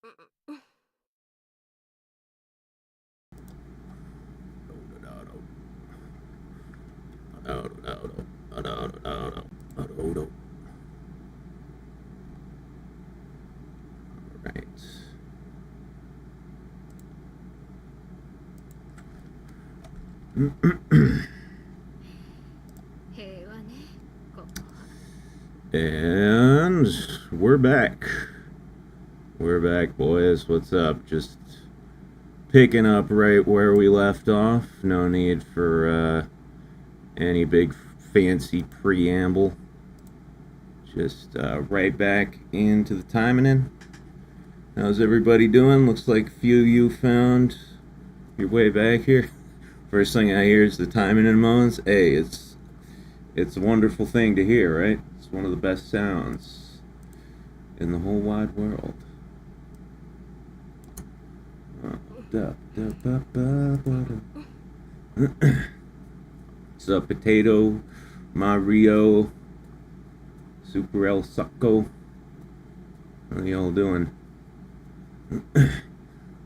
Right. And we're back. We're back, boys. What's up? Just picking up right where we left off. No need for any big fancy preamble. Just right back into the Taimanin. How's everybody doing? Looks like a few of you found your way back here. First thing I hear is the Taimanin moans. Hey, it's a wonderful thing to hear, right? It's one of the best sounds in the whole wide world. What's up, Potato, Mario, Super El Succo? How y'all doing?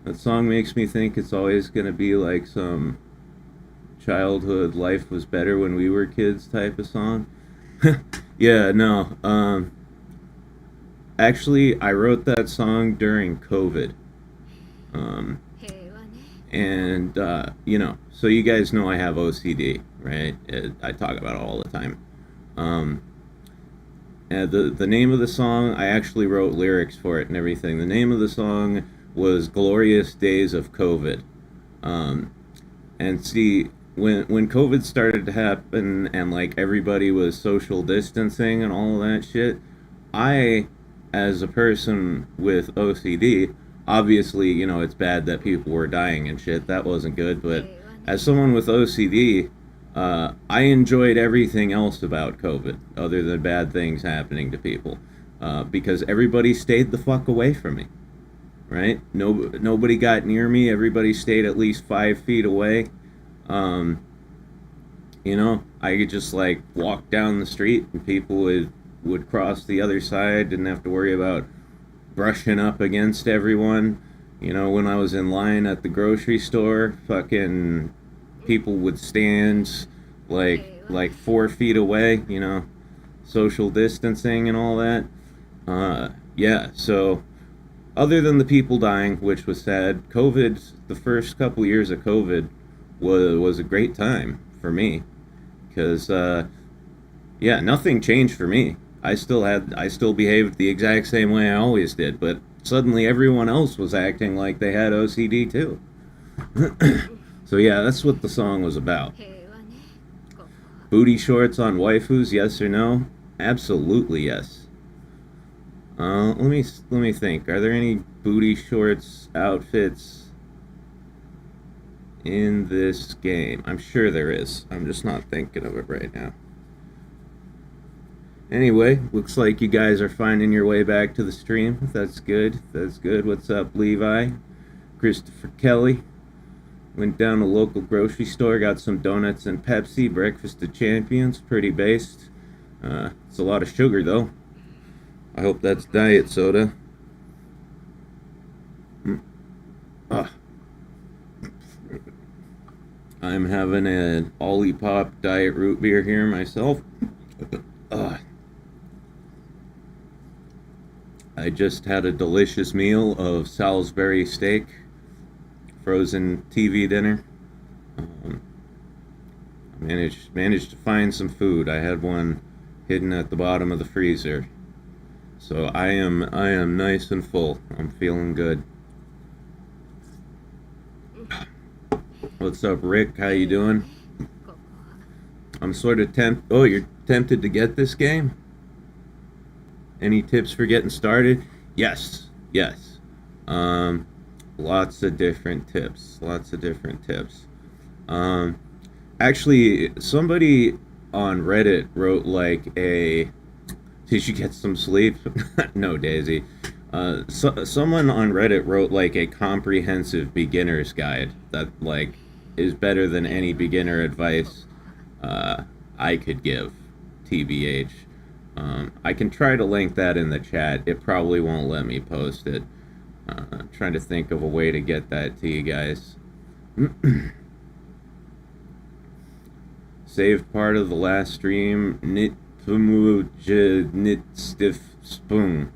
That song makes me think it's always gonna be like some childhood life was better when we were kids type of song. Yeah, no. Actually, I wrote that song during COVID. And so you guys know I have OCD, right? I talk about it all the time. And the name of the song, I actually wrote lyrics for it and everything. The name of the song was Glorious Days of COVID. And see, when COVID started to happen and like everybody was social distancing and all of that shit, I, as a person with OCD, obviously, it's bad that people were dying and shit. That wasn't good. But as someone with OCD, I enjoyed everything else about COVID, other than bad things happening to people, because everybody stayed the fuck away from me, right? Nobody got near me. Everybody stayed at least 5 feet away. I could just like walk down the street and people would cross the other side. Didn't have to worry about brushing up against everyone. When I was in line at the grocery store, fucking people would stand like 4 feet away, social distancing and all that. Yeah, so other than the people dying, which was sad, COVID, the first couple years of COVID was a great time for me, because nothing changed for me. I still behaved the exact same way I always did, but suddenly everyone else was acting like they had OCD too. So yeah, that's what the song was about. Booty shorts on waifus, yes or no? Absolutely yes. Let me think. Are there any booty shorts outfits in this game? I'm sure there is. I'm just not thinking of it right now. Anyway, looks like you guys are finding your way back to the stream. That's good. That's good. What's up, Levi? Christopher Kelly. Went down to a local grocery store, got some donuts and Pepsi. Breakfast of champions. Pretty based. It's a lot of sugar, though. I hope that's diet soda. I'm having an Olipop diet root beer here myself. I just had a delicious meal of Salisbury steak, frozen TV dinner. Managed to find some food. I had one hidden at the bottom of the freezer, so I am nice and full. I'm feeling good. What's up, Rick? How you doing? I'm sort of Oh, you're tempted to get this game? Any tips for getting started? Yes. Lots of different tips. Actually, somebody on Reddit wrote like a... Did you get some sleep? No, Daisy. Someone on Reddit wrote like a comprehensive beginner's guide that like is better than any beginner advice I could give, TBH. I can try to link that in the chat. It probably won't let me post it. Trying to think of a way to get that to you guys. Saved part of the last stream. Nit stiff spoon.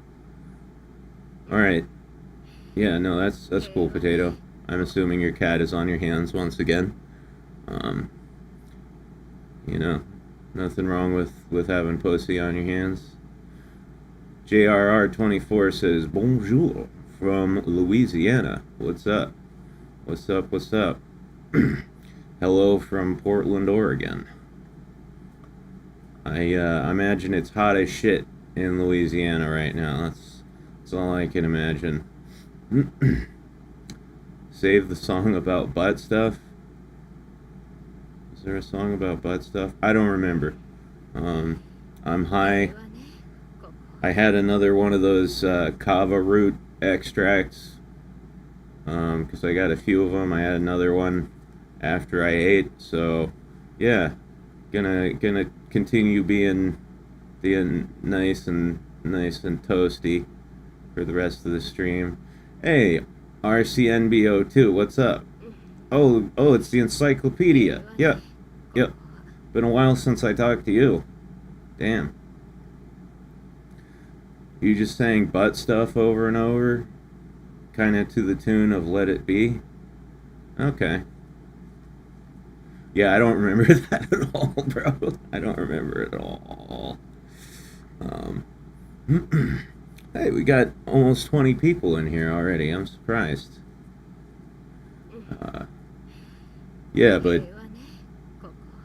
Alright. Yeah, no, that's cool, Potato. I'm assuming your cat is on your hands once again. You know, nothing wrong with having pussy on your hands. JRR24 says, Bonjour from Louisiana. What's up? What's up? What's up? Hello from Portland, Oregon. I imagine it's hot as shit in Louisiana right now. That's all I can imagine. Save the song about butt stuff. Is there a song about butt stuff? I don't remember. I'm high. I had another one of those kava root extracts because I got a few of them. I had another one after I ate, so yeah, gonna continue being nice and toasty for the rest of the stream. Hey, RCNBO2, what's up? Oh, it's the encyclopedia. Yep. Been a while since I talked to you. Damn. You just sang butt stuff over and over, kind of to the tune of Let It Be? Okay. Yeah, I don't remember that at all, bro. I don't remember it at all. Hey, we got almost 20 people in here already. I'm surprised. Yeah, but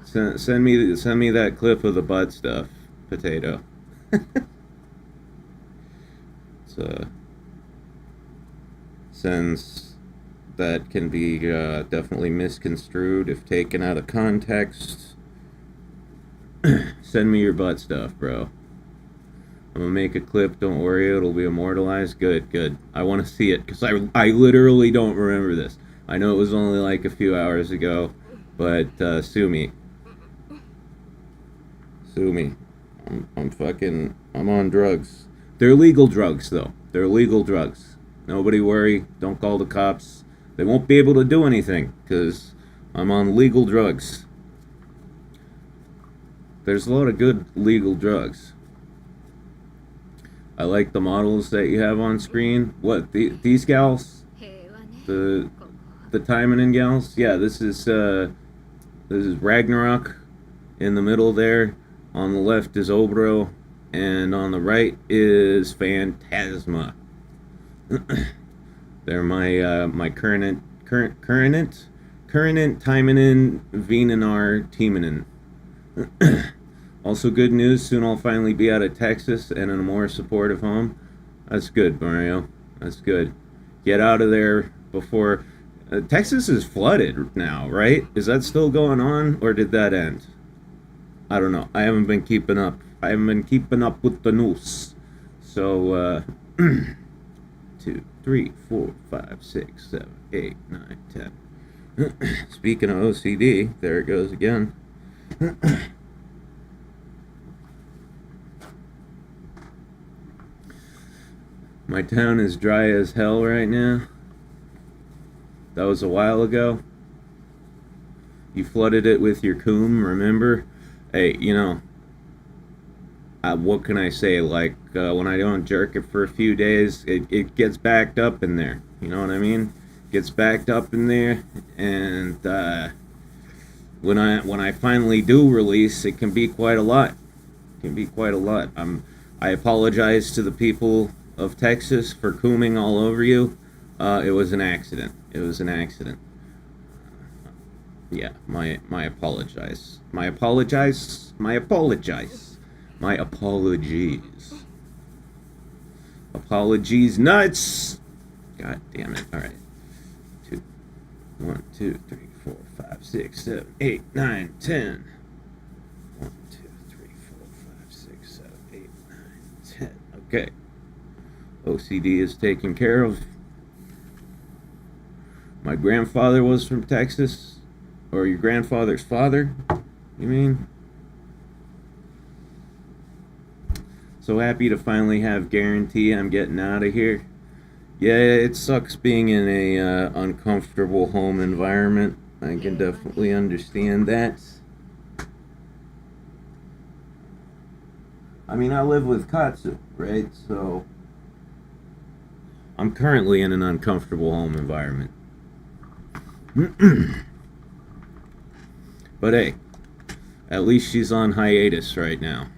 send me that clip of the butt stuff, Potato. Since that can be definitely misconstrued if taken out of context. Send me your butt stuff, bro. I'm gonna make a clip, don't worry, it'll be immortalized. Good. I want to see it, because I literally don't remember this. I know it was only like a few hours ago, but sue me. I'm on drugs. They're legal drugs, though. They're legal drugs. Nobody worry. Don't call the cops. They won't be able to do anything, because I'm on legal drugs. There's a lot of good legal drugs. I like the models that you have on screen. What, these gals? The Taimanin gals? Yeah, this is Ragnarok in the middle there. On the left is Obro, and on the right is Phantasma. They're my current Taimanin Venanar Taimanin. Also good news, soon I'll finally be out of Texas and in a more supportive home. That's good, Mario. That's good. Get out of there before... Texas is flooded now, right? Is that still going on, or did that end? I don't know. I haven't been keeping up. I haven't been keeping up with the news. So, 2, 3, 4, 5, 6, 7, 8, 9, 10. Speaking of OCD, there it goes again. My town is dry as hell right now. That was a while ago. You flooded it with your coom, remember? Hey, you know, what can I say? Like, when I don't jerk it for a few days, it gets backed up in there. You know what I mean? Gets backed up in there, and when I finally do release, it can be quite a lot. It can be quite a lot. I apologize to the people of Texas for cooming all over you. It was an accident. It was an accident. Yeah, my apologize. My apologies. Apologies nuts! God damn it. Alright. 1, 2, 3, 4, 5, 6, 7, 8, 9, 10. 1, 2, 3, 4, 5, 6, 7, 8, 9, 10. Okay. OCD is taken care of. My grandfather was from Texas. Or your grandfather's father, you mean? So happy to finally have guarantee I'm getting out of here. Yeah, it sucks being in a uncomfortable home environment. I can definitely understand that. I mean, I live with Katsu, right? So I'm currently in an uncomfortable home environment. But hey, at least she's on hiatus right now.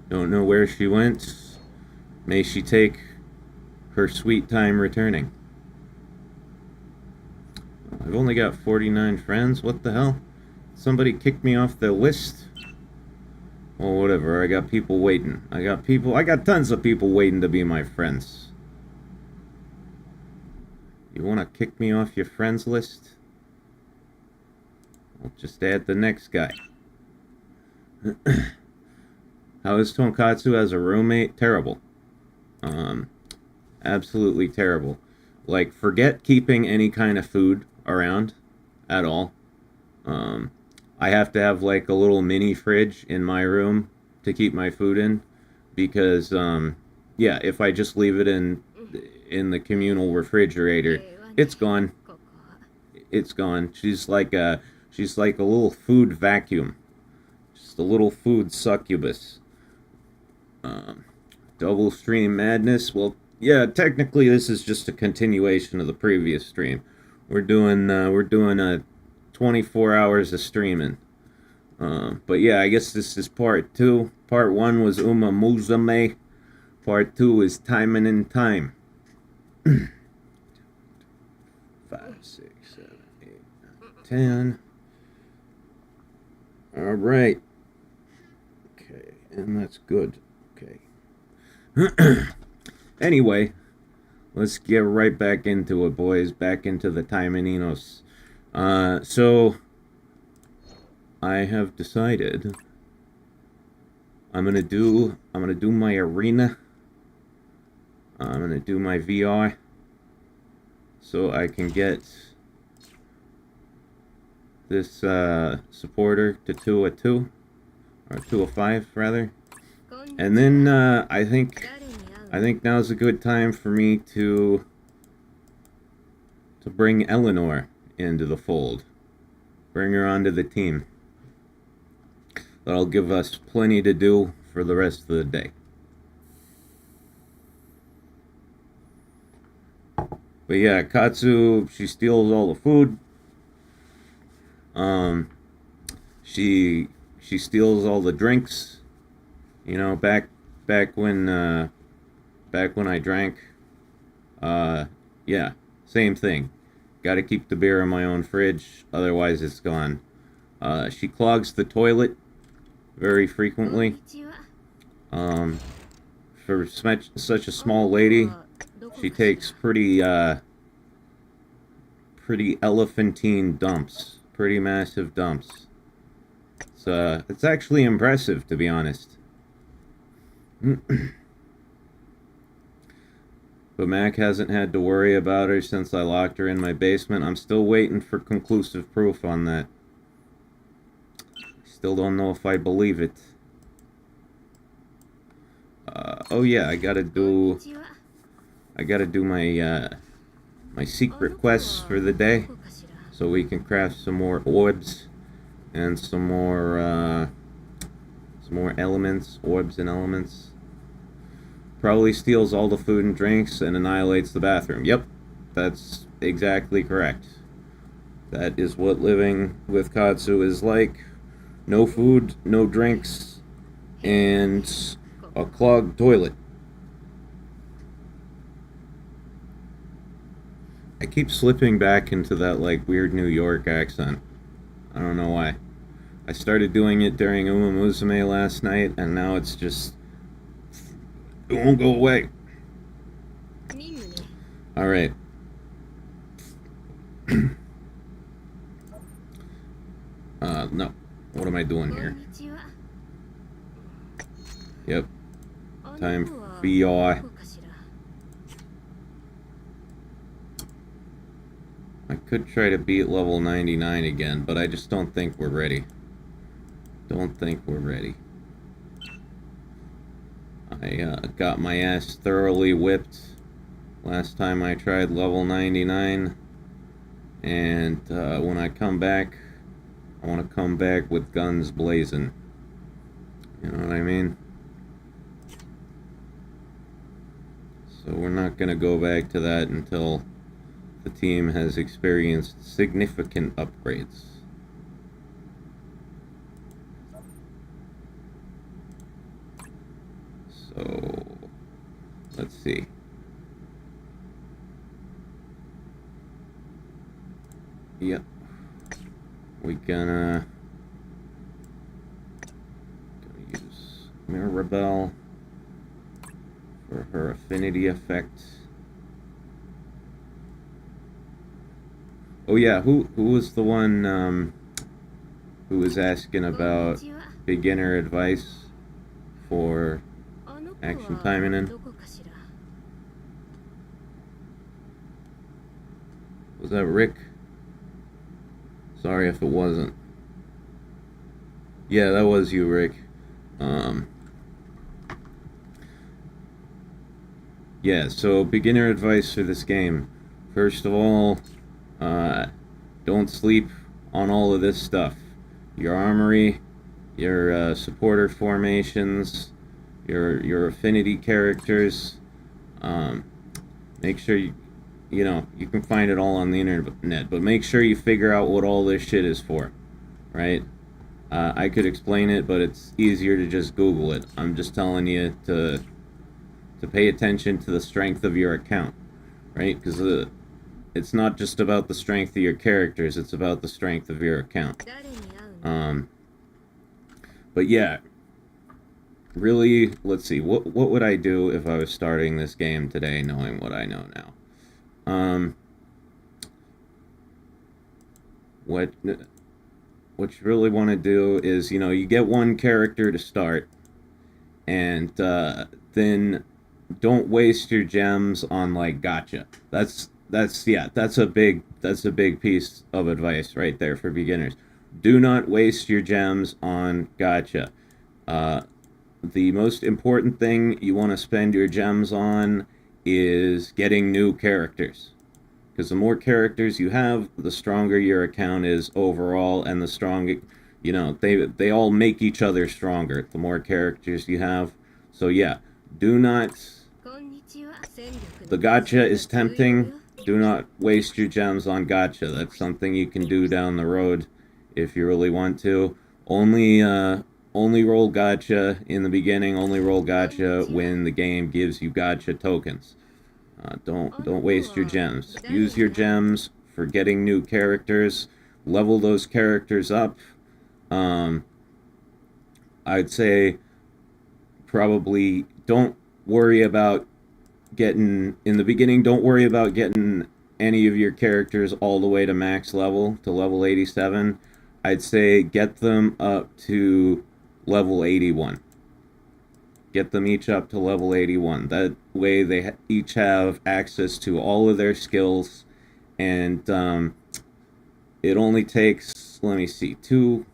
Don't know where she went. May she take her sweet time returning. I've only got 49 friends. What the hell? Somebody kicked me off the list? Well, whatever. I got people waiting. I got tons of people waiting to be my friends. You want to kick me off your friends list? I'll just add the next guy. How is Tonkatsu as a roommate? Terrible. Absolutely terrible. Like, forget keeping any kind of food around at all. I have to have like a little mini fridge in my room to keep my food in because, yeah, if I just leave it in the communal refrigerator, it's gone. It's gone. She's like a little food vacuum, just a little food succubus. Double stream madness. Well, yeah, technically this is just a continuation of the previous stream. We're doing a 24 hours of streaming. But yeah, I guess this is part 2. Part 1 was Uma Musume. Part 2 is Taimanin time. 5, 6, 7, 8, 9, 10. Alright. Okay, and that's good. Okay. Anyway, let's get right back into it, boys. Back into the Taimaninos. So I have decided I'm gonna do my arena. I'm gonna do my VR so I can get this supporter to 2-2 or 2-5 rather, and then I think now's a good time for me to bring Eleanor into the fold. Bring her onto the team. That'll give us plenty to do for the rest of the day. But yeah, Katsu, she steals all the food. She steals all the drinks. You know, back when I drank. Yeah, same thing. Got to keep the beer in my own fridge, otherwise it's gone. She clogs the toilet very frequently. For such a small lady, she takes pretty elephantine dumps, pretty massive dumps. It's actually impressive, to be honest. But Mac hasn't had to worry about her since I locked her in my basement. I'm still waiting for conclusive proof on that. Still don't know if I believe it. Oh yeah, I gotta do my secret quests for the day, so we can craft some more orbs and some more elements, orbs and elements. Probably steals all the food and drinks and annihilates the bathroom. Yep, that's exactly correct. That is what living with Katsu is like. No food, no drinks, and a clogged toilet. I keep slipping back into that like weird New York accent. I don't know why. I started doing it during Uma Musume last night, and now it's just... it won't go away. Alright. No. What am I doing here? Yep. Time for VR. I could try to beat level 99 again, but I just don't think we're ready. Don't think we're ready. I got my ass thoroughly whipped Last time I tried level 99, and when I come back, I want to come back with guns blazing. You know what I mean? So we're not going to go back to that until the team has experienced significant upgrades. So, let's see. Yep. We're gonna use Mirabelle for her affinity effect. Oh yeah, who was the one who was asking about beginner advice for action Taimanin? Was that Rick? Sorry if it wasn't. Yeah, that was you, Rick. Yeah, so beginner advice for this game. First of all, don't sleep on all of this stuff. Your armory, your supporter formations, your affinity characters. Make sure you can find it all on the internet, but make sure you figure out what all this shit is for, right? I could explain it, but it's easier to just Google it. I'm just telling you to pay attention to the strength of your account, right? Because it's not just about the strength of your characters, it's about the strength of your account. But yeah, really, let's see, what would I do if I was starting this game today knowing what I know now? What you really want to do is, you get one character to start, and then don't waste your gems on like gotcha. That's a big piece of advice right there for beginners. Do not waste your gems on gotcha. The most important thing you want to spend your gems on is getting new characters. Because the more characters you have, the stronger your account is overall, and the stronger, they all make each other stronger, the more characters you have. So yeah, do not, the gotcha is tempting, do not waste your gems on gotcha. That's something you can do down the road if you really want to. Only roll gotcha in the beginning, only roll gotcha when the game gives you gotcha tokens. Don't waste your gems. Use your gems for getting new characters. Level those characters up. I'd say probably don't worry about getting, in the beginning, don't worry about getting any of your characters all the way to max level, to level 87. I'd say get them up to level 81. Get them each up to level 81. That way they each have access to all of their skills. And it only takes, let me see, 2,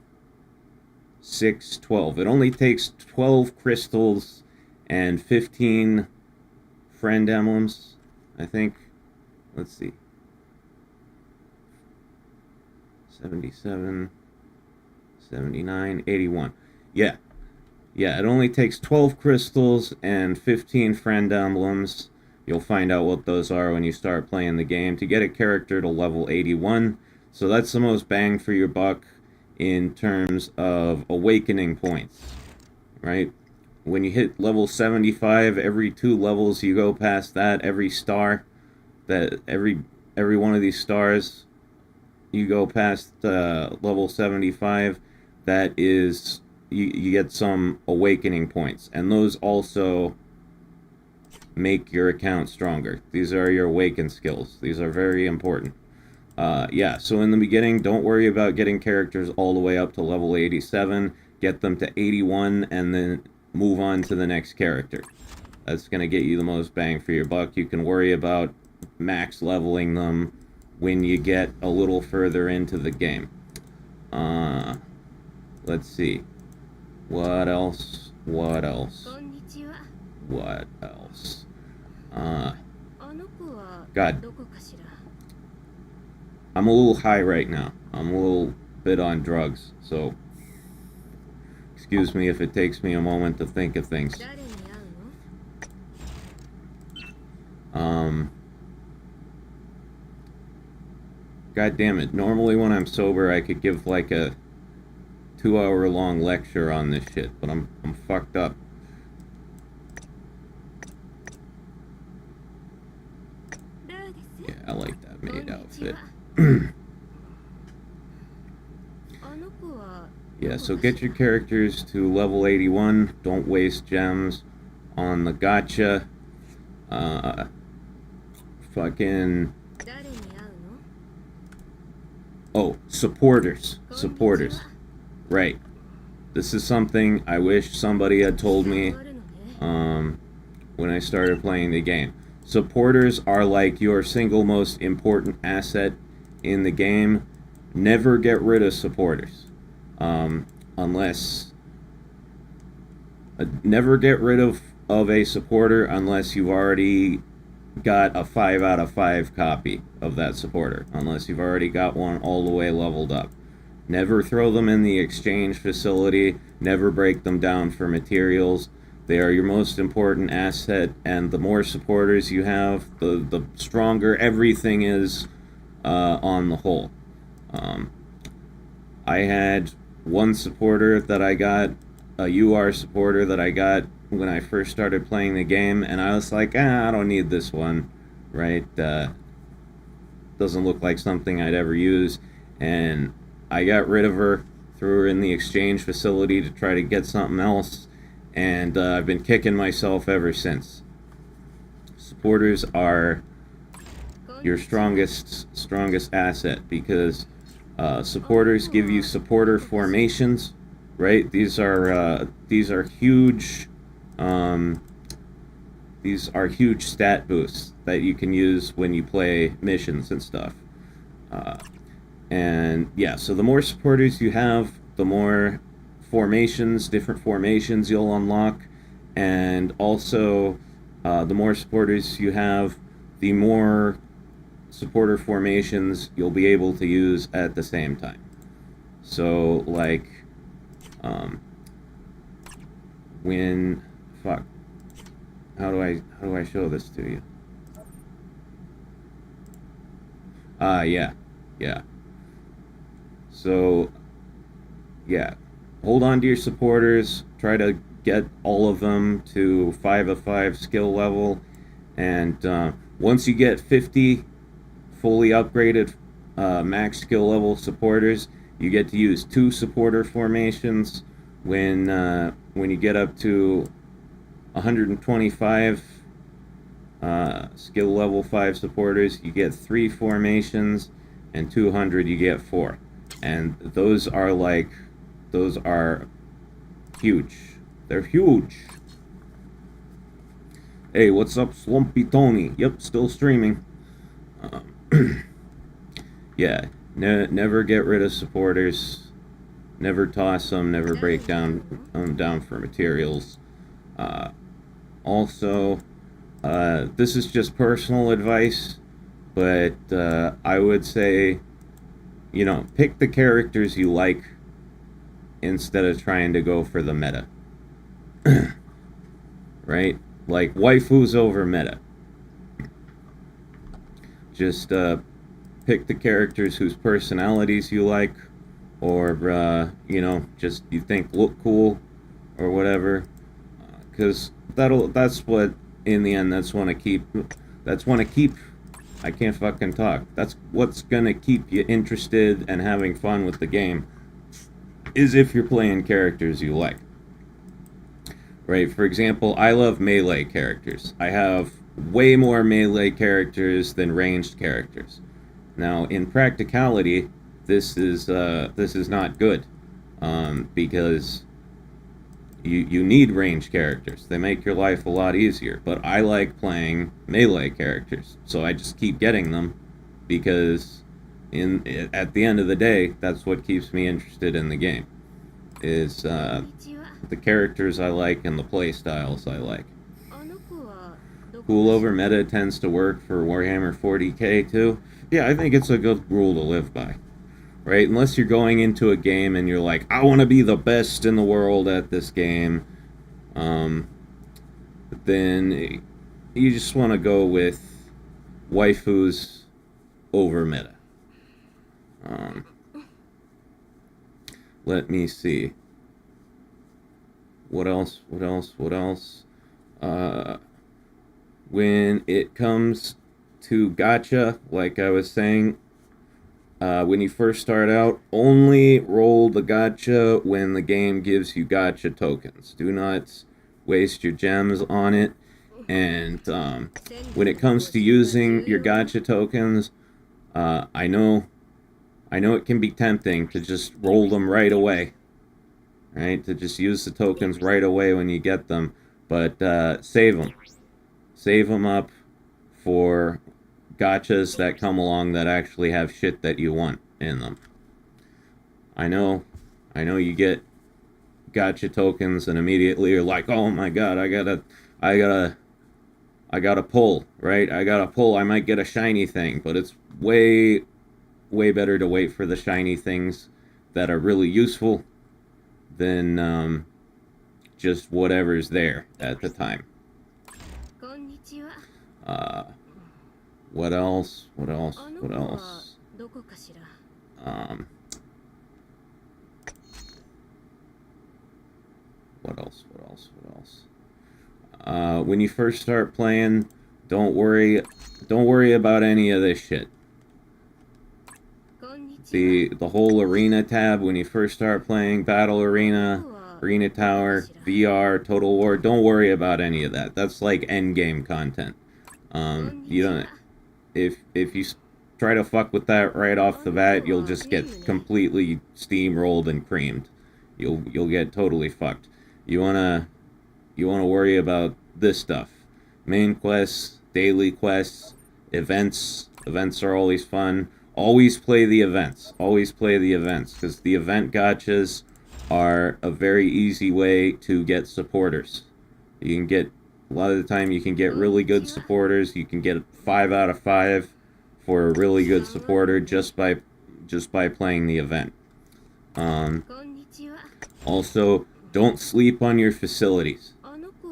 6, 12. It only takes 12 crystals and 15 friend emblems, I think. Let's see. 77, 79, 81. Yeah. Yeah, it only takes 12 crystals and 15 friend emblems. You'll find out what those are when you start playing the game to get a character to level 81. So that's the most bang for your buck in terms of awakening points, right? When you hit level 75, every 2 levels you go past that, every star, that every one of these stars you go past level 75, that is, you get some awakening points, and those also make your account stronger. These are your awaken skills. These are very important. Yeah, so in the beginning, don't worry about getting characters all the way up to level 87. Get them to 81, and then move on to the next character. That's going to get you the most bang for your buck. You can worry about max leveling them when you get a little further into the game. Let's see. What else? God. I'm a little high right now. I'm a little bit on drugs, so excuse me if it takes me a moment to think of things. God damn it. Normally when I'm sober I could give like a 2-hour long lecture on this shit, but I'm fucked up. Yeah, I like that maid outfit. Yeah, so get your characters to level 81. Don't waste gems on the gacha. Fucking... Oh, supporters. Supporters. Right. This is something I wish somebody had told me when I started playing the game. Supporters are like your single most important asset in the game. Never get rid of supporters. Never get rid of a supporter unless you've already got a 5 out of 5 copy of that supporter. Unless you've already got one all the way leveled up. Never throw them in the exchange facility. Never break them down for materials. They are your most important asset, and the more supporters you have, the stronger everything is on the whole. I had one supporter that I got, a UR supporter that I got when I first started playing the game, and I was like, I don't need this one, right? Doesn't look like something I'd ever use, and I got rid of her, threw her in the exchange facility to try to get something else, and I've been kicking myself ever since. Supporters are your strongest asset, because supporters give you supporter formations, right? These are huge stat boosts that you can use when you play missions and stuff. And yeah, so the more supporters you have, the more different formations you'll unlock, and also the more supporters you have, the more supporter formations you'll be able to use at the same time. So like how do I show this to you? Yeah. So yeah, hold on to your supporters, try to get all of them to 5 of 5 skill level, and once you get 50 fully upgraded max skill level supporters, you get to use 2 supporter formations. When you get up to 125 skill level 5 supporters, you get 3 formations, and 200 you get 4. And those are huge. They're huge. Hey, what's up, Slumpy Tony? Yep, still streaming. Yeah, never get rid of supporters. Never toss them. Never break them down for materials. Also, this is just personal advice, but I would say, pick the characters you like instead of trying to go for the meta. Right? Like, waifus over meta. Just pick the characters whose personalities you like, or just you think look cool or whatever, because that's what in the end that's want to keep I can't fucking talk. That's what's gonna keep you interested and having fun with the game, is if you're playing characters you like. Right? For example, I love melee characters. I have way more melee characters than ranged characters. Now, in practicality, this is not good, because you need ranged characters. They make your life a lot easier. But I like playing melee characters, so I just keep getting them, because at the end of the day, that's what keeps me interested in the game, is the characters I like and the play styles I like. Pullover meta tends to work for Warhammer 40k too. Yeah, I think it's a good rule to live by. Right? Unless you're going into a game and you're like, I want to be the best in the world at this game, then you just want to go with waifus over meta. Let me see. What else? When it comes to gacha, like I was saying, when you first start out, only roll the gacha when the game gives you gacha tokens. Do not waste your gems on it. And when it comes to using your gacha tokens, I know it can be tempting to just roll them right away. Right? To just use the tokens right away when you get them. But save them. Save them up for gachas that come along that actually have shit that you want in them. I know you get gacha tokens and immediately you're like, oh my god, I gotta pull, right? I gotta pull, I might get a shiny thing, but it's way better to wait for the shiny things that are really useful than just whatever's there at the time. What else? What else? What else? When you first start playing, don't worry about any of this shit. The whole arena tab when you first start playing, battle arena, arena tower, VR, total war, don't worry about any of that. That's like end game content. You don't. If you try to fuck with that right off the bat, you'll just get completely steamrolled and creamed. You'll get totally fucked. You wanna worry about this stuff: main quests, daily quests, events. Events are always fun. Always play the events. Always play the events, because the event gachas are a very easy way to get supporters. You can get, a lot of the time you can get really good supporters. You can get 5 out of 5 for a really good supporter just by playing the event. Also, don't sleep on your facilities.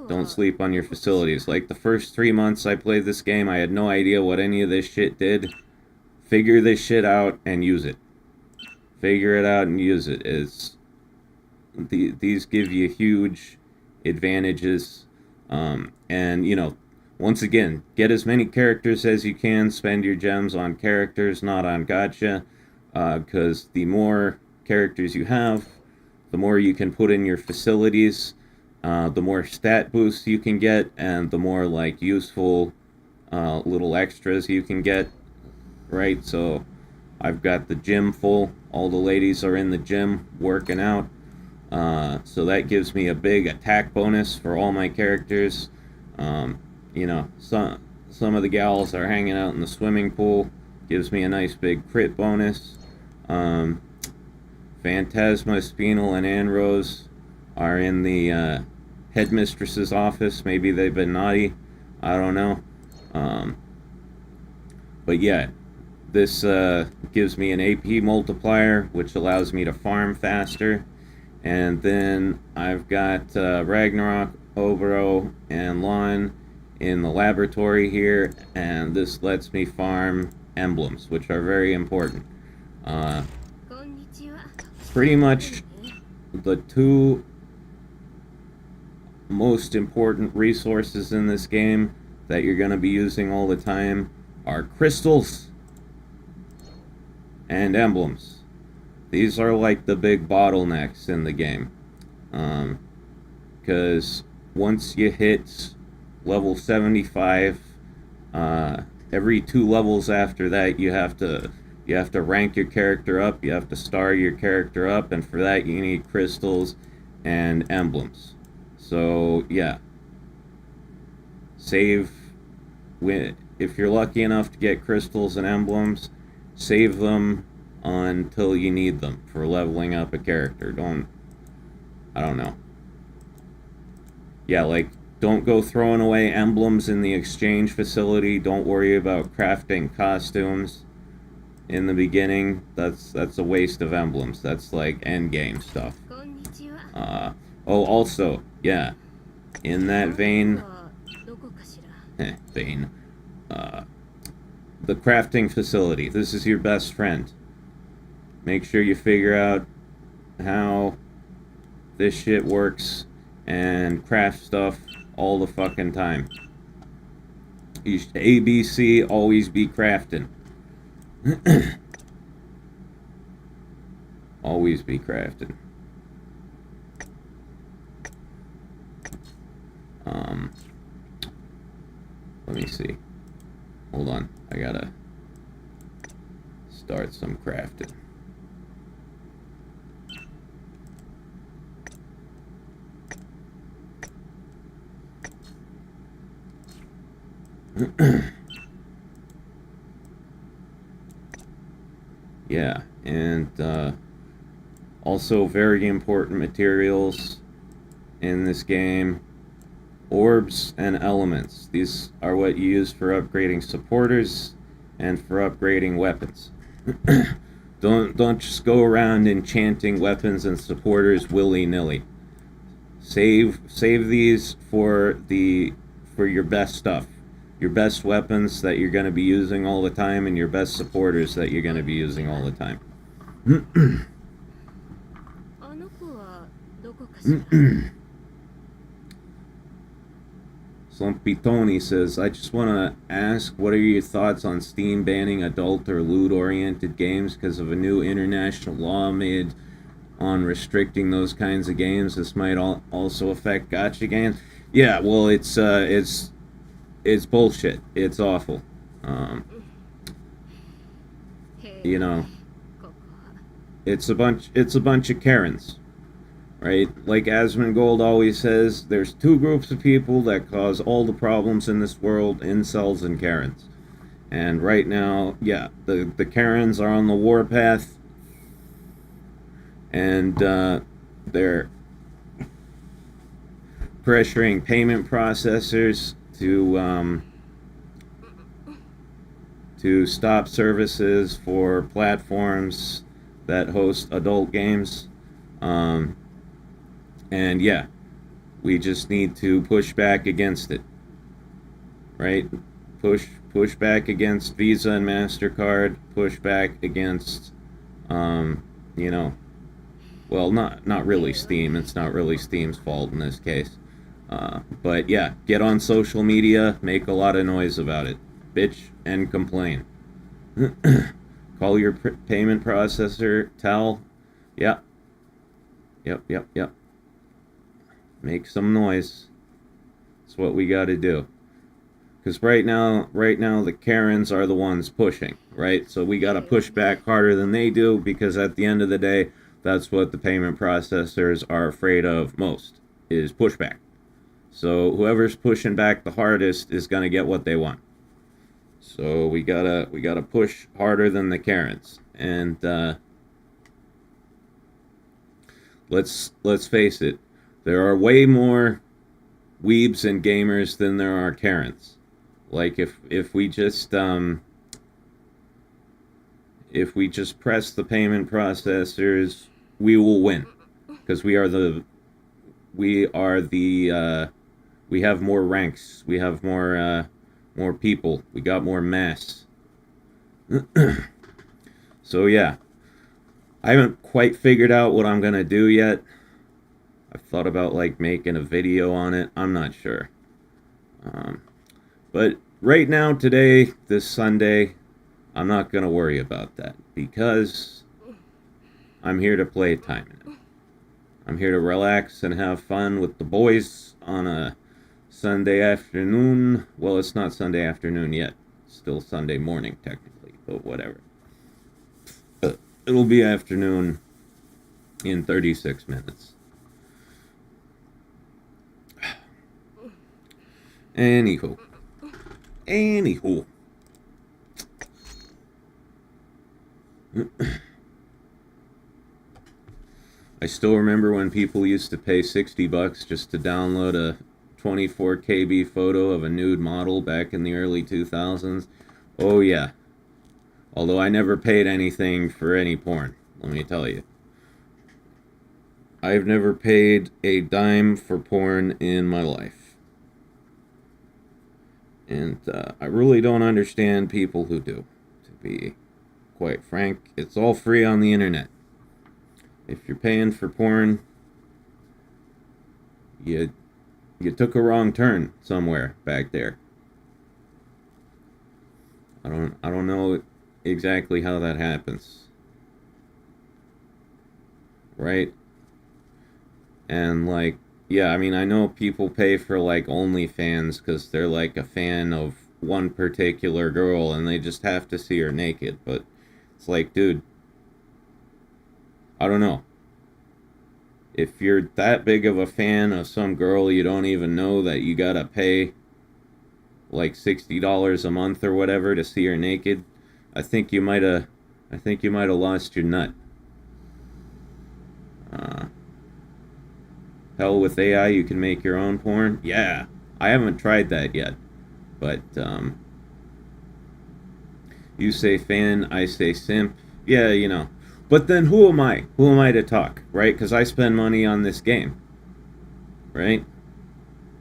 Don't sleep on your facilities. Like the first 3 months I played this game, I had no idea what any of this shit did. Figure this shit out and use it. Figure it out and use it. These give you huge advantages. And, you know, once again, get as many characters as you can. Spend your gems on characters, not on gacha. Because the more characters you have, the more you can put in your facilities, the more stat boosts you can get, and the more, like, useful little extras you can get. Right, so I've got the gym full. All the ladies are in the gym working out. So that gives me a big attack bonus for all my characters. You know, some of the gals are hanging out in the swimming pool. Gives me a nice big crit bonus. Phantasma, Spinal, and Anrose are in the headmistress's office. Maybe they've been naughty. I don't know. But yeah. This gives me an AP multiplier, which allows me to farm faster. And then I've got Ragnarok, Obero, and Lon in the laboratory here. And this lets me farm emblems, which are very important. Pretty much the two most important resources in this game that you're going to be using all the time are crystals and emblems. These are like the big bottlenecks in the game. Because once you hit level 75, every 2 levels after that you have to rank your character up, you have to star your character up, and for that you need crystals and emblems. So yeah. If you're lucky enough to get crystals and emblems, save them until you need them for leveling up a character. I don't know. Yeah, like Don't go throwing away emblems in the exchange facility. Don't worry about crafting costumes in the beginning. That's a waste of emblems. That's like end game stuff. Oh, also, yeah, in that vein, the crafting facility. This is your best friend. Make sure you figure out how this shit works and craft stuff all the fucking time. You should ABC, always be crafting. Always be crafting. Let me see. Hold on. I gotta start some crafting. Yeah, and also very important materials in this game. Orbs and elements. These are what you use for upgrading supporters and for upgrading weapons. Don't just go around enchanting weapons and supporters willy-nilly. Save these for your best stuff. Your best weapons that you're going to be using all the time, and your best supporters that you're going to be using all the time. Slumpy Tony says, I just want to ask, what are your thoughts on Steam banning adult or lewd-oriented games because of a new international law made on restricting those kinds of games? This might also affect gacha games. Yeah, well, it's bullshit. It's awful. You know, it's a bunch of Karens. Right? Like Asmongold always says, there's two groups of people that cause all the problems in this world, incels and Karens. And right now, yeah, the Karens are on the warpath, and they're pressuring payment processors to stop services for platforms that host adult games. And yeah, we just need to push back against it, right? Push back against Visa and MasterCard. Push back against, you know, well, not really Steam. It's not really Steam's fault in this case. But yeah, get on social media, make a lot of noise about it, bitch, and complain. Call your payment processor. Tell, yeah, yep. Make some noise. That's what we got to do. Because right now the Karens are the ones pushing, right? So we got to push back harder than they do, because at the end of the day, that's what the payment processors are afraid of most, is pushback. So whoever's pushing back the hardest is going to get what they want. So we gotta push harder than the Karens. And let's face it. There are way more weebs and gamers than there are Karens. Like if we just press the payment processors, we will win, because we have more ranks, we have more people, we got more mass. So yeah, I haven't quite figured out what I'm gonna do yet. I've thought about like making a video on it. I'm not sure. But right now, today, this Sunday, I'm not going to worry about that, because I'm here to play Taimanin. I'm here to relax and have fun with the boys on a Sunday afternoon. Well, it's not Sunday afternoon yet. It's still Sunday morning, technically, but whatever. It'll be afternoon in 36 minutes. Anywho. I still remember when people used to pay $60 just to download 24 KB photo of a nude model back in the early 2000s. Oh yeah. Although I never paid anything for any porn, let me tell you. I've never paid a dime for porn in my life. And I really don't understand people who do, to be quite frank. It's all free on the internet. If you're paying for porn, you took a wrong turn somewhere back there. I don't know exactly how that happens. Right? And like, yeah, I mean, I know people pay for like OnlyFans because they're like a fan of one particular girl and they just have to see her naked. But it's like, dude, I don't know. If you're that big of a fan of some girl you don't even know, that you gotta pay like $60 a month or whatever to see her naked, I think you might have lost your nut. Hell, with AI you can make your own porn. Yeah, I haven't tried that yet, but you say fan, I say simp. Yeah, you know. But then who am I? Who am I to talk, right? Because I spend money on this game, right?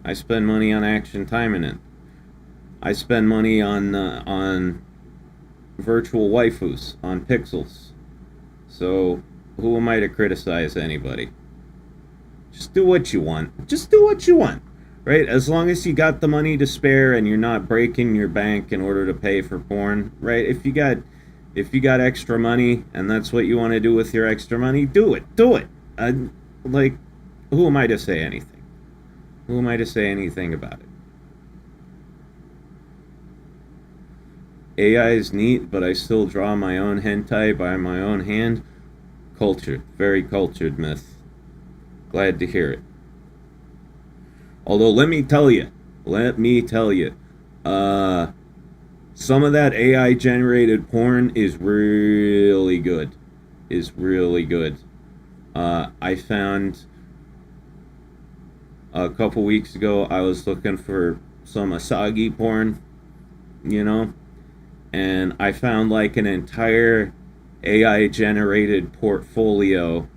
I spend money on Action Taimanin. I spend money on virtual waifus, on pixels. So who am I to criticize anybody? Just do what you want. Just do what you want, right? As long as you got the money to spare and you're not breaking your bank in order to pay for porn, right? If you got extra money and that's what you want to do with your extra money, do it. Do it. Like, who am I to say anything? Who am I to say anything about it? AI is neat, but I still draw my own hentai by my own hand. Cultured. Very cultured, myth. Glad to hear it. Although, let me tell you, some of that AI generated porn is really good. I found a couple weeks ago, I was looking for some Asagi porn, you know, and I found like an entire AI generated portfolio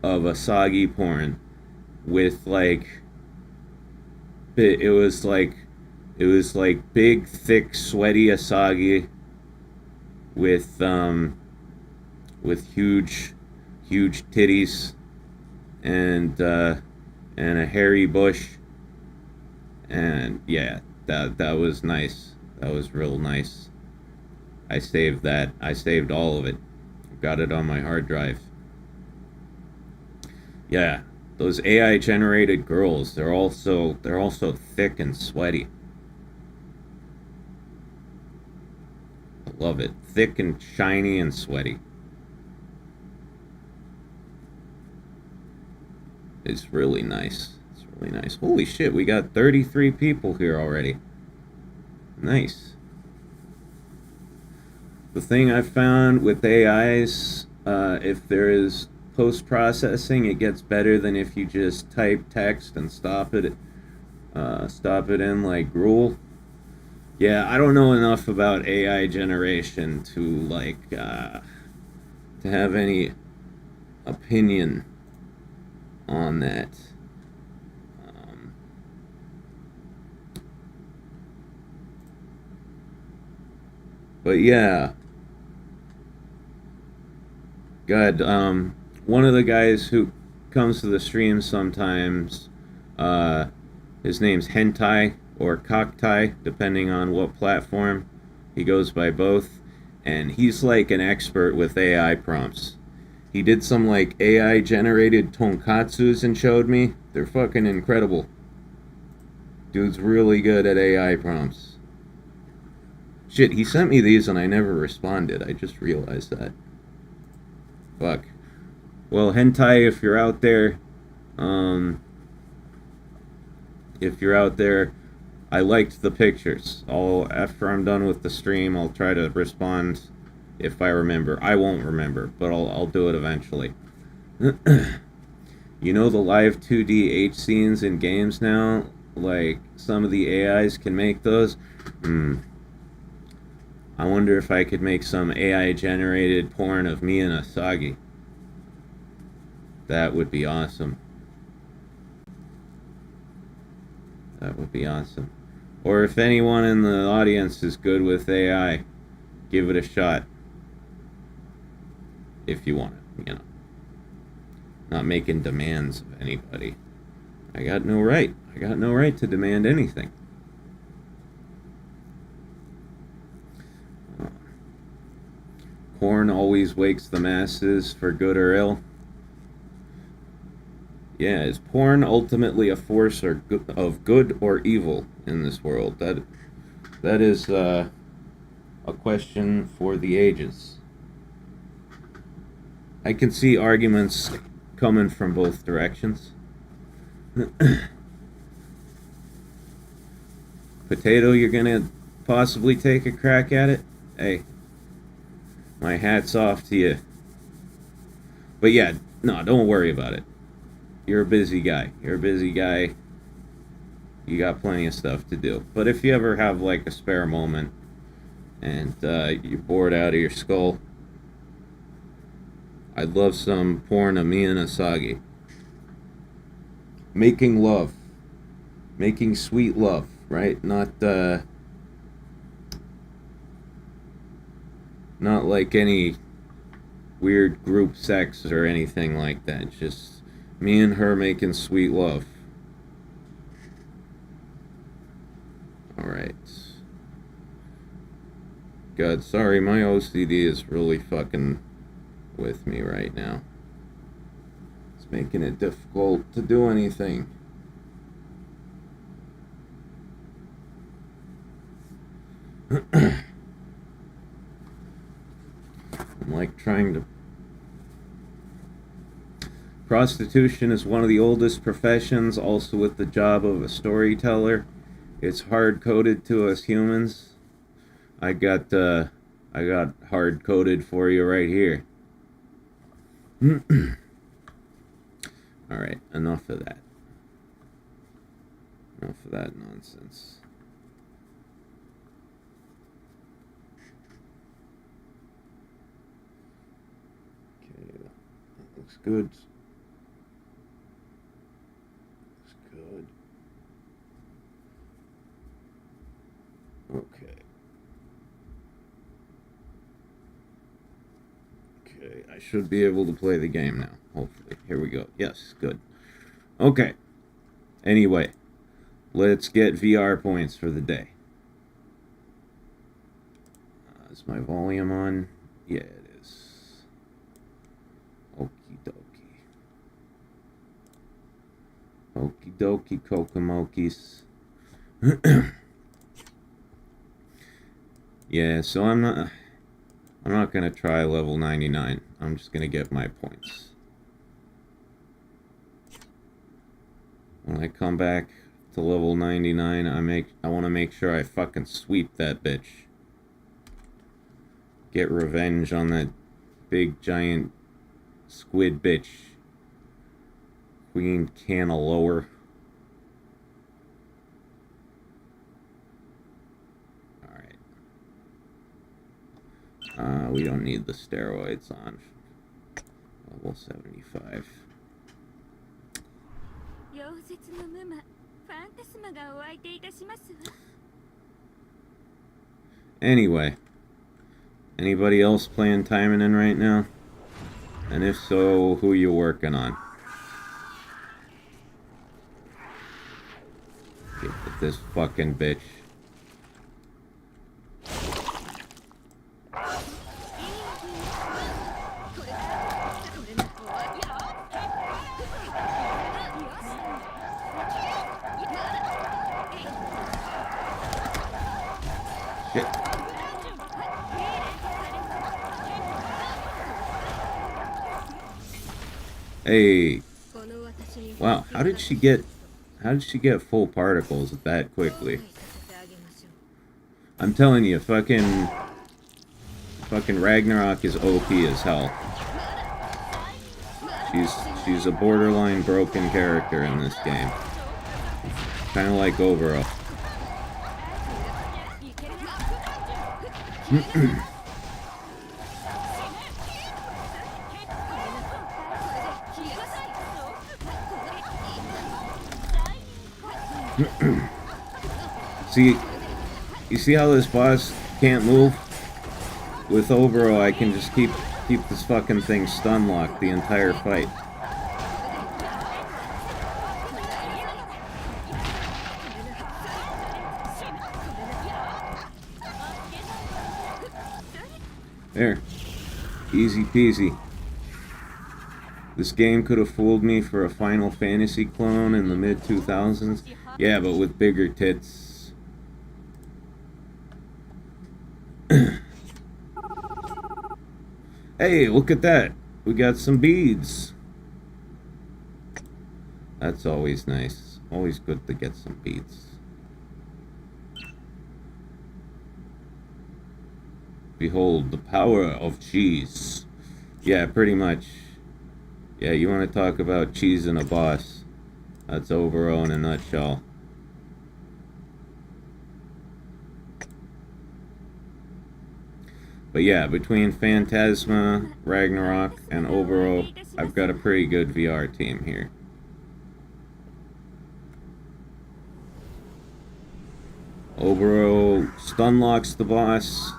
of Asagi porn with like, it was like big, thick, sweaty Asagi with huge titties and a hairy bush, and yeah, that was nice. That was real nice. I saved that. I saved all of it. Got it on my hard drive. Yeah, those AI generated girls, they're also thick and sweaty. I love it. Thick and shiny and sweaty. It's really nice. It's really nice. Holy shit, we got 33 people here already. Nice. The thing I've found with AIs, if there is post-processing, it gets better than if you just type text and stop it in like Gruel. Yeah, I don't know enough about AI generation to like to have any opinion on that. But yeah, God, one of the guys who comes to the stream sometimes, his name's Hentai or Cocktai, depending on what platform. He goes by both, and he's like an expert with AI prompts. He did some like AI generated tonkatsus and showed me. They're fucking incredible. Dude's really good at AI prompts. Shit, he sent me these and I never responded. I just realized that. Fuck. Well, Hentai, if you're out there, I liked the pictures. After I'm done with the stream, I'll try to respond if I remember. I won't remember, but I'll do it eventually. You know the live 2D H scenes in games now, like some of the AIs can make those. I wonder if I could make some AI generated porn of me and Asagi. That would be awesome. That would be awesome. Or if anyone in the audience is good with AI, give it a shot. If you want it, you know. Not making demands of anybody. I got no right. I got no right to demand anything. Porn always wakes the masses for good or ill. Yeah, is porn ultimately a force of good or evil in this world? That is a question for the ages. I can see arguments coming from both directions. Potato, you're gonna possibly take a crack at it? Hey, my hat's off to you. But yeah, no, don't worry about it. You're a busy guy. You're a busy guy. You got plenty of stuff to do. But if you ever have like a spare moment and you're bored out of your skull, I'd love some porn of me and Asagi. Making love. Making sweet love, right? Not like any weird group sex or anything like that. Just me and her making sweet love. Alright. God, sorry, my OCD is really fucking with me right now. It's making it difficult to do anything. I'm like trying to... Prostitution is one of the oldest professions, also with the job of a storyteller. It's hard-coded to us humans. I got hard-coded for you right here. Alright, enough of that. Enough of that nonsense. Okay, that looks good. Looks good. Okay. Okay, I should be able to play the game now, hopefully. Here we go. Yes, good. Okay. Anyway, let's get VR points for the day. Is my volume on? Yeah, it is. Okie dokie. Okie dokie, kokomokis. Yeah, so I'm not gonna try level 99. I'm just gonna get my points. When I come back to level 99, I want to make sure I fucking sweep that bitch. Get revenge on that big giant squid bitch. Queen Canalower. We don't need the steroids on level 75. Anyway, anybody else playing Taimanin right now? And if so, who you working on? Get with this fucking bitch. Hey, wow, how did she get full particles that quickly? I'm telling you, fucking Ragnarok is OP as hell. She's a borderline broken character in this game. Kind of like Oboro. See, you see how this boss can't move? With Oboro, I can just keep this fucking thing stun locked the entire fight. There. Easy peasy. This game could have fooled me for a Final Fantasy clone in the mid-2000s. Yeah, but with bigger tits. Hey, look at that. We got some beads. That's always nice. Always good to get some beads. Behold the power of cheese. Yeah, pretty much. Yeah, you want to talk about cheese and a boss. That's Oboro in a nutshell. But yeah, between Phantasma, Ragnarok, and Oboro, I've got a pretty good VR team here. Oboro stun locks the boss.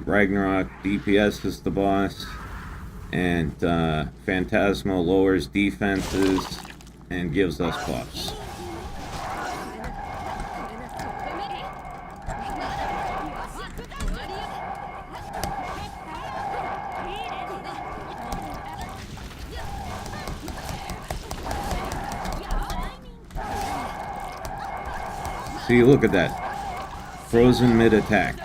Ragnarok DPS is the boss. And Phantasma lowers defenses and gives us buffs. See, look at that. Frozen mid-attack.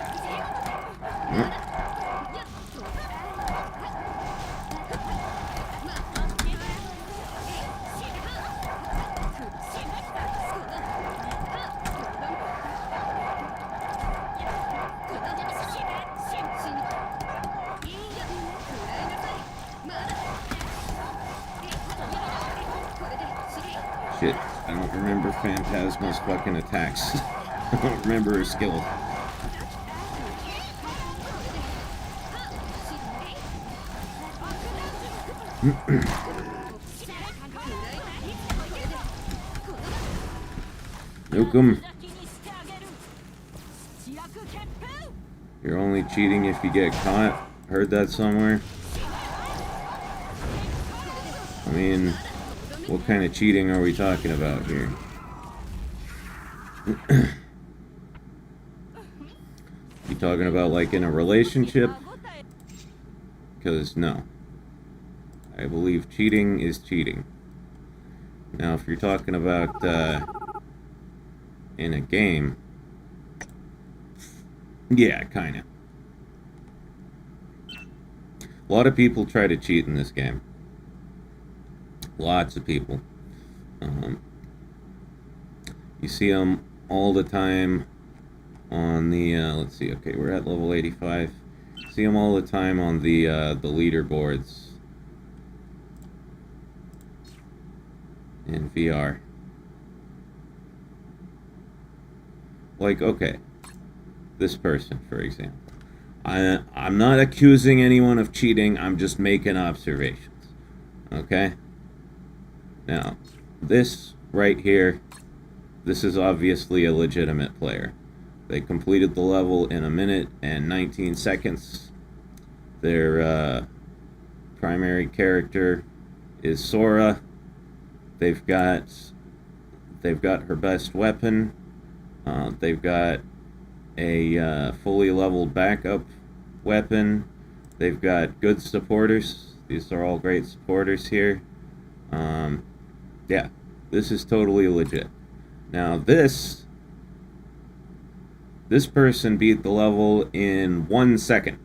Shit, I don't remember Phantasma's fucking attacks. I don't remember her skill. Nuke 'em. You're only cheating if you get caught. Heard that somewhere? I mean, what kind of cheating are we talking about here? You talking about like in a relationship? Because no. I believe cheating is cheating. Now if you're talking about in a game, yeah, kinda. A lot of people try to cheat in this game. Lots of people. You see them all the time on the, let's see, okay, we're at level 85. See them all the time on the leaderboards in VR. Like, okay, this person, for example. I'm not accusing anyone of cheating, I'm just making observations. Okay? Now, this right here, this is obviously a legitimate player. They completed the level in 1 minute and 19 seconds. Their primary character is Sora. They've got her best weapon. They've got a fully leveled backup weapon. They've got good supporters. These are all great supporters here. Yeah, this is totally legit. Now this person beat the level in 1 second.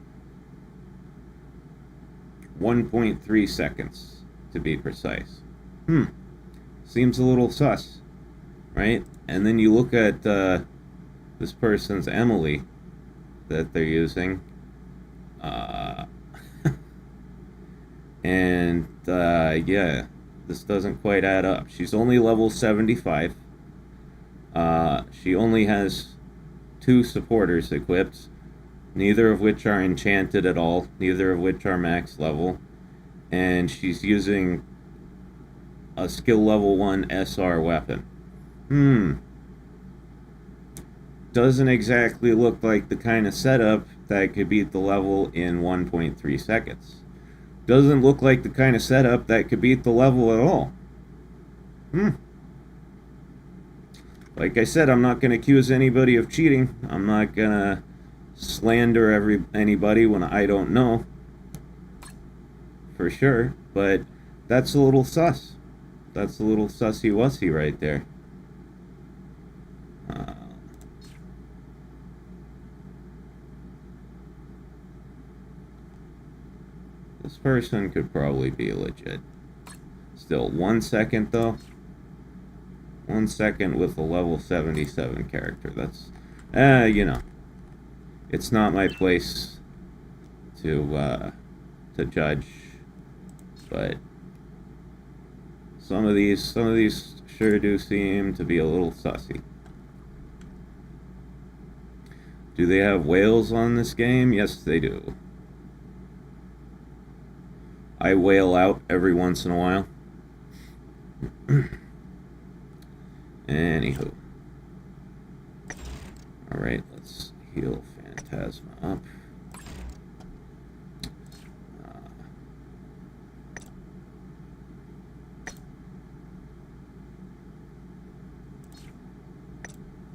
1.3 seconds to be precise. Seems a little sus, right? And then you look at this person's Emily that they're using. And yeah, This doesn't quite add up. She's only level 75. She only has 2 supporters equipped, neither of which are enchanted at all, neither of which are max level, and she's using a skill level 1 SR weapon. Doesn't exactly look like the kind of setup that could beat the level in 1.3 seconds. Doesn't look like the kind of setup that could beat the level at all. Like I said, I'm not going to accuse anybody of cheating. I'm not going to slander anybody when I don't know. For sure. But that's a little sus. That's a little sussy-wussy right there. This person could probably be legit. Still, 1 second though. 1 second with a level 77 character. That's, you know, it's not my place to judge, but some of these sure do seem to be a little sussy. Do they have whales on this game? Yes, they do. I whale out every once in a while. Anywho. Alright, let's heal Phantasma up.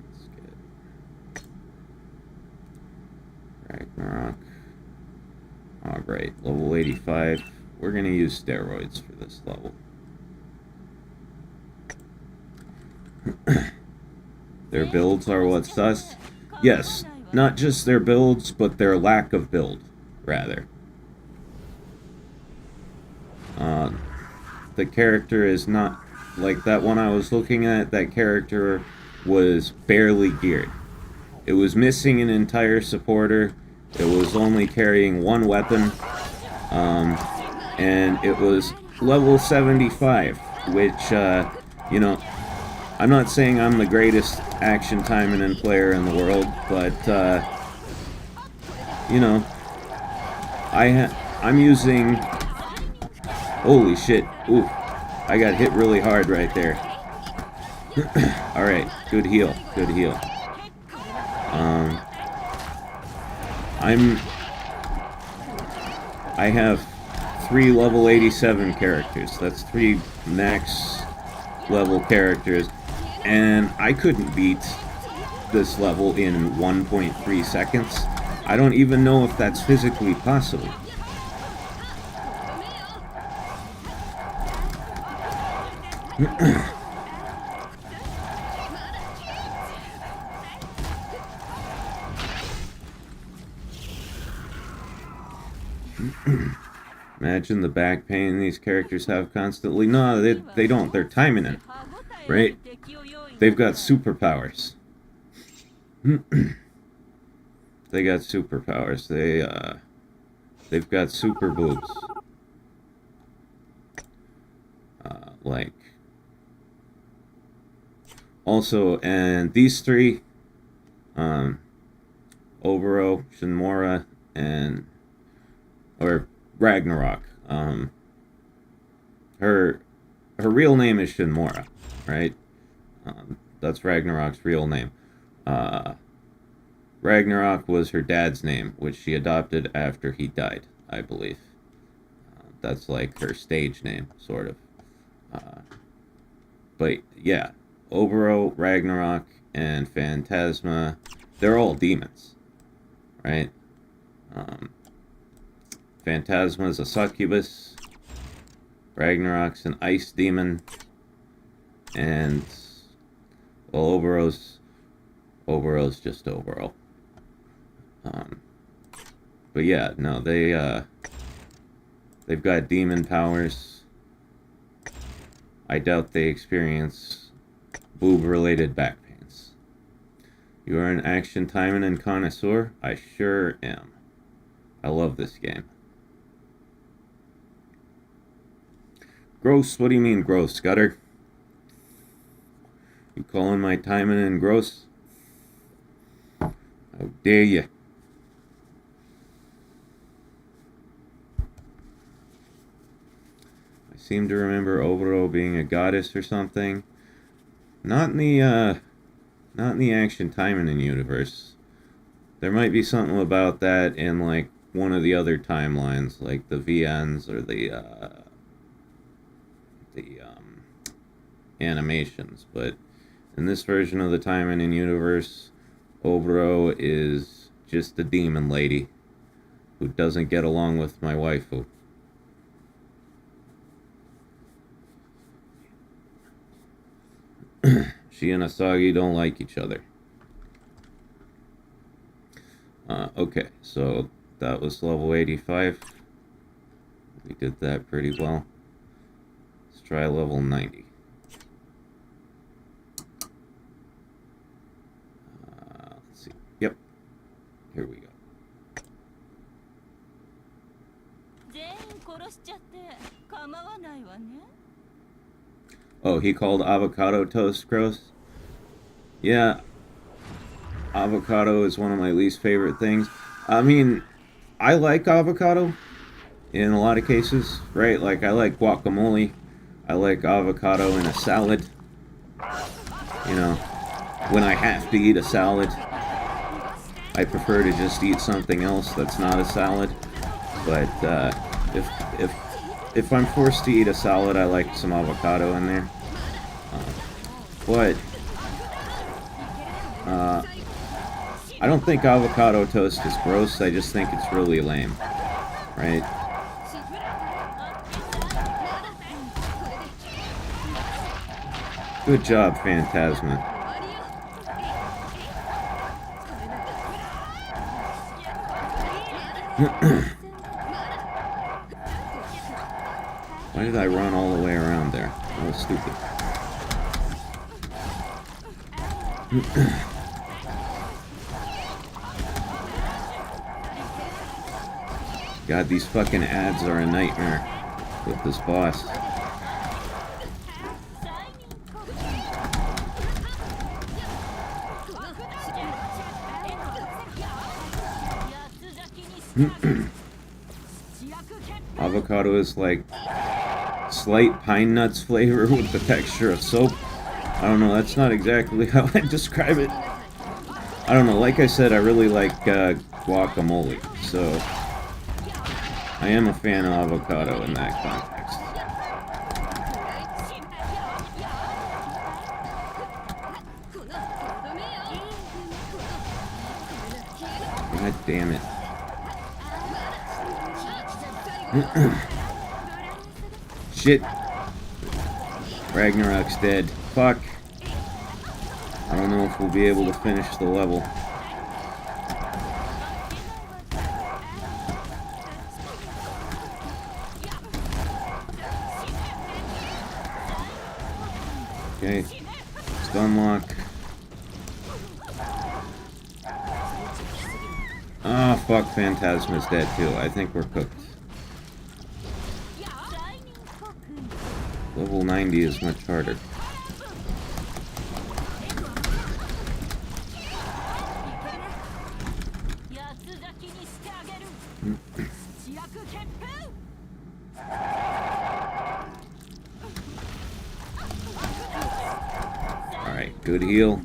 Let's get Ragnarok. Alright, level 85. We're going to use steroids for this level. Their builds are what's sus. Yes, not just their builds, but their lack of build, rather. The character is not like that one I was looking at. That character was barely geared. It was missing an entire supporter. It was only carrying 1 weapon. And it was level 75, which, you know, I'm not saying I'm the greatest action Taimanin player in the world, but, you know, I'm using, holy shit, ooh, I got hit really hard right there. Alright, good heal, good heal. I have 3 level 87 characters. That's 3 max level characters, and I couldn't beat this level in 1.3 seconds. I don't even know if that's physically possible. Imagine the back pain these characters have constantly. No, they don't. They're Taimanin, right? They've got superpowers. They got superpowers. They've got super boobs. Like. Also, and these 3, Oboro, Shinmora, or Ragnarok. Her real name is Shinmora, right? That's Ragnarok's real name. Ragnarok was her dad's name, which she adopted after he died, I believe. That's like her stage name, sort of. But yeah, Oboro, Ragnarok, and Phantasma, they're all demons, right? Phantasma's a succubus, Ragnarok's an ice demon, and, well, Oboro's just Oboro. But yeah, no, they've got demon powers. I doubt they experience boob-related back pains. You are an action Taimanin connoisseur? I sure am. I love this game. Gross? What do you mean gross, Scudder? You calling my Taimanin gross? How dare you? I seem to remember Oboro being a goddess or something. Not in the action Taimanin universe. There might be something about that in like one of the other timelines, like the VNs or the animations, but in this version of the Taimanin universe, Oboro is just a demon lady who doesn't get along with my waifu. She and Asagi don't like each other. Okay, so that was level 85. We did that pretty well. Let's try level 90. Let's see. Yep. Here we go. Oh, he called avocado toast gross? Yeah. Avocado is one of my least favorite things. I mean, I like avocado in a lot of cases, right? Like, I like guacamole. I like avocado in a salad. You know, when I have to eat a salad, I prefer to just eat something else that's not a salad. But if I'm forced to eat a salad, I like some avocado in there. But I don't think avocado toast is gross. I just think it's really lame, right? Good job, Phantasma. Why did I run all the way around there? That was stupid. God, these fucking ads are a nightmare with this boss. Avocado is like slight pine nuts flavor with the texture of soap. I don't know, that's not exactly how I describe it. I don't know, like I said, I really like guacamole, so I am a fan of avocado in that context. God damn it. Shit. Ragnarok's dead. Fuck. I don't know if we'll be able to finish the level. Okay. Stun lock. Ah, oh, fuck. Phantasma's dead too. I think we're cooked. Level 90 is much harder. Alright, good heal.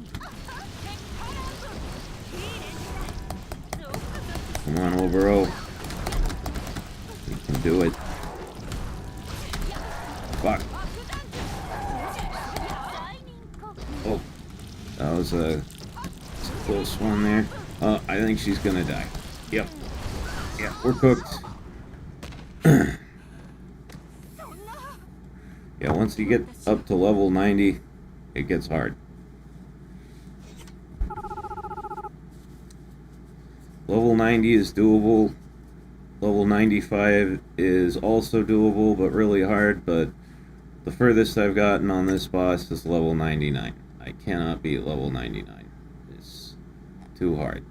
Come on, Oboro. You can do it. Fuck. Oh, that was a close one there. I think she's gonna die. Yep. Yeah, we're cooked. Yeah, once you get up to level 90, it gets hard. Level 90 is doable. Level 95 is also doable, but really hard. But the furthest I've gotten on this boss is level 99. I cannot beat level 99. It's too hard.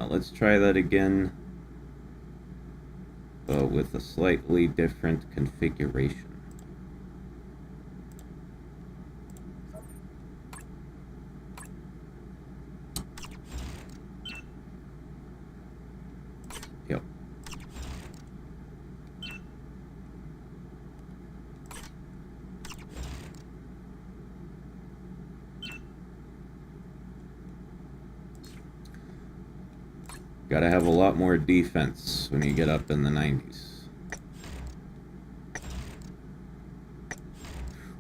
Let's try that again, but with a slightly different configuration. Gotta have a lot more defense when you get up in the 90s.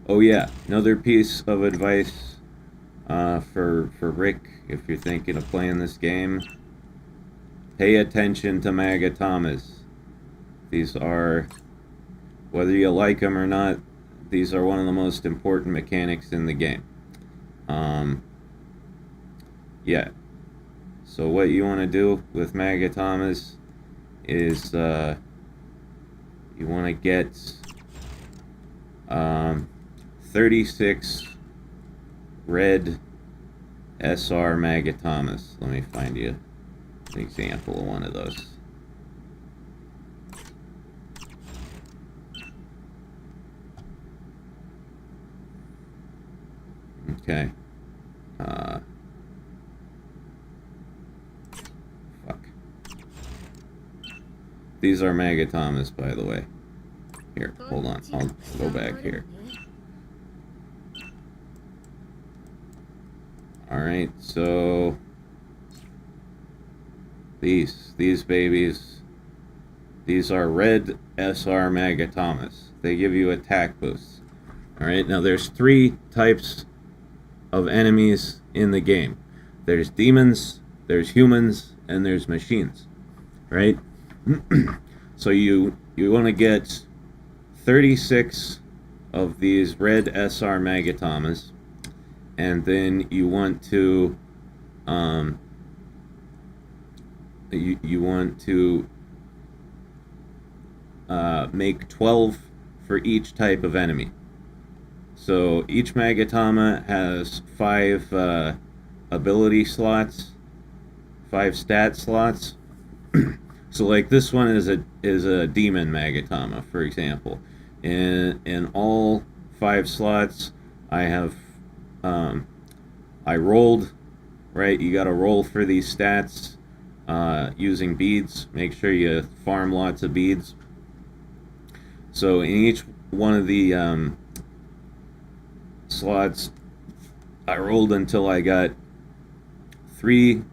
Oh yeah, another piece of advice for Rick, if you're thinking of playing this game, pay attention to Magatamas. These are, whether you like them or not, these are one of the most important mechanics in the game. Yeah. So what you want to do with Magatamas is you want to get 36 red SR Magatamas. Let me find you an example of one of those. Okay. Fuck. These are Magatamas, by the way. Here, hold on. I'll go back here. Alright, so these babies, these are red SR Magatamas. They give you attack boosts. Alright, now there's 3 types of enemies in the game. There's demons, there's humans, and there's machines. Right? So you want to get 36 of these red SR Magatamas, and then you want to make 12 for each type of enemy. So each Magatama has 5 ability slots, 5 stat slots. So like this one is a demon Magatama, for example. In all 5 slots, I have I rolled, right? You got to roll for these stats using beads. Make sure you farm lots of beads. So in each one of the slots, I rolled until I got 3%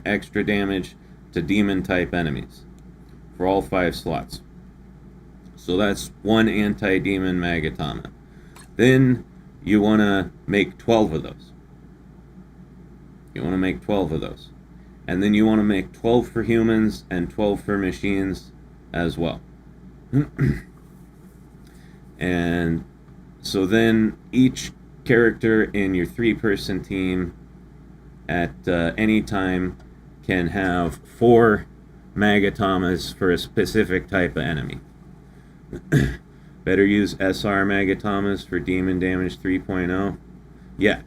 extra damage to demon type enemies for all 5 slots. So that's 1 anti-demon Magatama. Then you want to make 12 of those. You want to make 12 of those. And then you want to make 12 for humans and 12 for machines as well. And so then each character in your 3-person team at any time can have 4 Magatamas for a specific type of enemy. Better use SR Magatamas for demon damage 3.0. Yeah,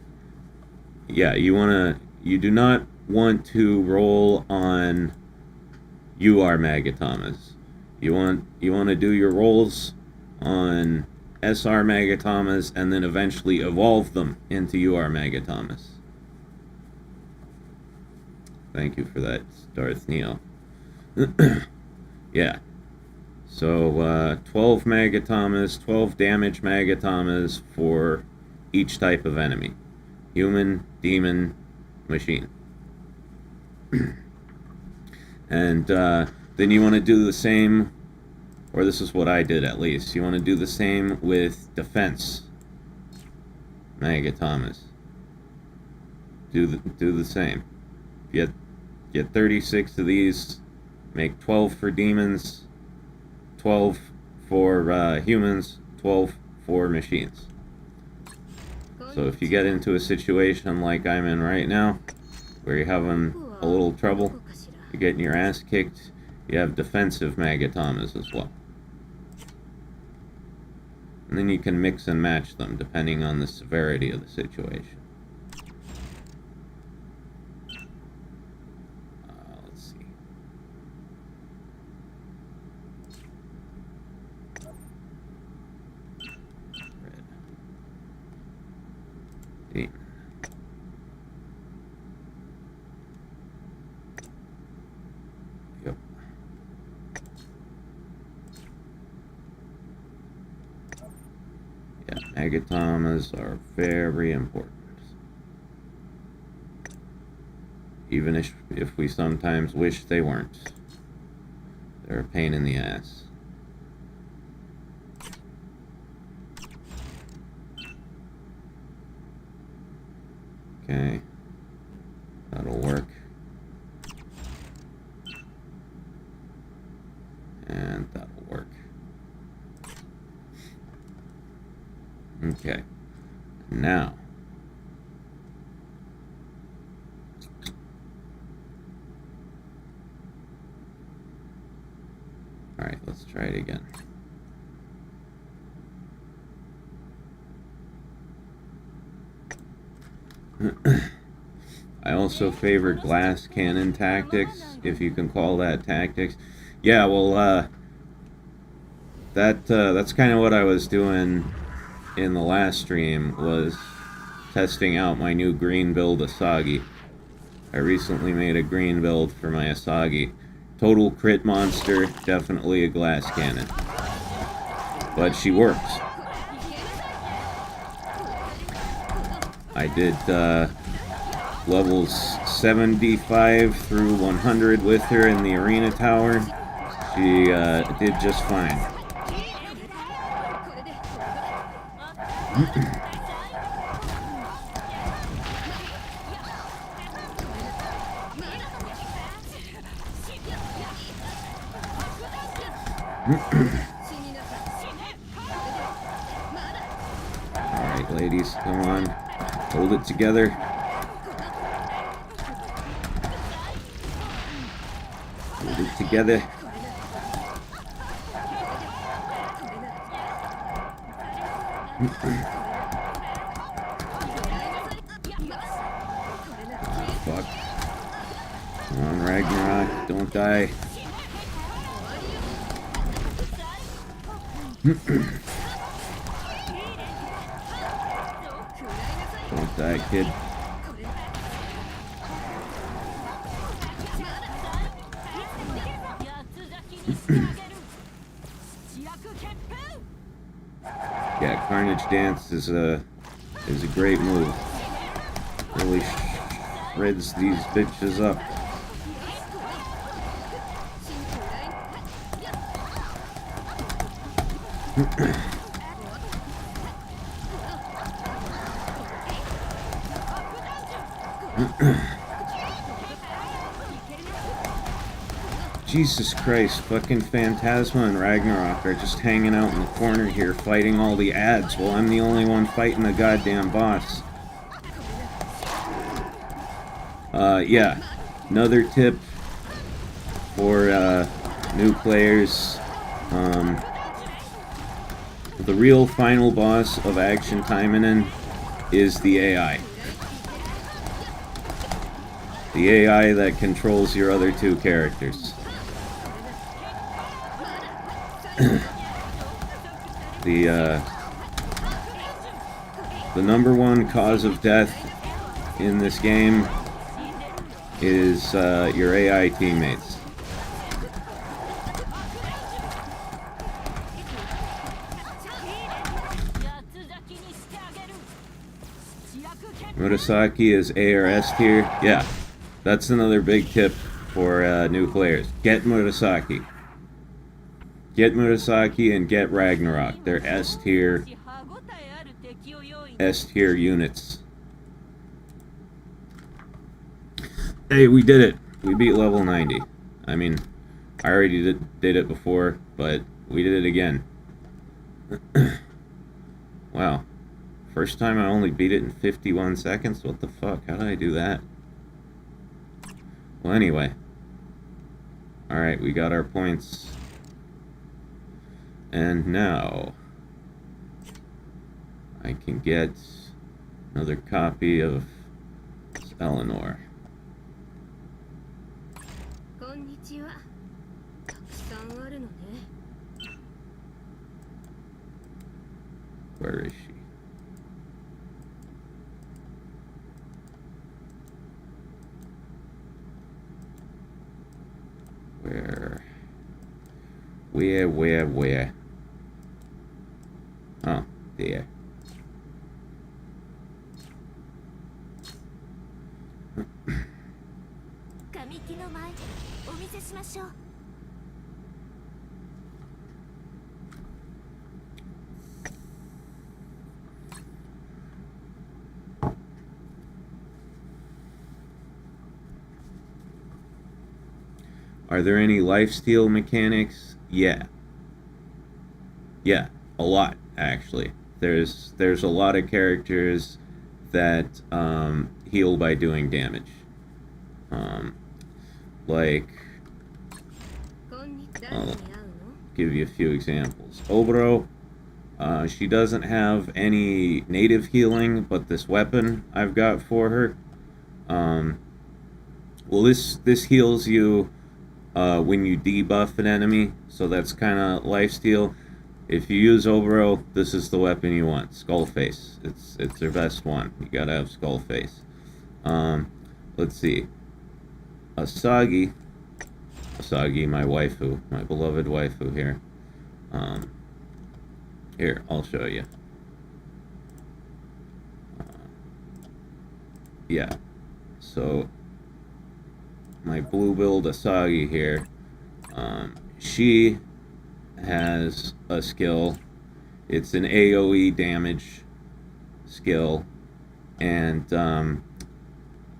you do not want to roll on UR Magatamas. You want to do your rolls on SR Magatamas and then eventually evolve them into UR Magatamas. Thank you for that, Darth Neo. Yeah. So 12 Magatamas, 12 damage Magatamas for each type of enemy. Human, demon, machine. And then you want to do the same, or this is what I did at least, you want to do the same with defense Magatamas. Do the same. Get 36 of these, make 12 for demons, 12 for humans, 12 for machines. So if you get into a situation like I'm in right now, where you're having a little trouble, you're getting your ass kicked, you have defensive Magatamas as well. And then you can mix and match them depending on the severity of the situation. Let's see. Red. Demon. Yep. Yeah, Magatamas are very important. even if we sometimes wish they weren't. They're a pain in the ass. Okay, that'll work. And that'll work. Okay, now alright, let's try it again. I also favor glass cannon tactics, if you can call that tactics. Yeah, well, that's kind of what I was doing in the last stream, was testing out my new green build Asagi. I recently made a green build for my Asagi. Total crit monster, definitely a glass cannon. But she works. I did levels 75 through 100 with her in the arena tower. She did just fine. Alright, ladies, come on. Hold it together. Hold it together. Fuck. Come on, Ragnarok, don't die. Don't die, kid. Yeah, Carnage Dance is a great move. Really shreds these bitches up. Jesus Christ, fucking Phantasma and Ragnarok are just hanging out in the corner here fighting all the ads while I'm the only one fighting the goddamn boss. Yeah, another tip for new players. The real final boss of Action Taimanin is the AI. The AI that controls your other two characters. The number one cause of death in this game is your AI teammates. Murasaki is A or S tier. Yeah, that's another big tip for new players. Get Murasaki. Get Murasaki and get Ragnarok. They're S tier units. Hey, we did it. We beat level 90. I mean, I already did it before, but we did it again. Wow. First time I only beat it in 51 seconds? What the fuck? How did I do that? Well, anyway. Alright, we got our points. And now I can get another copy of Eleanor. Where is she? Where? Oh, there. Are there any lifesteal mechanics? Yeah. Yeah, a lot, actually. There's a lot of characters that heal by doing damage. Like, I'll give you a few examples. Obro, she doesn't have any native healing, but this weapon I've got for her, well, this heals you when you debuff an enemy, so that's kind of lifesteal. If you use Obro, this is the weapon you want. Skullface. It's their best one. You gotta have Skullface. Let's see. Asagi, my waifu, my beloved waifu here. Here, I'll show you. Yeah. So, my blue-billed Asagi here, she has a skill. It's an AoE damage skill, and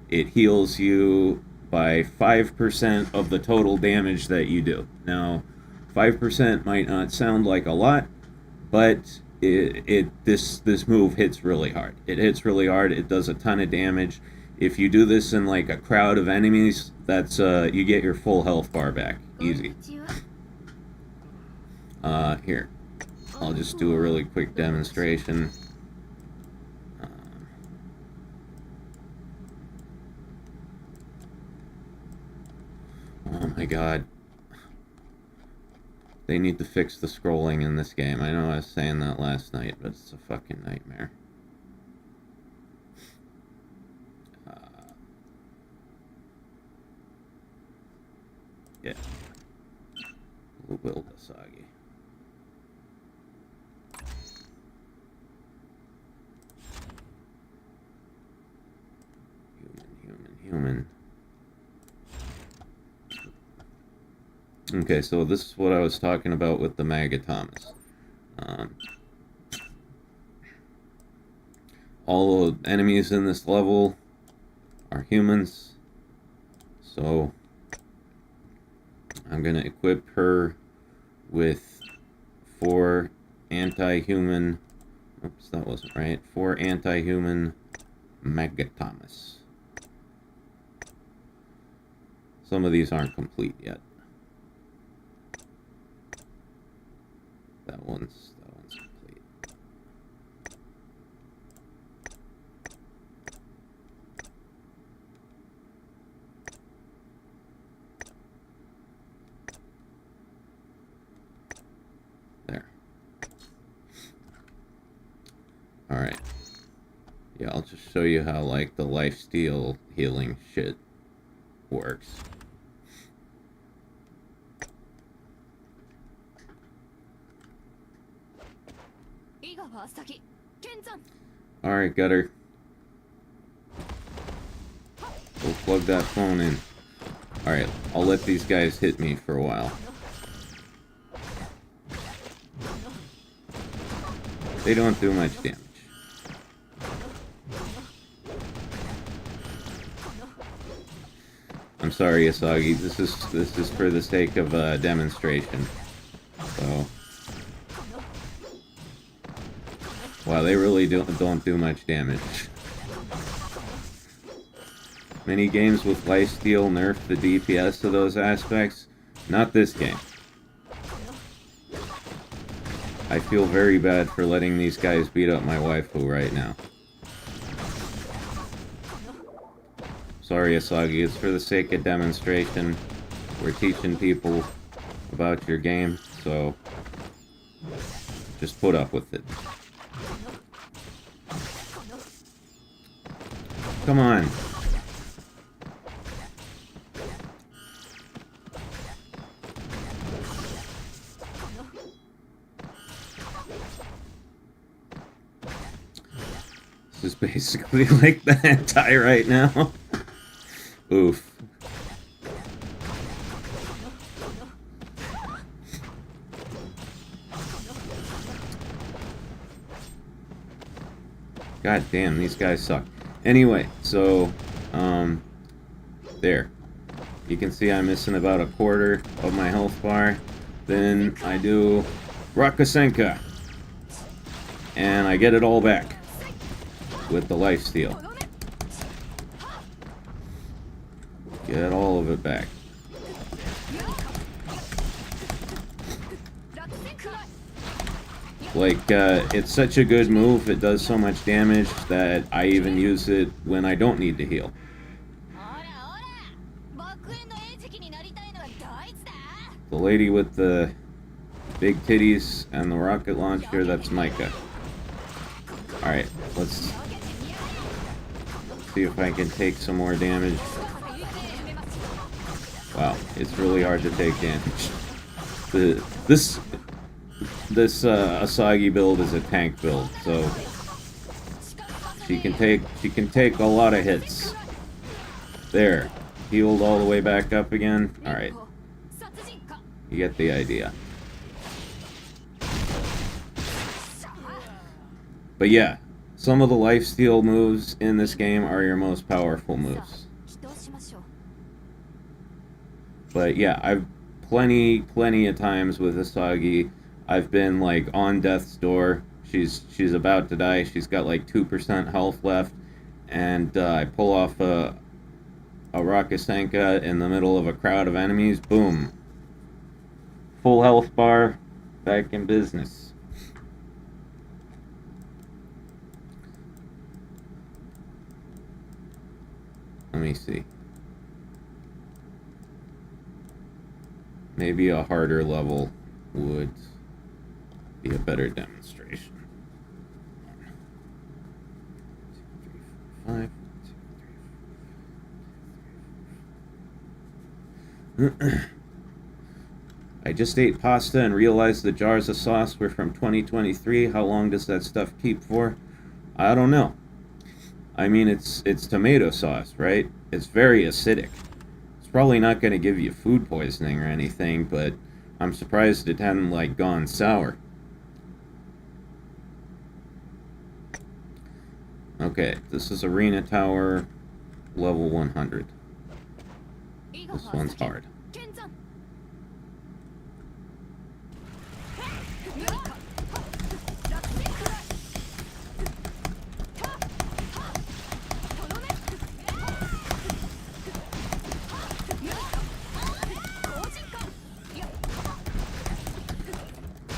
it heals you by 5% of the total damage that you do. Now, 5% might not sound like a lot, but this move hits really hard. It hits really hard. It does a ton of damage. If you do this in like a crowd of enemies, that's you get your full health bar back. Easy. Here, I'll just do a really quick demonstration. Oh my god. They need to fix the scrolling in this game. I know I was saying that last night, but it's a fucking nightmare. Yeah. We'll build Asagi. Human. Okay, so this is what I was talking about with the Magatomas. All the enemies in this level are humans, so I'm gonna equip her with 4 anti-human. Oops, that wasn't right. 4 anti-human Magatomas. Some of these aren't complete yet. That one's complete. There. Alright. Yeah, I'll just show you how, like, the lifesteal healing shit works. Alright, Gutter. We'll plug that phone in. Alright, I'll let these guys hit me for a while. They don't do much damage. I'm sorry, Asagi. This is for the sake of demonstration. So, wow, they really don't do much damage. Many games with lifesteal nerf the DPS of those aspects. Not this game. I feel very bad for letting these guys beat up my waifu right now. Sorry, Asagi, it's for the sake of demonstration. We're teaching people about your game, so just put up with it. Come on. This is basically like the hentai right now. Oof. God damn, these guys suck. Anyway, so, there. You can see I'm missing about a quarter of my health bar. Then I do Rakusenka. And I get it all back with the lifesteal. Get all of it back. Like, it's such a good move, it does so much damage that I even use it when I don't need to heal. The lady with the big titties and the rocket launcher, that's Micah. Alright, let's see if I can take some more damage. Wow, it's really hard to take damage. This Asagi build is a tank build, so she can take a lot of hits. There, healed all the way back up again. All right, you get the idea. But yeah, some of the lifesteal moves in this game are your most powerful moves. But yeah, I've plenty of times with Asagi, I've been like on death's door. She's about to die. She's got like 2% health left, and I pull off a Rakusenka in the middle of a crowd of enemies. Boom, full health bar, back in business. Let me see. Maybe a harder level would be a better demonstration. 1, 2, 3, 4, 5, 6, 3. I just ate pasta and realized the jars of sauce were from 2023. How long does that stuff keep for? I don't know. I mean, it's tomato sauce, right? It's very acidic. It's probably not going to give you food poisoning or anything, but I'm surprised it hadn't, like, gone sour. Okay, this is Arena Tower, level 100. This one's hard.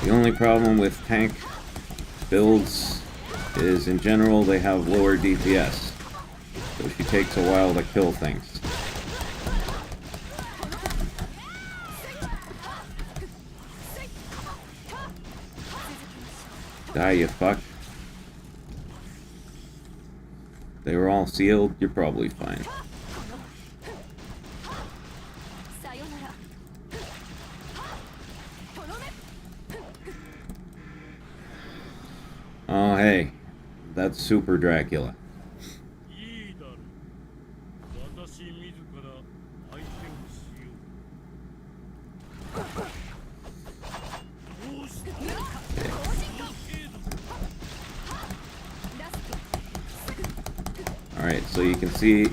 The only problem with tank builds is, in general, they have lower DPS, so she takes a while to kill things. Die, you fuck. They were all sealed, you're probably fine. Oh, hey. That's Super Dracula. Alright, so you can see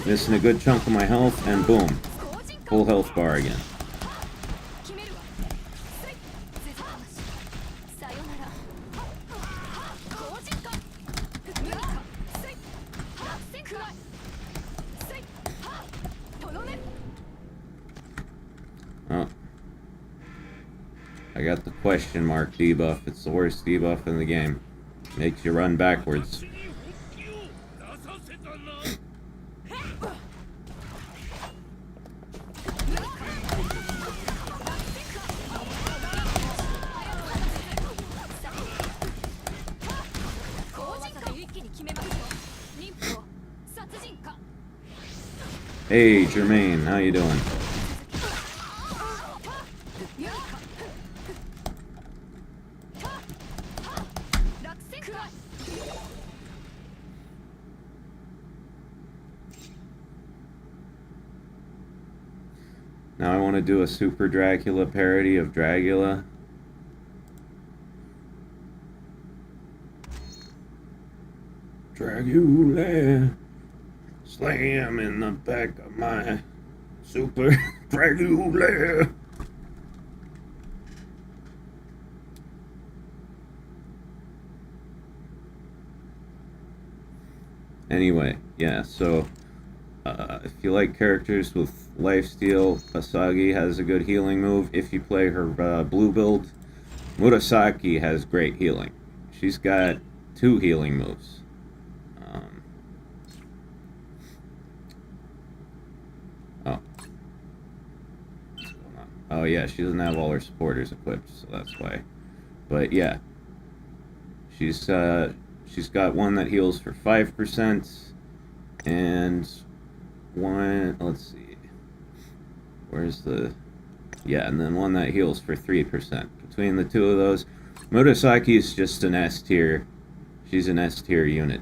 missing a good chunk of my health, and boom, full health bar again. Oh. I got the question mark debuff. It's the worst debuff in the game. Makes you run backwards. Hey, Jermaine, how you doing? Now I want to do a Super Dracula parody of Dragula. Dragula. Slam in the back of my super Dragula. Anyway, yeah, so if you like characters with lifesteal, Asagi has a good healing move. If you play her blue build, Murasaki has great healing. She's got 2 healing moves. Oh. What's going on? Oh yeah, she doesn't have all her supporters equipped, so that's why. But yeah. She's got one that heals for 5%, and one, let's see, where's the, yeah, and then one that heals for 3%. Between the 2 of those, Murasaki is just an S tier. She's an S tier unit.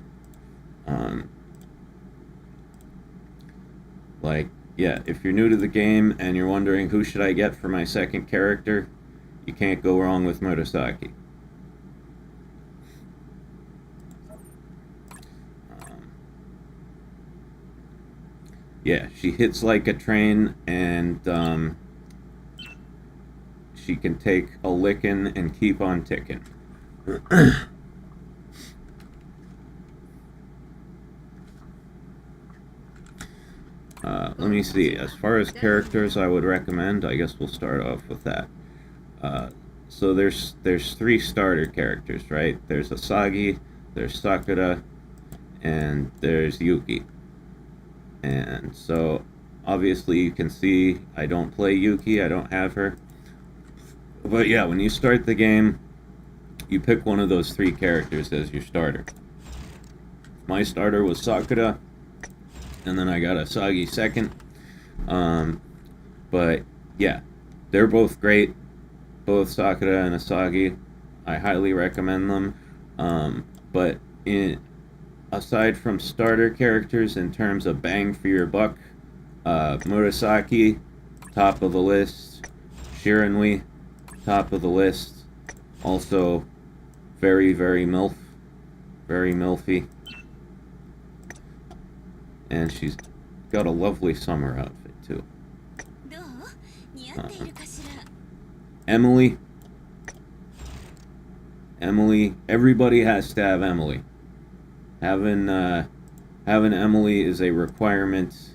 Like, yeah, if you're new to the game and you're wondering who should I get for my second character, you can't go wrong with Murasaki. Yeah, she hits like a train, and she can take a licking and keep on ticking. Let me see. As far as characters I would recommend, I guess we'll start off with that. So there's 3 starter characters, right? There's Asagi, there's Sakura, and there's Yuki. And so, obviously you can see I don't play Yuki, I don't have her. But yeah, when you start the game, you pick one of those 3 characters as your starter. My starter was Sakura, and then I got Asagi second. But yeah, they're both great. Both Sakura and Asagi. I highly recommend them. But aside from starter characters in terms of bang for your buck, Murasaki, top of the list. Shiranui, top of the list. Also, very, very MILF. Very MILFy. And she's got a lovely summer outfit, too. Emily. Everybody has to have Emily. Having Emily is a requirement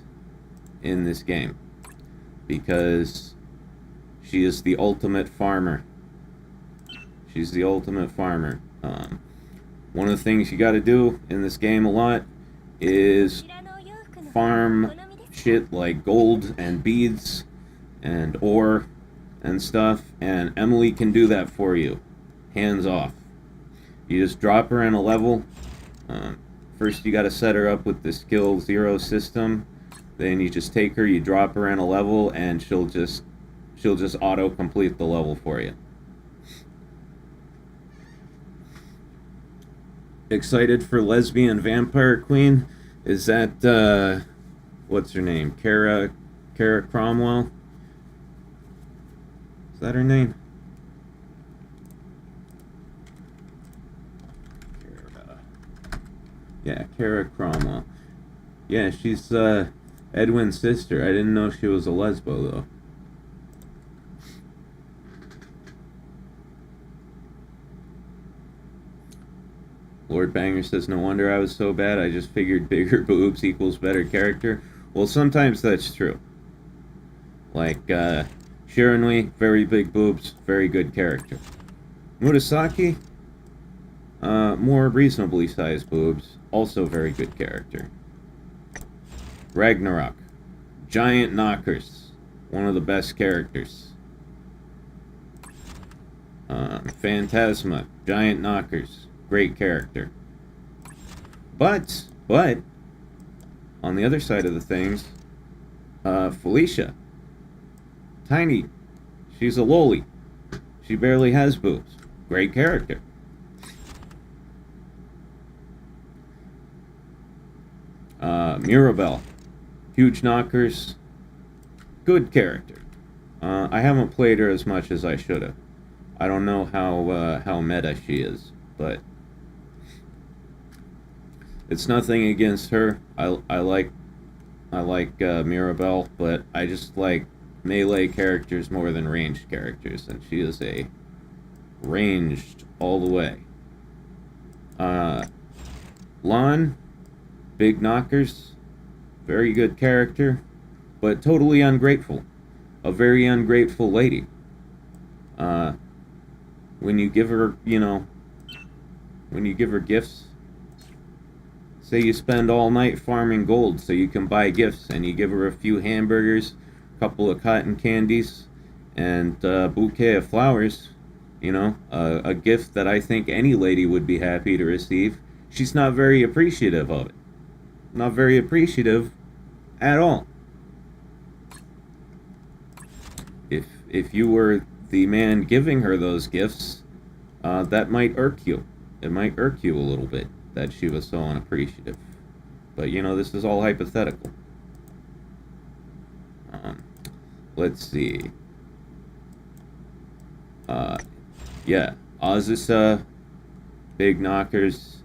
in this game, because she is the ultimate farmer. She's the ultimate farmer. One of the things you got to do in this game a lot is farm shit like gold and beads and ore and stuff, and Emily can do that for you, hands off. You just drop her in a level. First you got to set her up with the skill 0 system, then you just take her, you drop her in a level, and she'll just auto complete the level for you. Excited for Lesbian Vampire Queen? Is that what's her name? Kara Cromwell? Is that her name? Yeah, Kara Cromwell. Yeah, she's Edwin's sister. I didn't know she was a lesbo, though. Lord Banger says, no wonder I was so bad. I just figured bigger boobs equals better character. Well, sometimes that's true. Like, Shiranui, very big boobs, very good character. Murasaki, more reasonably sized boobs, also very good character. Ragnarok, giant knockers, one of the best characters. Phantasma, giant knockers, great character. But, on the other side of the things, Felicia, tiny, she's a loli. She barely has boobs. Great character. Mirabelle, huge knockers, good character. I haven't played her as much as I should have. I don't know how meta she is, but It's nothing against her. I like Mirabelle, but I just like melee characters more than ranged characters, and she is a ranged all the way. Lon, big knockers, very good character, but totally ungrateful. A very ungrateful lady. When you give her, when you give her gifts, say you spend all night farming gold so you can buy gifts, and you give her a few hamburgers, a couple of cotton candies, and a bouquet of flowers, a gift that I think any lady would be happy to receive. She's not very appreciative of it. Not very appreciative at all. If you were the man giving her those gifts, that might irk you. It might irk you a little bit that she was so unappreciative. But this is all hypothetical. Let's see. Yeah, Azusa, big knockers,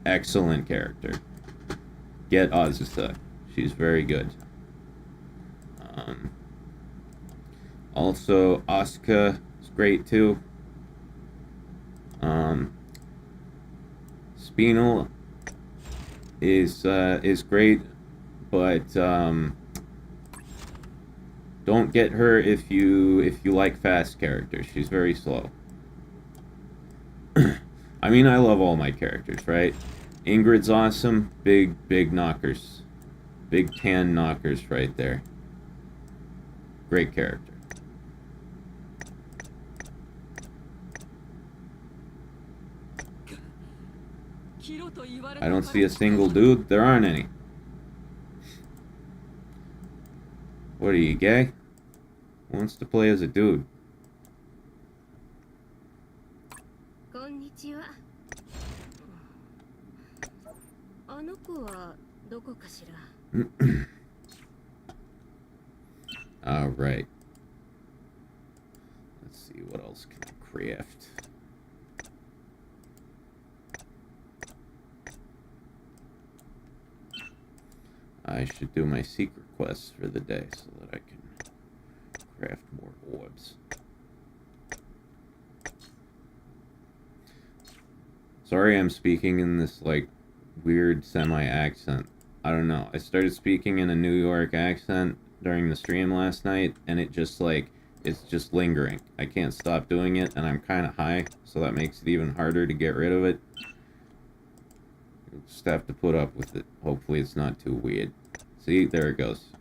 excellent character. Get Azusa. She's very good. Also, Asuka is great too. Spinel is great, but don't get her if you like fast characters. She's very slow. I mean, I love all my characters, right? Ingrid's awesome. Big knockers. Big tan knockers right there. Great character. I don't see a single dude. There aren't any. What are you, gay? Who wants to play as a dude? Alright. Let's see, what else can I craft? I should do my secret quests for the day so that I can craft more orbs. Sorry I'm speaking in this, weird semi-accent. I don't know. I started speaking in a New York accent during the stream last night, and it just, it's just lingering. I can't stop doing it, and I'm kind of high, so that makes it even harder to get rid of it. Just have to put up with it. Hopefully it's not too weird. See, there it goes.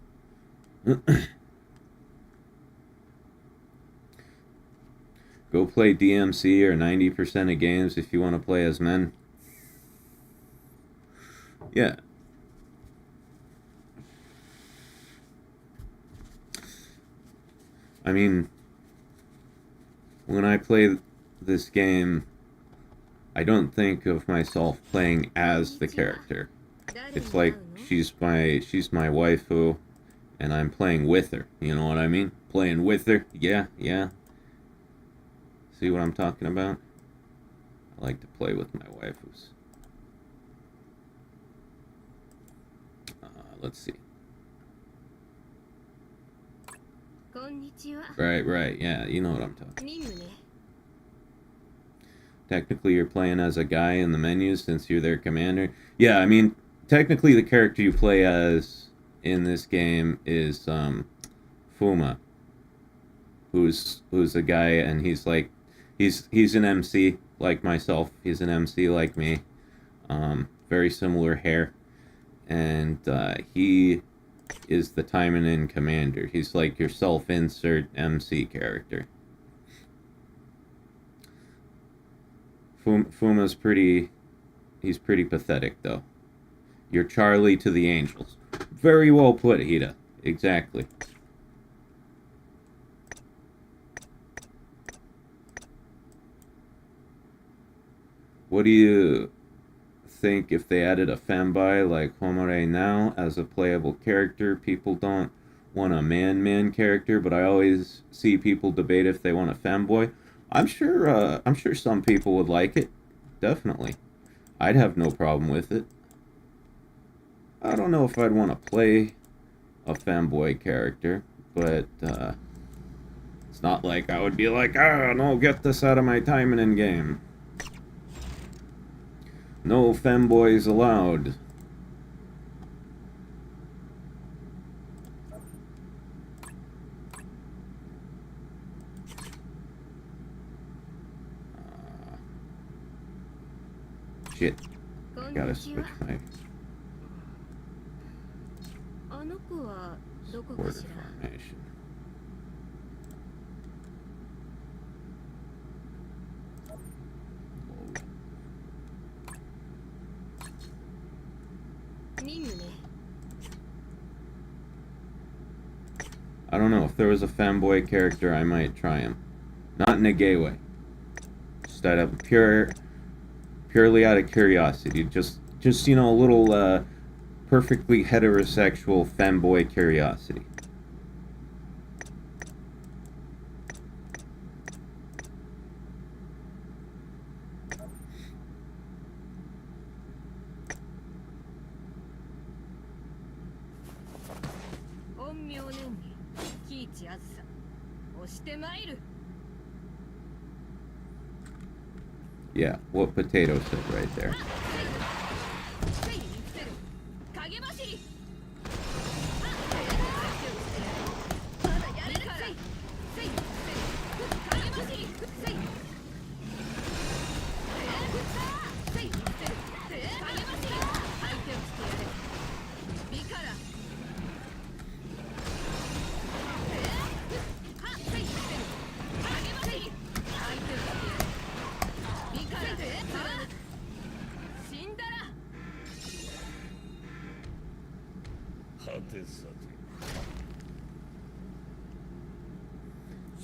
Go play DMC or 90% of games if you want to play as men. Yeah. I mean, when I play this game, I don't think of myself playing as the character. It's like she's my waifu, and I'm playing with her. You know what I mean? Playing with her. Yeah. See what I'm talking about? I like to play with my waifus. Let's see. Right. Yeah, you know what I'm talking about. Technically, you're playing as a guy in the menus since you're their commander. Yeah, I mean, technically the character you play as in this game is Fuma, who's a guy, and he's an MC like myself. He's an MC like me. Very similar hair, and he is the Taimanin commander. He's like your self-insert MC character. Fuma's he's pretty pathetic, though. You're Charlie to the Angels. Very well put, Hida. Exactly. What do you think if they added a femboy like Homare now as a playable character? People don't want a man character, but I always see people debate if they want a femboy. I'm sure some people would like it. Definitely. I'd have no problem with it. I don't know if I'd want to play a femboy character, but it's not like I would be like, ah, no, get this out of my Taimanin game. No femboys allowed. Shit. Gotta switch my support formation. I don't know. If there was a femboy character, I might try him. Not in a gay way. Just out of purely out of curiosity. Just you know, a little perfectly heterosexual femboy curiosity. Yeah, what Potato said right there.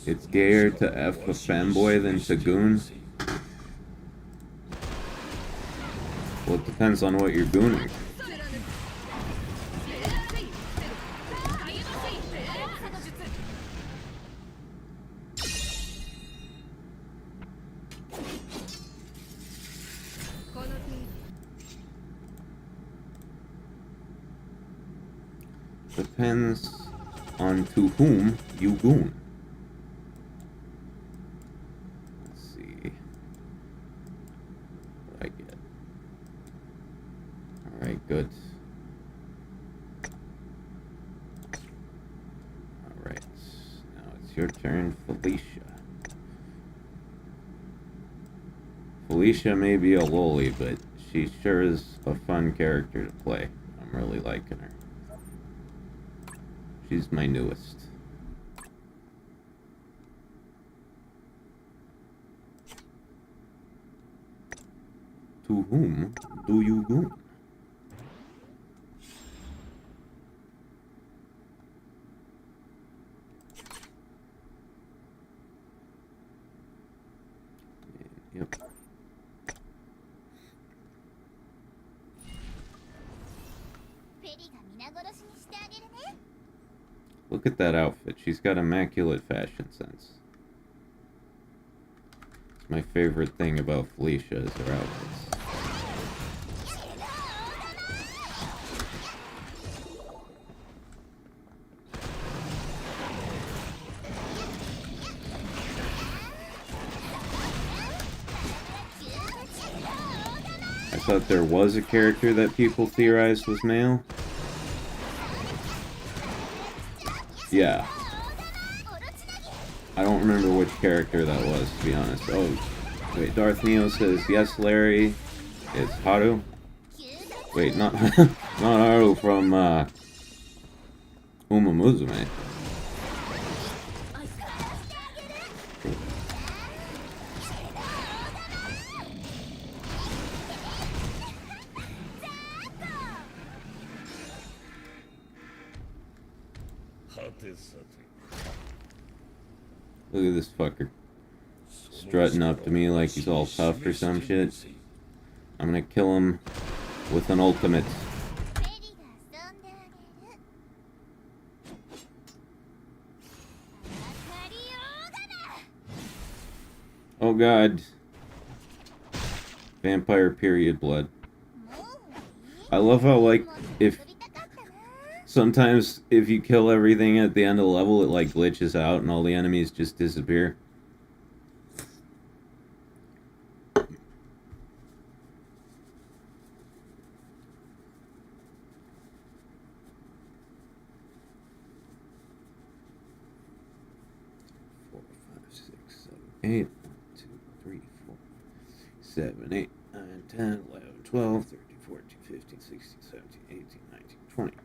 It's gayer to F a femboy than to goon. Well, it depends on what you're gooning. Depends on to whom you goon. Let's see what I get. Alright, good. Alright, now it's your turn, Felicia. Felicia may be a loli, but she sure is a fun character to play. I'm really liking her. She's my newest. To whom do you goon? Yep. Look at that outfit. She's got immaculate fashion sense. It's my favorite thing about Felicia is her outfits. I thought there was a character that people theorized was male. Yeah. I don't remember which character that was, to be honest. Oh, wait, Darth Neo says, yes, Larry, it's Haru. Wait, not not Haru from Uma Musume. Look at this fucker. Strutting up to me like he's all tough or some shit. I'm gonna kill him with an ultimate. Oh god. Vampire period blood. I love how, like, if sometimes if you kill everything at the end of the level, it like glitches out and all the enemies just disappear. Eight, 2, 3, 4, 7, 8, 9, 10, 11, 12, 13, 14, 15, 16, 17, 18, 19, 20.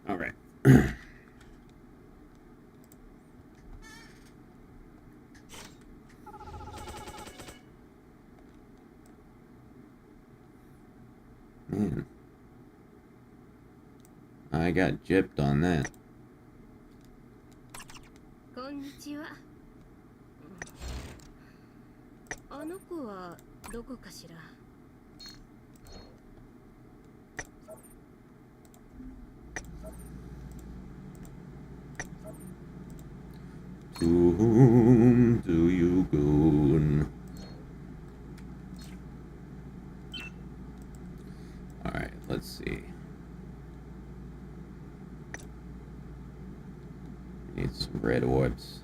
All right. Man. I got gypped on that. こんにちは。あの子はどこかしら。To whom do you go? Alright, let's see. Need some red orbs.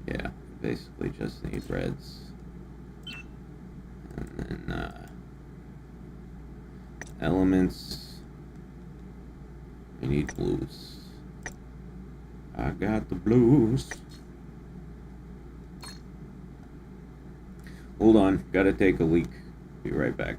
Yeah, basically just need reds. And then, elements. We need blues. I got the blues. Hold on, gotta take a leak. Be right back.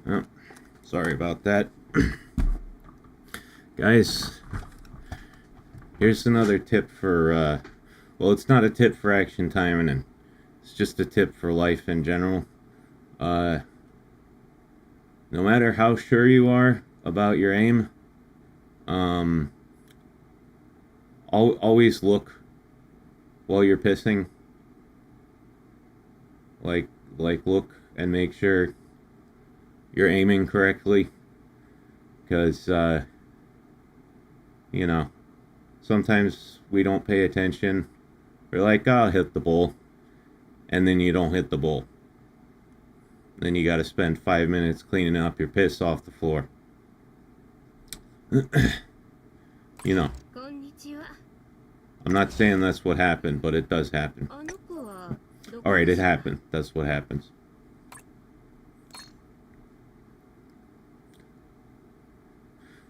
Oh, sorry about that. Guys, here's another tip for, well, it's not a tip for Action Taimanin. It's just a tip for life in general. No matter how sure you are about your aim, always look while you're pissing. Like look and make sure you're aiming correctly. Because, you know, sometimes we don't pay attention. We're like, oh, I'll hit the bowl. And then you don't hit the bowl. Then you gotta spend 5 minutes cleaning up your piss off the floor. You know. I'm not saying that's what happened, but it does happen. Alright, it happened. That's what happens.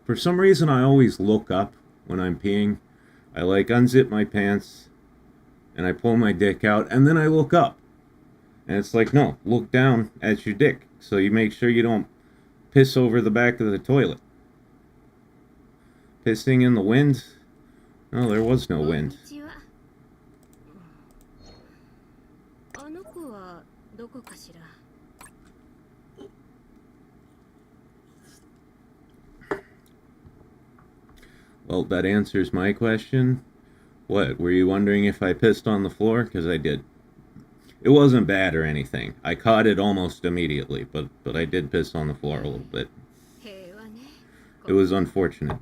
For some reason, I always look up when I'm peeing. I like unzip my pants and I pull my dick out and then I look up. And it's like, no, look down at your dick so you make sure you don't piss over the back of the toilet. Pissing in the wind? No, there was no wind. Well, that answers my question. What, were you wondering if I pissed on the floor? Because I did. It wasn't bad or anything. I caught it almost immediately, but I did piss on the floor a little bit. It was unfortunate.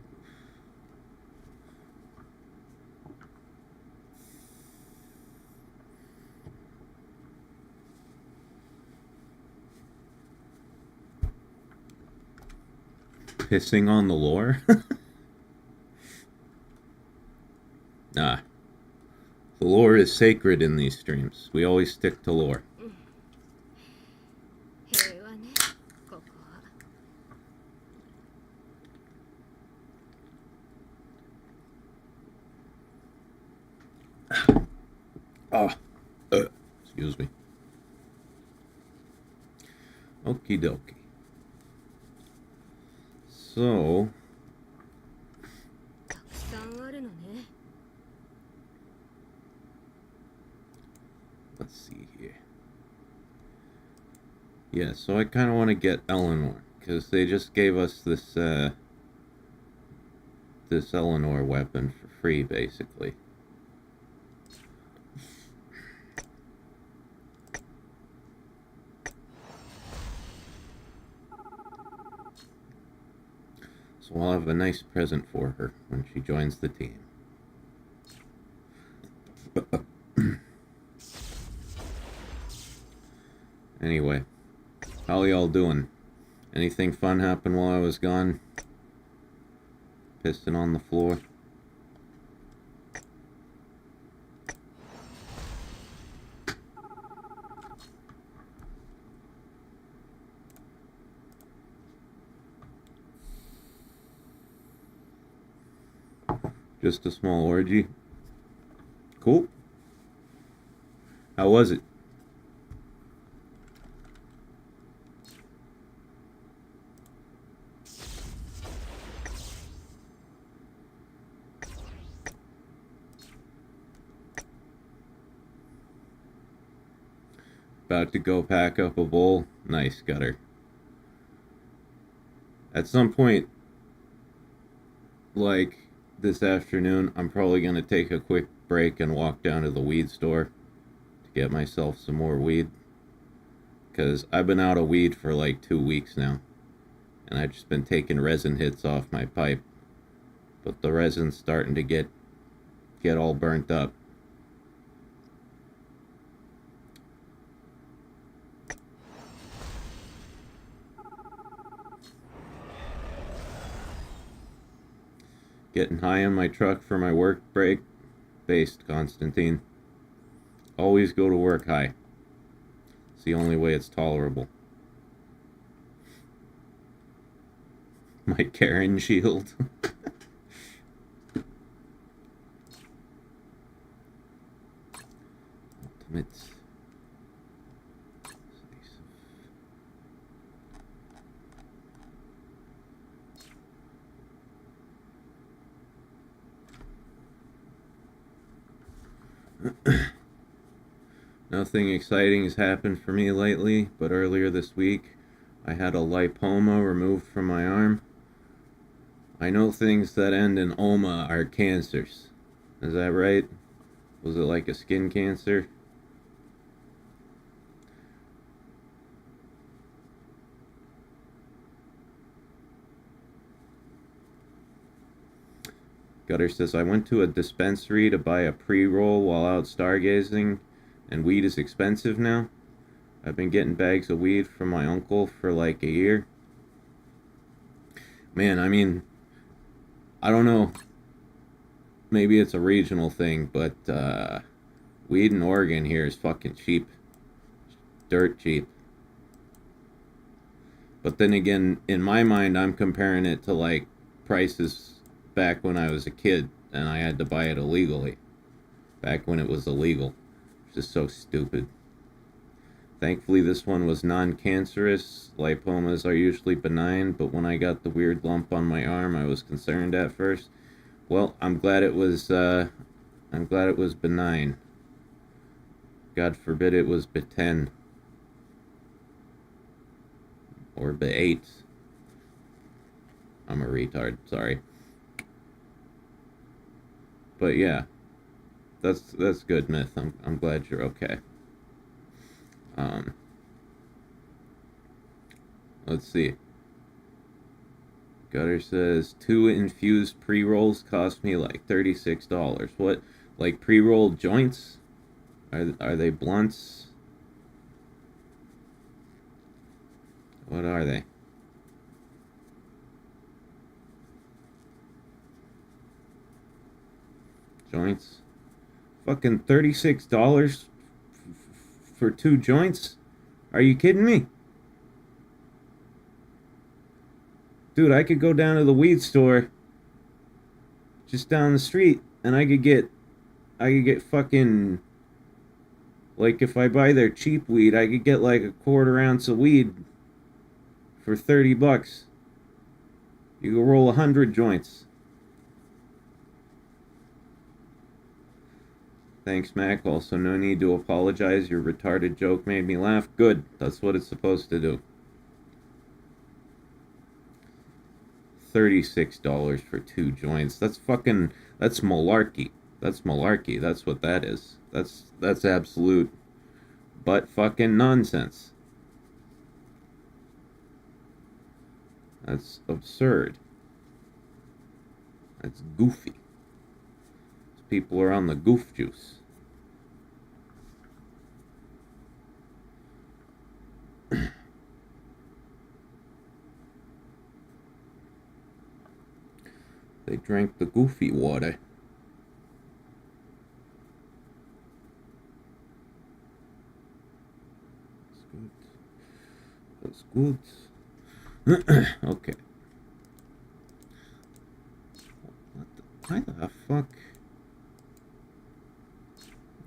Pissing on the lore? Nah. The lore is sacred in these streams. We always stick to lore. Excuse me. Okie dokie. So... let's see here. Yeah, so I kind of want to get Eleanor, because they just gave us this, this Eleanor weapon for free, basically. So I'll have a nice present for her when she joins the team. Anyway, how y'all doing? Anything fun happen while I was gone? Pissing on the floor? Just a small orgy? Cool. How was it? About to go pack up a bowl. Nice, got her. At some point, like this afternoon, I'm probably going to take a quick break and walk down to the weed store to get myself some more weed. Because I've been out of weed for like 2 weeks now. And I've just been taking resin hits off my pipe. But the resin's starting to get all burnt up. Getting high on my truck for my work break. Based, Constantine. Always go to work high. It's the only way it's tolerable. My Karen shield. Ultimates. Nothing exciting has happened for me lately, but earlier this week I had a lipoma removed from my arm. I know things that end in oma are cancers. Is that right? Was it like a skin cancer? Gutter says, I went to a dispensary to buy a pre-roll while out stargazing, and weed is expensive now. I've been getting bags of weed from my uncle for like a year. Man, I mean, I don't know. Maybe it's a regional thing, but weed in Oregon here is fucking cheap. Dirt cheap. But then again, in my mind, I'm comparing it to like prices back when I was a kid and I had to buy it illegally. Back when it was illegal. It's just so stupid. Thankfully, this one was non-cancerous. Lipomas are usually benign, but when I got the weird lump on my arm, I was concerned at first. Well, I'm glad it was benign. God forbid it was B10 or B8. I'm a retard, sorry. But yeah, that's good, Myth. I'm glad you're okay. Let's see. Gutter says 2 infused pre-rolls cost me like $36. What, like pre-rolled joints? Are they blunts? What are they? Joints? Fucking $36 for 2 joints? Are you kidding me? Dude, I could go down to the weed store just down the street and I could get fucking, like, if I buy their cheap weed, I could get like a quarter ounce of weed for $30. You can roll 100 joints. Thanks, Mac. Also, no need to apologize. Your retarded joke made me laugh. Good. That's what it's supposed to do. $36 for 2 joints. That's malarkey. That's malarkey. That's what that is. That's absolute butt fucking nonsense. That's absurd. That's goofy. These people are on the goof juice. They drank the goofy water. That's good. That's good. Okay. Why the fuck? What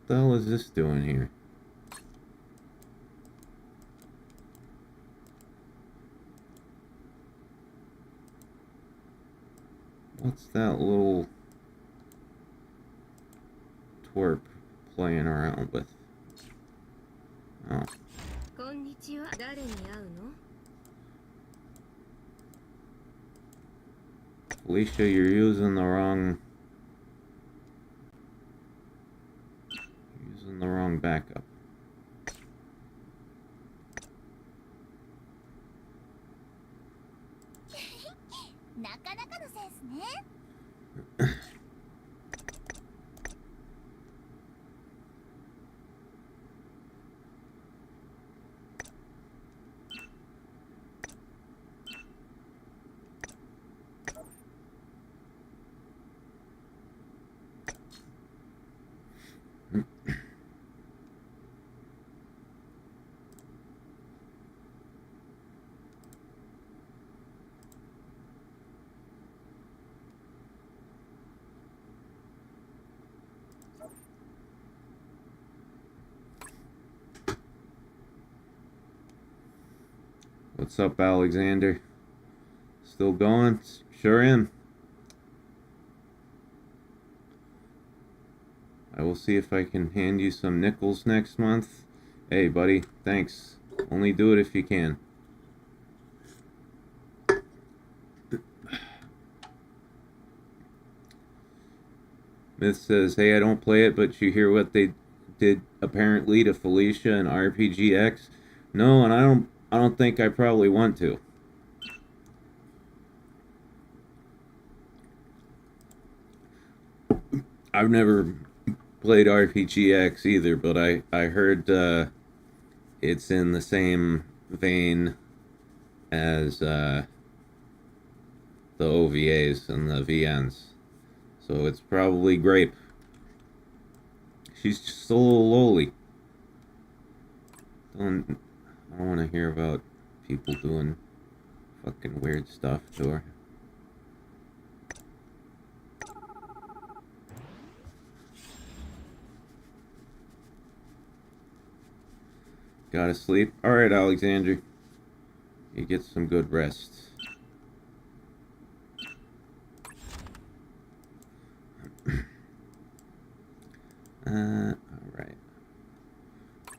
the hell is this doing here? What's that little twerp playing around with? Oh. Felicia, you're using the wrong backup. What's up, Alexander? Still going? Sure am. I will see if I can hand you some nickels next month. Hey, buddy, thanks. Only do it if you can. Myth says, hey, I don't play it, but you hear what they did apparently to Felicia and RPGX? No, and I don't think I probably want to. I've never played RPGX either, but I heard it's in the same vein as the OVAs and the VNs. So it's probably grape. She's just a little lowly. I don't want to hear about people doing fucking weird stuff to her. Gotta sleep? Alright, Alexander. You get some good rest. Alright.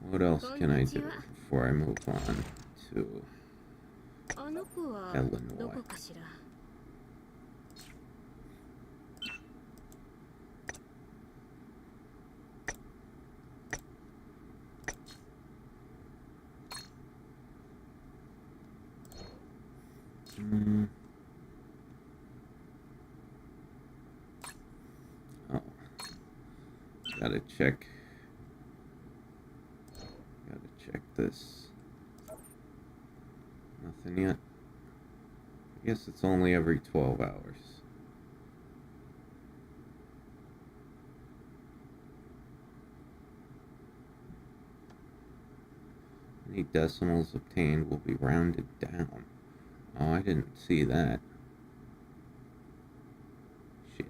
What else can I do before I move on to Illinois? Oh. Gotta check this. Nothing yet. I guess it's only every 12 hours. Any decimals obtained will be rounded down. Oh, I didn't see that. Shit.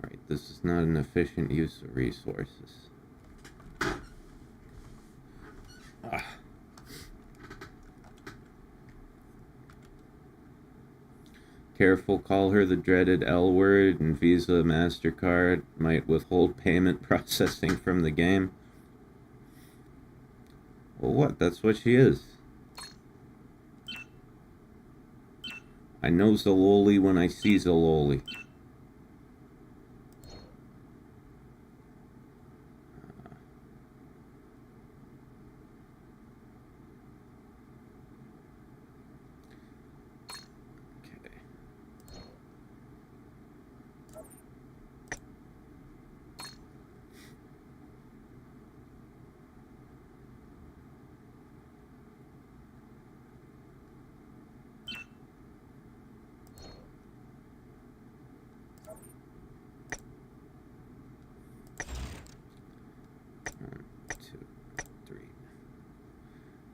Alright, this is not an efficient use of resources. Ah. Careful, call her the dreaded L word, and Visa MasterCard might withhold payment processing from the game. Well, what? That's what she is. I know Zaloli when I see Zaloli.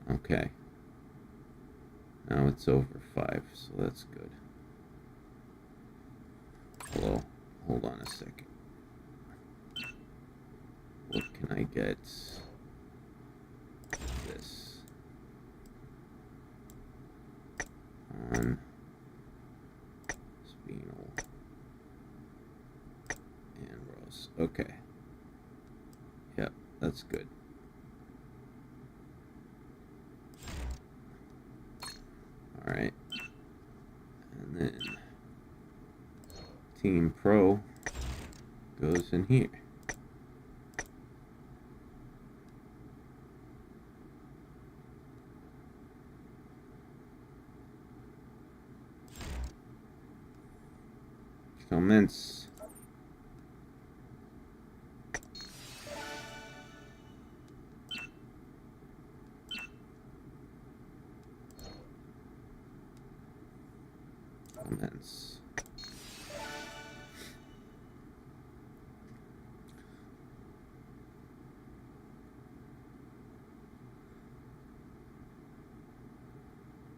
Okay. Now it's over 5, so that's good. Hello. Hold on a second. What can I get? This. On Spinal. And Rose. Okay. Yep, that's good. Alright, and then Team Pro goes in here. Commence. Commence.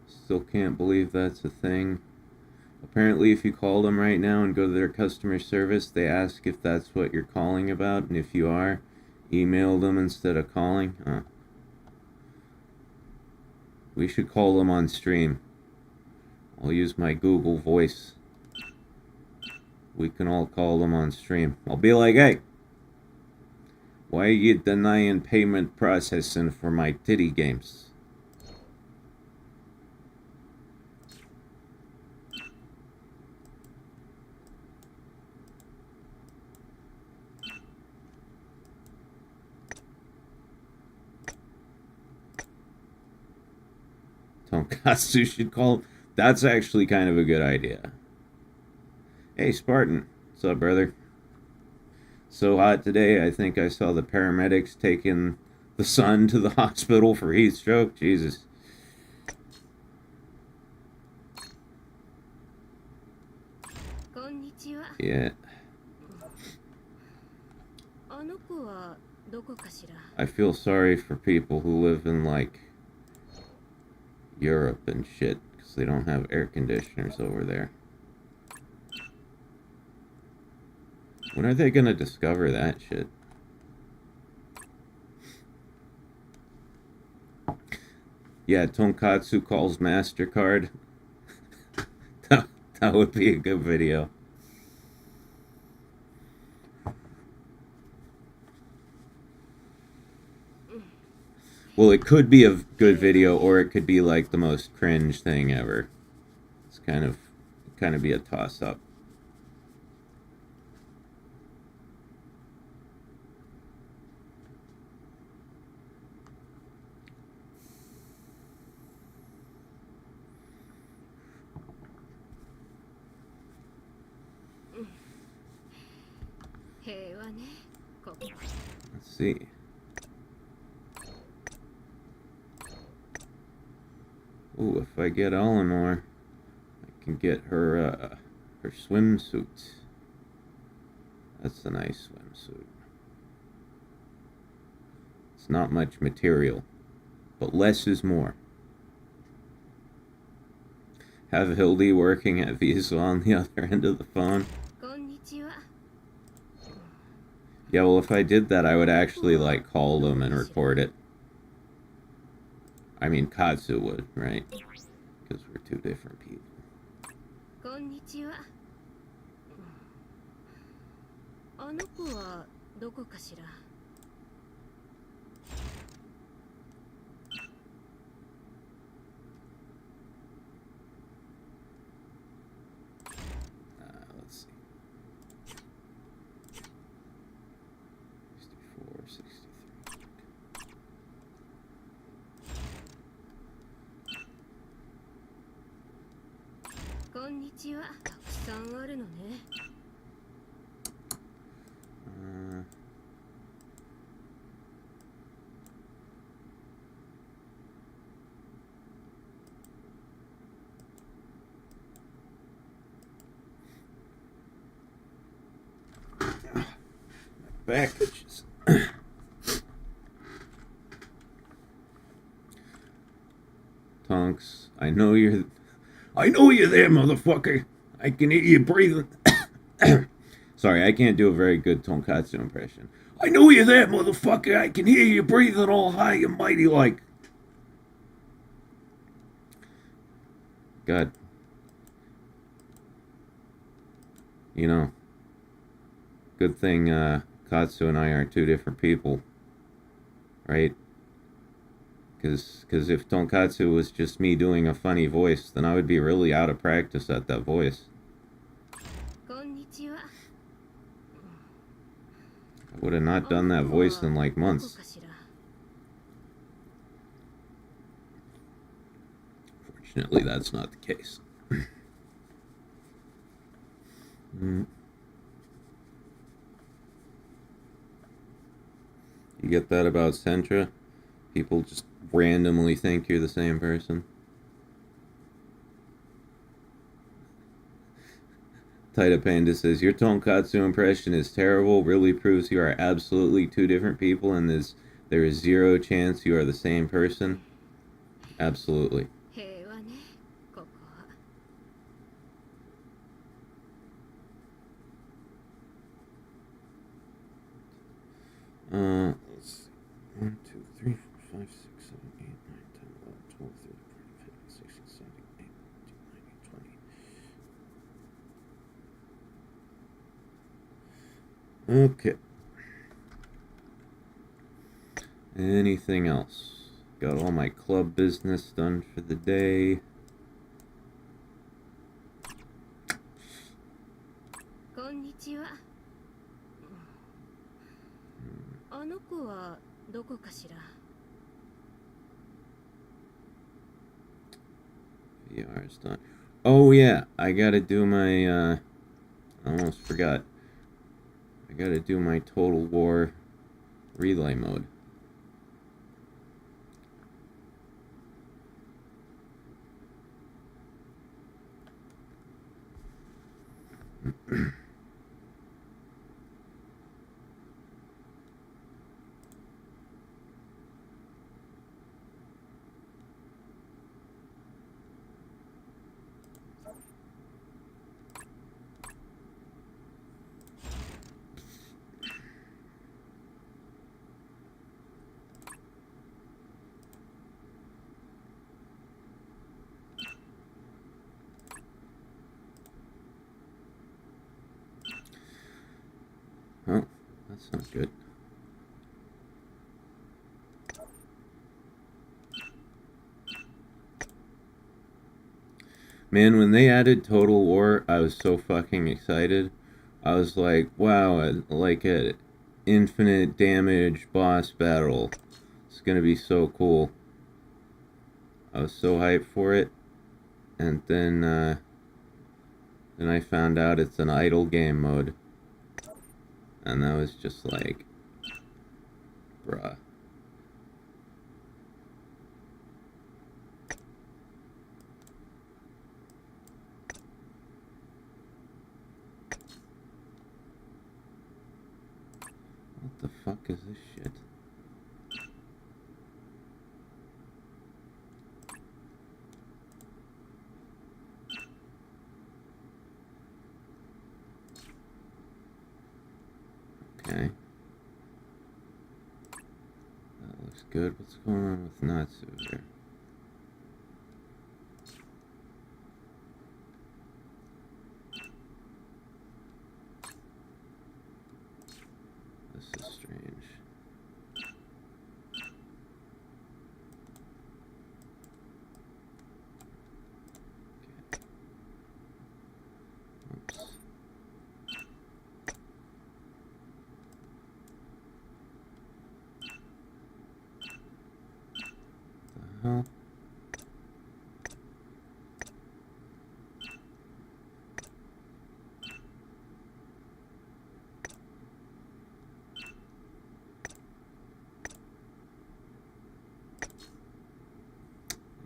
Still can't believe that's a thing. Apparently, if you call them right now and go to their customer service, they ask if that's what you're calling about, and if you are, email them instead of calling. We should call them on stream. I'll use my Google voice. We can all call them on stream. I'll be like, hey, why are you denying payment processing for my titty games? Tonkatsu should call. That's actually kind of a good idea. Hey, Spartan. What's up, brother? So hot today, I think I saw the paramedics taking the son to the hospital for heat stroke. Jesus. Yeah. I feel sorry for people who live in, like, Europe and shit, because they don't have air conditioners over there. When are they gonna discover that shit? Yeah, Tonkatsu calls MasterCard. That would be a good video. Well, it could be a good video, or it could be like the most cringe thing ever. It's kind of be a toss-up. Let's see. Ooh, if I get Eleanor, I can get her her swimsuit. That's a nice swimsuit. It's not much material, but less is more. Have Hildy working at Visa on the other end of the phone. Yeah, well, if I did that, I would actually, like, call them and record it. I mean, Katsu would, right? Because we're two different people. Let's see. 64, 63. Back itches. Tonks, I know you're there, motherfucker. I can hear you breathing. Sorry, I can't do a very good Tonkatsu impression. I know you're there, motherfucker. I can hear you breathing all high and mighty like. God. You know, good thing Katsu and I are two different people, right? Because if Tonkatsu was just me doing a funny voice, then I would be really out of practice at that voice. I would have not done that voice in like months. Fortunately, that's not the case. You get that about Sentra? People just randomly think you're the same person. Taita Panda says, your Tonkatsu impression is terrible, really proves you are absolutely two different people and there is zero chance you are the same person. Absolutely. Let's see. 1, 2, 3, 4, 5, 6, 7, 8, 9, 10, 11, 12, 13, 14, 15, 16, 17, 18, 19, 20. Okay. Anything else? Got all my club business done for the day. こんにちは。あの子はどこかしら。VR's done. Oh yeah, I gotta do my, I almost forgot. I gotta do my Total War relay mode. Oh, that's not good. Man, when they added Total War, I was so fucking excited. I was like, wow, like a infinite damage boss battle. It's gonna be so cool. I was so hyped for it. And then I found out it's an idle game mode. And that was just like, bruh. What the fuck is this shit? Okay. That looks good. What's going on with Natsu here? This is strange. Okay. Oops. The hell?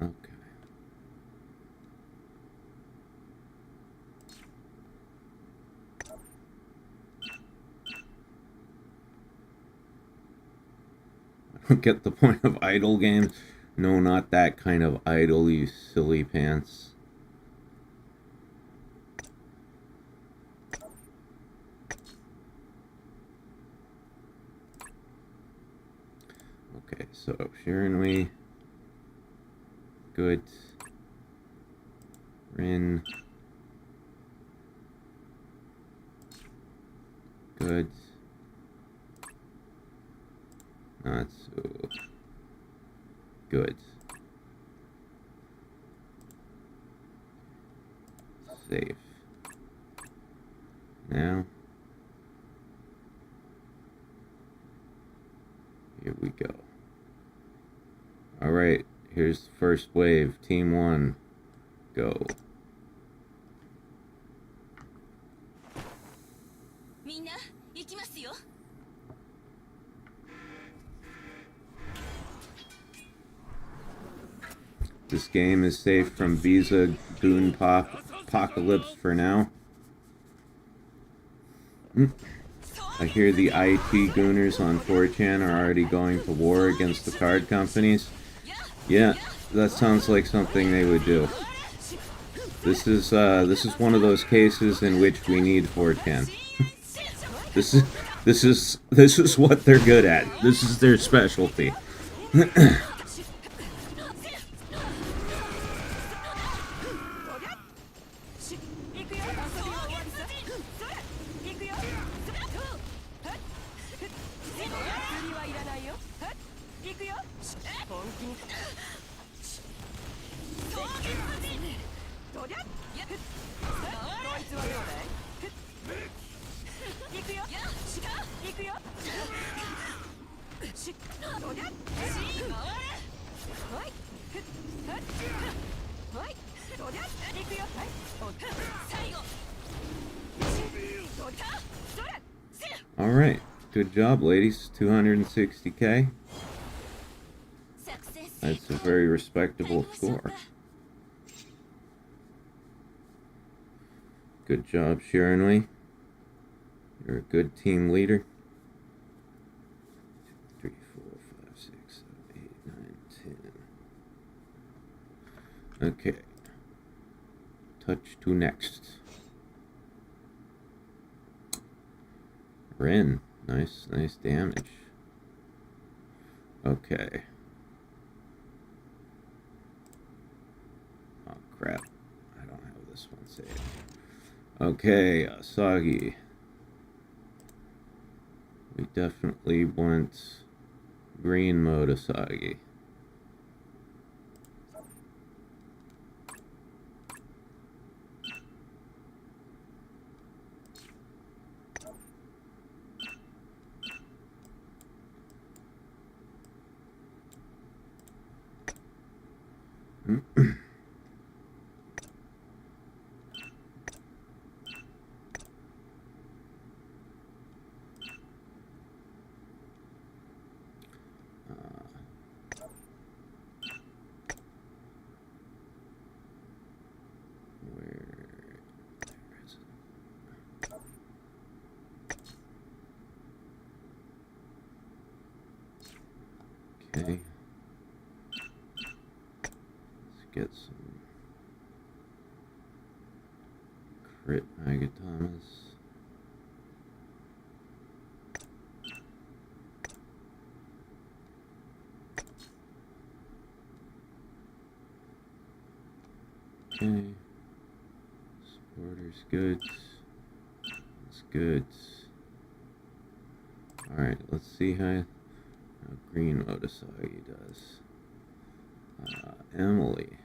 Okay. I don't get the point of idle games. No, not that kind of idle, you silly pants. Okay, so Shirinui, good, Rin, good, Natsu, good, safe. Now, here we go. Alright, here's the first wave. Team 1, go. みんな行きますよ。This game is safe from Visa Goon Apocalypse for now. I hear the IT gooners on 4chan are already going to war against the card companies. Yeah, that sounds like something they would do. This is one of those cases in which we need 4chan. This is what they're good at. This is their specialty. Alright, good job, ladies. 260k. That's a very respectable score. Good job, Sharon Lee. You're a good team leader. 2, 3, 4, 5, 6, 7, 8, 9, 10. Okay. Touch to next. Rin. Nice damage. Okay. Oh, crap. I don't have this one saved. Okay, Asagi. We definitely want green mode Asagi. Okay. Let's get some crit Magatamas. Okay. Supporters goods. That's good. Alright, let's see how green Odasagi does. Emily.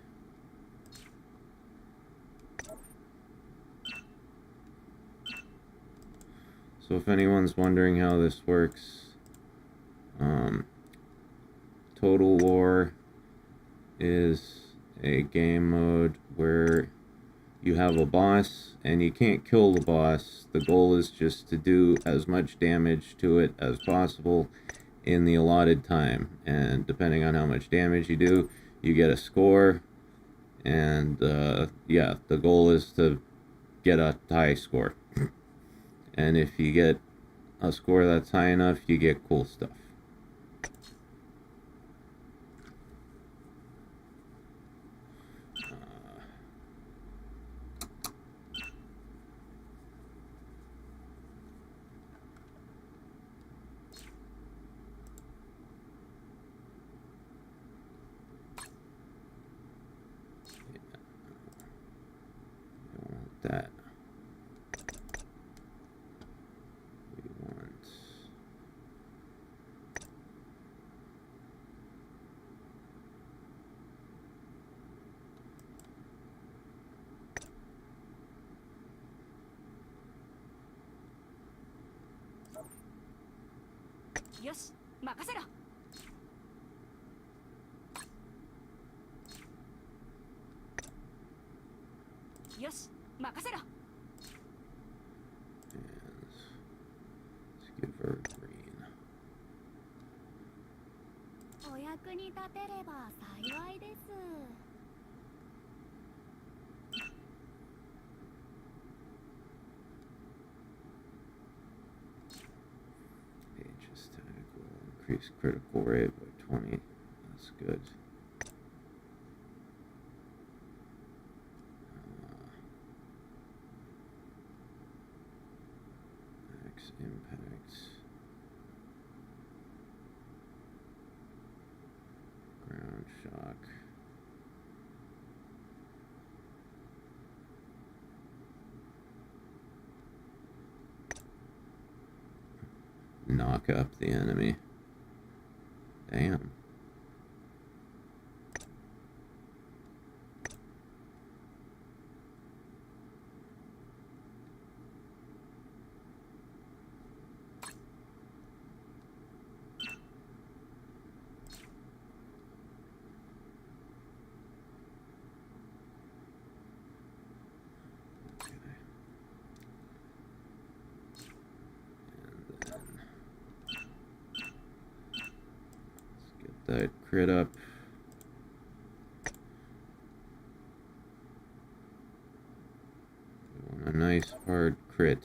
So if anyone's wondering how this works, Total War is a game mode where you have a boss and you can't kill the boss. The goal is just to do as much damage to it as possible in the allotted time, and depending on how much damage you do, you get a score. And yeah, the goal is to get a high score. And if you get a score that's high enough, you get cool stuff. That we want Yoshi, 任せろ. Yoshi, 任せろ. Let's give her green. お役に立てれば幸いです。Aegis tag will increase critical rate by 20. That's good. Max impact. Ground shock. Knock up the enemy. Damn. that crit up. We want a nice hard crit.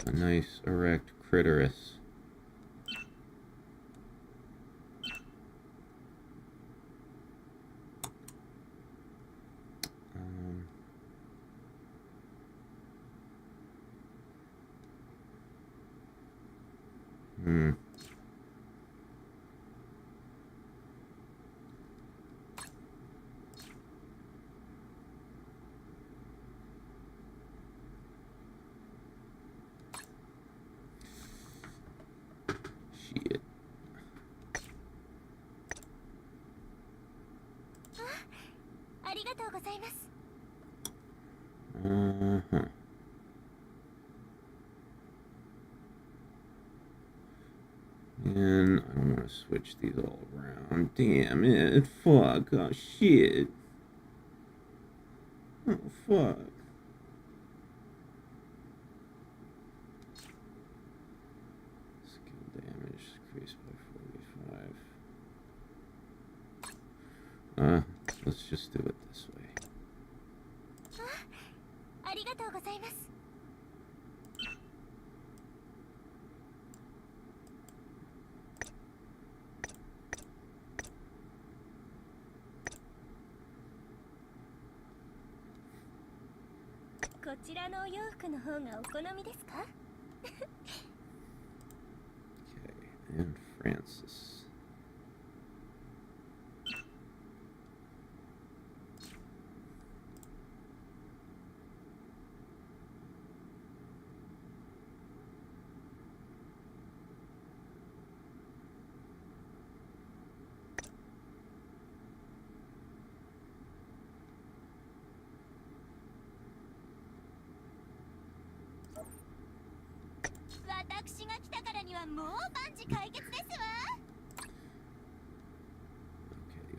A nice erect critterus. Shit. ありがとうございます。 And I don't want to switch these all around. Damn it. Fuck. Oh, shit. Oh, fuck. Skill damage increased by 45. Let's just do it this way. ありがとうございます。 こちらのお洋服の方がお好みですか? Okay, and Francis.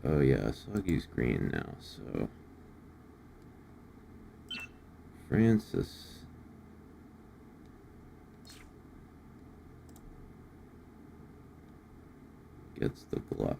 Okay, oh yeah, Soggy's green now, so... Francis... gets the Gluck.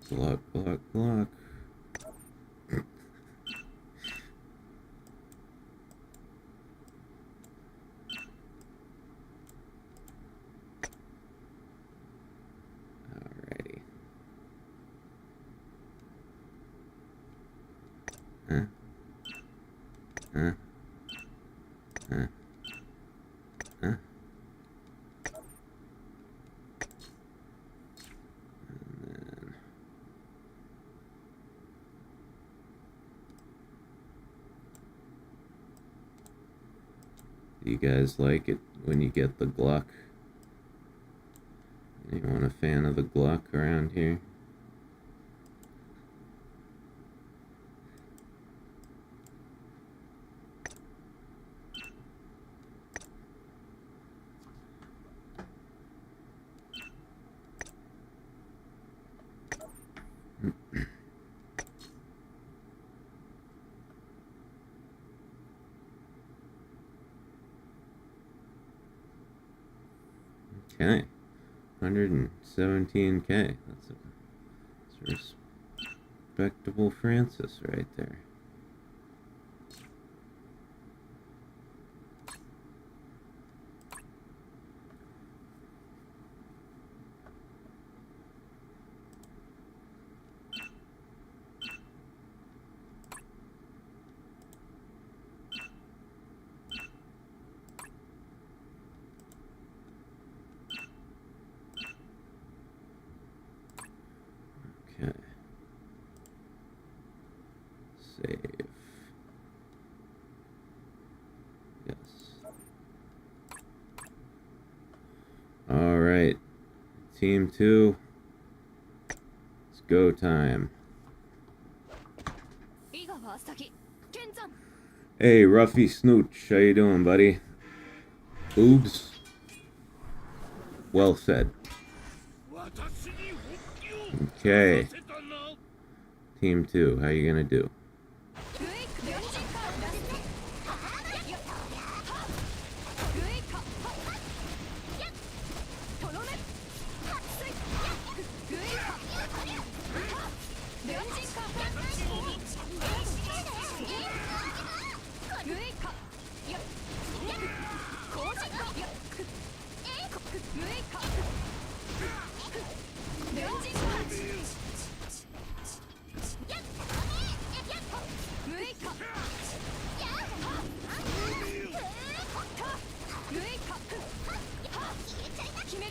Gluck, Gluck, Gluck. Alrighty. Huh? Huh? Huh? Huh? Do you guys like it when you get the Gluck? Anyone a fan of the Gluck around here? Okay, 117k. That's a respectable Francis right there. Yes. Alright. Team 2. It's go time. Hey, Ruffy Snooch. How you doing, buddy? Oops. Well said. Okay. Team 2. How you gonna do?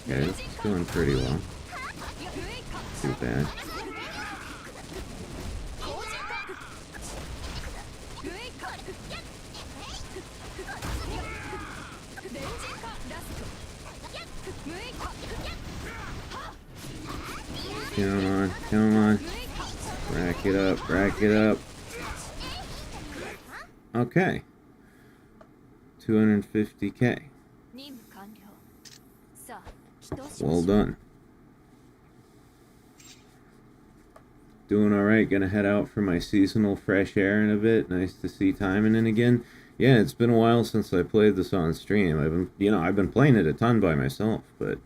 Okay, it's going pretty well. Too bad. Come on, come on. Rack it up, rack it up. Okay. 250k. Well done. Doing alright, gonna head out for my seasonal fresh air in a bit. Nice to see Taimanin again. Yeah, it's been a while since I played this on stream. I've been playing it a ton by myself, but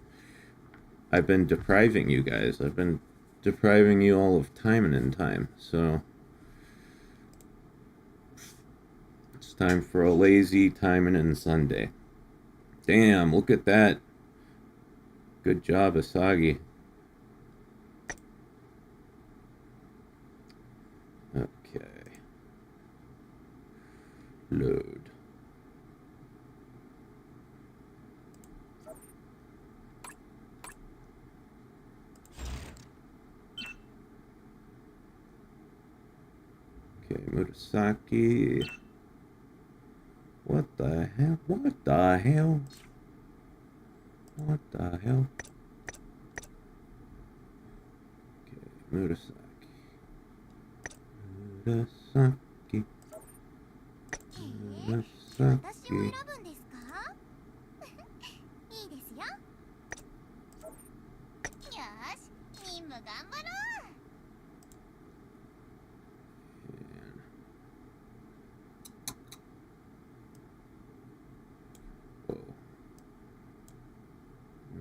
I've been depriving you guys. I've been depriving you all of Taimanin time, so it's time for a lazy Taimanin Sunday. Damn, look at that. Good job, Asagi. Okay. Load. Okay, Murasaki. What the hell? What the hell? What the hell? Okay, Murasaki. Murasaki. Murasaki.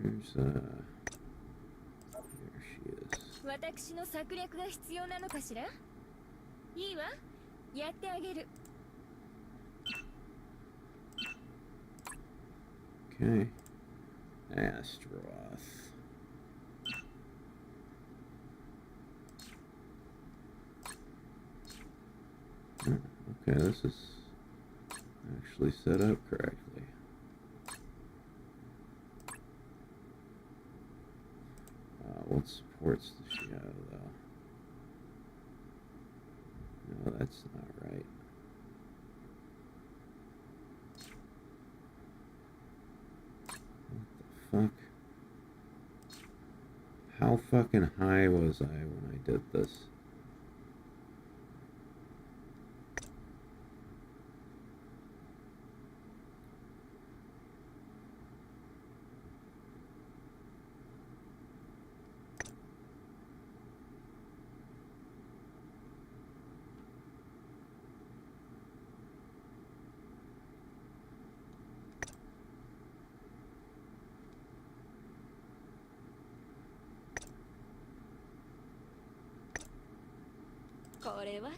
There she is. 私の策略が必要なのかしら？いいわ、やってあげる。Okay. Astroth. Okay, this is actually set up correctly. What supports does she have, though? No, that's not right. What the fuck? How fucking high was I when I did this?これは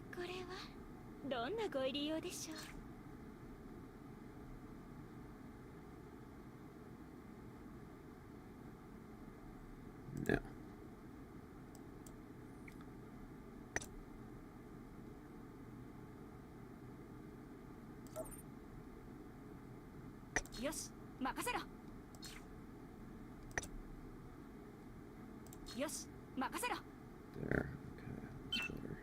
どんなご入り用でしょう。No.よし、任せろ。よし、任せろ。 There. Okay, that's better.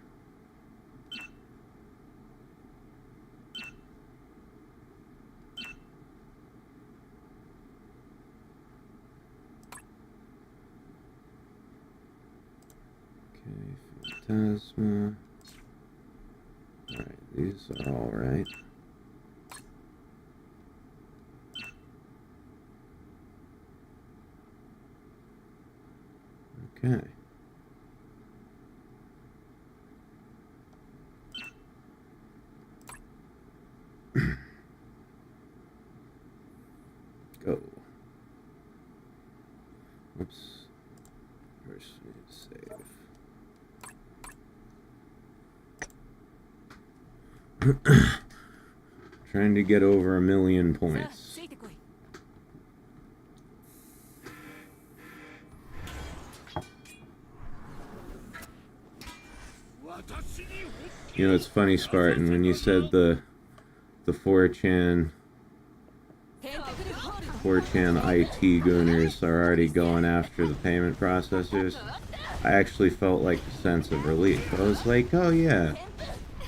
Phantasma. Alright, these are alright. Okay. Go. Oops. First we need to save. Trying to get over 1,000,000 points. You know, it's funny, Spartan, when you said the 4chan IT gooners are already going after the payment processors, I actually felt like a sense of relief. I was like, oh yeah,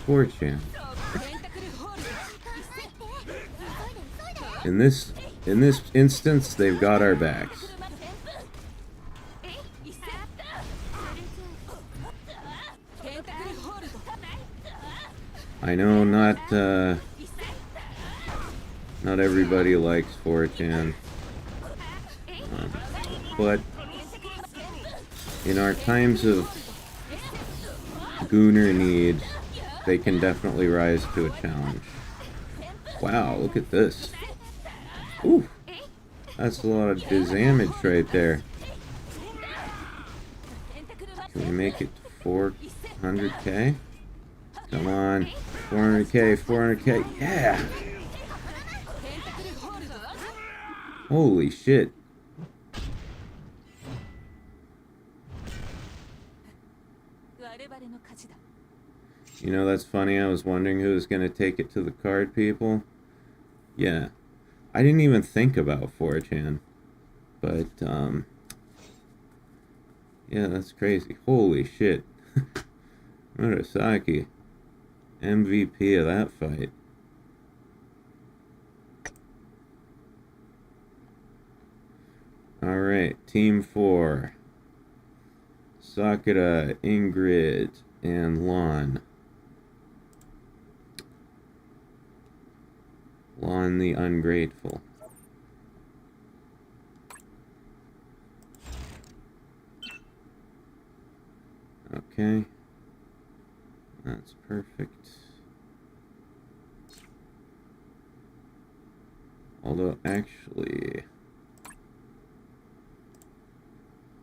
4chan. In this instance, they've got our backs. I know not everybody likes 4chan, but in our times of gooner needs, they can definitely rise to a challenge. Wow, look at this. Ooh, that's a lot of damage right there. Can we make it 400k? Come on, 400k, 400k, yeah! Holy shit. You know, that's funny, I was wondering who was going to take it to the card people. Yeah, I didn't even think about 4chan, but, yeah, that's crazy. Holy shit. Murasaki, MVP of that fight. Alright, Team 4. Sakura, Ingrid, and Lon. Lon the Ungrateful. Okay. That's perfect. Although, actually,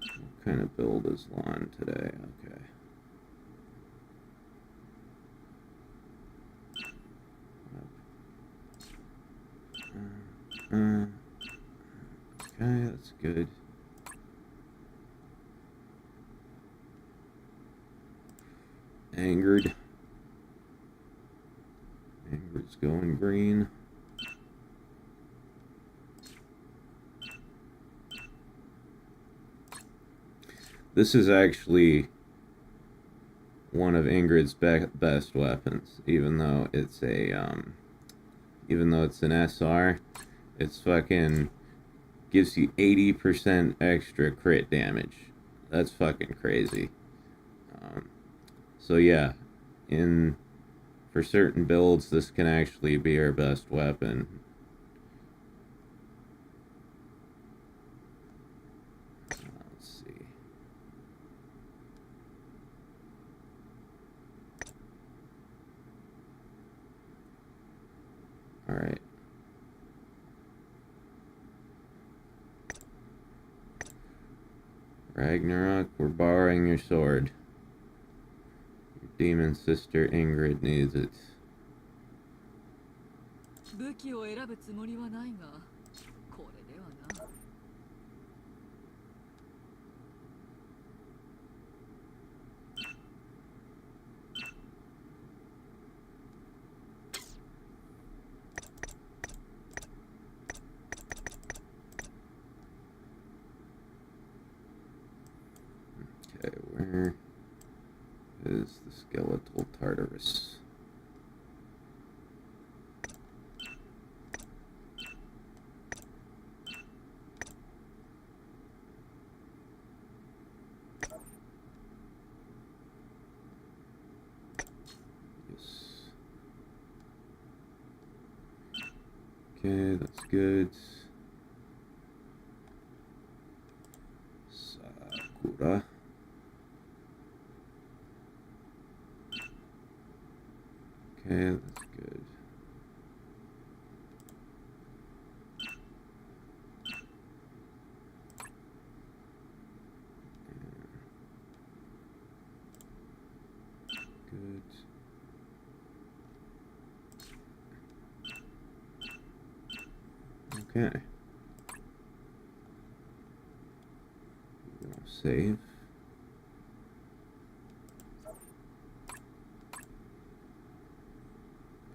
what kind of build is Lon today? Okay. Okay, that's good. Angered. Angered's going green. This is actually one of Ingrid's best weapons, even though it's an SR. It's fucking gives you 80% extra crit damage. That's fucking crazy. So yeah, for certain builds, this can actually be our best weapon. Let's see. All right. Ragnarok, we're borrowing your sword. Your demon sister Ingrid needs it. Okay, where is the skeletal Tartarus? Okay, that's good. Sakura. Okay, that's good. Good. Okay. We're gonna save.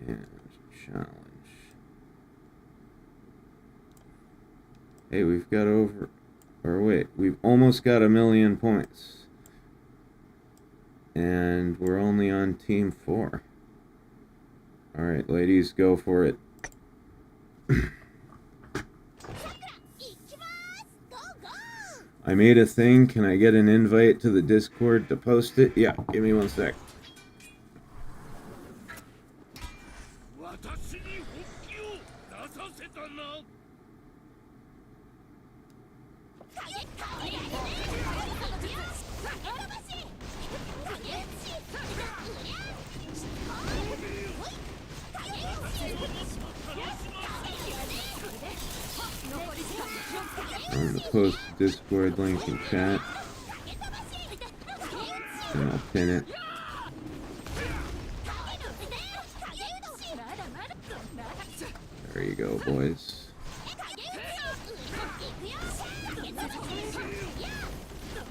And challenge. Hey, we've got over... Or wait, we've almost got 1,000,000 points. And we're only on Team 4. Alright, ladies, go for it. I made a thing. Can I get an invite to the Discord to post it? Yeah, give me 1 sec. I'm gonna post the Discord link in chat. And I'll pin it. There you go, boys.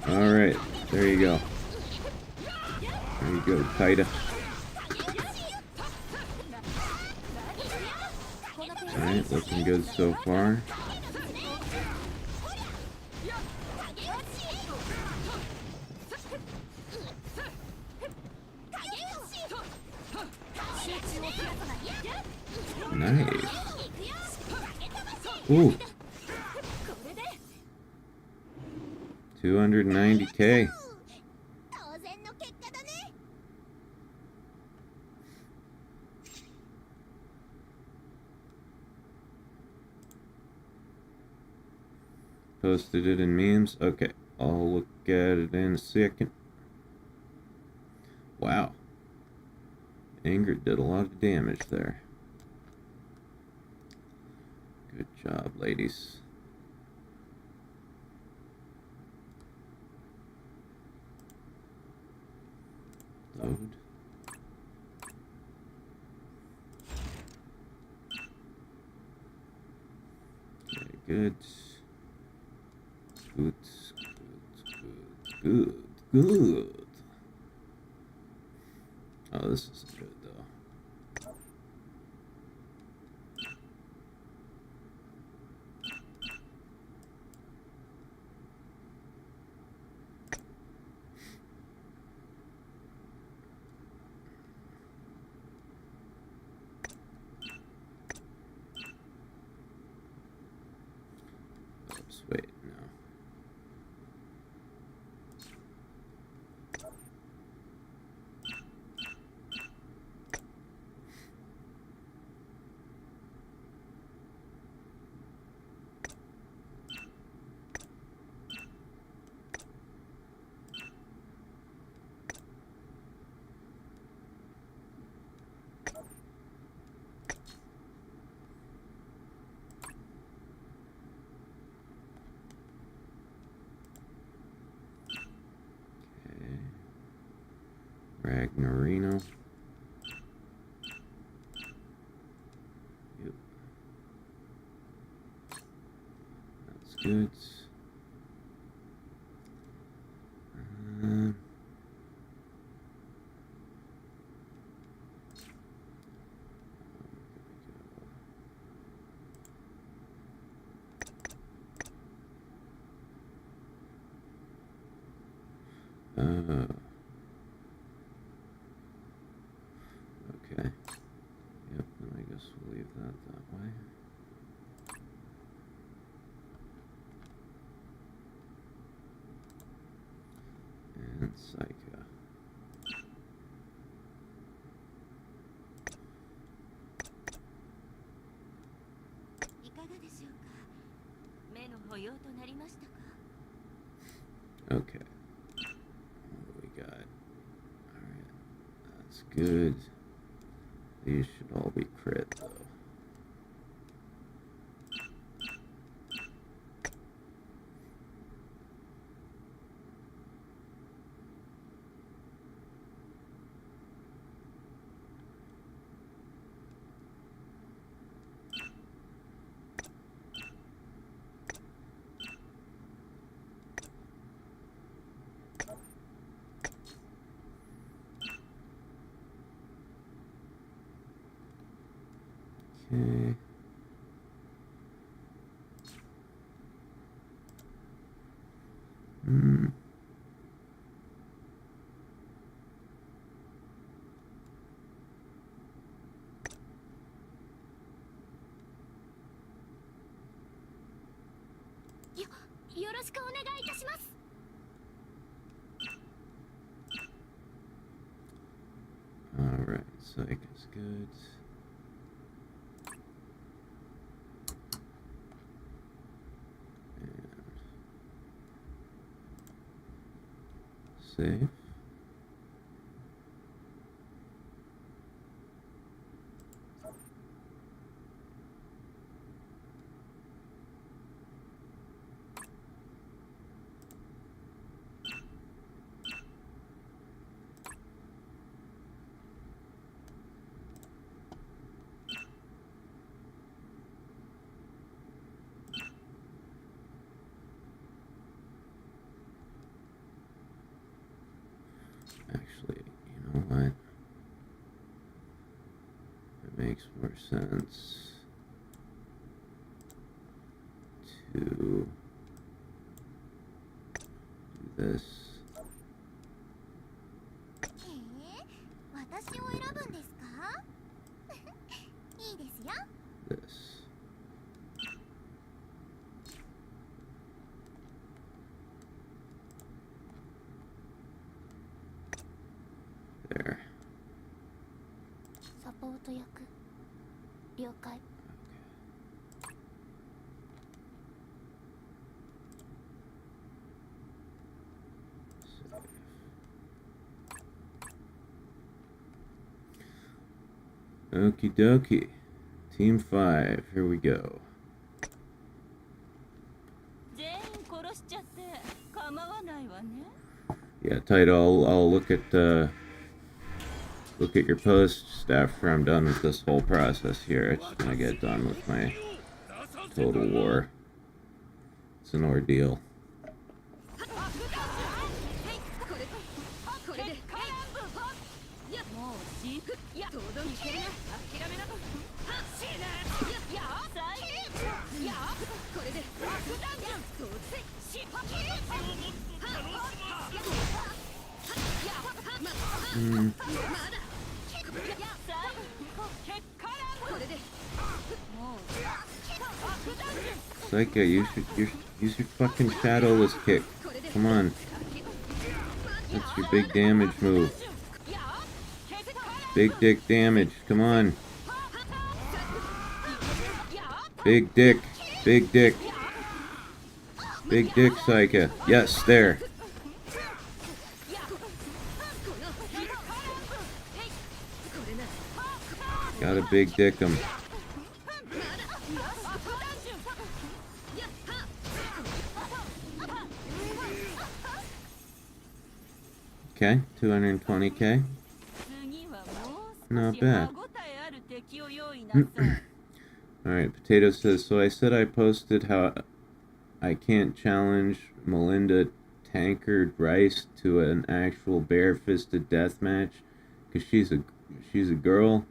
Alright, there you go. There you go, Taita. Alright, looking good so far. Nice. Ooh. 290K. Posted it in memes. Okay, I'll look at it in a second. Wow. Ingrid did a lot of damage there. Good job, ladies. Load. Okay, good. Good, good, good, good. Oh, this is good though. Oops, wait, no. Ragnarino. Yep. That's good. Okay. Yep, then I guess we'll leave that way. And Psycha. Okay. What do we got? Alright. That's good. These should all be crit, though. Okay. Alright, psych is good. Save. Actually, you know what? It makes more sense to do this. This. There. Okie dokie. Team 5, here we go. Yeah, Taito, I'll look at your posts after I'm done with this whole process here. I just want to get done with my Total War. It's an ordeal. Psycho, you should use your fucking shadowless kick. Come on. That's your big damage move. Big dick damage. Come on. Big dick. Big dick. Big dick, Psycho. Yes, there. Gotta big dick him. Okay, 220k. Not bad. Alright, Potato says, so I said I posted how I can't challenge Melinda Tankard Rice to an actual bare-fisted death match because she's a girl,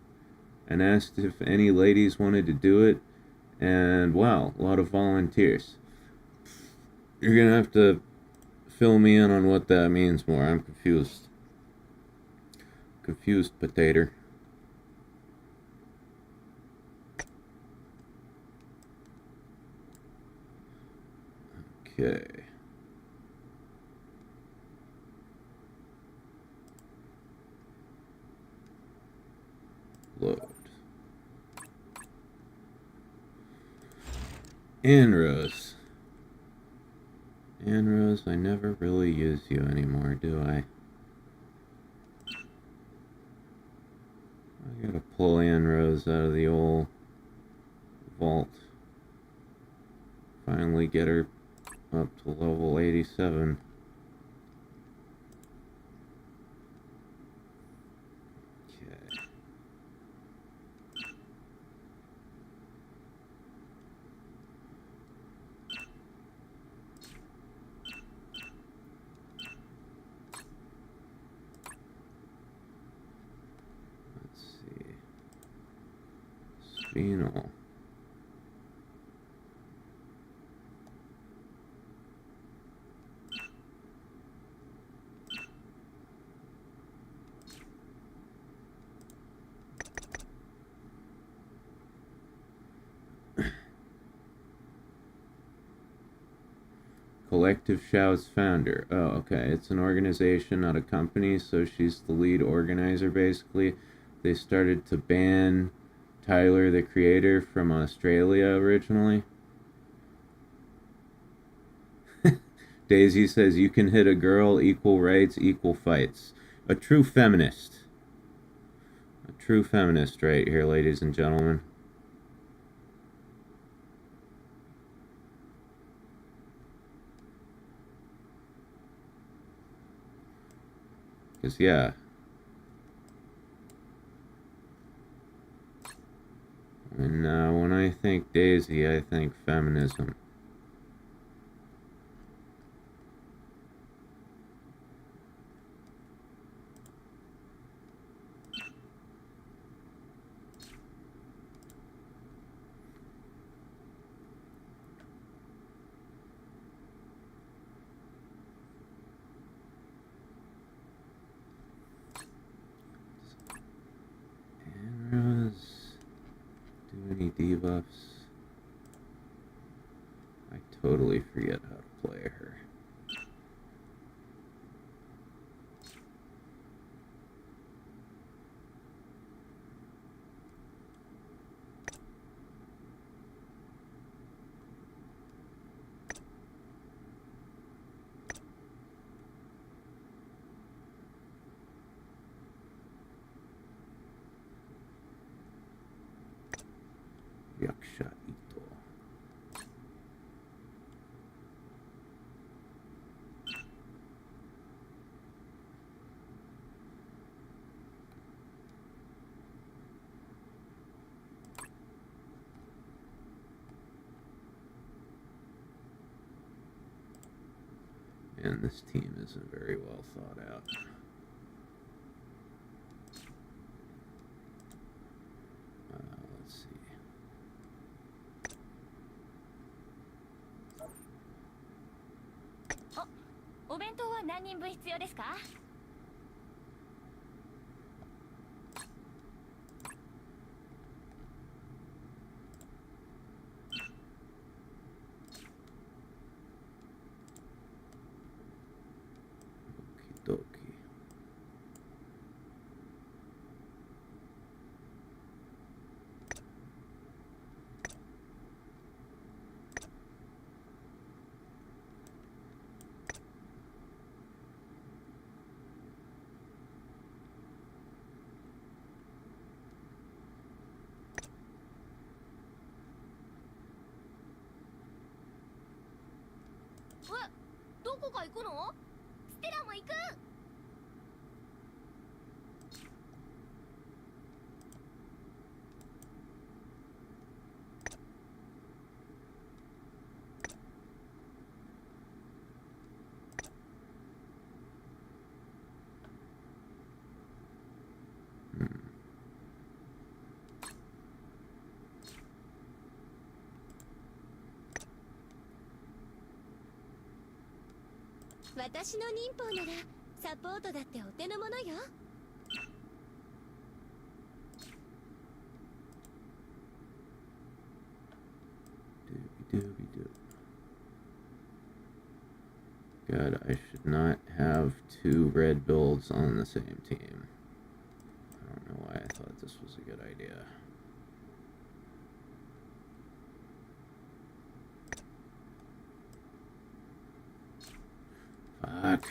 and asked if any ladies wanted to do it, and wow, a lot of volunteers. You're gonna have to fill me in on what that means more. I'm confused. Confused, Potato. Okay. Load. Inros. Rose, I never really use you anymore, do I? I gotta pull Rose out of the old vault. Finally get her up to level 87. Okay. Let's see. Spinal. Collective Shou's founder. Oh, okay. It's an organization, not a company, so she's the lead organizer, basically. They started to ban Tyler, the creator, from Australia originally. Daisy says, you can hit a girl, equal rights, equal fights. A true feminist. A true feminist right here, ladies and gentlemen. Because, yeah. And when I think Daisy, I think feminism. Rose, do any debuffs? I totally forget how to play her. Yaksha Ito. And this team isn't very well thought out. Let's see. お弁当は何人分必要ですか? Okie dokie. What? どこか行くの? ステラも行く! Hmm. 私の忍法ならサポートだってお手の物よ。Doobie-doobie-doo. God, I should not have two red builds on the same team. I don't know why I thought this was a good idea. Fuck.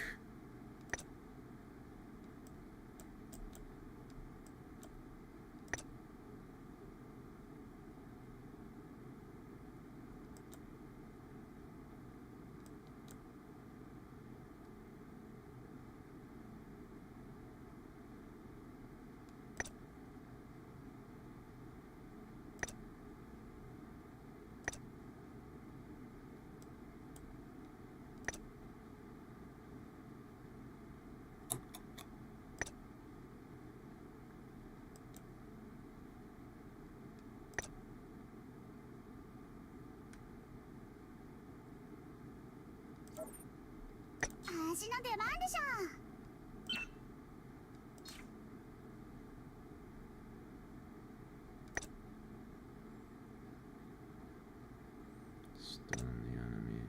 Stun the enemy.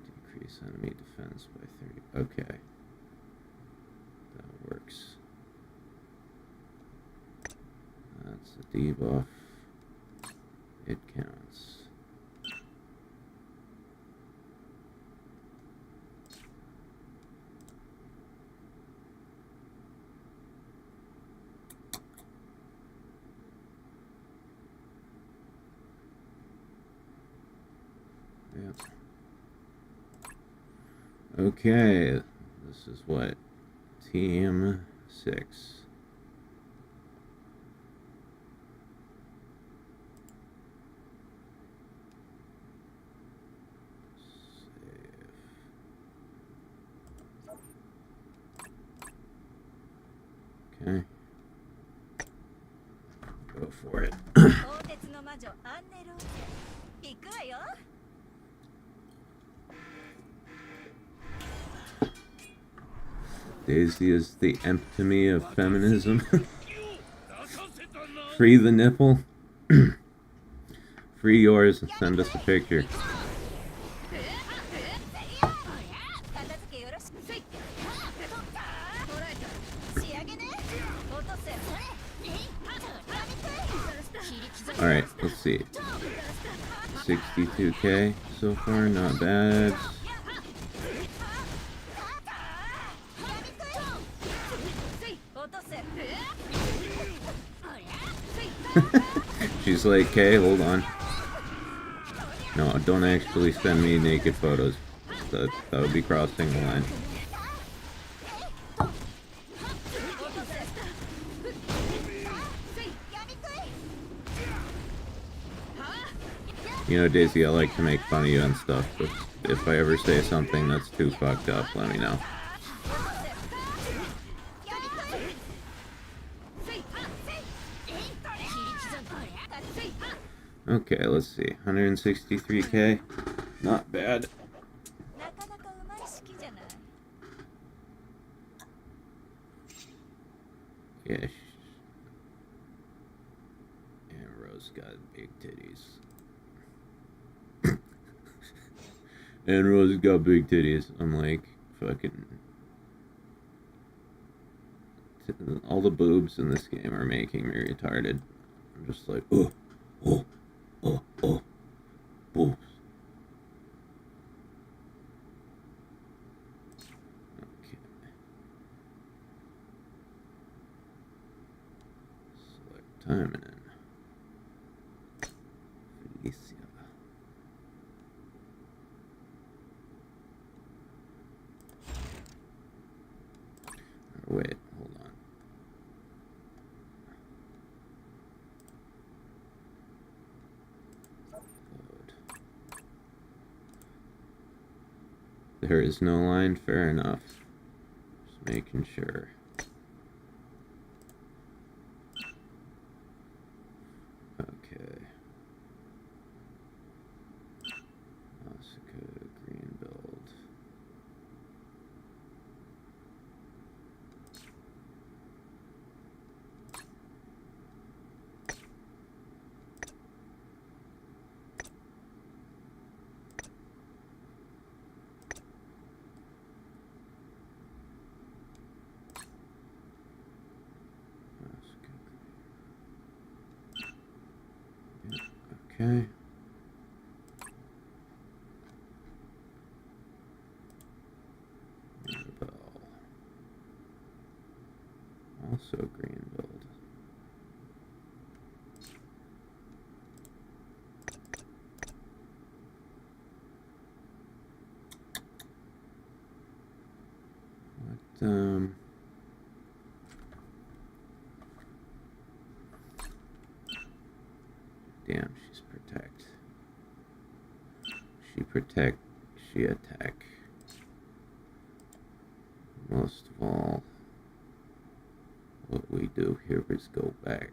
Decrease enemy defense by 30. Okay. That works. That's a debuff. It counts. Yep. Okay, this is what? Team 6. Okay. Go for it. Daisy is the epitome of feminism. Free the nipple. Free yours and send us a picture. Alright, let's see. 62k so far, not bad. She's like, okay, hold on. No, don't actually send me naked photos. That would be crossing the line. You know, Daisy, I like to make fun of you and stuff, but if I ever say something that's too fucked up, let me know. Okay, let's see. 163k. Not bad. Yeah. And Rose got big titties. And Rose got big titties. I'm like, fucking. All the boobs in this game are making me retarded. I'm just like, oh, oh, oh, oh, boobs. Okay. Select Taimanin. Felicia. Wait, hold on. Load. There is no line, fair enough. Just making sure. Okay. Asuka, green build. Okay. also green build. What, damn, she's protect. She protect, she attack. Most of all, what we do here is go back.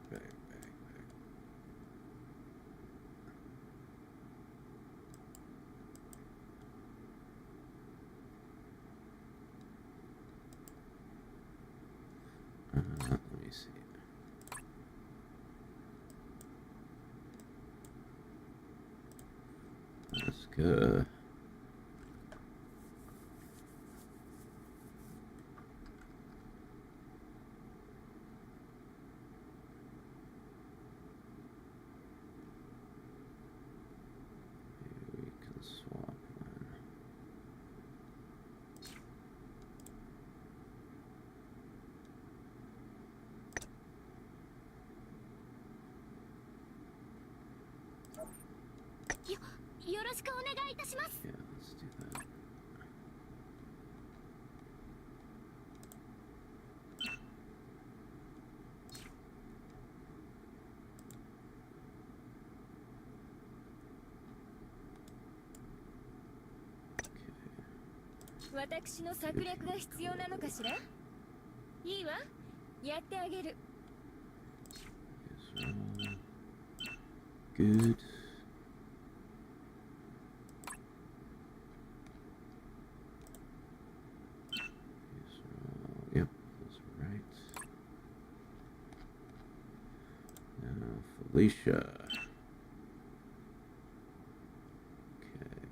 Let me see. Let's go. Maybe we can swap one.よろしくお願いいたします。 Yeah, let's do that. Okay. 私の策略が必要なのかしら。いいわ、やってあげる。 Good. Yep, those are right. Now, Felicia. Okay.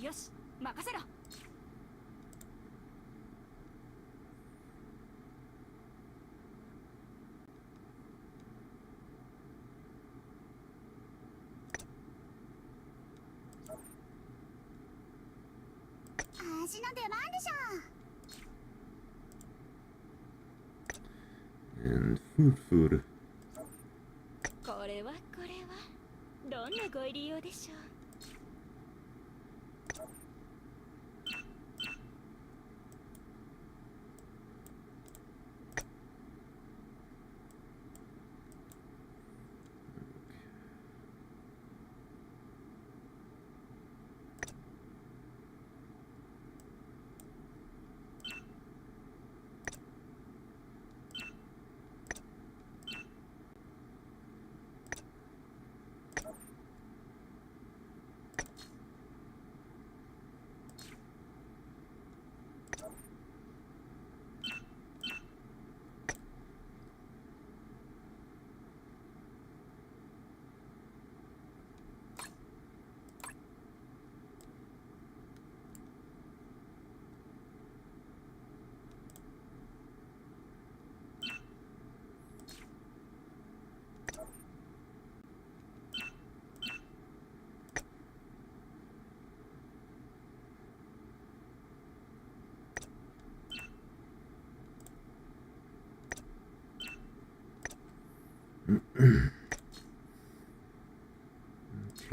よし、任せろ。 私の出番でしょ。 And food. これはどんなご入り用でしょう。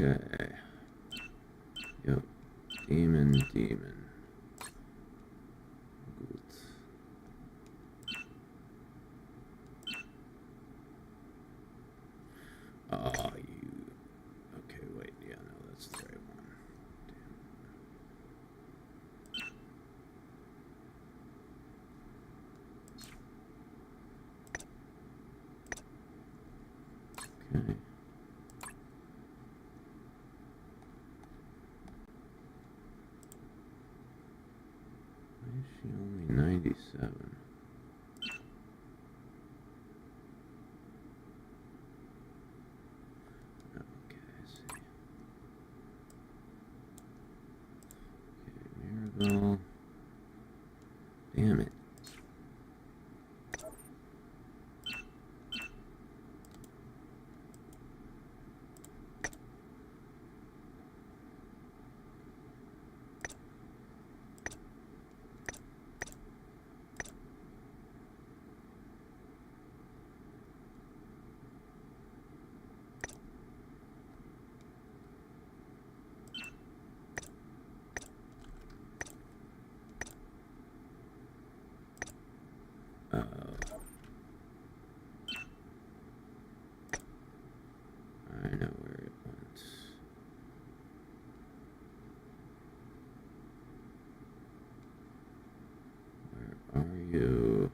Okay. Yep. Demon. Good. Oh, you. Okay, wait. Yeah, no, that's the right one. Damn. Okay. Why is she only 97? Okay, I see. Well, damn it. I know where it went. Where are you?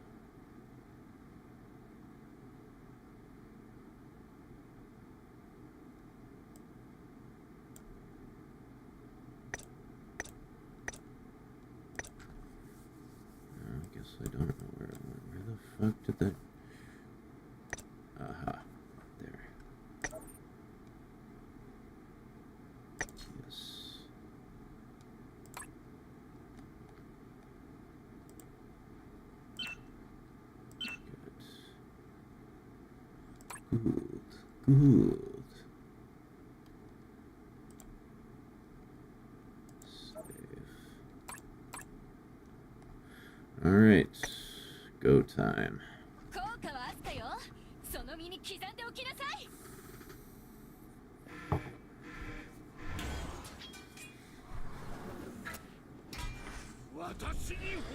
I guess I don't know where it went. Where the fuck did that... Aha. There. Yes. Good. Good. Save. Alright. Go time.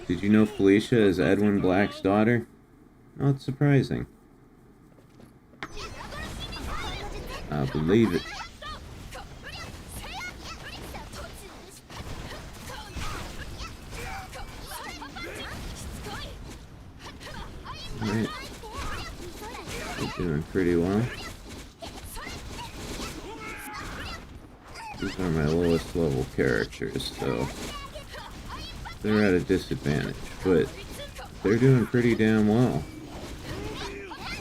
Did you know Felicia is Edwin Black's daughter? Not surprising. I believe it. Alright. We're doing pretty well. These are my lowest level characters, so they're at a disadvantage, but they're doing pretty damn well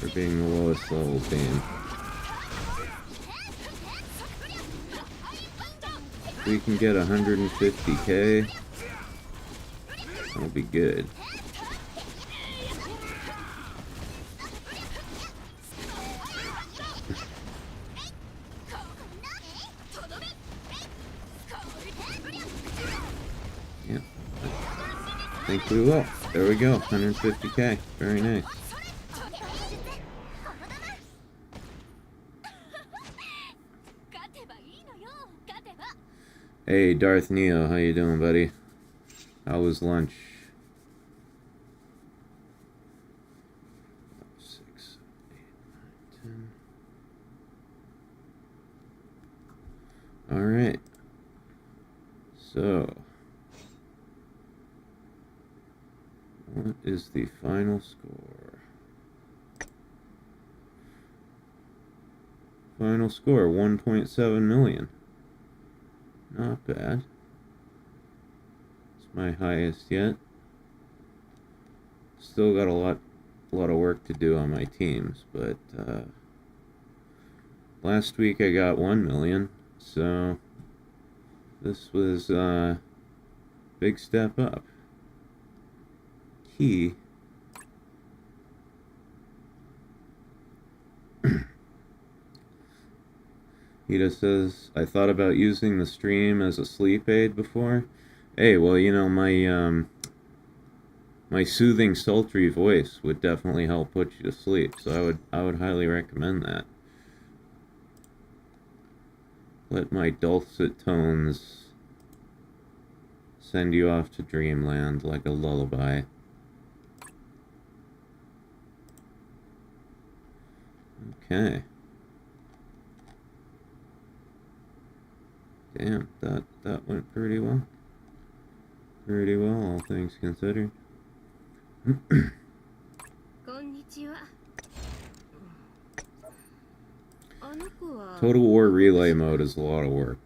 for being the lowest level team. If we can get 150k, that'll be good. Yep. I think we will. There we go, 150k. Very nice. Hey, Darth Neo, how you doing, buddy? How was lunch? 6, 8, 9, 10. Alright. So, what is the final score? Final score, 1.7 million. Not bad. It's my highest yet. Still got a lot of work to do on my teams, but last week I got 1 million, so this was a big step up. Key. Hida says, I thought about using the stream as a sleep aid before. Hey, well, you know, my soothing, sultry voice would definitely help put you to sleep, so I would highly recommend that. Let my dulcet tones send you off to dreamland like a lullaby. Okay. Damn, that went pretty well. Pretty well, all things considered. Total War Relay mode is a lot of work.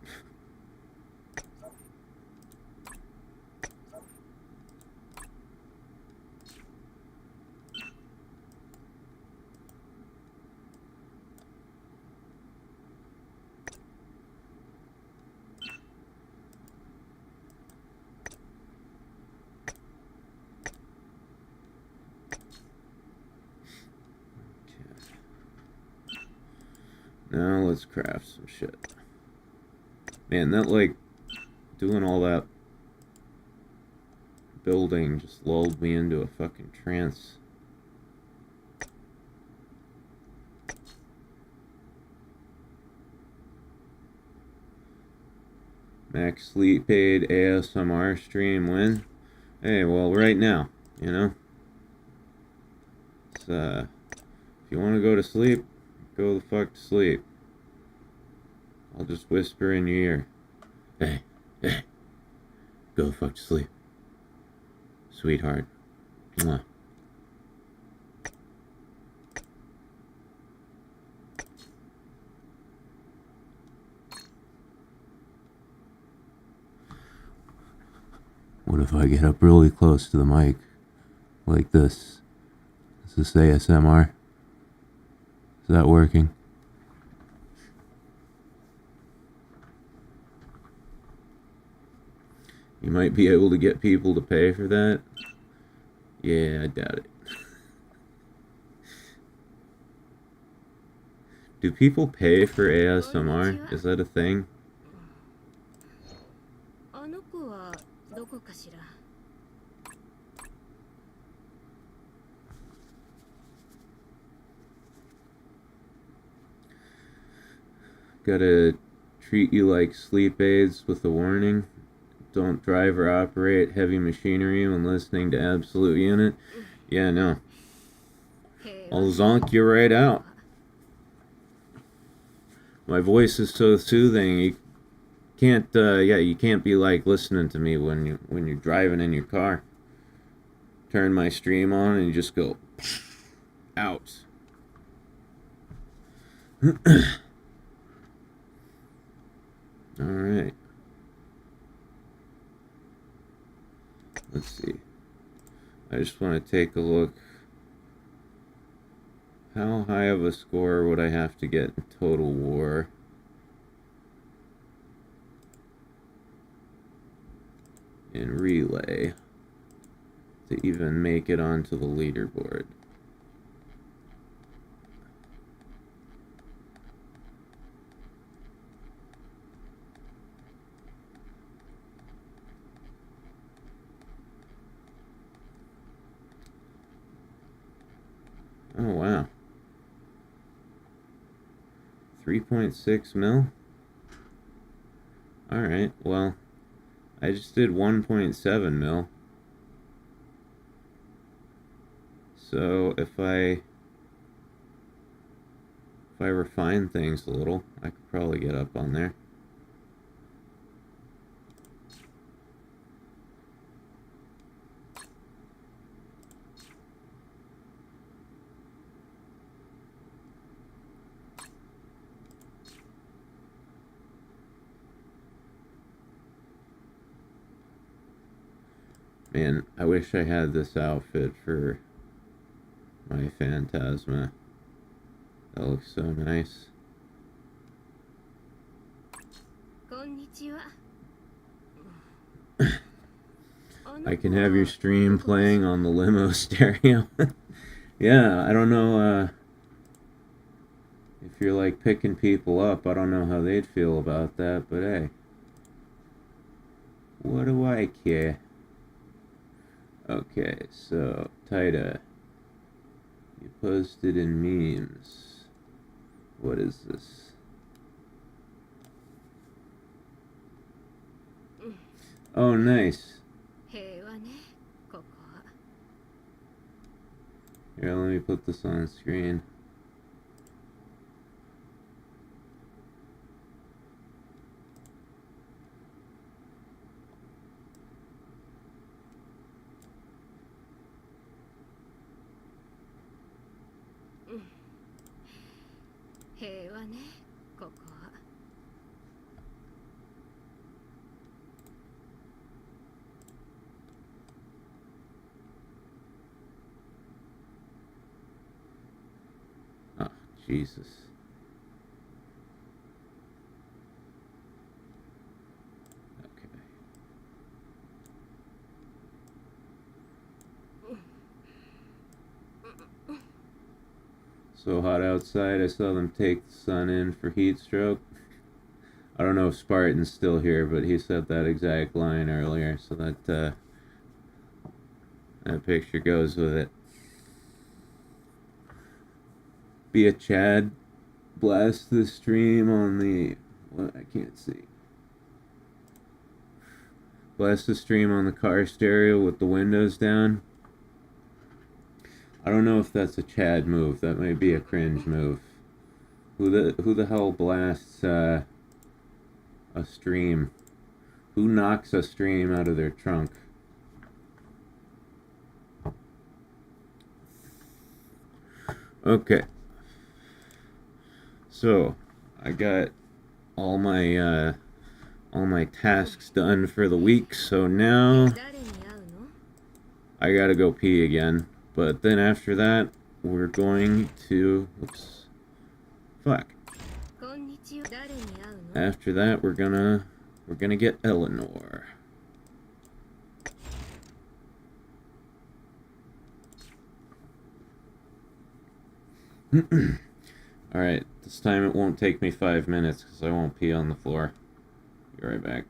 let's craft some shit. Man, that, like, doing all that building just lulled me into a fucking trance. Max Sleep Aid ASMR stream when? Hey, well, right now, you know? It's, if you want to go to sleep, go the fuck to sleep. I'll just whisper in your ear. Hey, hey, go the fuck to sleep. Sweetheart. Mwah. What if I get up really close to the mic? Like this? Is this ASMR? Is that working? You might be able to get people to pay for that. Yeah, I doubt it. Do people pay for ASMR? Is that a thing? Gotta treat you like sleep aids with a warning. Don't drive or operate heavy machinery when listening to Absolute Unit. Yeah, no. I'll zonk you right out. My voice is so soothing. You can't, you can't be like listening to me when you're driving in your car. Turn my stream on and you just go out. All right. Let's see. I just want to take a look. How high of a score would I have to get in Total War? In Relay to even make it onto the leaderboard? Oh, wow. 3.6 mil? Alright, well, I just did 1.7 mil. So if I refine things a little, I could probably get up on there. Man, I wish I had this outfit for my Phantasma. That looks so nice. I can have your stream playing on the limo stereo. Yeah, I don't know if you're like picking people up. I don't know how they'd feel about that, but hey. What do I care? Okay, so, Taita, you posted in memes. What is this? Oh, nice. Here, let me put this on screen. Oh, Jesus. Okay. So hot outside, I saw them take the sun in for heat stroke. I don't know if Spartan's still here, but he said that exact line earlier, so that picture goes with it. Be a Chad, blast the stream on the... What? I can't see. Blast the stream on the car stereo with the windows down. I don't know if that's a Chad move. That might be a cringe move. Who the hell blasts a stream? Who knocks a stream out of their trunk? Okay. So, I got all my tasks done for the week, so now I gotta go pee again. But then after that, we're going to... Oops. Fuck. After that, we're gonna get Eleanor. Alright, this time it won't take me 5 minutes because I won't pee on the floor. Be right back.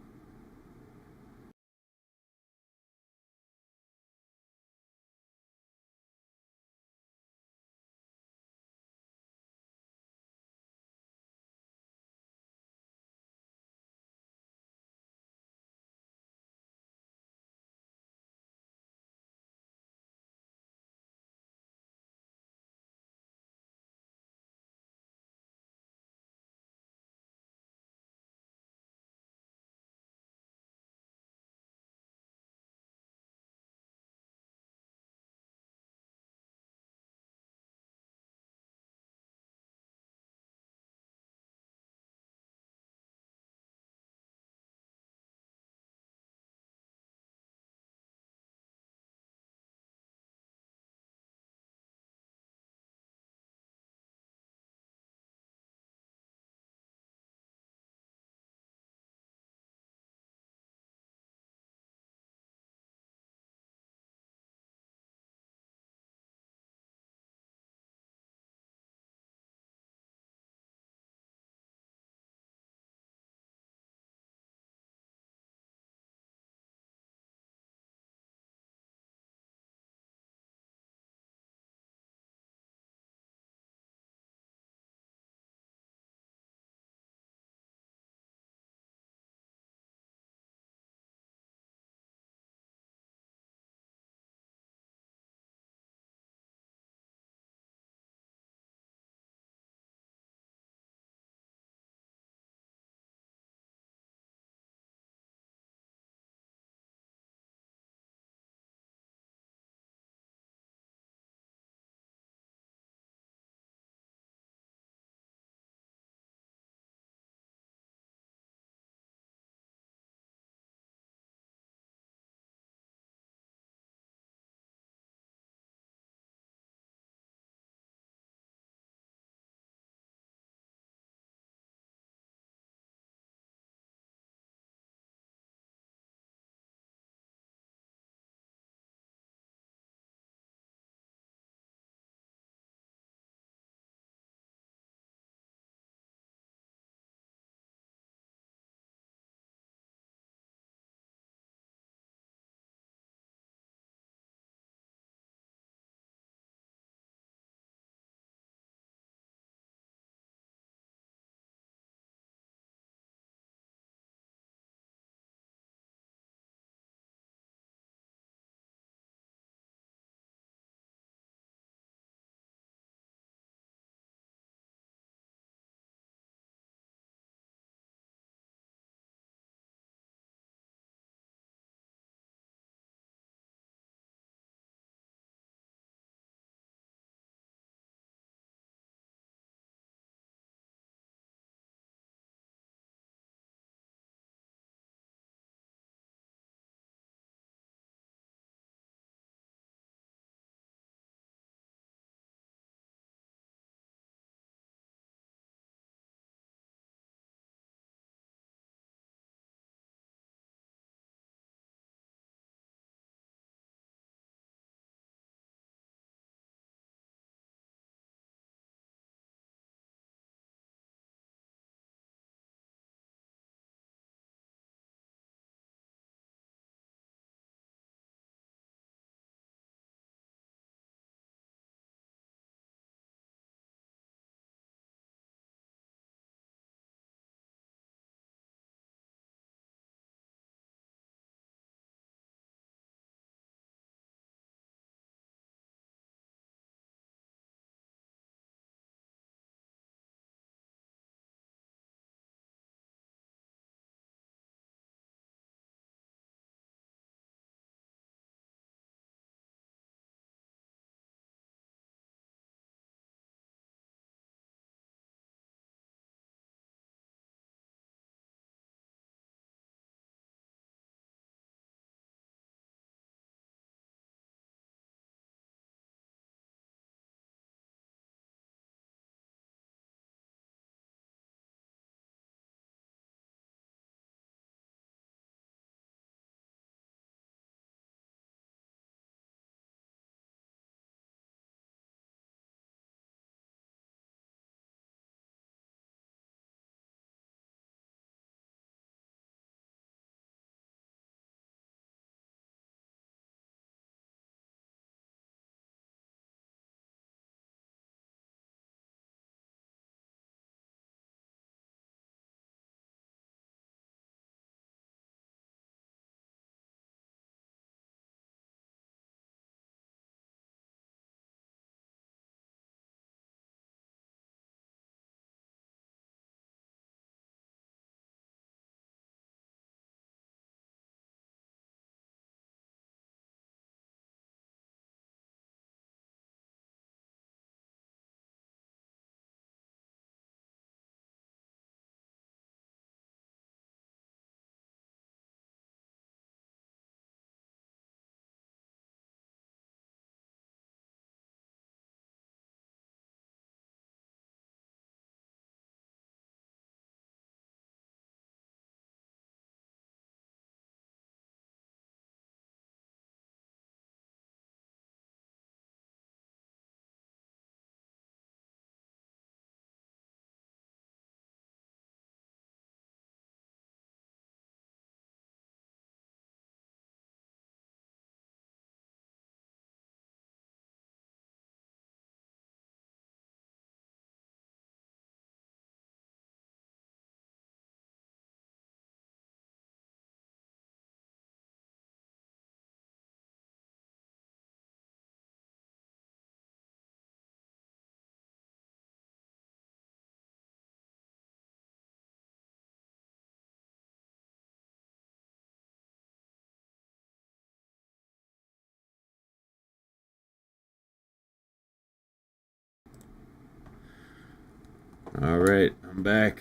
Alright, I'm back.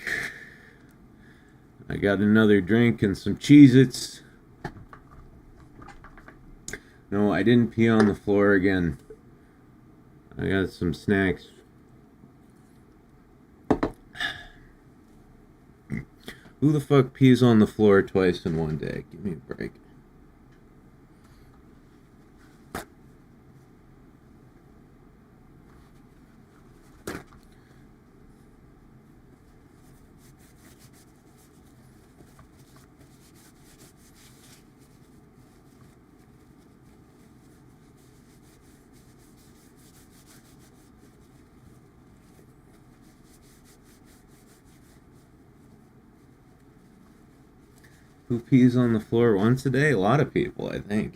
I got another drink and some Cheez-Its. No, I didn't pee on the floor again. I got some snacks. Who the fuck pees on the floor twice in one day? Give me a break. Who pees on the floor once a day? A lot of people, I think.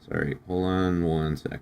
Sorry, hold on 1 second.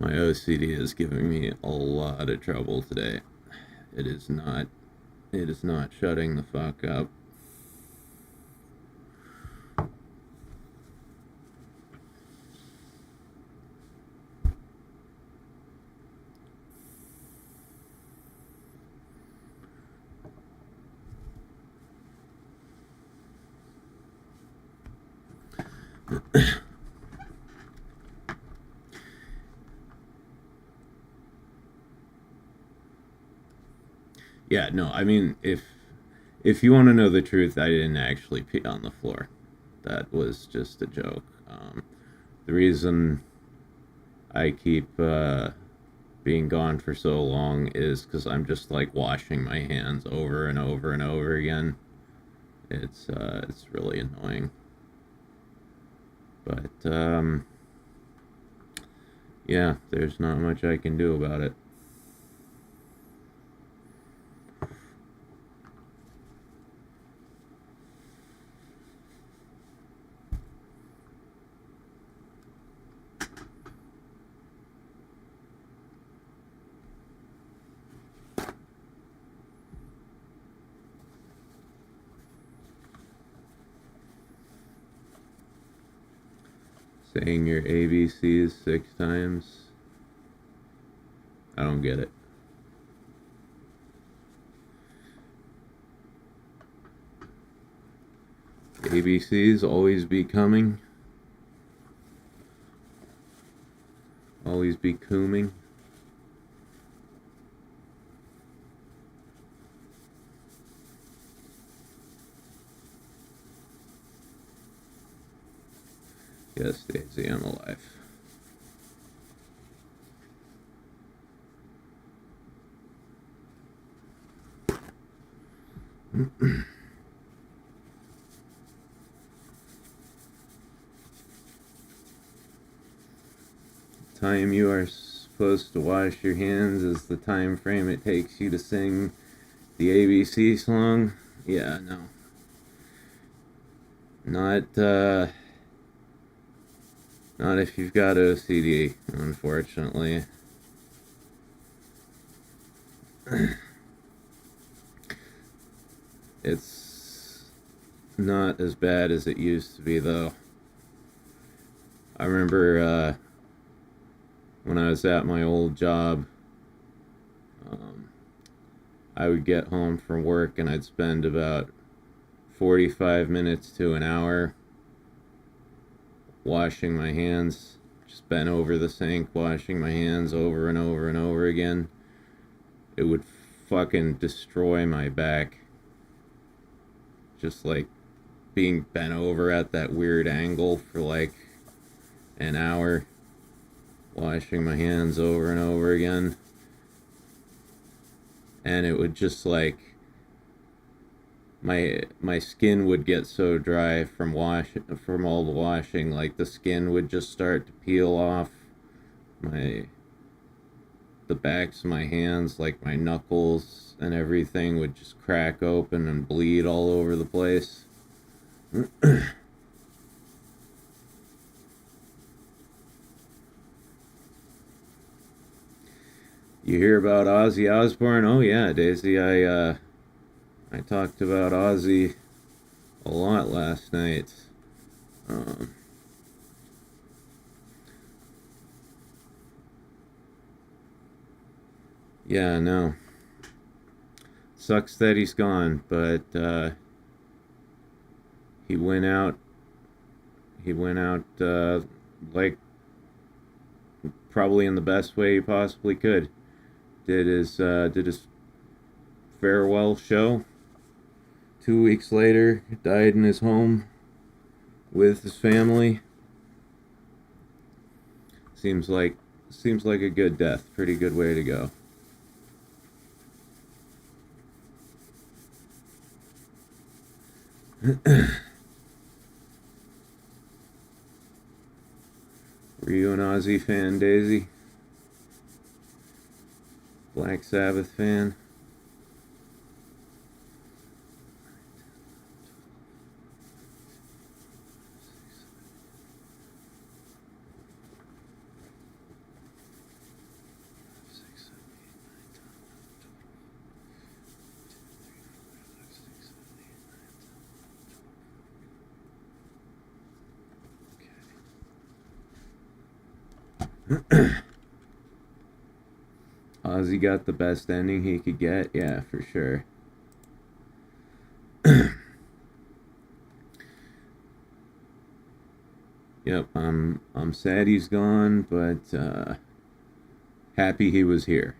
My OCD is giving me a lot of trouble today. It is not shutting the fuck up. Yeah, no, I mean, if you want to know the truth, I didn't actually pee on the floor. That was just a joke. The reason I keep being gone for so long is because I'm just like washing my hands over and over and over again. It's really annoying. But yeah, there's not much I can do about it. Saying your ABCs 6 times? I don't get it. ABCs always be coming. Always be cooming. Yes, Daisy, I'm alive. Time you are supposed to wash your hands is the time frame it takes you to sing the ABC song. Yeah, no. Not if you've got OCD, unfortunately. It's not as bad as it used to be, though. I remember when I was at my old job, I would get home from work and I'd spend about 45 minutes to an hour washing my hands, just bent over the sink, washing my hands over and over and over again. It would fucking destroy my back. Just like being bent over at that weird angle for like an hour, washing my hands over and over again. And it would just like my skin would get so dry from all the washing, like the skin would just start to peel off the backs of my hands, like my knuckles and everything would just crack open and bleed all over the place. You hear about Ozzy Osbourne? Oh yeah, Daisy, I talked about Ozzy a lot last night. Yeah, no. Sucks that he's gone, but he went out. He went out like probably in the best way he possibly could. Did his farewell show. 2 weeks later, died in his home with his family. Seems like a good death. Pretty good way to go. Were you an Ozzy fan, Daisy? Black Sabbath fan? Ozzy got the best ending he could get, yeah, for sure. Yep, I'm sad he's gone, but happy he was here.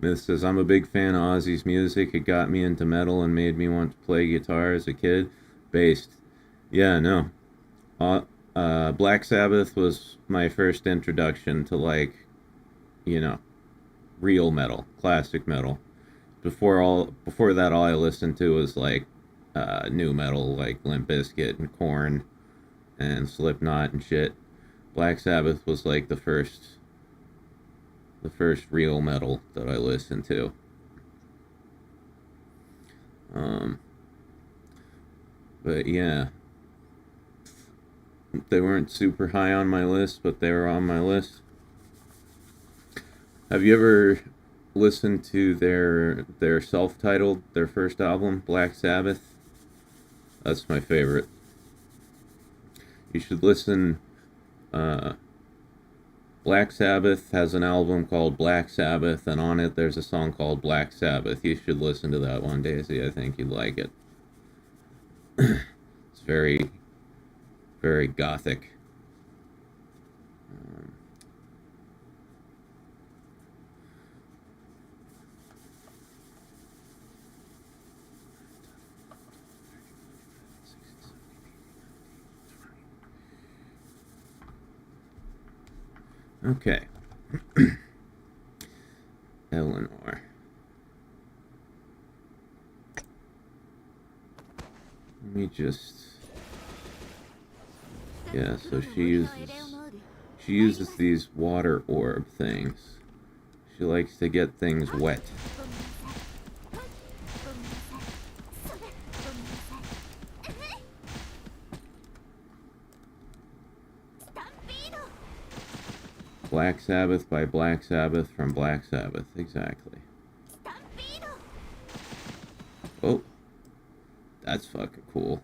Myth says, I'm a big fan of Ozzy's music. It got me into metal and made me want to play guitar as a kid. Based. Yeah, no. Black Sabbath was my first introduction to, like, you know, real metal, classic metal. Before that, all I listened to was, like, new metal, like Limp Bizkit and Korn and Slipknot and shit. Black Sabbath was, like, the first real metal that I listened to. But yeah, they weren't super high on my list, but they were on my list. Have you ever listened to their self-titled, their first album, Black Sabbath? That's my favorite. You should listen. Black Sabbath has an album called Black Sabbath, and on it there's a song called Black Sabbath. You should listen to that one, Daisy. I think you'd like it. It's very, very gothic. Okay. Eleanor. Let me just... Yeah, so she uses these water orb things. She likes to get things wet. Black Sabbath by Black Sabbath from Black Sabbath, exactly. Oh, that's fucking cool.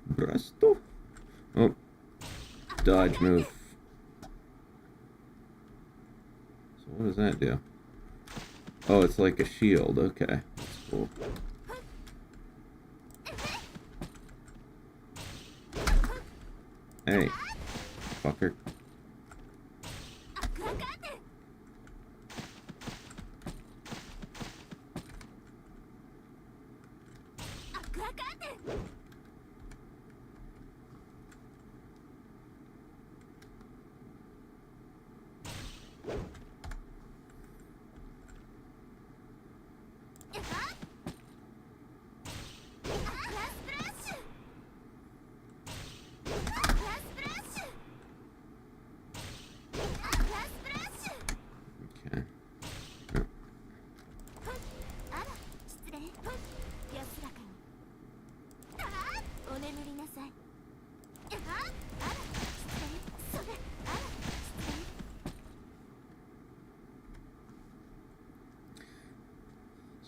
Brasto. Oh, dodge move. So what does that do? Oh, it's like a shield. Okay, that's cool. Hey, fucker.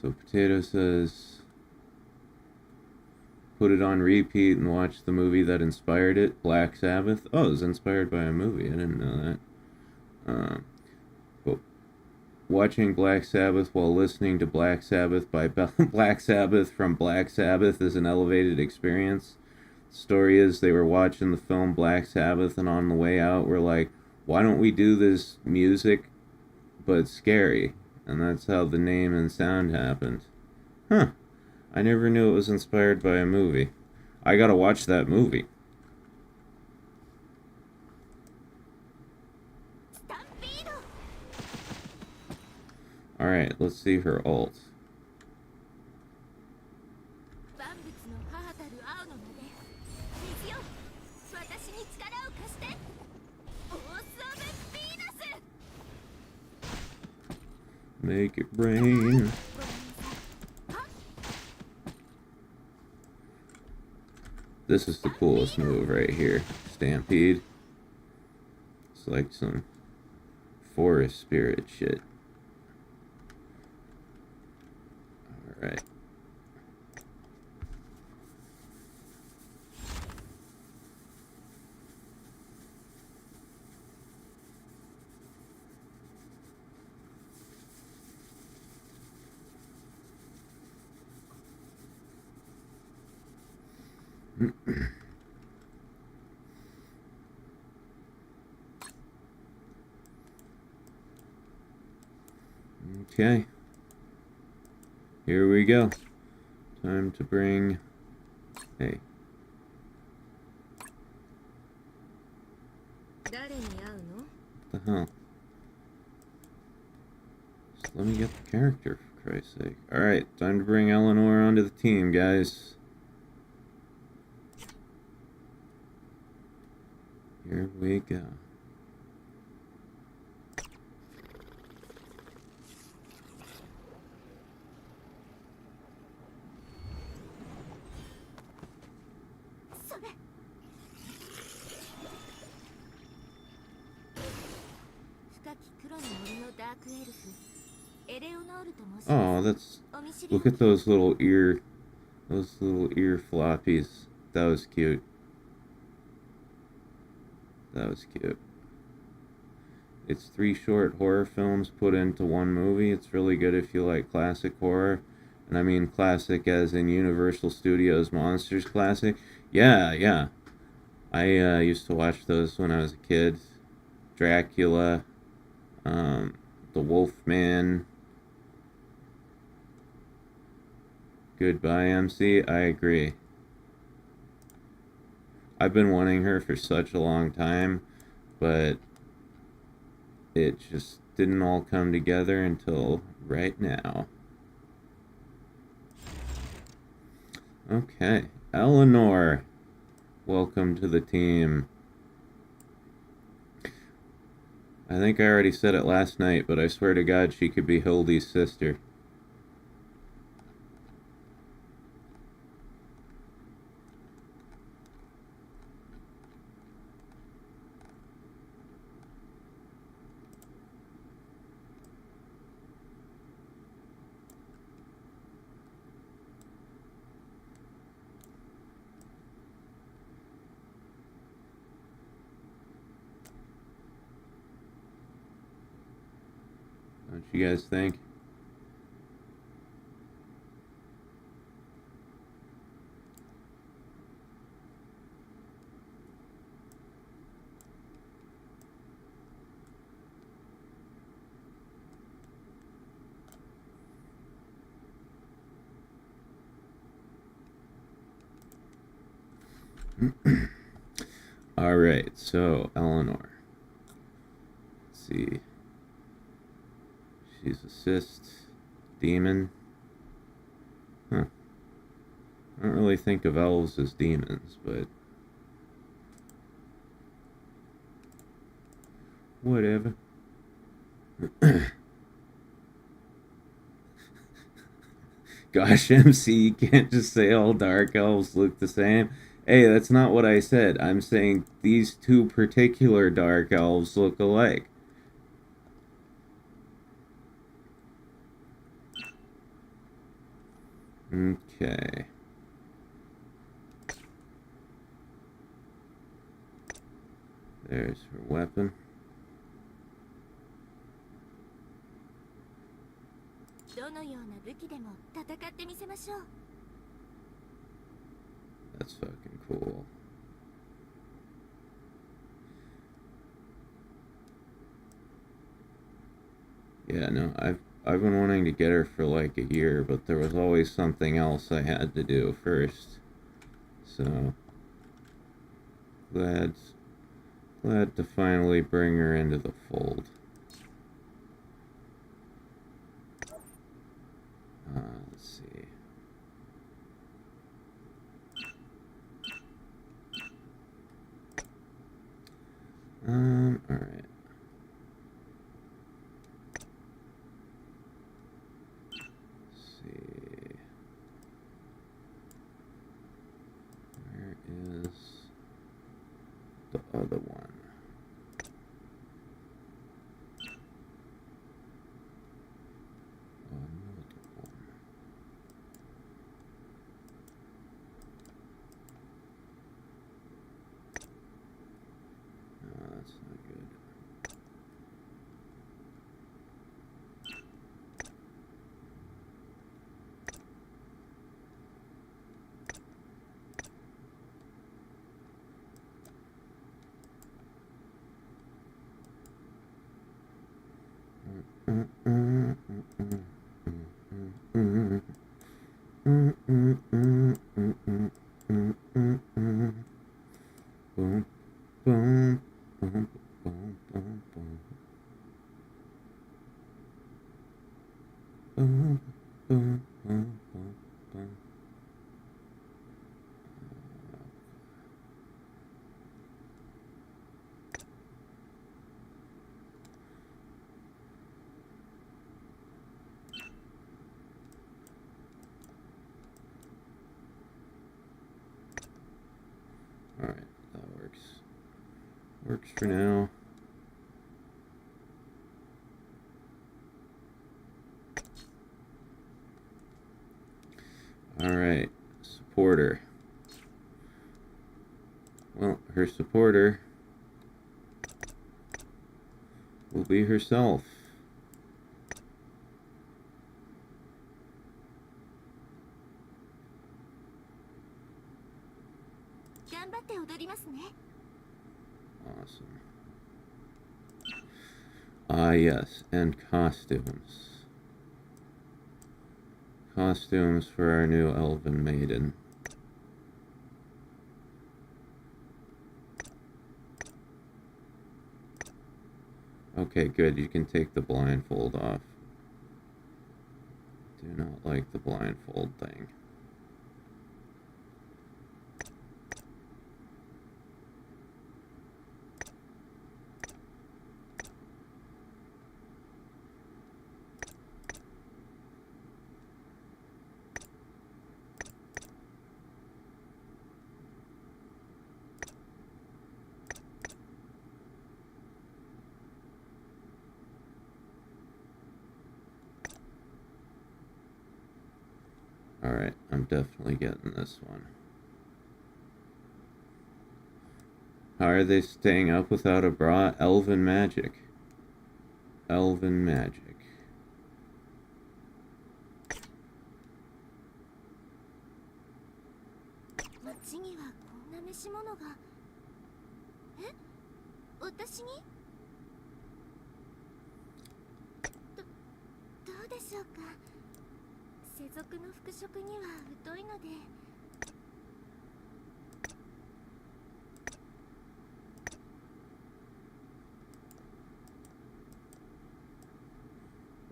So Potato says, put it on repeat and watch the movie that inspired it, Black Sabbath. Oh, it was inspired by a movie. I didn't know that. But watching Black Sabbath while listening to Black Sabbath by Black Sabbath from Black Sabbath is an elevated experience. The story is they were watching the film Black Sabbath, and on the way out we're like, why don't we do this music but scary? And that's how the name and sound happened. Huh. I never knew it was inspired by a movie. I gotta watch that movie. Alright, let's see her ult. Make it rain. This is the coolest move right here. Stampede. It's like some forest spirit shit. Alright. Okay. Here we go. Time to bring... Hey. What the hell? let me get the character, for Christ's sake. Alright, time to bring Eleanor onto the team, guys. Here we go. Oh, that's... Look at those little ear floppies. That was cute. That was cute. It's 3 short horror films put into one movie. It's really good if you like classic horror. And I mean classic as in Universal Studios Monsters classic. Yeah. I used to watch those when I was a kid. Dracula, The Wolfman. Goodbye, MC. I agree. I've been wanting her for such a long time, but it just didn't all come together until right now. Okay, Eleanor, welcome to the team. I think I already said it last night, but I swear to God she could be Hildy's sister. What you guys think? All right, so Eleanor. Let's see. She's assist, demon. Huh. I don't really think of elves as demons, but whatever. Gosh, MC, you can't just say all dark elves look the same. Hey, that's not what I said. I'm saying these 2 particular dark elves look alike. Okay. There's her weapon. That's fucking cool. Yeah, no, I've been wanting to get her for like a year, but there was always something else I had to do first. So glad to finally bring her into the fold. Let's see. All right. Other one. Another one. No, that's not good. Boom, boom, boom, boom, boom. Alright, that works. Works for now. Alright, supporter. Well, her supporter will be herself. Awesome. Ah, yes, and costumes. Costumes for our new elven maiden. Okay, good. You can take the blindfold off. Do not like the blindfold thing. Alright, I'm definitely getting this one. How are they staying up without a bra? Elven magic. Elven magic.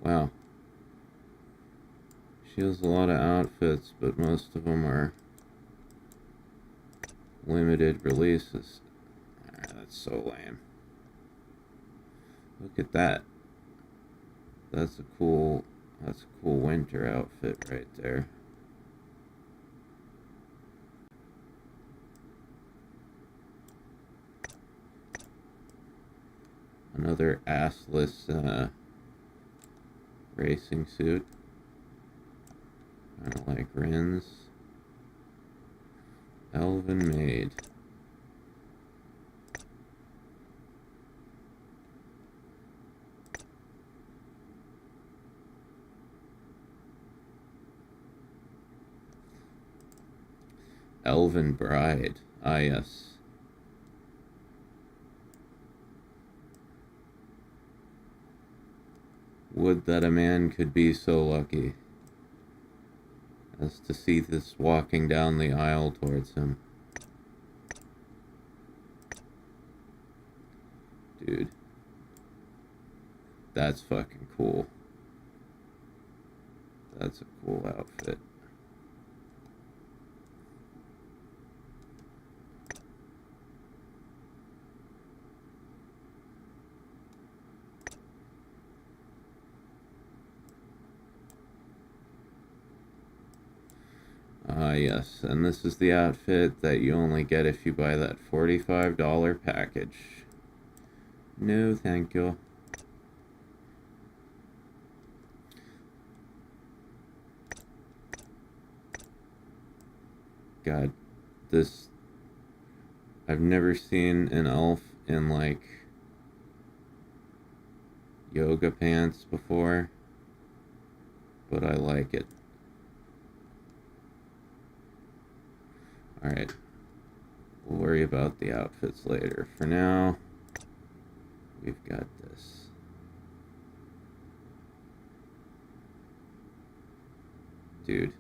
Wow. She has a lot of outfits, but most of them are limited releases. That's so lame. Look at that. That's a cool winter outfit right there. Another assless racing suit. I don't like Rins. Elven maid. Elven bride. Ah, yes. Would that a man could be so lucky as to see this walking down the aisle towards him. Dude. That's fucking cool. That's a cool outfit. Ah, yes, and this is the outfit that you only get if you buy that $45 package. No, thank you. God, this... I've never seen an elf in, like, yoga pants before, but I like it. Alright, we'll worry about the outfits later. For now, we've got this. Dude.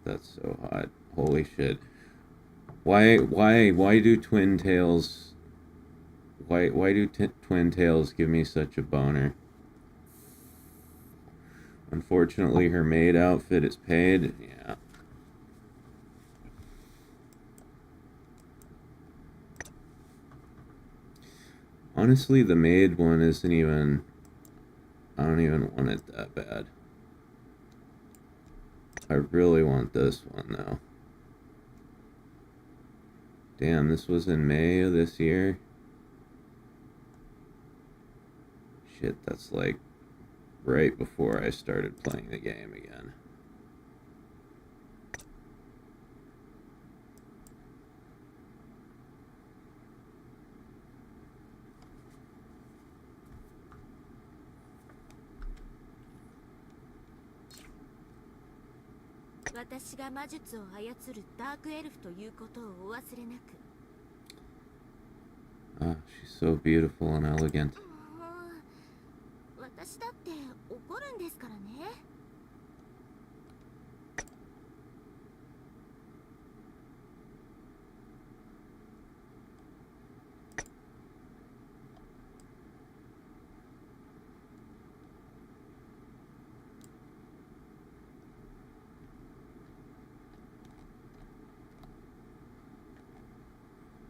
That's so hot. Holy shit. Why do twin tails... Why do twin tails give me such a boner? Unfortunately, her maid outfit is paid. Yeah. Honestly, the maid one isn't even... I don't even want it that bad. I really want this one, though. Damn, this was in May of this year? Shit, that's like right before I started playing the game again. Ah, she's so beautiful and elegant.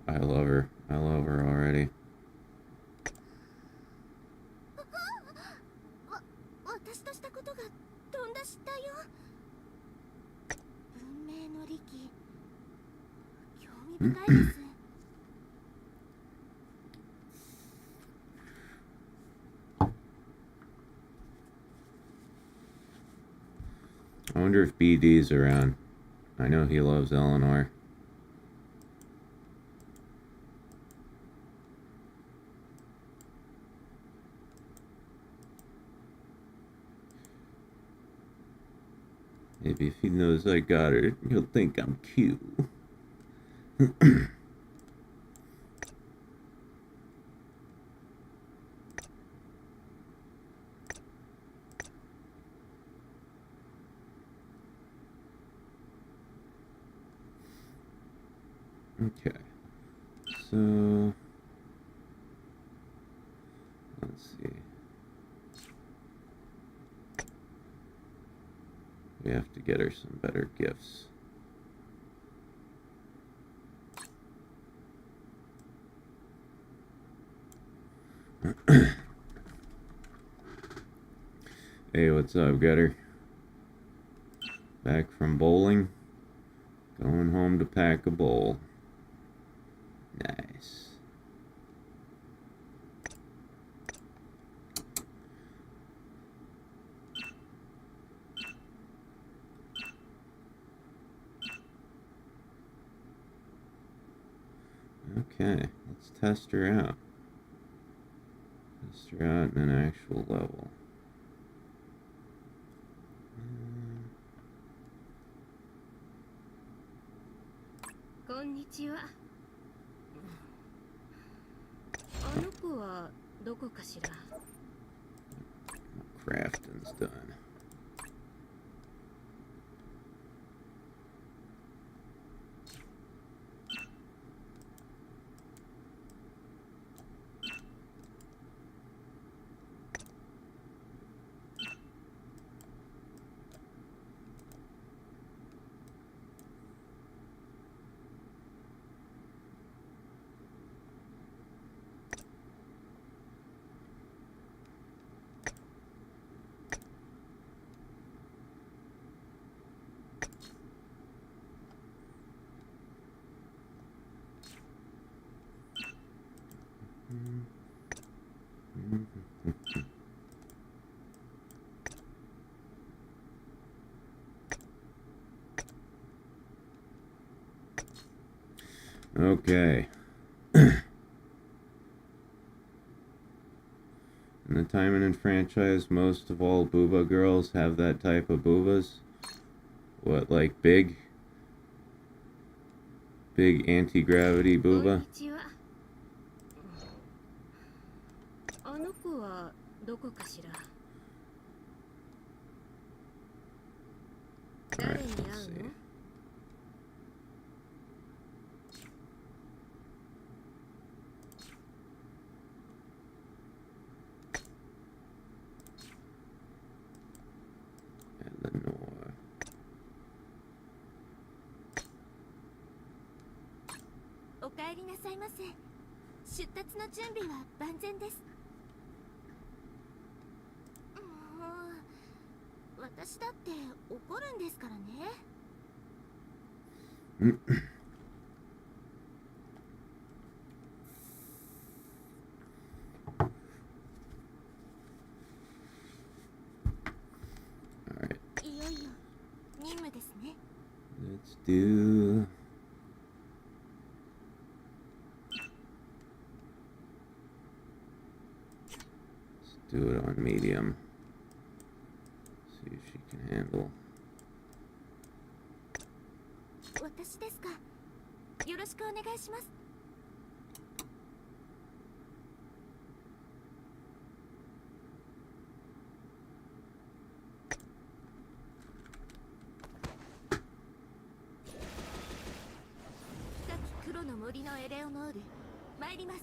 I love her. I love her already. I wonder if BD's around. I know he loves Eleanor. Maybe if he knows I got her, he'll think I'm cute. Okay, so let's see. We have to get her some better gifts. Hey, what's up, Gutter? Back from bowling? Going home to pack a bowl. Nice. Okay, let's test her out. Test her out in an actual level. Konnichiwa. Crafting's done. Okay. In the Taimanin franchise, most of all booba girls have that type of boobas. What, like big anti-gravity booba? Alright, let's see. 帰りなさいませ。出立の準備は万全です。もう私だって怒るんですからね。Alright. いよいよ任務ですね。 Let's do... Let's do it on medium. See if she can handle. 私ですか。よろしくお願いします。さっき黒の森のエレオノール参ります。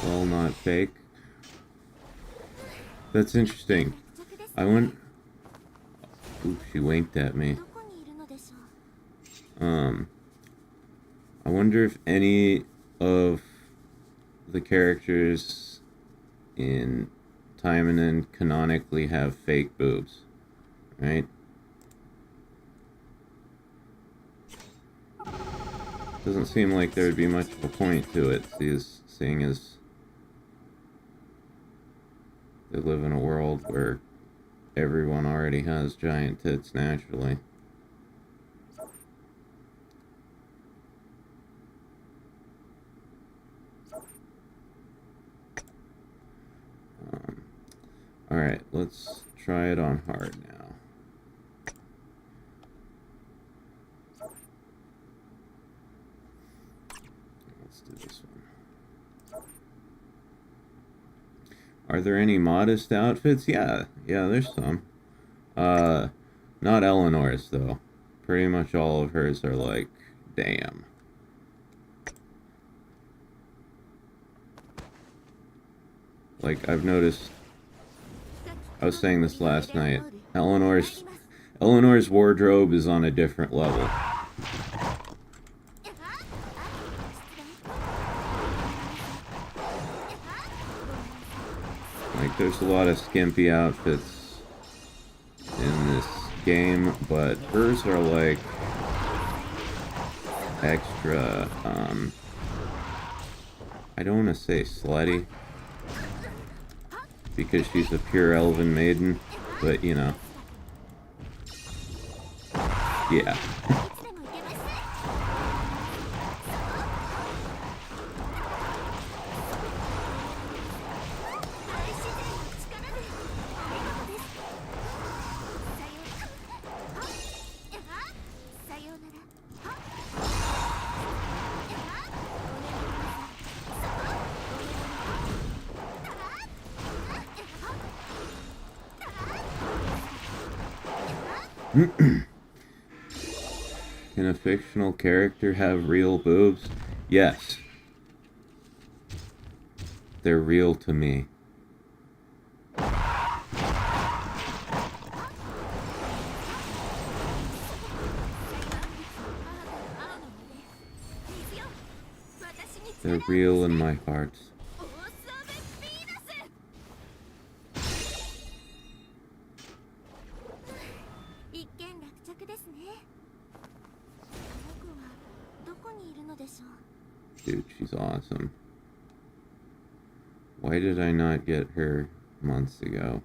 Well, not fake. That's interesting. I went... Ooh, she winked at me. I wonder if any of the characters in Taimanin canonically have fake boobs, right? Doesn't seem like there would be much of a point to it, seeing as they live in a world where everyone already has giant tits naturally. Alright, let's try it on hard now. Let's do this one. Are there any modest outfits? Yeah, there's some. Not Eleanor's, though. Pretty much all of hers are like, damn. Like, I've noticed... I was saying this last night. Eleanor's wardrobe is on a different level. Like, there's a lot of skimpy outfits in this game, but hers are like extra, I don't want to say slutty, because she's a pure elven maiden, but you know. Yeah. Can a fictional character have real boobs? Yes. They're real to me. They're real in my heart. Dude, she's awesome. Why did I not get her months ago?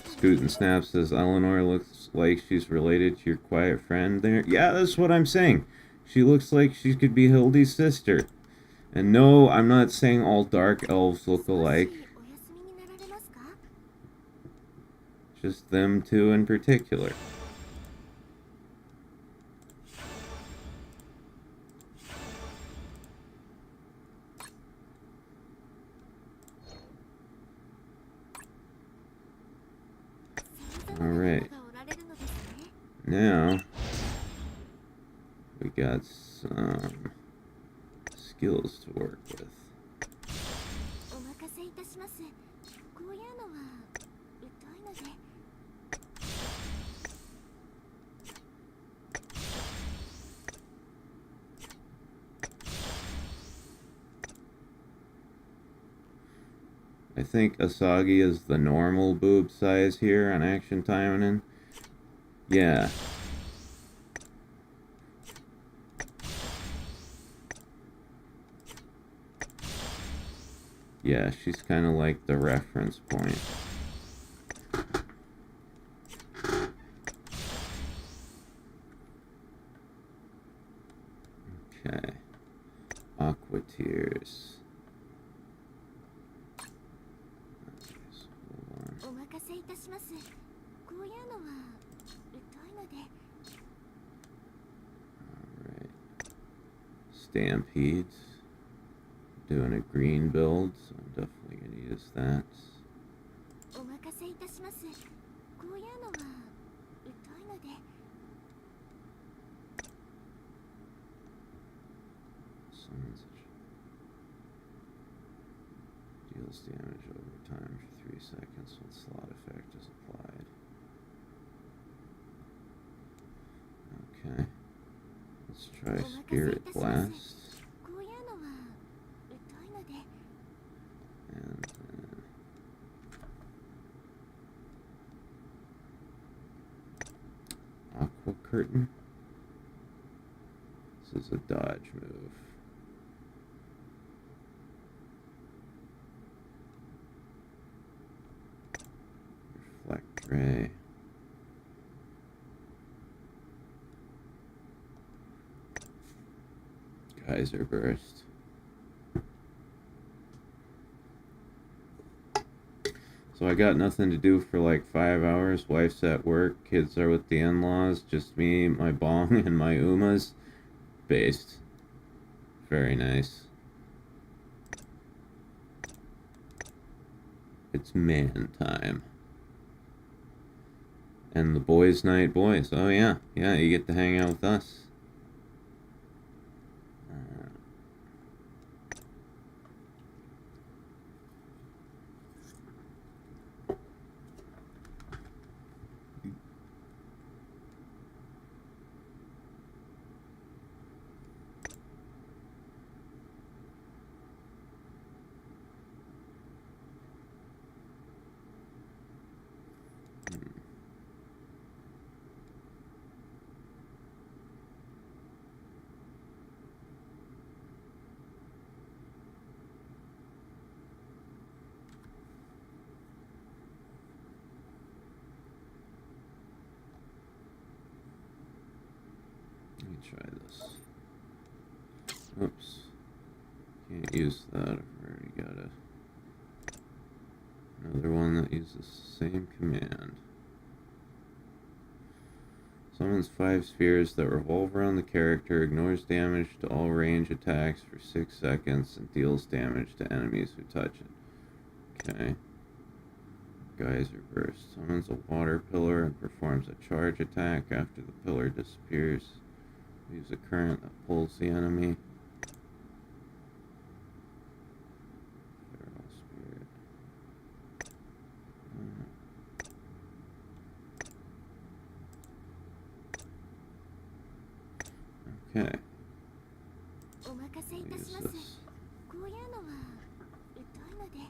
Scoot and Snap says Eleanor looks like she's related to your quiet friend there. Yeah, that's what I'm saying. She looks like she could be Hildy's sister. And no, I'm not saying all dark elves look alike. 少しお休みになられますか？ Just them two in particular. Alright. Now, we got some skills to work with. お任せいたします。こういうのは疎いので。I think Asagi is the normal boob size here on Action Taimanin. Yeah. Yeah, she's kind of like the reference point. Okay. Aqua Tears. お任せいたします。こういうのは疎いので。Alright. Stampedes. Doing a green build, so I'm definitely going to use that. お任せいたします。こういうのは疎いので。Deals damage over time for 3 seconds when slot effect is applied. Okay. Let's try Spirit Blast. こういうのは疎いので。 And Aqua Curtain. This is a dodge move. Reflect Ray. Geyser Burst. So I got nothing to do for like 5 hours. Wife's at work, kids are with the in-laws, just me, my bong, and my umas. Based. Very nice. It's man time. And the boys' night boys. Oh yeah, yeah, you get to hang out with us. Let me try this. Oops. Can't use that. I've already got another one that uses the same command. Summons 5 spheres that revolve around the character, ignores damage to all range attacks for 6 seconds, and deals damage to enemies who touch it. Okay. Geyser Burst. Summons a water pillar and performs a charge attack after the pillar disappears. Use a current that pulls the enemy. Feral Spirit. Okay. お任せいたします。こういうのは疎いので。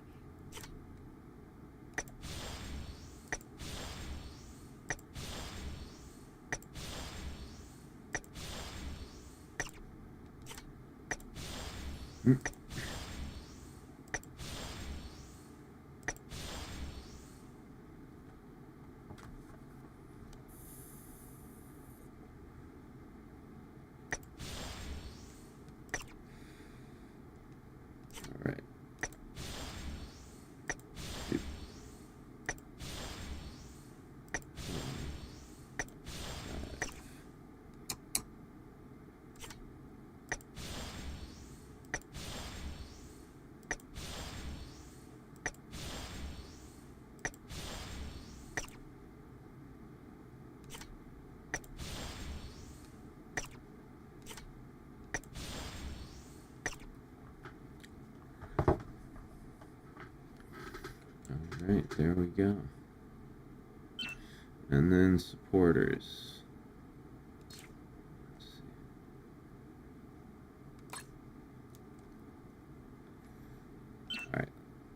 Alright, there we go. And then supporters. Let's see. Alright,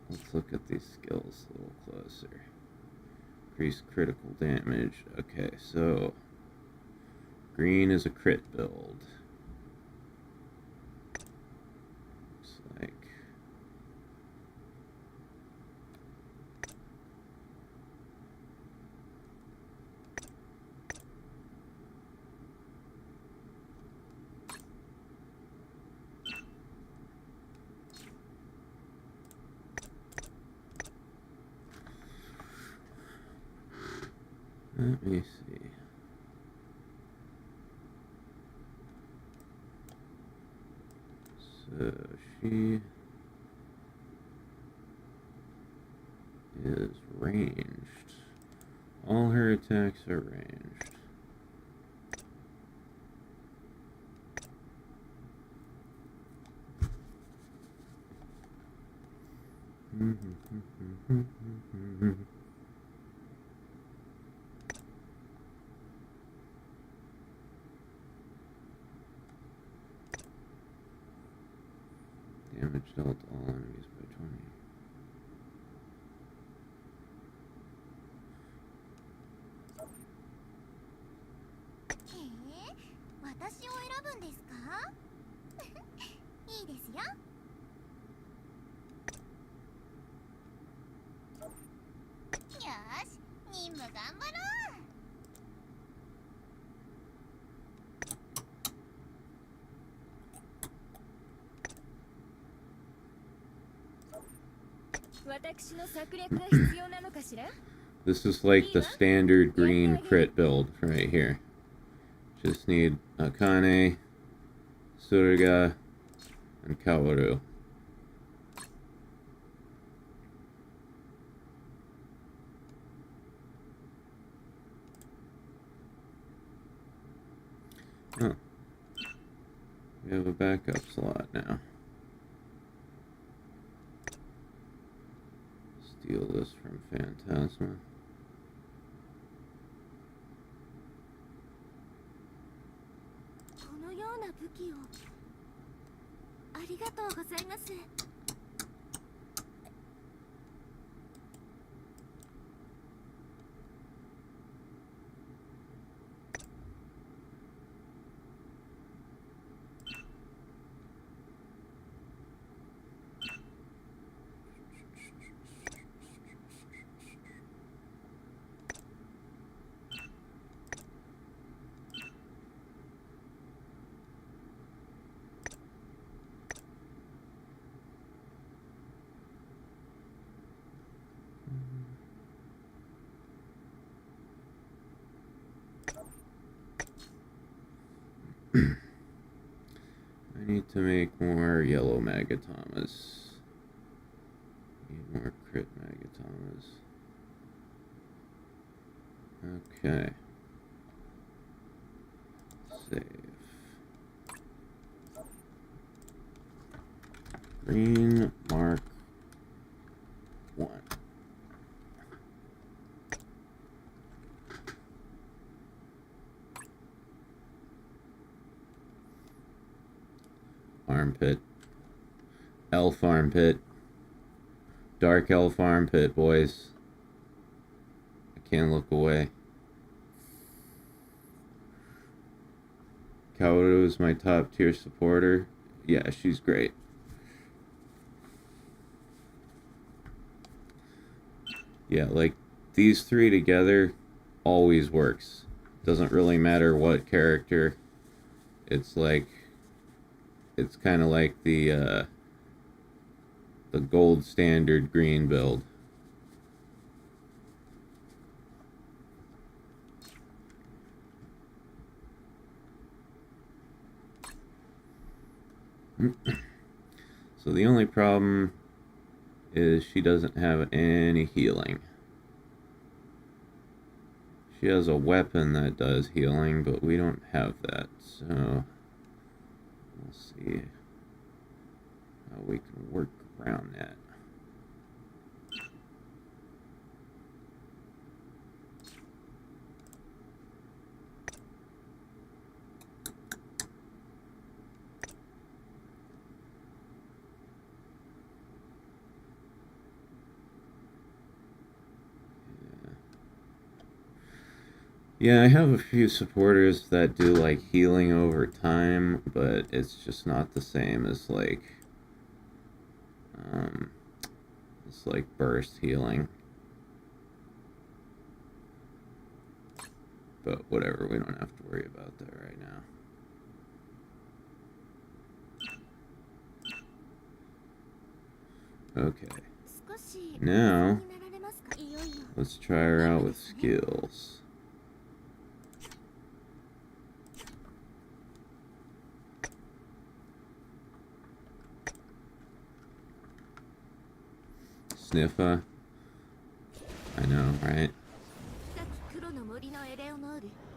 let's look at these skills a little closer. Increase critical damage. Okay, so green is a crit build. Looks like let me see. So she is ranged. All her attacks are ranged. Damage dealt to all enemies by 20. This is like the standard green crit build right here. Just need Akane, Tsuruga, and Kaworu. Oh. We have a backup slot now. Steal this from Phantasma. I need to make more yellow Magatomas. Need more crit Magatomas. Okay. Save. Green Mark 1. Armpit. Elf armpit. Dark elf armpit, boys. I can't look away. Kaoru is my top tier supporter. Yeah, she's great. Yeah, like these three together always works. Doesn't really matter what character. It's like it's kind of like the gold standard green build. So the only problem is she doesn't have any healing. She has a weapon that does healing, but we don't have that, so we'll see how we can work around that. Yeah, I have a few supporters that do like healing over time, but it's just not the same as like um it's like burst healing. But whatever, we don't have to worry about that right now. Okay. Now let's try her out with skills. Sniffa. I know, right?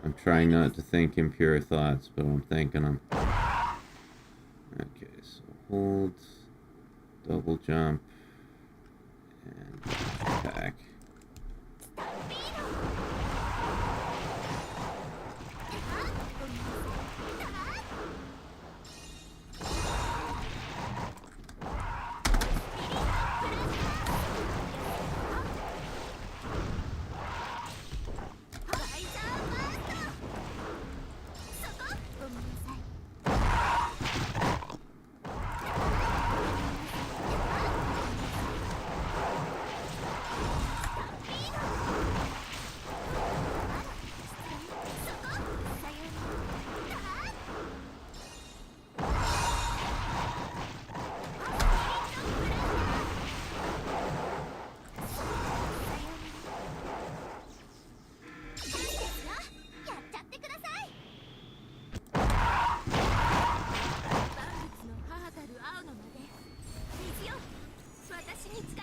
I'm trying not to think impure thoughts, but I'm thinking them. Okay, so hold, double jump, and attack.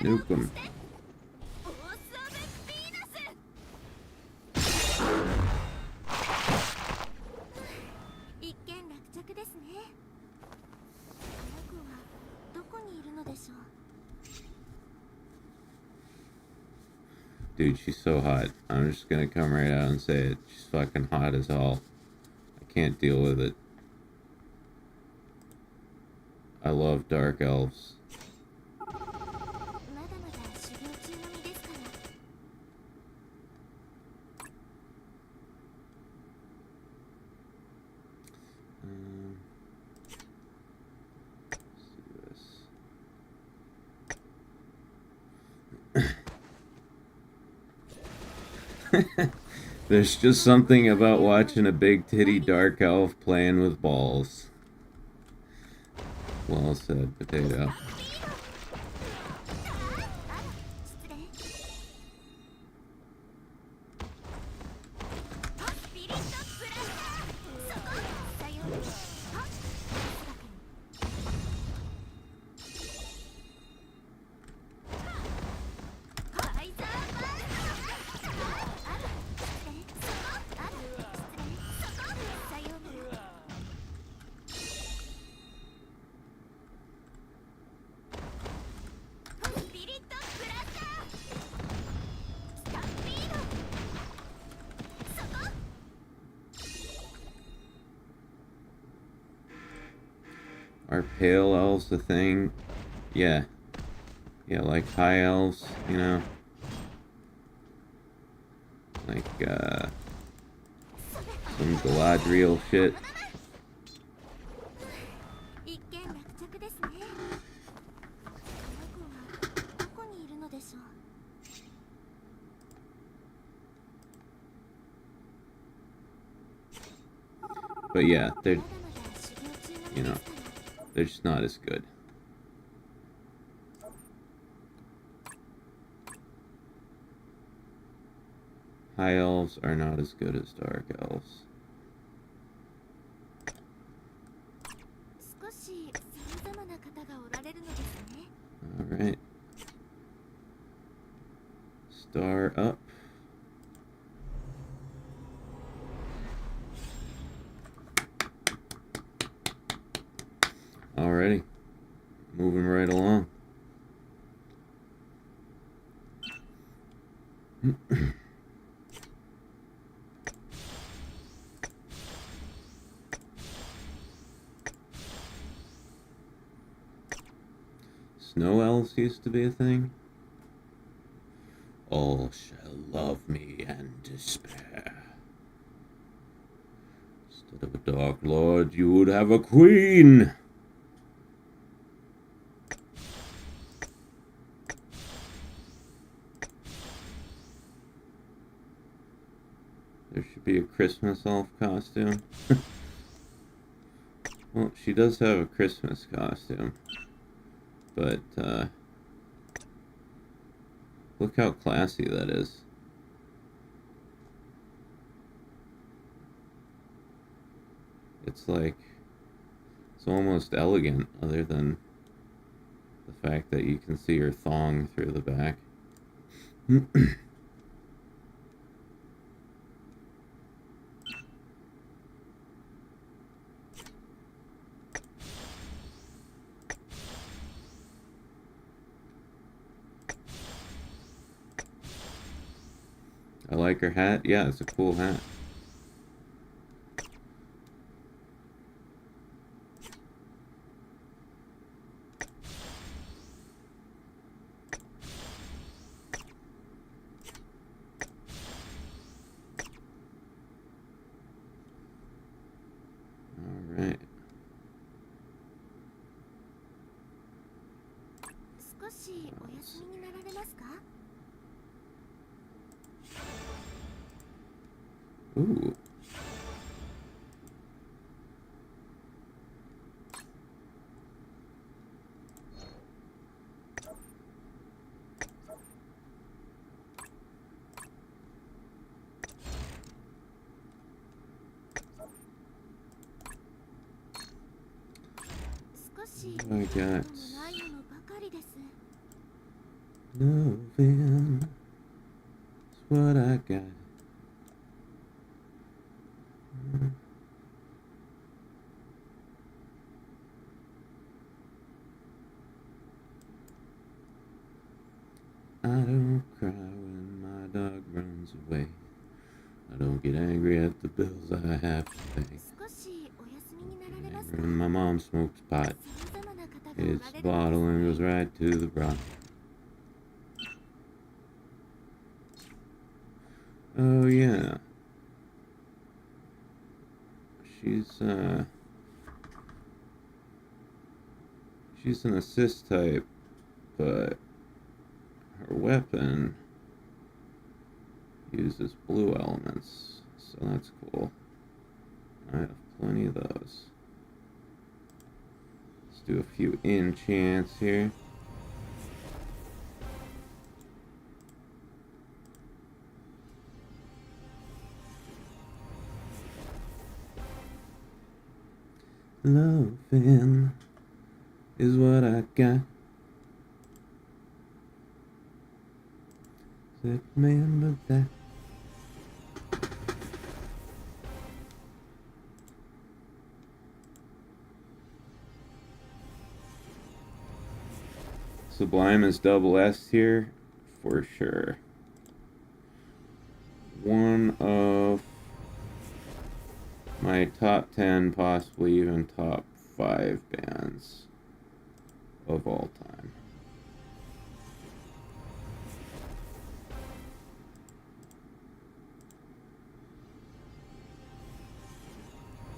Nuke him. Dude, she's so hot. I'm just gonna come right out and say it. She's fucking hot as hell. I can't deal with it. I love dark elves. There's just something about watching a big titty dark elf playing with balls. Well said, potato. Are pale elves the thing? Yeah. Yeah, like high elves, you know? Like, some Galadriel shit. But yeah, they're, you know, they're just not as good. High elves are not as good as dark elves. Alright. Star up. Alrighty. Moving right along. Snow elves used to be a thing. All shall love me and despair. Instead of a Dark Lord, you would have a queen. There should be a Christmas elf costume. Well, she does have a Christmas costume. But, look how classy that is. It's like, it's almost elegant, other than the fact that you can see her thong through the back. I like her hat. Yeah, it's a cool hat. Alright. 少しお休みになられますか? Ooh. I got loving. That's what I got. I don't cry when my dog runs away. I don't get angry at the bills I have to pay. When my mom smokes pot, it's a bottle and goes right to the broth. Oh yeah. She's an assist type, but her weapon uses blue elements, so that's cool. I have plenty of those. Let's do a few enchants here. Loving is what I got. Remember that. Sublime is double S here, for sure. One of my top 10, possibly even top 5 bands of all time.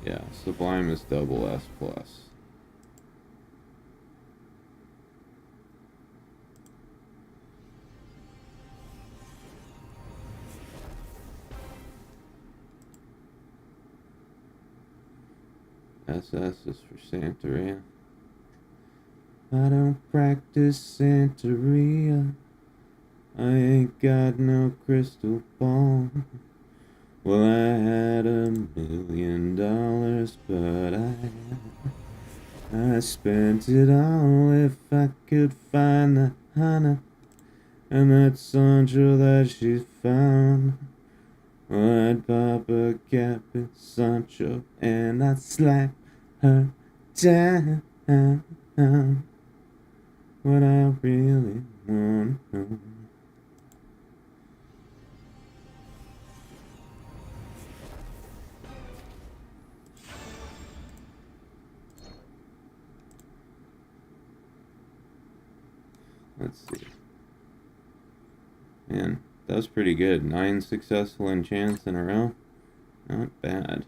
Yeah, Sublime is double S plus. SS is for Santeria. I don't practice Santeria. I ain't got no crystal ball. Well, I had $1 million, but I spent it all. If I could find the Hana and that Sancho that she found, well, I'd pop a cap at Sancho and I'd slap her down. What I really want to know. Let's see. Man, that was pretty good. 9 successful enchants in a row. Not bad.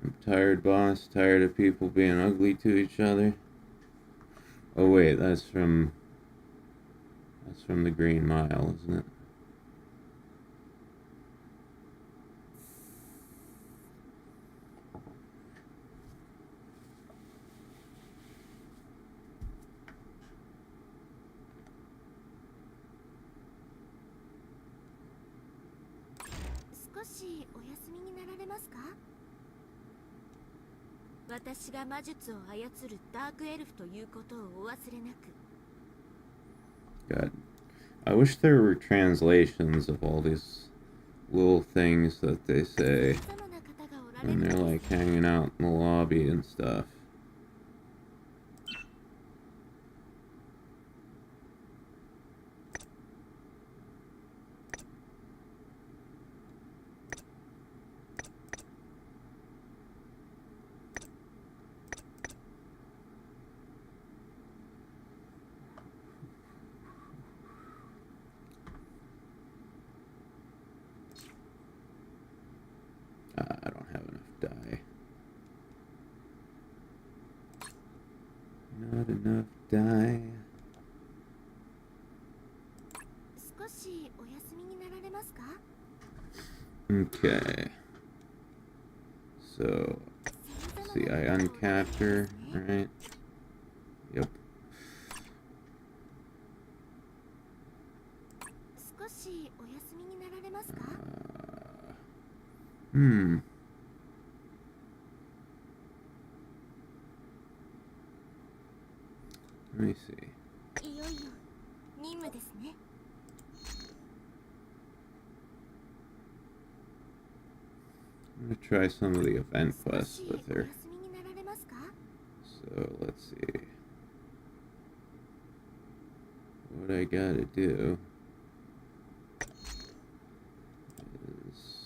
I'm tired, boss. Tired of people being ugly to each other. Oh wait, that's from the Green Mile, isn't it? God. I wish there were translations of all these little things that they say when they're like hanging out in the lobby and stuff. I don't have enough dye. Not enough dye. Okay. So, let's see, I uncapped her, right? Yep. Let me see. I'm gonna try some of the event quests with her. So, let's see. What I gotta do is...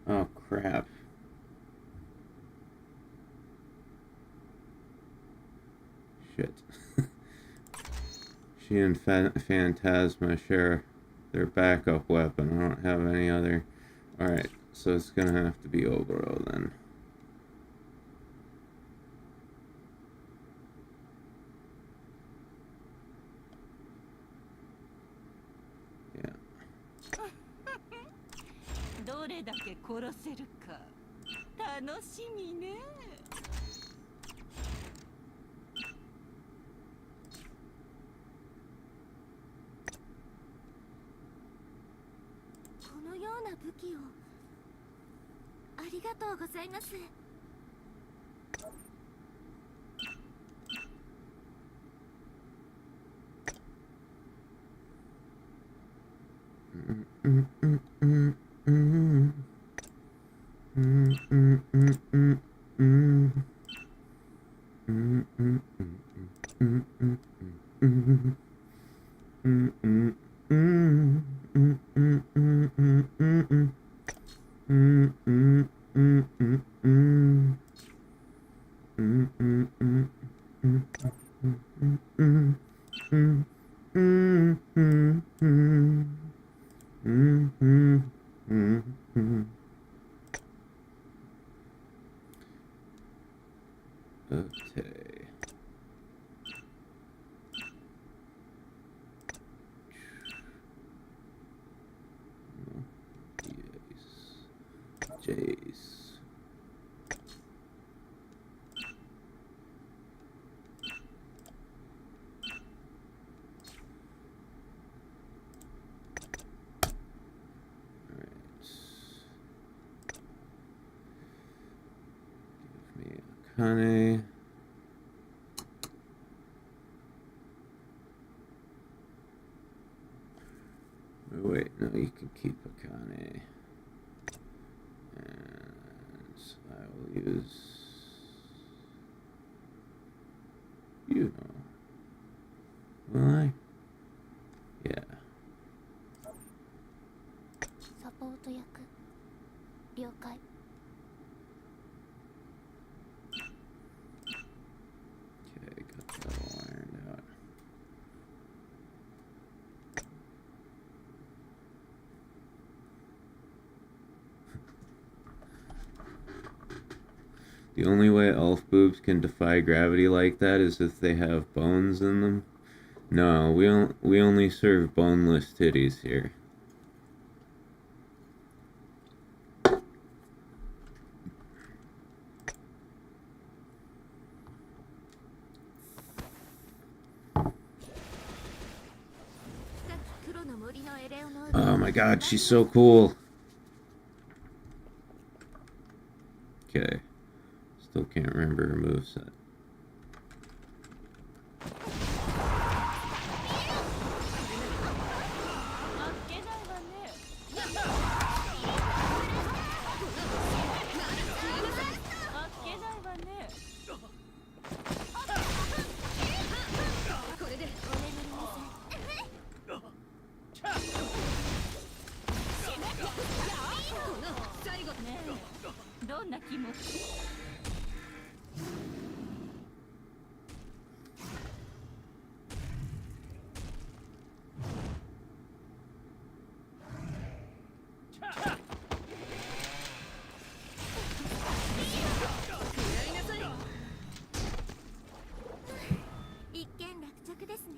Oh, crap. Shit. She and Phantasma share their backup weapon. I don't have any other... Alright, so it's gonna have to be Oboro then. Yeah. どれだけ殺せるか楽しみね。このような武器をありがとうございます。Okay. Jace. Give me a Kane. Wait, no, you can keep a Kane. And I will use you. Will I? Yeah. サポート役了解 Okay, got that all ironed out. The only way elf boobs can defy gravity like that is if they have bones in them. No, we only serve boneless titties here. Oh my god, she's so cool. Okay. Still can't remember her moveset.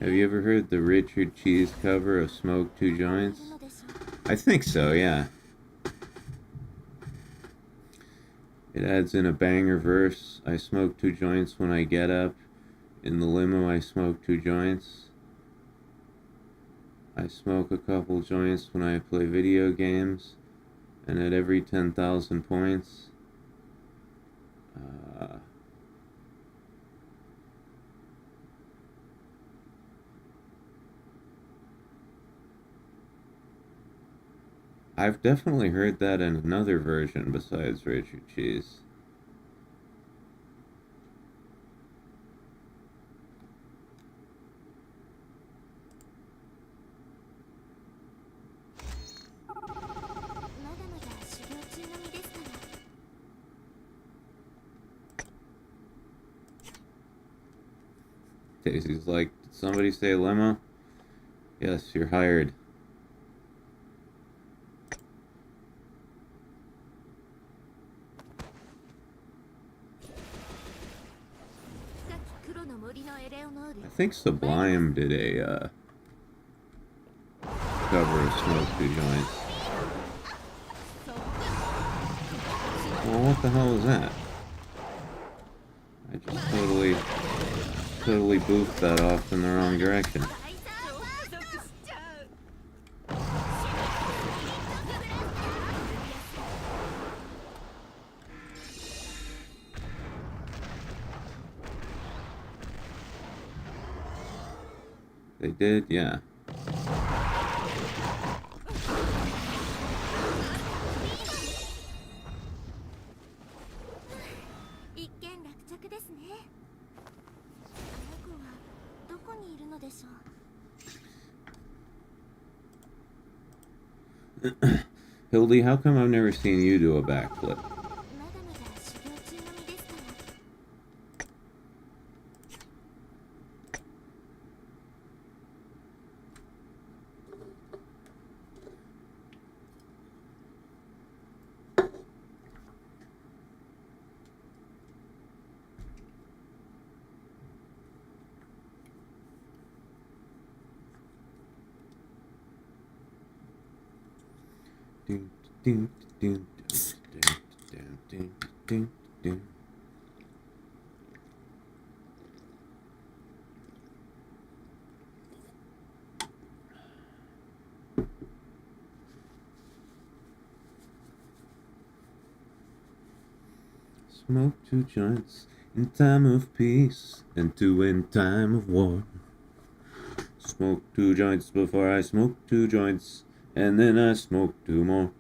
Have you ever heard the Richard Cheese cover of Smoke Two Joints? I think so, yeah. It adds in a banger verse. I smoke 2 joints when I get up. In the limo I smoke 2 joints. I smoke a couple joints when I play video games. And at every 10,000 points... I've definitely heard that in another version besides Richard Cheese. Daisy's like, did somebody say limo? Yes, you're hired. I think Sublime did a cover of Smoke Two Joints. Well, what the hell was that? I just totally boofed that off in the wrong direction. They did, yeah. Hildy, how come I've never seen you do a backflip? Dun, dun, dun, dun, dun. Dun, dun, dun, dun. Smoke 2 joints in time of peace and 2 in time of war. Smoke 2 joints before I smoke 2 joints, and then I smoke 2 more.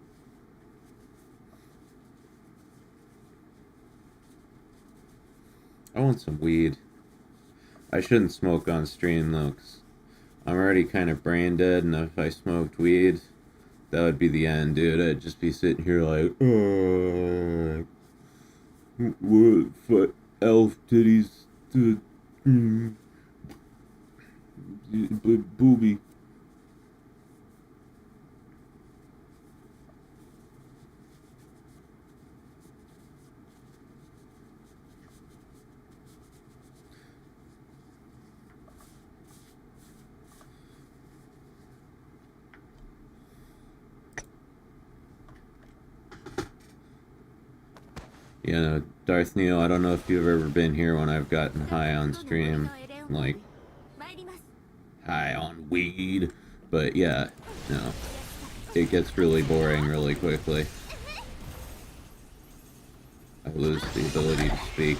I want some weed. I shouldn't smoke on stream though, 'cause I'm already kind of brain dead, and if I smoked weed, that would be the end, dude. I'd just be sitting here like, what elf titties to booby. You know, Darth Neil, I don't know if you've ever been here when I've gotten high on stream, like, high on weed, but yeah, no, it gets really boring really quickly. I lose the ability to speak.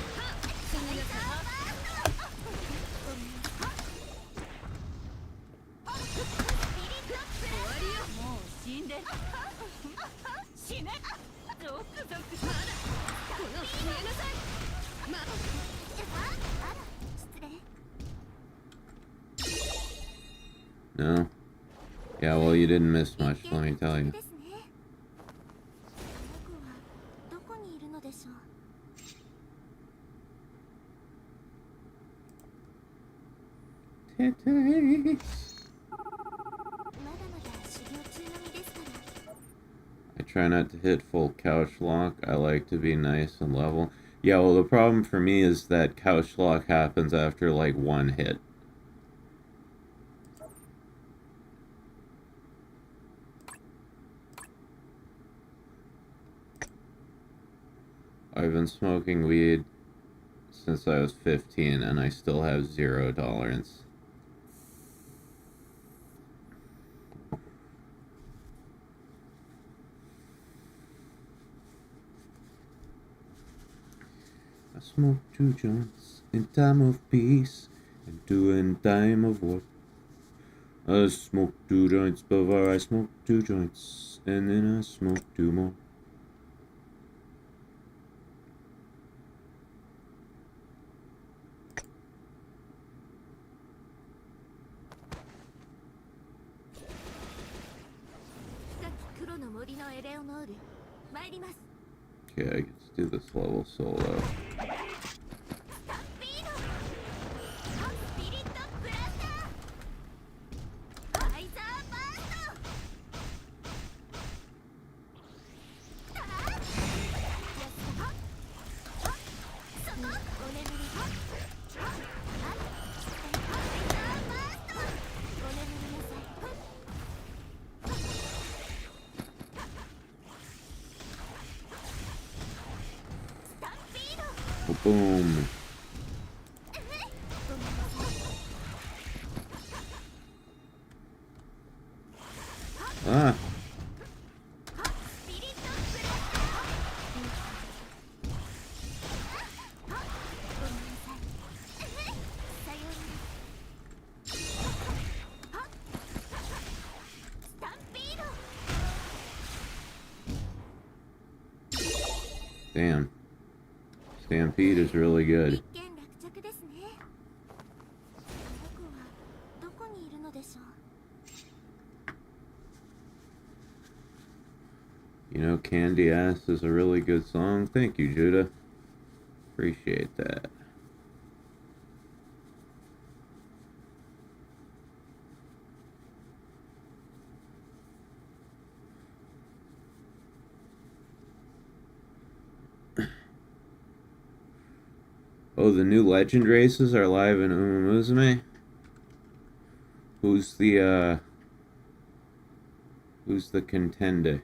No? Yeah, well, you didn't miss much, let me tell you. I try not to hit full couch lock. I like to be nice and level. Yeah, well, the problem for me is that couch lock happens after like 1 hit. I've been smoking weed since I was 15 and I still have 0 tolerance. I smoke 2 joints in time of peace and 2 in time of war. I smoke 2 joints before I smoke 2 joints, and then I smoke 2 more. Okay, let's do this level solo. Boom. Ah. Damn. Stampede is really good. You know, Candy Ass is a really good song. Thank you, Judah. Appreciate that. Oh, the new legend races are live in Umumuzume? Who's the contender?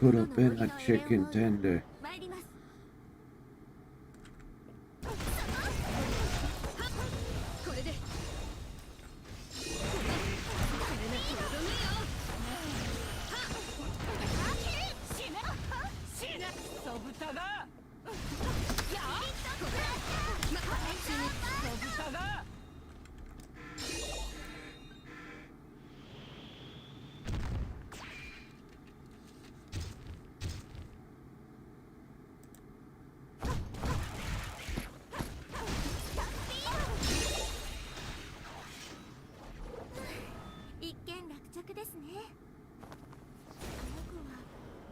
could have been a chicken tender. 参ります。これで。ソブタが一件落着ですね。僕は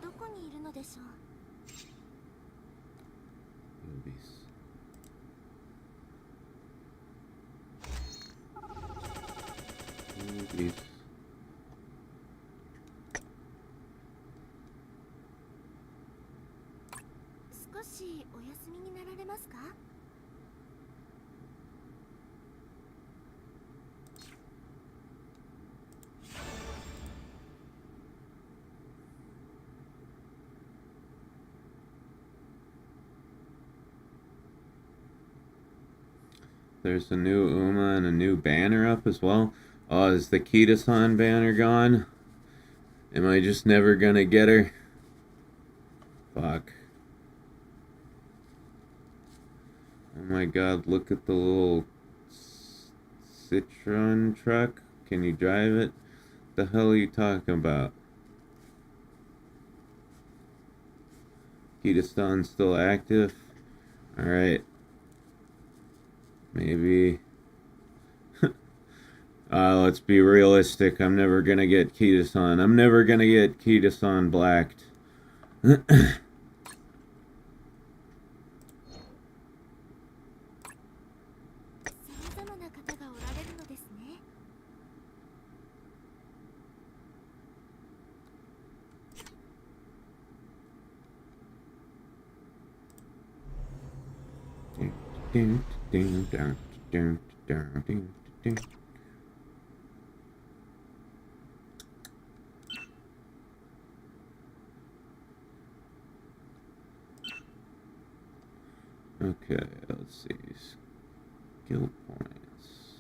どこにいるのでしょう。 Movies. 少しお休みになられますか？ There's a new Uma and a new banner up as well. Oh, is the Kita-san banner gone? Am I just never gonna get her? Fuck. Oh my god, look at the little Citroen truck. Can you drive it? The hell are you talking about? Kita-san's still active? Alright. Maybe. Let's be realistic. I'm never gonna get Kita-san. I'm never gonna get Kita-san blacked. 様々な方がおられるのですね。 Okay, let's see. Skill points.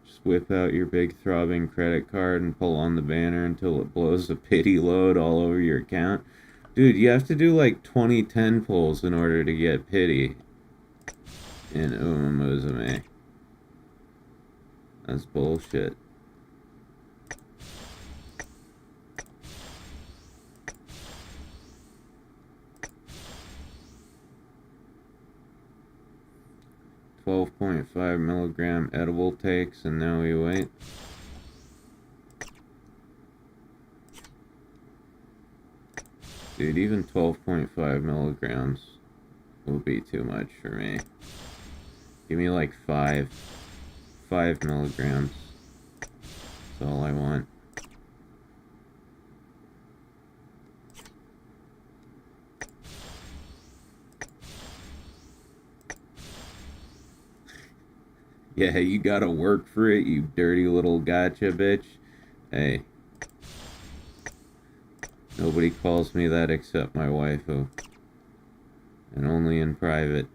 Just whip out your big throbbing credit card and pull on the banner until it blows a pity load all over your account. Dude, you have to do like 20 10 pulls in order to get pity in Uma Musume. That's bullshit. .5 milligram edible takes, and now we wait. Dude, even 12.5 milligrams will be too much for me. Give me like 5 milligrams. That's all I want. Yeah, you gotta work for it, you dirty little gotcha bitch. Hey. Nobody calls me that except my waifu. And only in private.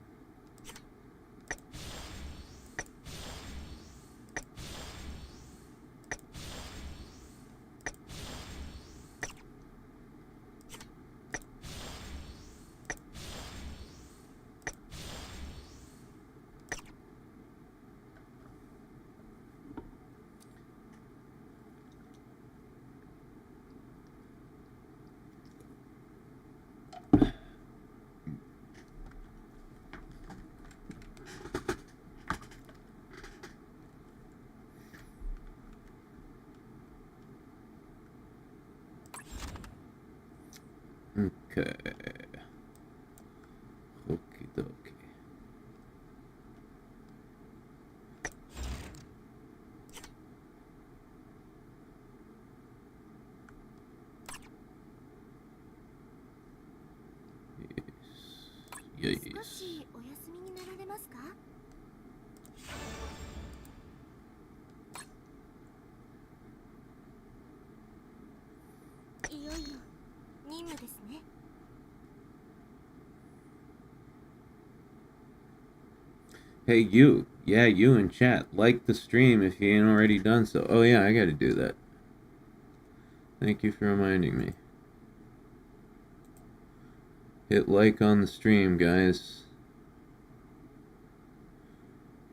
Okay. Okie dokie. Yes. 少しお休みになられますか？いよいよ任務ですね。Hey, you. Yeah, you in chat. Like the stream if you ain't already done so. Oh, yeah, I gotta do that. Thank you for reminding me. Hit like on the stream, guys.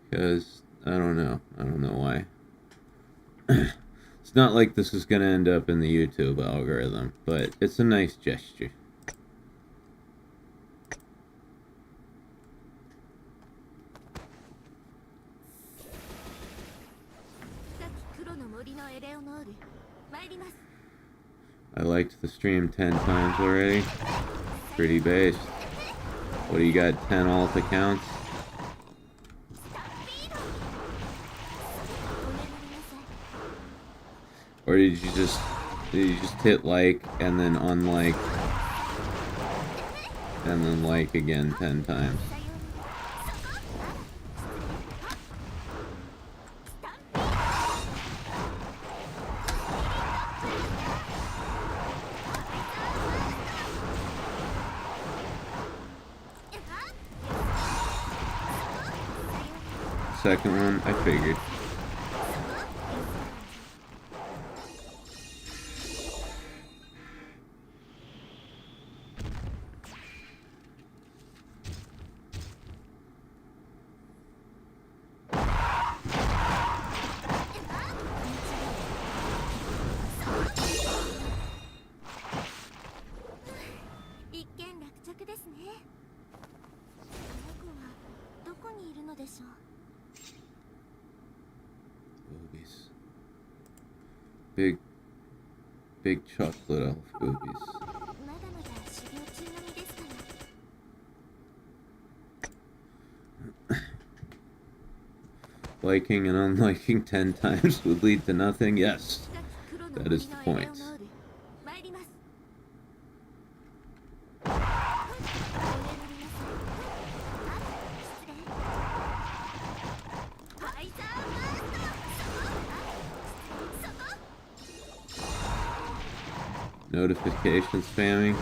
Because, I don't know. I don't know why. It's not like this is gonna end up in the YouTube algorithm, but it's a nice gesture. 深き黒の森のエレオノール、参ります。 I liked the stream 10 times already. Pretty based. What do you got, 10 alt accounts? Or did you just hit like and then unlike and then like again 10 times? Second one, I figured. Boobies. Big chocolate elf boobies. Liking and unliking 10 times would lead to nothing? Yes. That is the point. Notification spamming.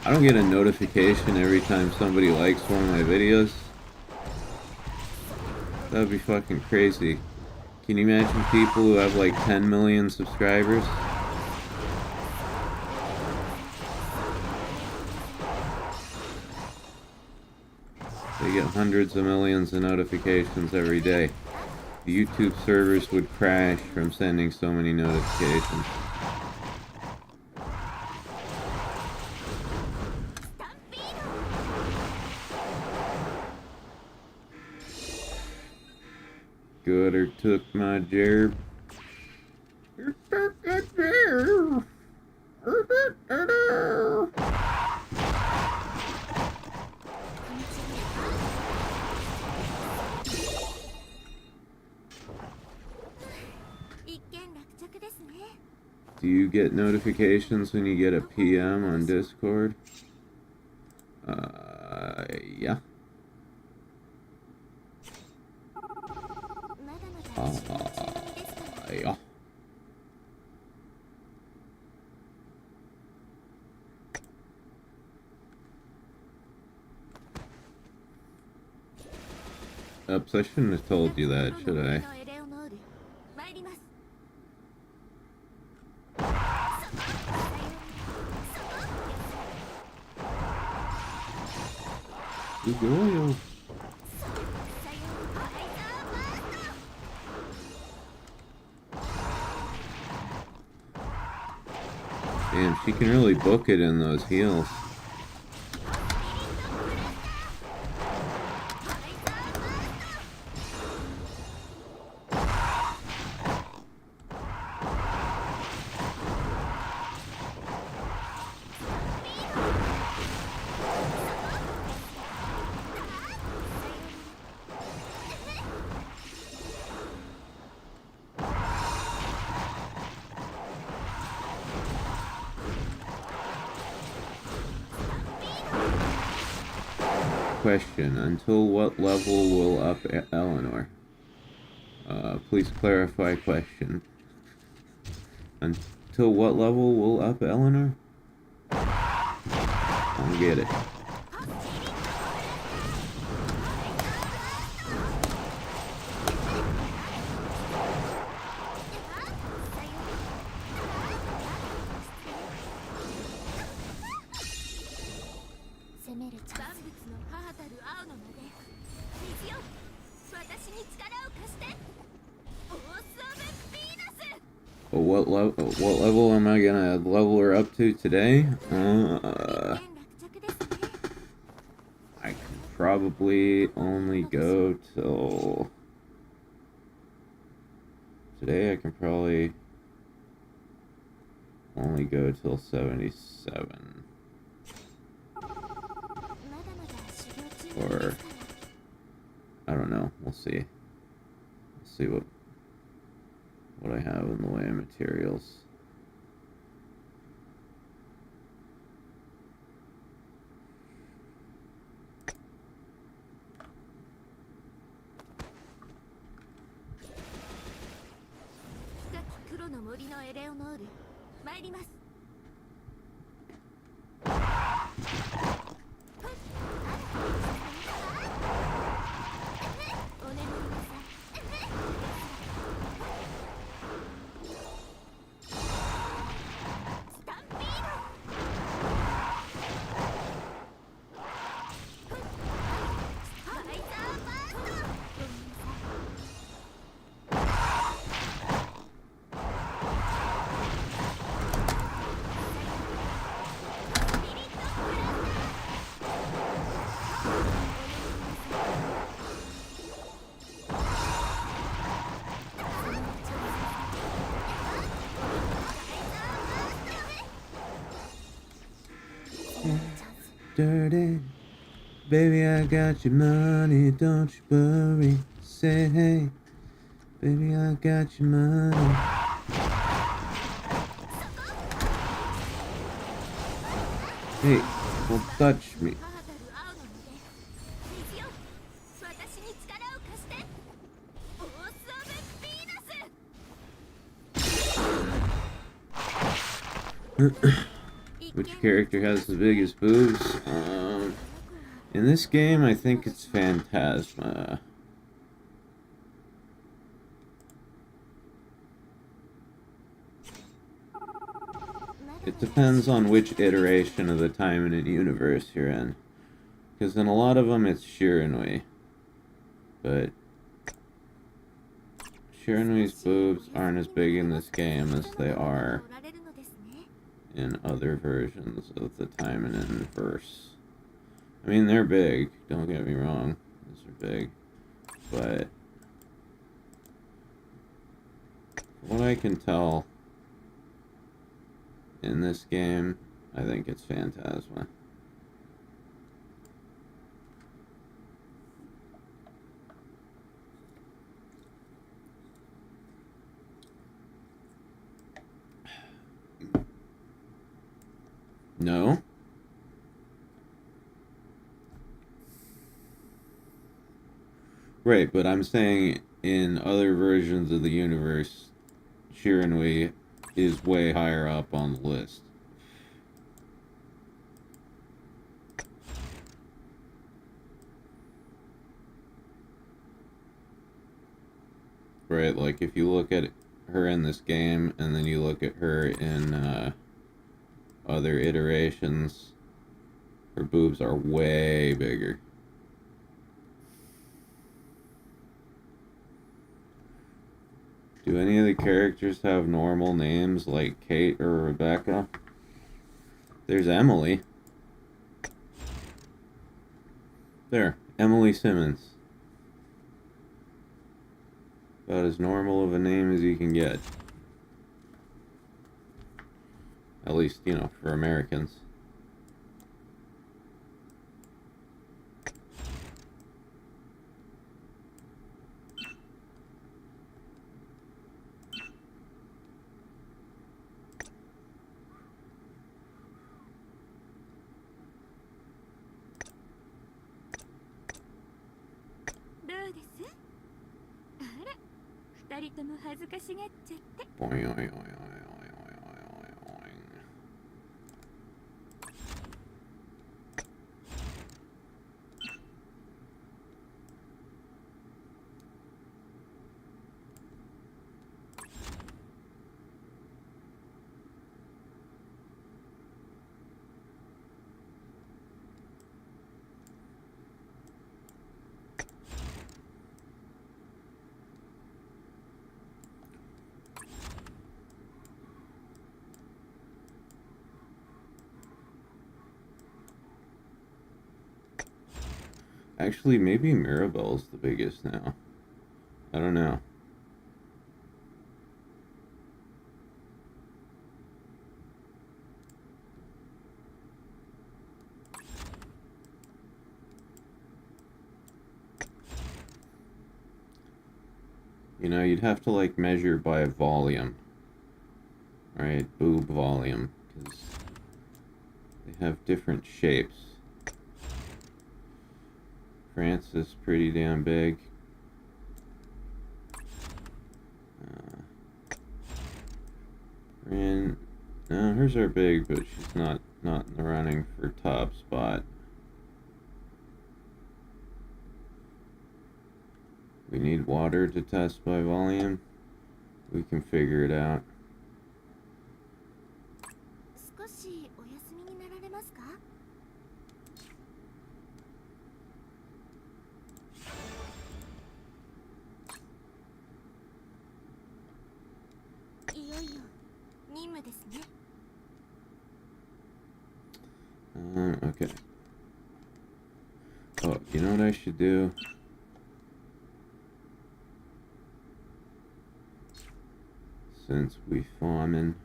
I don't get a notification every time somebody likes one of my videos. That would be fucking crazy. Can you imagine people who have like 10 million subscribers? They get hundreds of millions of notifications every day. The YouTube servers would crash from sending so many notifications. Gooder took my gerb. Do you get notifications when you get a PM on Discord? Yeah. Yeah. Oops, I shouldn't have told you that, should I? Good. Damn, she can really book it in those heels. Question. Until what level will up Eleanor? Please clarify question. Until what level will up Eleanor? I don't get it. What level am I gonna level her up to today? I can probably only go till... Today I can probably only go till 77. Or... I don't know. We'll see. We'll see what I have in the way of materials. Dirty, baby, I got your money, don't you worry. Say hey, baby, I got your money. Hey, don't touch me. Which character has the biggest boobs? In this game, I think it's Phantasma. It depends on which iteration of the Taimanin universe you're in. Because in a lot of them, it's Shiranui. But Shiranui's boobs aren't as big in this game as they are in other versions of the Taimanin verse. I mean, they're big, don't get me wrong. These are big. But from what I can tell in this game, I think it's Phantasma. No? Right, but I'm saying in other versions of the universe, Shiranui is way higher up on the list. Right, like if you look at her in this game and then you look at her in other iterations, her boobs are way bigger. Do any of the characters have normal names like Kate or Rebecca? There's Emily. There, Emily Simmons. About as normal of a name as you can get. At least, you know, for Americans. 人とも恥ずかしがっちゃって。 Boing, oing, oing, oing, oing, oing, oing, oing. Actually, maybe Mirabelle's the biggest now. I don't know. You know, you'd have to like measure by volume. Right? Boob volume. Because they have different shapes. France is pretty damn big. No, hers are big, but she's not in the running for top spot. We need water to test by volume. We can figure it out. 少しお休みになられますか？いよいよ任務ですね。 Okay. Oh, you know what I should do? Since we famine.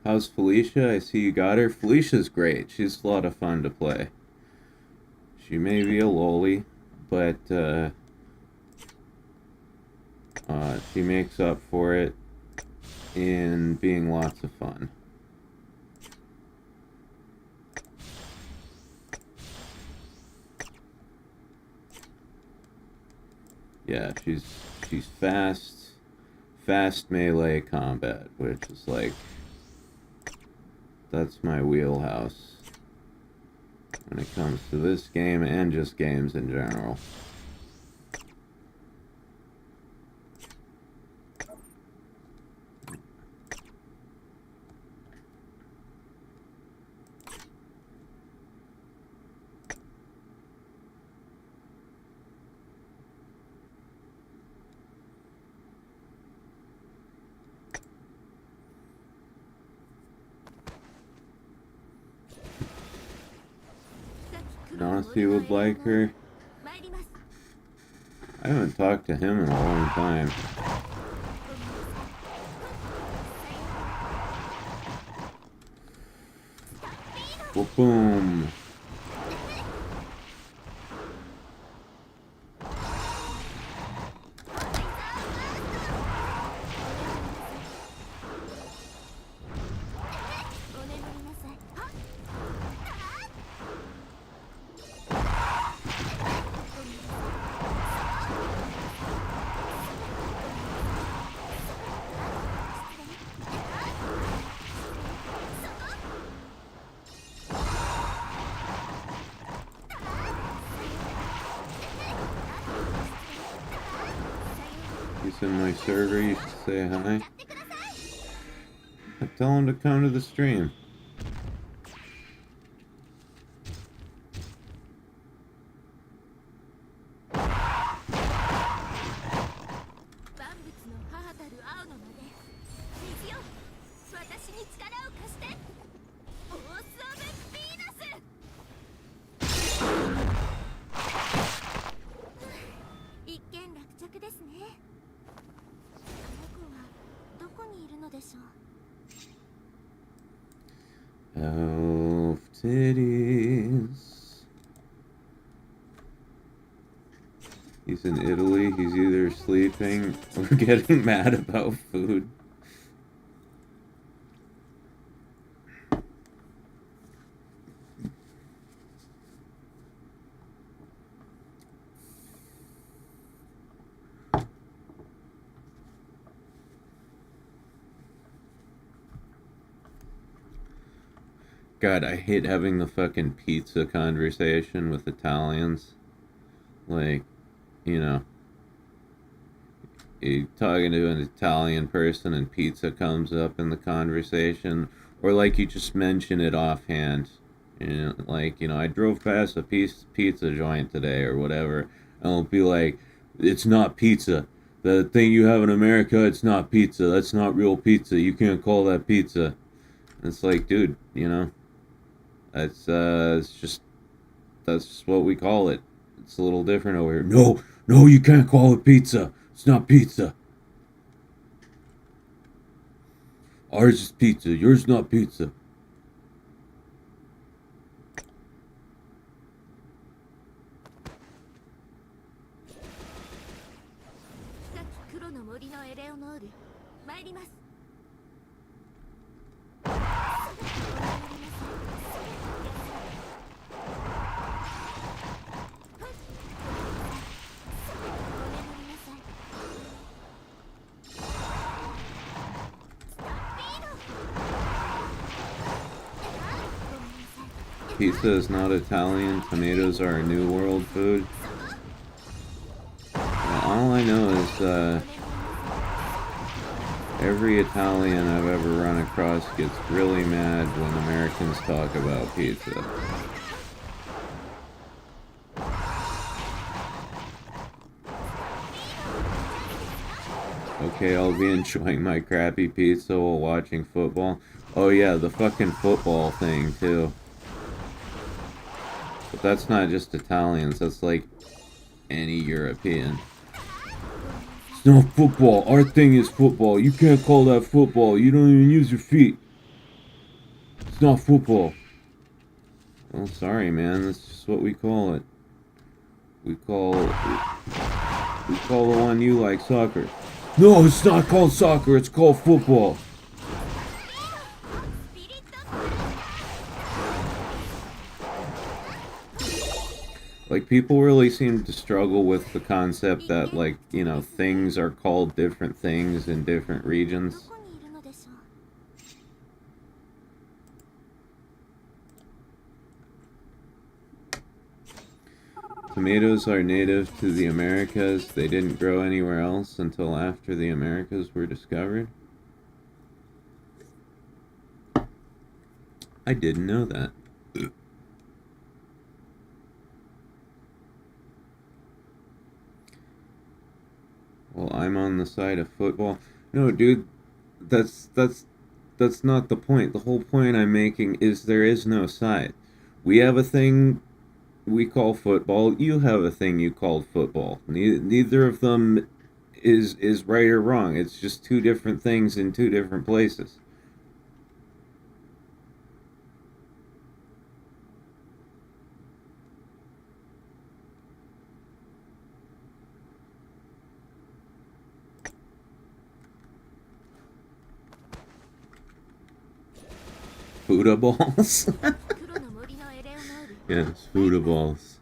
How's Felicia? I see you got her. Felicia's great. She's a lot of fun to play. She may be a loli, but she makes up for it in being lots of fun. Yeah, she's fast melee combat, which is like, that's my wheelhouse when it comes to this game and just games in general. Nasi would like her. I haven't talked to him in a long time. Well, boom. He's in my server, you should say hi. Tell him to come to the stream. Elf titties. He's in Italy. He's either sleeping or getting mad about food. God, I hate having the fucking pizza conversation with Italians. Like, you know, you're talking to an Italian person and pizza comes up in the conversation, or like you just mention it offhand. You know, like, I drove past a pizza joint today or whatever, and I'll be like, it's not pizza. The thing you have in America, it's not pizza. That's not real pizza. You can't call that pizza. And it's like, dude, that's just what we call it. It's a little different over here. No, you can't call it pizza. It's not pizza. Ours is pizza. Yours not pizza. Pizza is not Italian. Tomatoes are a New World food. All I know is every Italian I've ever run across gets really mad when Americans talk about pizza. Okay, I'll be enjoying my crappy pizza while watching football. Oh yeah, the fucking football thing too. But that's not just Italians, that's like any European. It's not football. Our thing is football. You can't call that football. You don't even use your feet. It's not football. Oh, sorry, man. That's just what we call it. We call the one you like soccer. No, it's not called soccer. It's called football. Like, people really seem to struggle with the concept that, like, things are called different things in different regions. Tomatoes are native to the Americas. They didn't grow anywhere else until after the Americas were discovered. I didn't know that. Well, I'm on the side of football. No, dude, that's not the point. The whole point I'm making is there is no side. We have a thing we call football. You have a thing you call football. Neither of them is right or wrong. It's just two different things in two different places. Buddha balls? Yes, Buddha balls.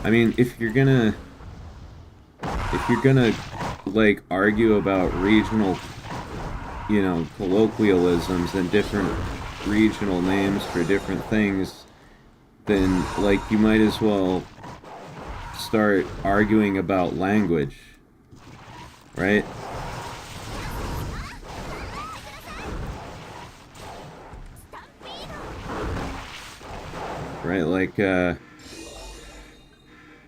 I mean, if you're gonna like argue about regional, colloquialisms and different regional names for different things, then like you might as well start arguing about language, right? Right, like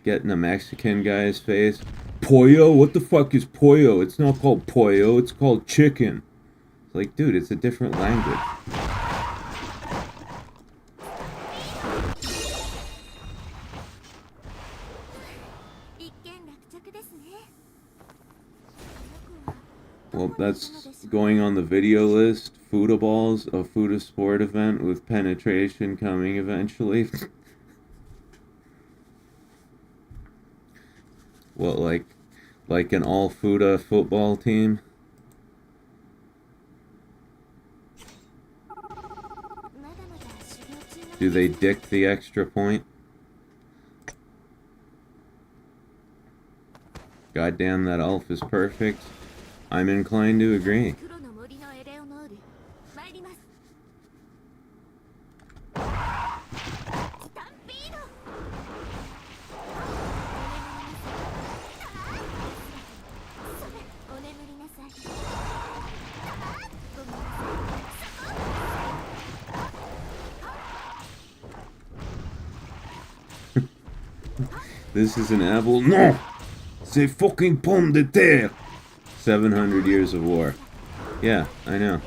get in a Mexican guy's face. Pollo? What the fuck is pollo? It's not called pollo, it's called chicken. It's like, dude, it's a different language. Well, that's going on the video list. Fuda balls, a Fuda sport event with penetration coming eventually. What, like an all Fuda football team? Do they dick the extra point? Goddamn, that elf is perfect. I'm inclined to agree. This is an apple. No! C'est fucking pomme de terre! 700 years of war. Yeah, I know.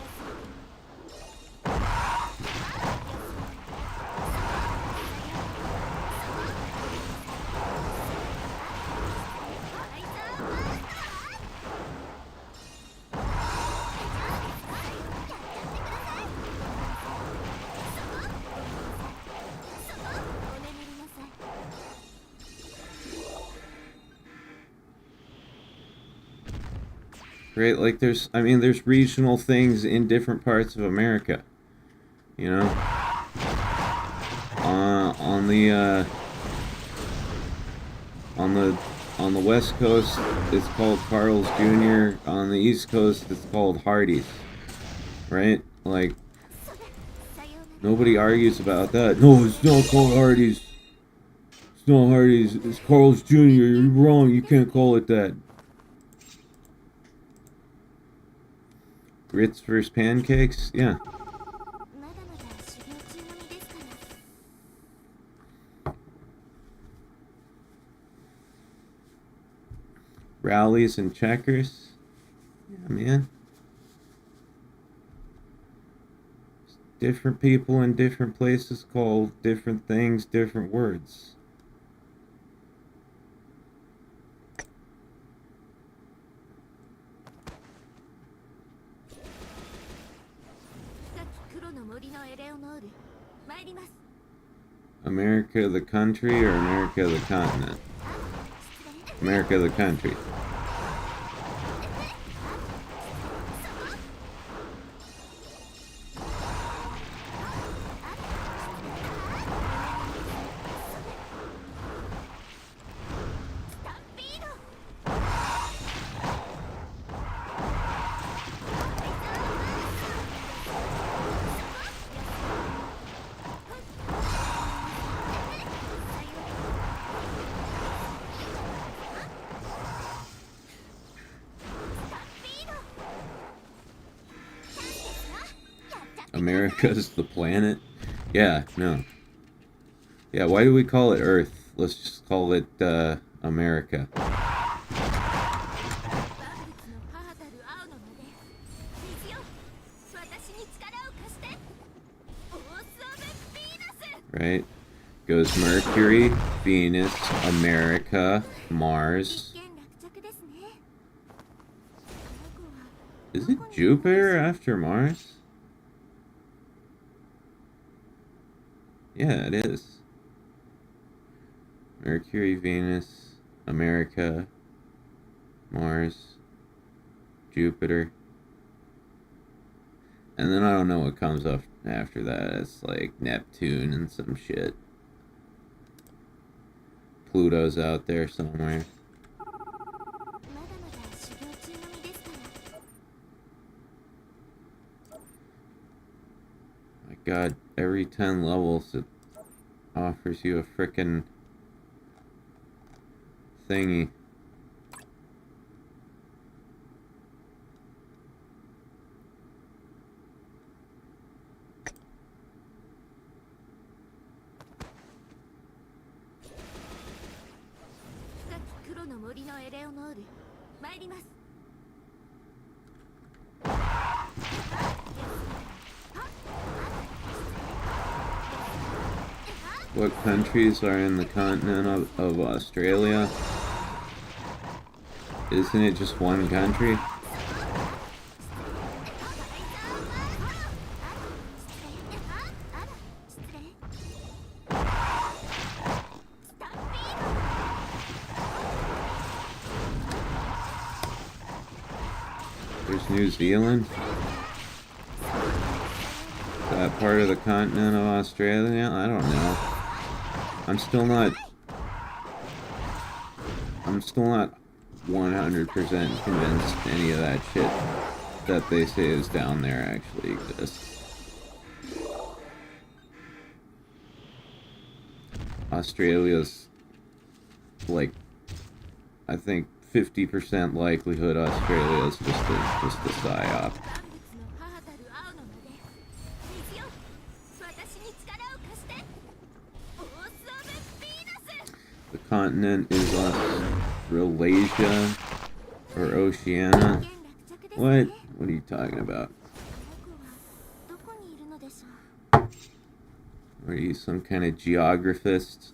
Right, like there's regional things in different parts of America, you know. On the West Coast, it's called Carl's Jr. On the East Coast, it's called Hardee's, right? Like nobody argues about that. No, it's not called Hardee's. It's not Hardee's. It's Carl's Jr. You're wrong. You can't call it that. Grits versus pancakes? Yeah. Rallies and checkers? Yeah, man. Different people in different places call different things different words. America the country or America the continent? America the country. America's the planet? Yeah, no. Yeah, why do we call it Earth? Let's just call it, America. Right? Goes Mercury, Venus, America, Mars. Is it Jupiter after Mars? Yeah, it is. Mercury, Venus, America, Mars, Jupiter. And then I don't know what comes up after that. It's like Neptune and some shit. Pluto's out there somewhere. My god, every 10 levels it offers you a frickin' thingy. 森のエレオノール参ります。 What countries are in the continent of Australia? Isn't it just one country? There's New Zealand. That part of the continent of Australia? I don't know. I'm still not 100% convinced any of that shit that they say is down there actually exists. Australia's like, I think 50% likelihood Australia's just a psyop. The continent is Australasia or Oceania. What? What are you talking about? Are you some kind of geographist?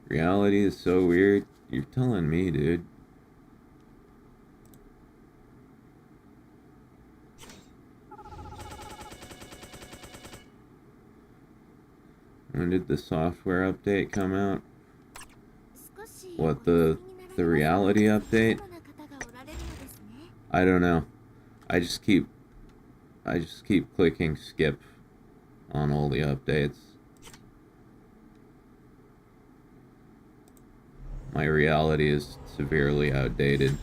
Reality is so weird. You're telling me, dude. When did the software update come out? What, the reality update? I don't know. I just keep clicking skip on all the updates. My reality is severely outdated.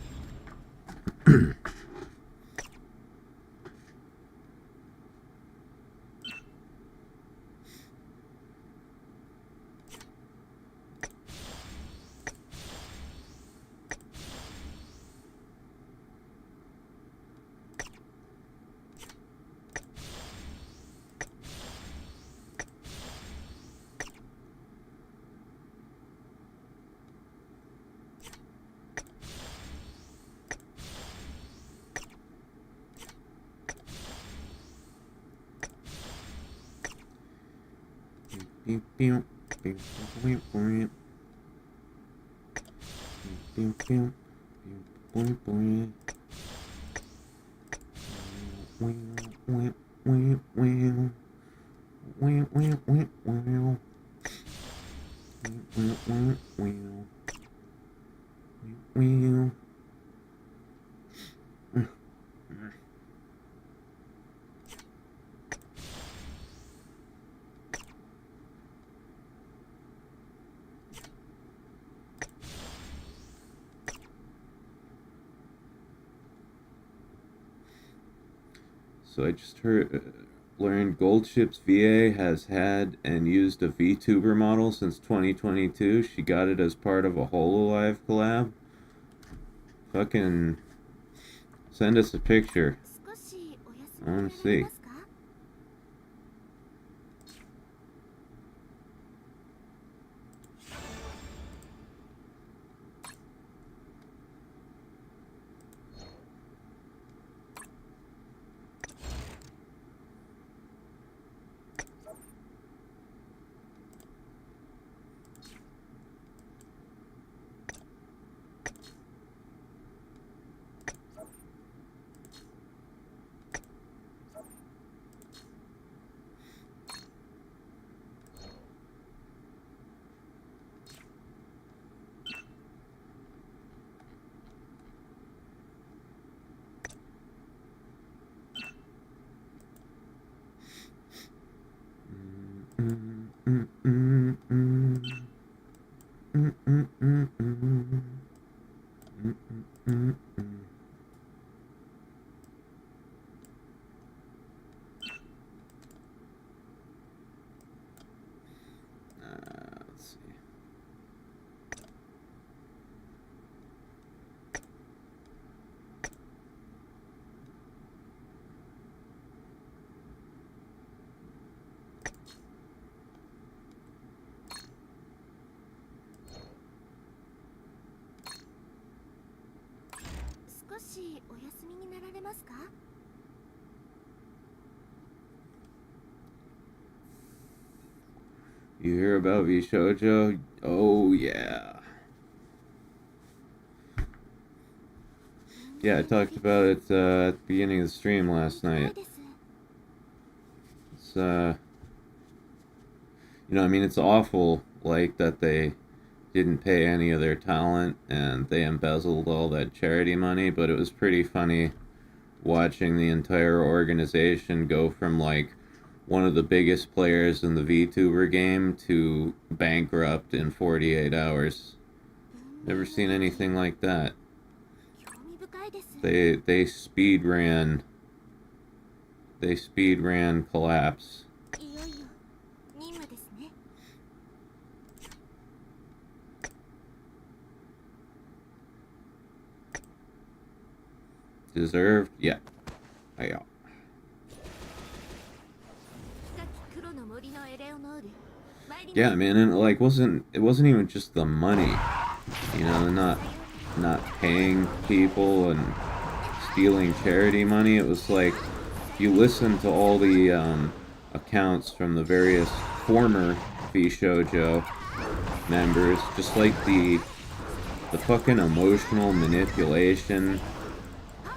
So I just learned Goldship's VA has had and used a VTuber model since 2022. She got it as part of a HoloLive collab. Fucking send us a picture. I want to see. Let's see. You hear about Vishojo? Oh, yeah. Yeah, I talked about it at the beginning of the stream last night. It's, I mean, it's awful, like, that they didn't pay any of their talent and they embezzled all that charity money, but it was pretty funny watching the entire organization go from, like, one of the biggest players in the VTuber game to bankrupt in 48 hours. Never seen anything like that. They speed ran collapse. Deserved? Yeah. Yeah. Yeah, man, and like it wasn't even just the money. Not paying people and stealing charity money. It was like you listen to all the accounts from the various former Vishojo members, just like the fucking emotional manipulation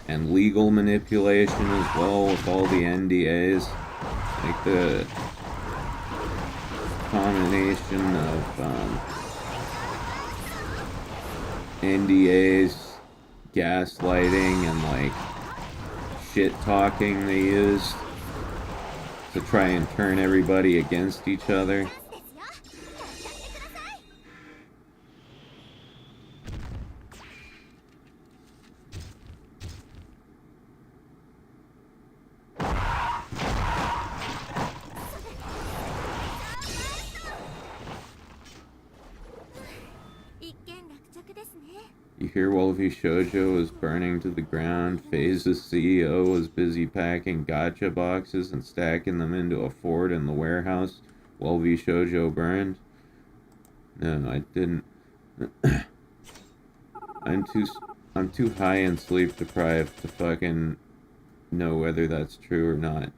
and legal manipulation as well with all the NDAs. Like the combination of NDAs, gaslighting, and like shit talking they used to try and turn everybody against each other. You hear while Vishojo was burning to the ground, FaZe's CEO was busy packing gacha boxes and stacking them into a fort in the warehouse while Vishojo burned? No, I didn't. I'm too high and sleep deprived to fucking know whether that's true or not.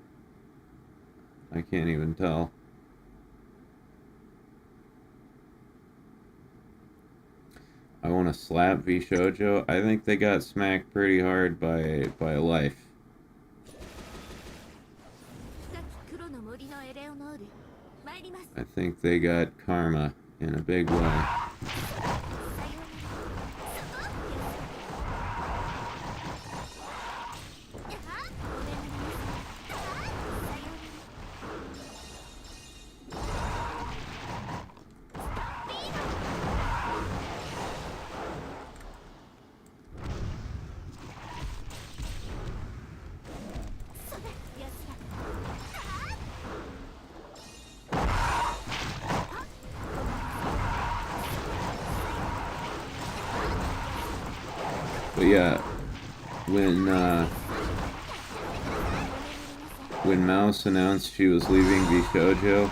I can't even tell. I want to slap Vishojo. I think they got smacked pretty hard by life. I think they got karma in a big way. But yeah, when Mouse announced she was leaving Vishojo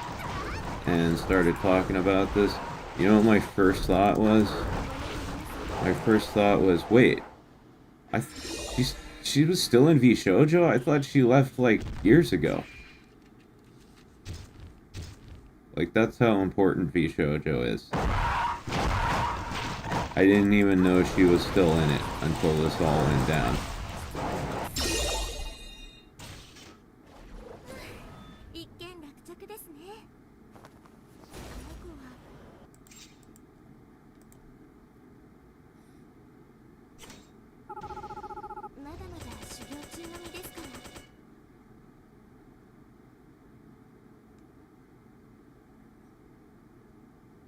and started talking about this, you know what my first thought was? My first thought was, wait, she was still in Vishojo? I thought she left like years ago. Like, that's how important Vishojo is. I didn't even know she was still in it until this all went down.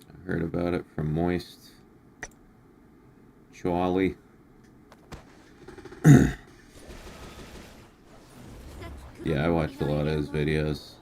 I heard about it from Moist. Charlie. Yeah, I watched a lot of his videos.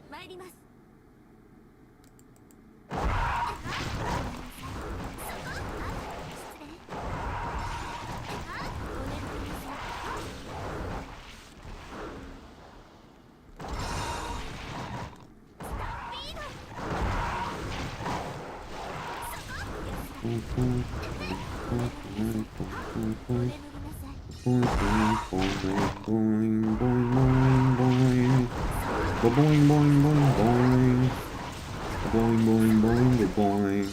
Boing, boing, boing, boing. Boing, boing, boing. boing, boing.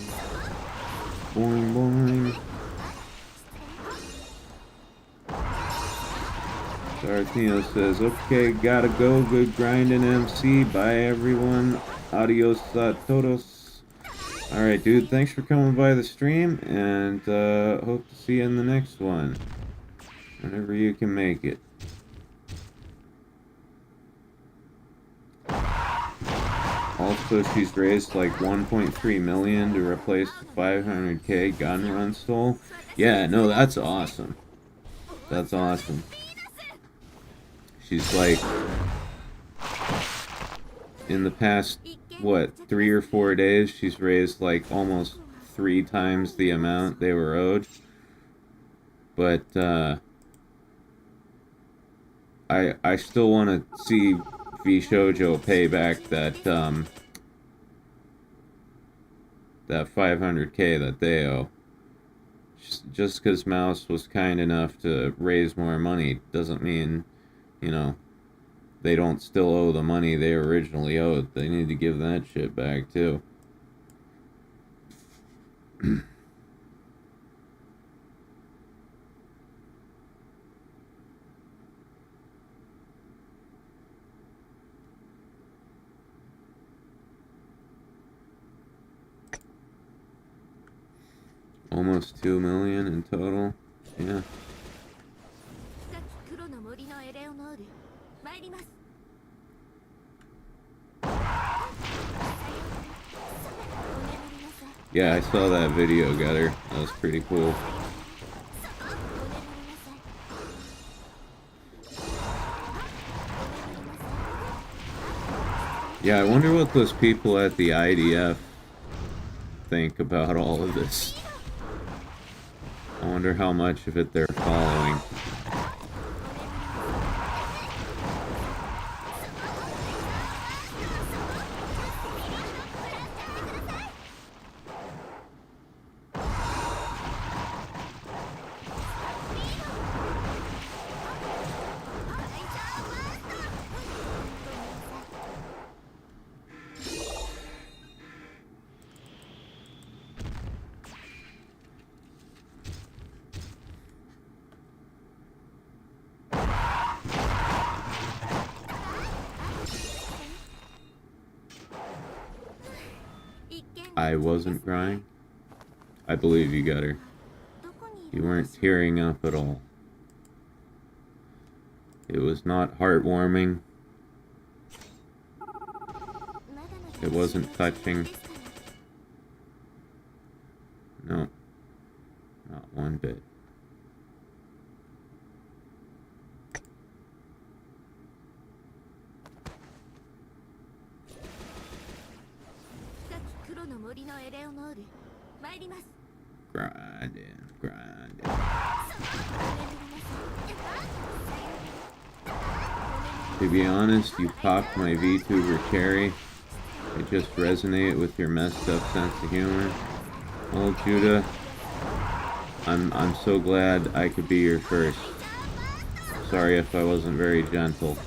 Boing, boing. Tarantino says, okay, gotta go. Good grinding, MC. Bye, everyone. Adios a todos. Alright, dude, thanks for coming by the stream, and hope to see you in the next one. Whenever you can make it. Also, she's raised like 1.3 million to replace the 500k gun run stole. Yeah, no, that's awesome. That's awesome. She's like, in the past, what, 3 or 4 days, she's raised like almost 3 times the amount they were owed. But, I still want to see V Shoujo pay back that, that 500k that they owe. Just because Mouse was kind enough to raise more money doesn't mean, you know, they don't still owe the money they originally owed. They need to give that shit back, too. Almost 2 million in total. Yeah. Yeah, I saw that video, Gutter. That was pretty cool. Yeah, I wonder what those people at the IDF think about all of this. I wonder how much of it they're following. I wasn't crying. I believe you, Gutter. You weren't tearing up at all. It was not heartwarming. It wasn't touching. No. Not one bit. Grinding. To be honest, you popped my VTuber cherry. I just resonate with your messed up sense of humor. Well, Judah, I'm so glad I could be your first. Sorry if I wasn't very gentle.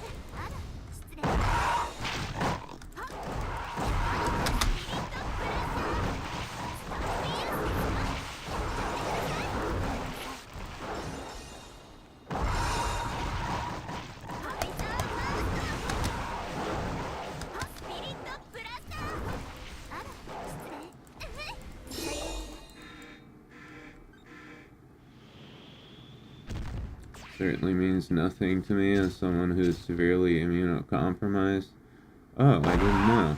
Certainly means nothing to me as someone who's severely immunocompromised. Oh, I didn't know.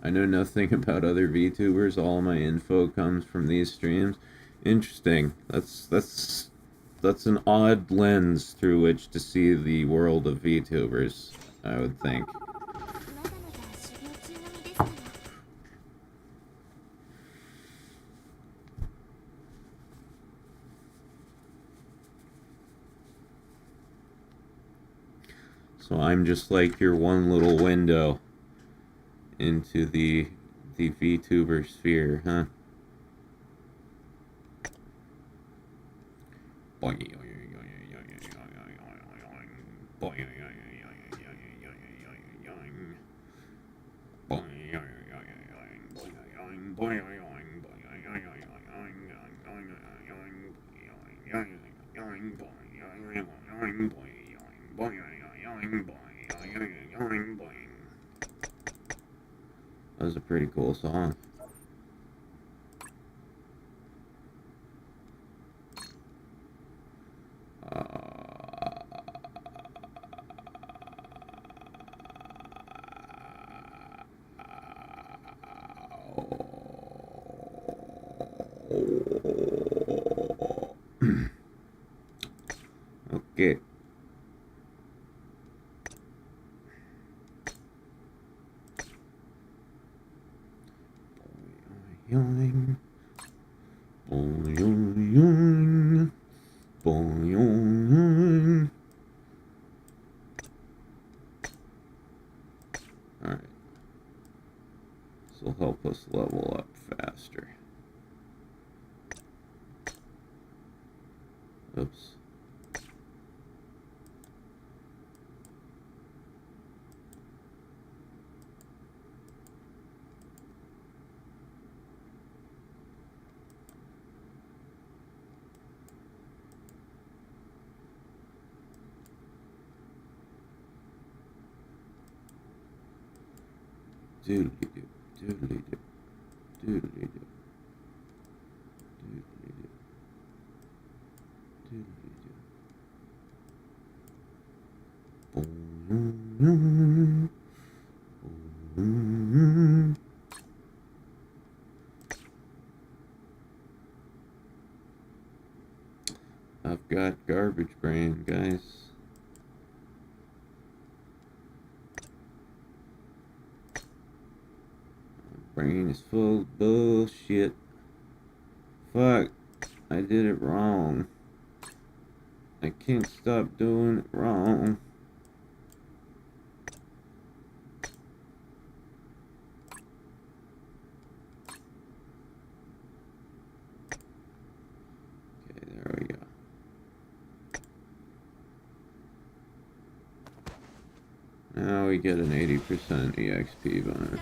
I know nothing about other VTubers. All my info comes from these streams. Interesting. That's an odd lens through which to see the world of VTubers, I would think. So I'm just like your one little window into the VTuber sphere, huh? That was a pretty cool song. Okay. Boing, boing, boing. Alright. This will help us level up faster. Oops. Doodly-doo, doodly-doo, doodly-doo, doodly-doo, doodly-doo. Boom, boom. I've got garbage brain, guys. Brain is full of bullshit. Fuck. I did it wrong. I can't stop doing it wrong. Okay, there we go. Now we get an 80% EXP bonus.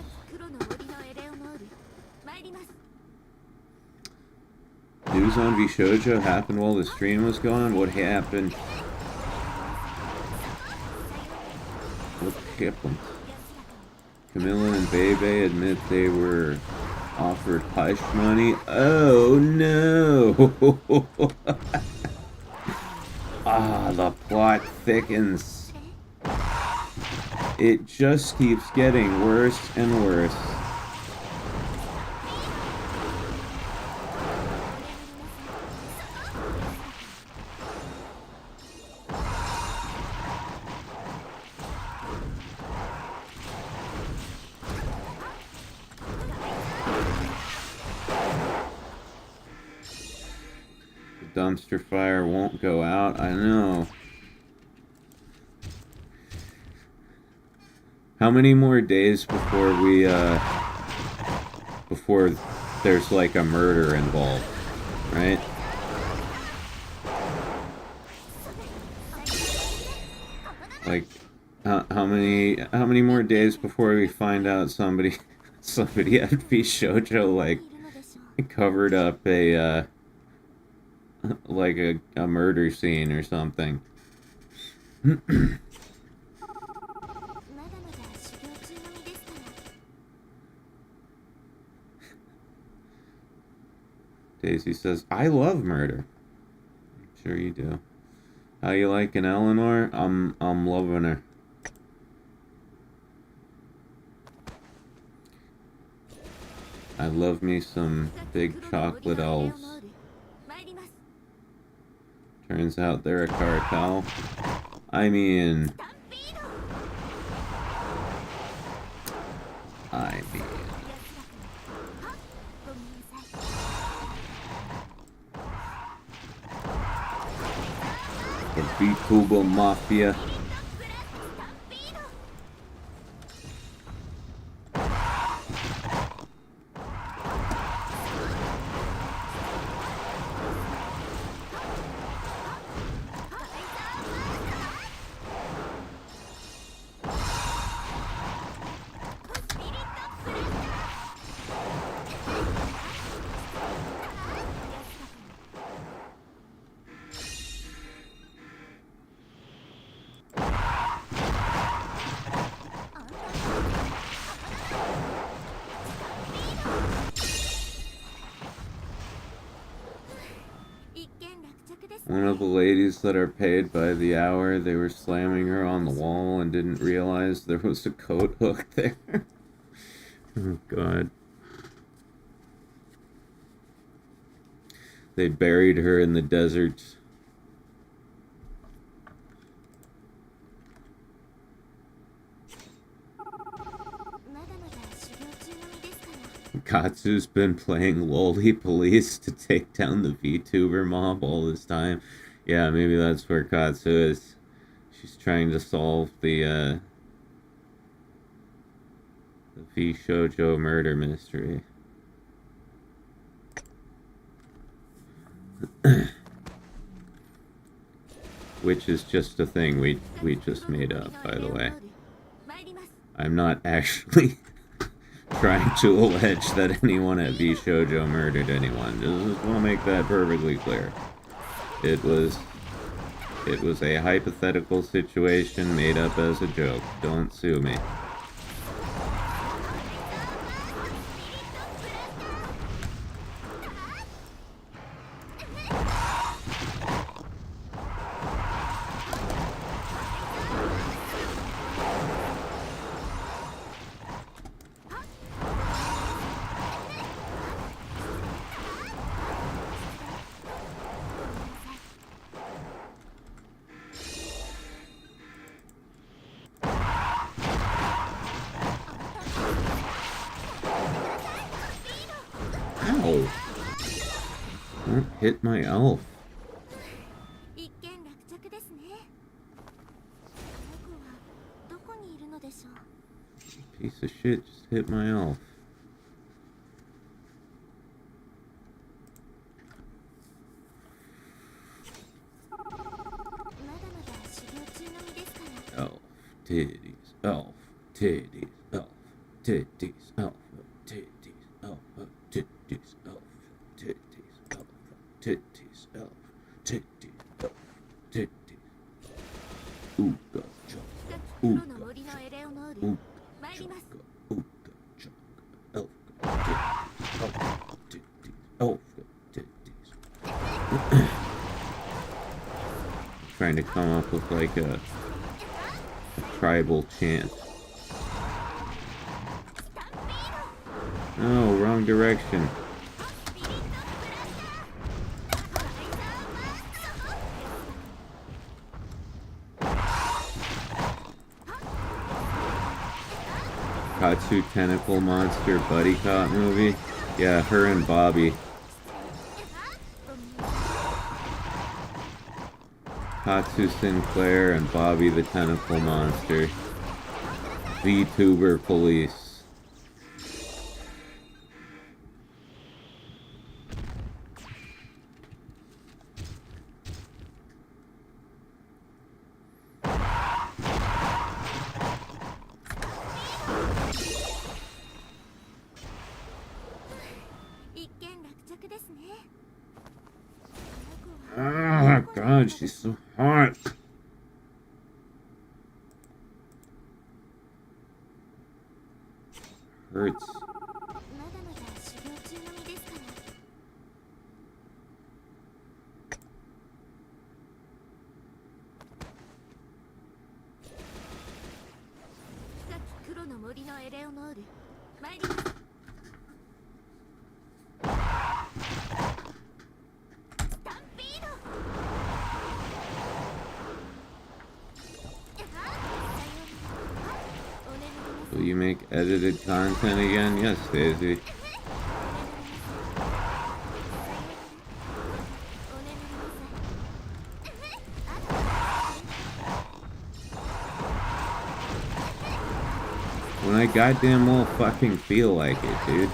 News on Vishojo happened while the stream was going? What happened? What happened? Camilla and Bebe admit they were offered hush money. Oh no! Ah, the plot thickens. It just keeps getting worse and worse. Dumpster fire won't go out. I know. How many more days before we, before there's like a murder involved, right? Like, how many more days before we find out somebody at Vishojo, like, covered up a, like a murder scene or something. Daisy says, I love murder. I'm sure you do. How you liking Eleanor? I'm loving her. I love me some big chocolate elves. Turns out they're a cartel. I mean... The VTuber Mafia. One of the ladies that are paid by the hour, they were slamming her on the wall and didn't realize there was a coat hook there. Oh, God. They buried her in the desert. Katsu's been playing Loli Police to take down the VTuber mob all this time. Yeah, maybe that's where Katsu is. She's trying to solve the V Shoujo murder mystery. Which is just a thing we just made up, by the way. I'm not actually trying to allege that anyone at V Shoujo murdered anyone. Just want to make that perfectly clear. It was a hypothetical situation made up as a joke. Don't sue me. Ow! Don't hit my elf. Piece of shit just hit my elf. Elf titties, elf titties, elf titties, elf titties, elf titties, elf titties, elf titties, elf titties, elf titties. Ooga chaka, ooga chaka, ooga chaka, ooga chaka, elf titties, elf titties. Trying to come up with like a tribal chant. No, wrong direction. Katsu Tentacle Monster Buddy Cop movie? Yeah, her and Bobby. Tonkatsu Sinclair and Bobby the Tentacle Monster. VTuber Police. Oh God, she's so hot. Hurts. Will you make edited content again? Yes, Daisy. When I goddamn well fucking feel like it, dude.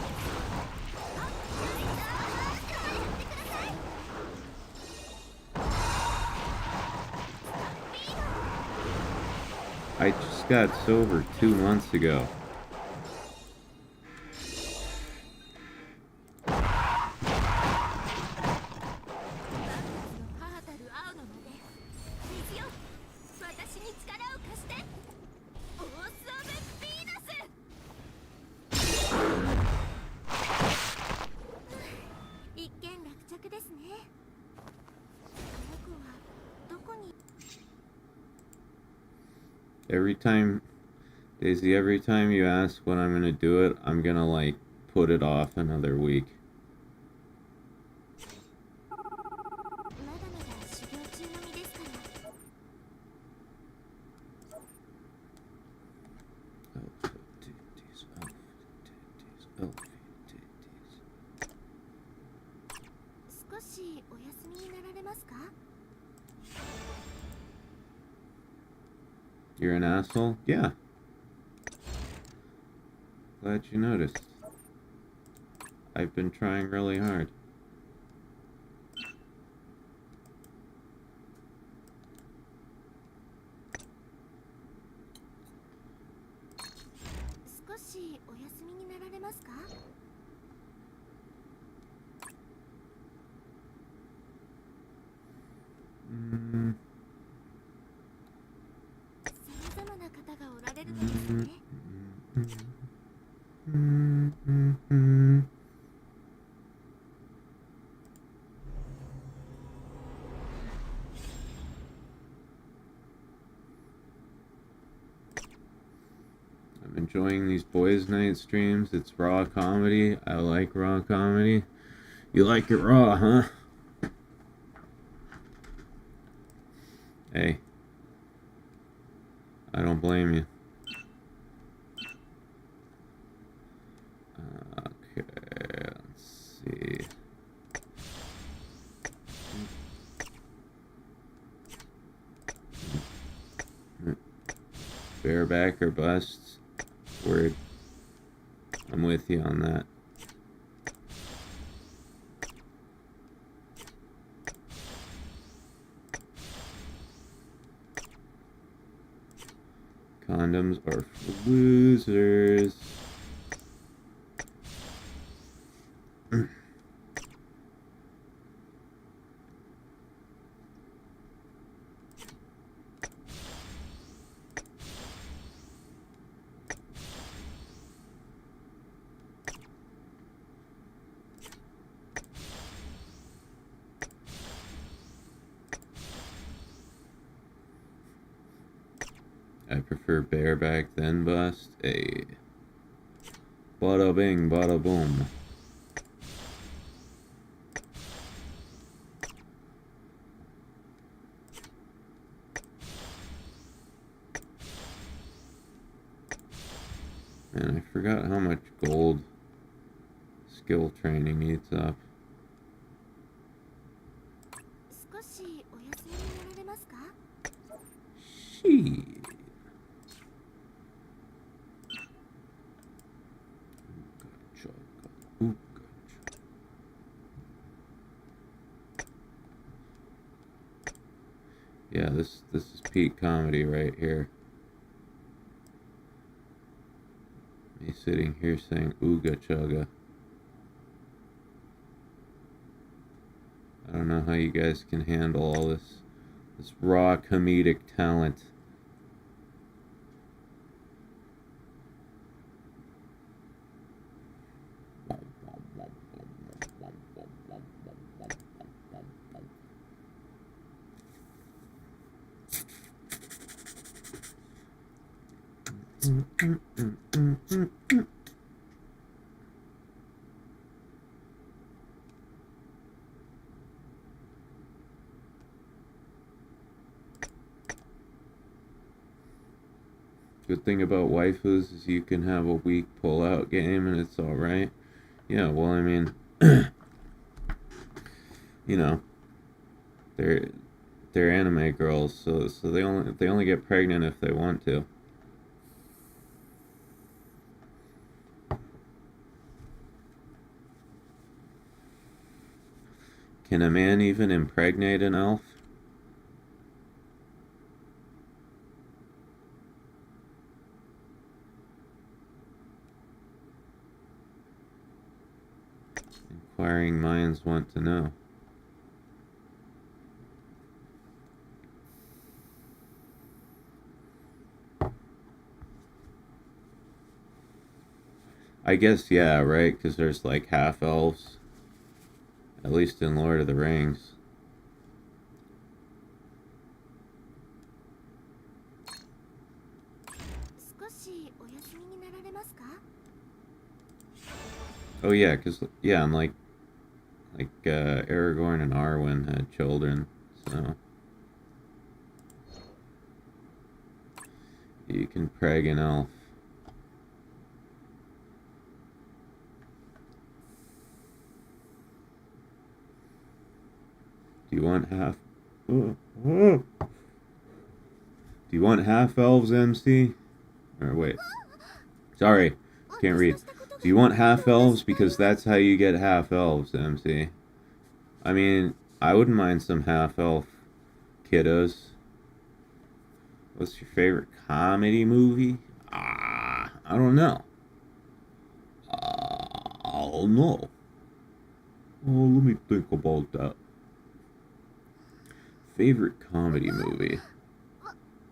I just got sober 2 months ago. every time, Daisy, every time you ask when I'm gonna do it, I'm gonna like put it off another week. まだまだ修行中の身ですから。 少しお休みになられますか？ You're an asshole? Yeah. Glad you noticed. I've been trying really hard. 少しお休みになられますか？ 様々な方がおられるのですね。 I'm enjoying these boys' night streams. It's raw comedy. I like raw comedy. You like it raw, huh? Hey. I don't blame you. Okay, let's see. Bareback or busts? Word. I'm with you on that. Condoms are for losers. I prefer bareback than bust. A bada bing, bada boom. Man, I forgot how much gold skill training eats up. 少しお休みになられますか？ She. Yeah, this is peak comedy right here. Me sitting here saying ooga chugga. I don't know how you guys can handle all this raw comedic talent. Good thing about waifus is you can have a weak pull-out game and it's alright. Yeah, well, I mean, you know, they're anime girls, so they only get pregnant if they want to. Can a man even impregnate an elf? Inquiring minds want to know. I guess, yeah, right? Because there's like half elves. At least in Lord of the Rings. Oh yeah, cause yeah, and Aragorn and Arwen had children, so you can preg an elf. Do you want half? Do you want half elves, MC? Or wait, sorry, can't read. Do you want half elves? Because that's how you get half elves, MC. I mean, I wouldn't mind some half elf kiddos. What's your favorite comedy movie? I don't know. I don't know. Oh, let me think about that. Favorite comedy movie?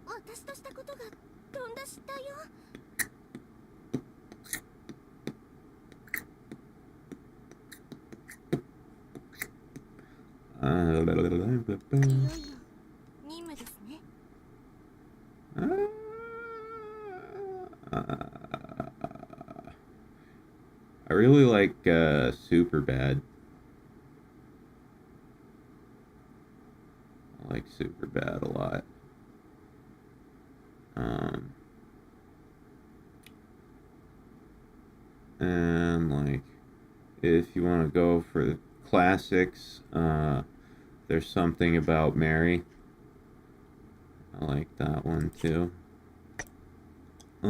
私としたことが飛んだしたよ。いよいよ任務ですね。I really like Superbad. I like Superbad a lot. And like, if you want to go for classics, there's Something About Mary. I like that one too. I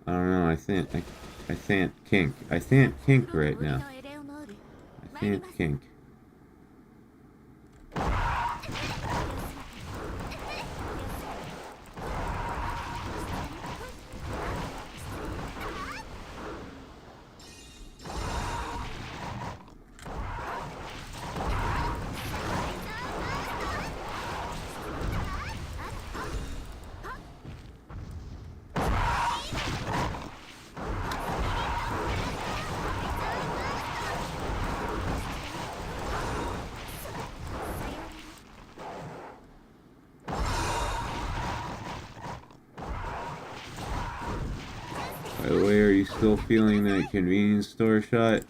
don't know. I think kink. I think kink right now. I think kink. By the way, are you still feeling that convenience store shot?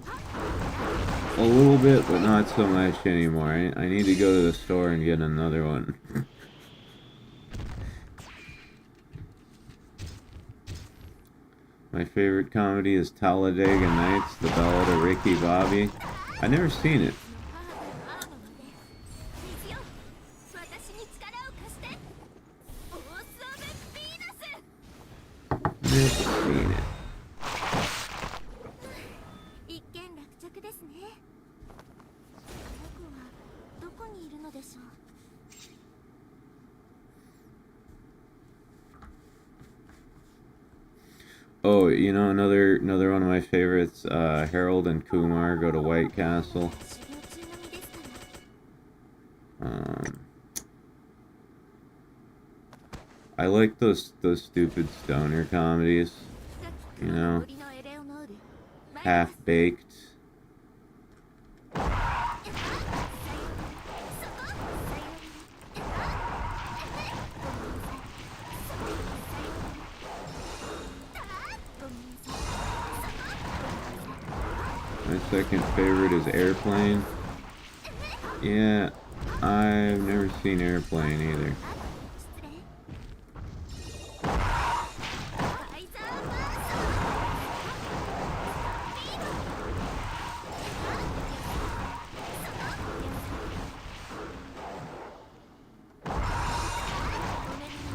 A little bit, but not so much anymore. I need to go to the store and get another one. My favorite comedy is Talladega Nights, The Ballad of Ricky Bobby. I've never seen it. Never seen it. 一件落着ですね。僕はどこにいるのでしょう。Oh, you know, another one of my favorites, Harold and Kumar go to White Castle. I like those stupid stoner comedies, you know, Half-Baked. My second favorite is Airplane. Yeah, I've never seen Airplane either.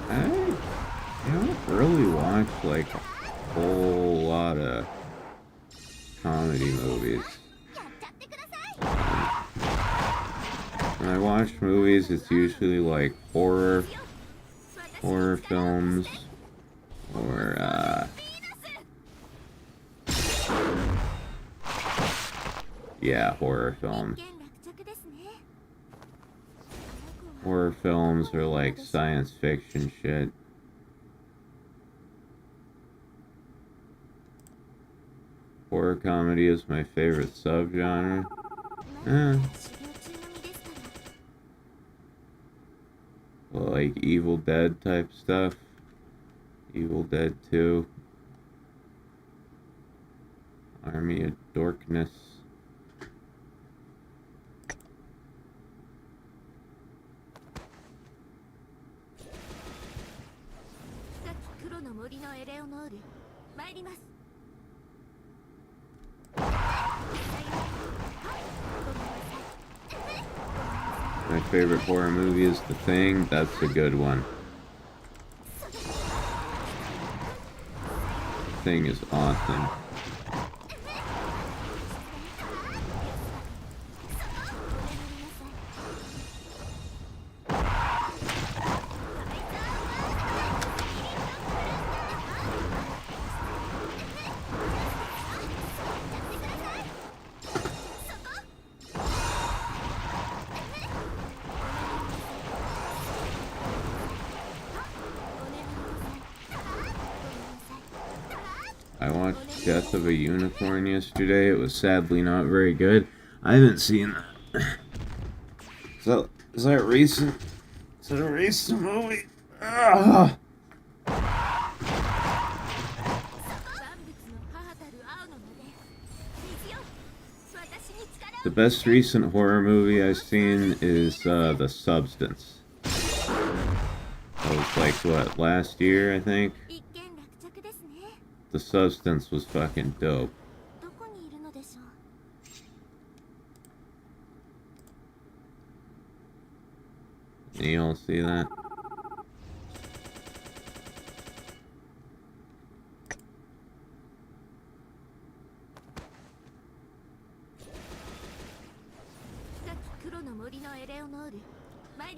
I don't really watch like a whole lot of comedy movies. When I watch movies, it's usually like horror films, or yeah, horror films. Horror films are like science fiction shit. Horror comedy is my favorite subgenre. like Evil Dead type stuff. Evil Dead 2. Army of Darkness. 深き黒の森のエレオノール参ります。 My favorite horror movie is The Thing. That's a good one. The Thing is awesome. I watched Death of a Unicorn yesterday. It was sadly not very good. I haven't seen that. So, is that recent? Is that a recent movie? Ugh. The best recent horror movie I've seen is The Substance. That was like, what, last year, I think? The Substance was fucking dope. You all see that?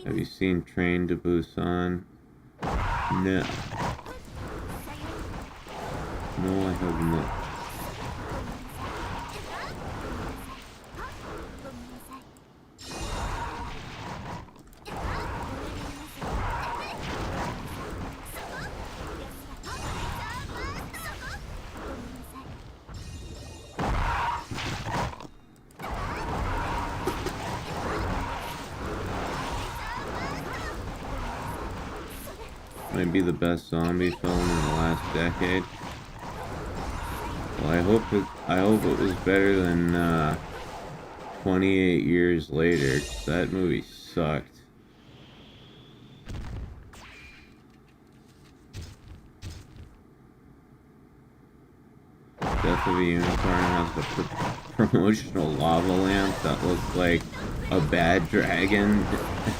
Have you seen Train to Busan? No. No, I have not. Might be the best zombie film in the last decade. Well, I hope it was better than 28 years later, 'cause that movie sucked. Death of a Unicorn has a promotional lava lamp that looks like a bad dragon,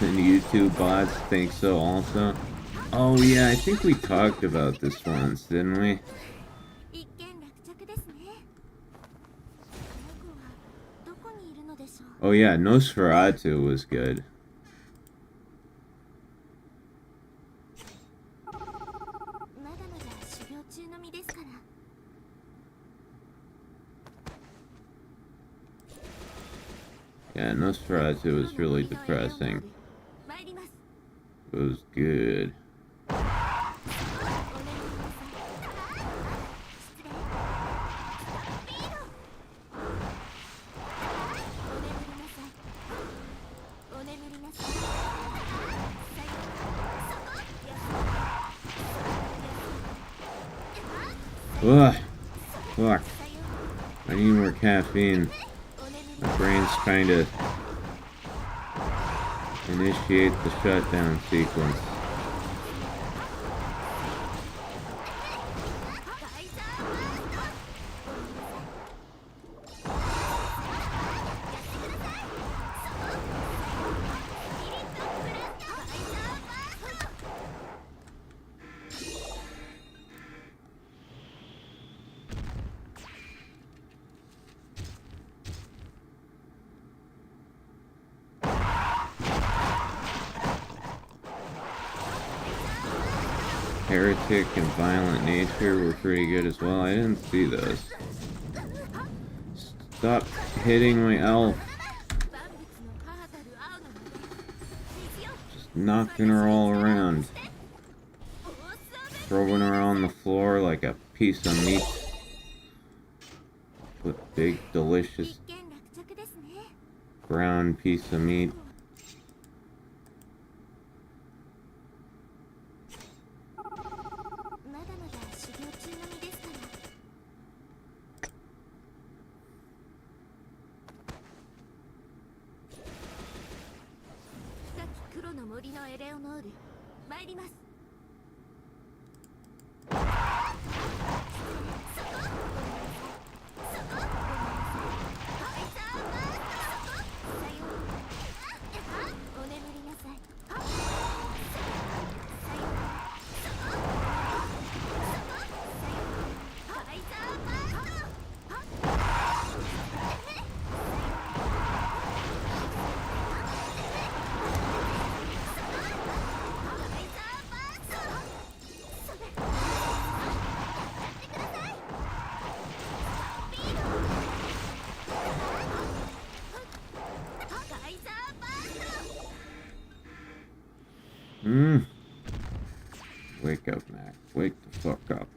and YouTube bots think so also. Oh yeah, I think we talked about this once, didn't we? Oh yeah, Nosferatu was good. Yeah, Nosferatu was really depressing. It was good. Ugh. Fuck. I need more caffeine. My brain's trying to initiate the shutdown sequence. Heretic and Violent Nature were pretty good as well. I didn't see those. Stop hitting my elf. Just knocking her all around. Throwing her on the floor like a piece of meat. With big, delicious brown piece of meat. の森のエレオノール参ります。お眠りなさい。Wake up, Mac. Wake the fuck up.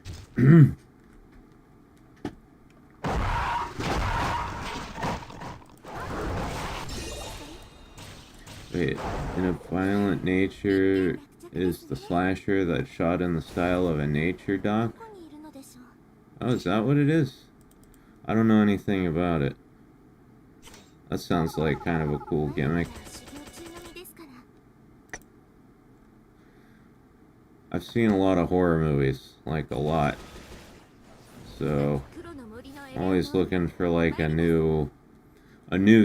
Wait, in a violent nature is the slasher that's shot in the style of a nature doc? どこにいるのでしょう。 Oh, is that what it is? I don't know anything about it. That sounds like kind of a cool gimmick. 修行中の身ですから。 I've seen a lot of horror movies, like a lot. So 黒の森のエレ I'm オノー always ル looking for like a new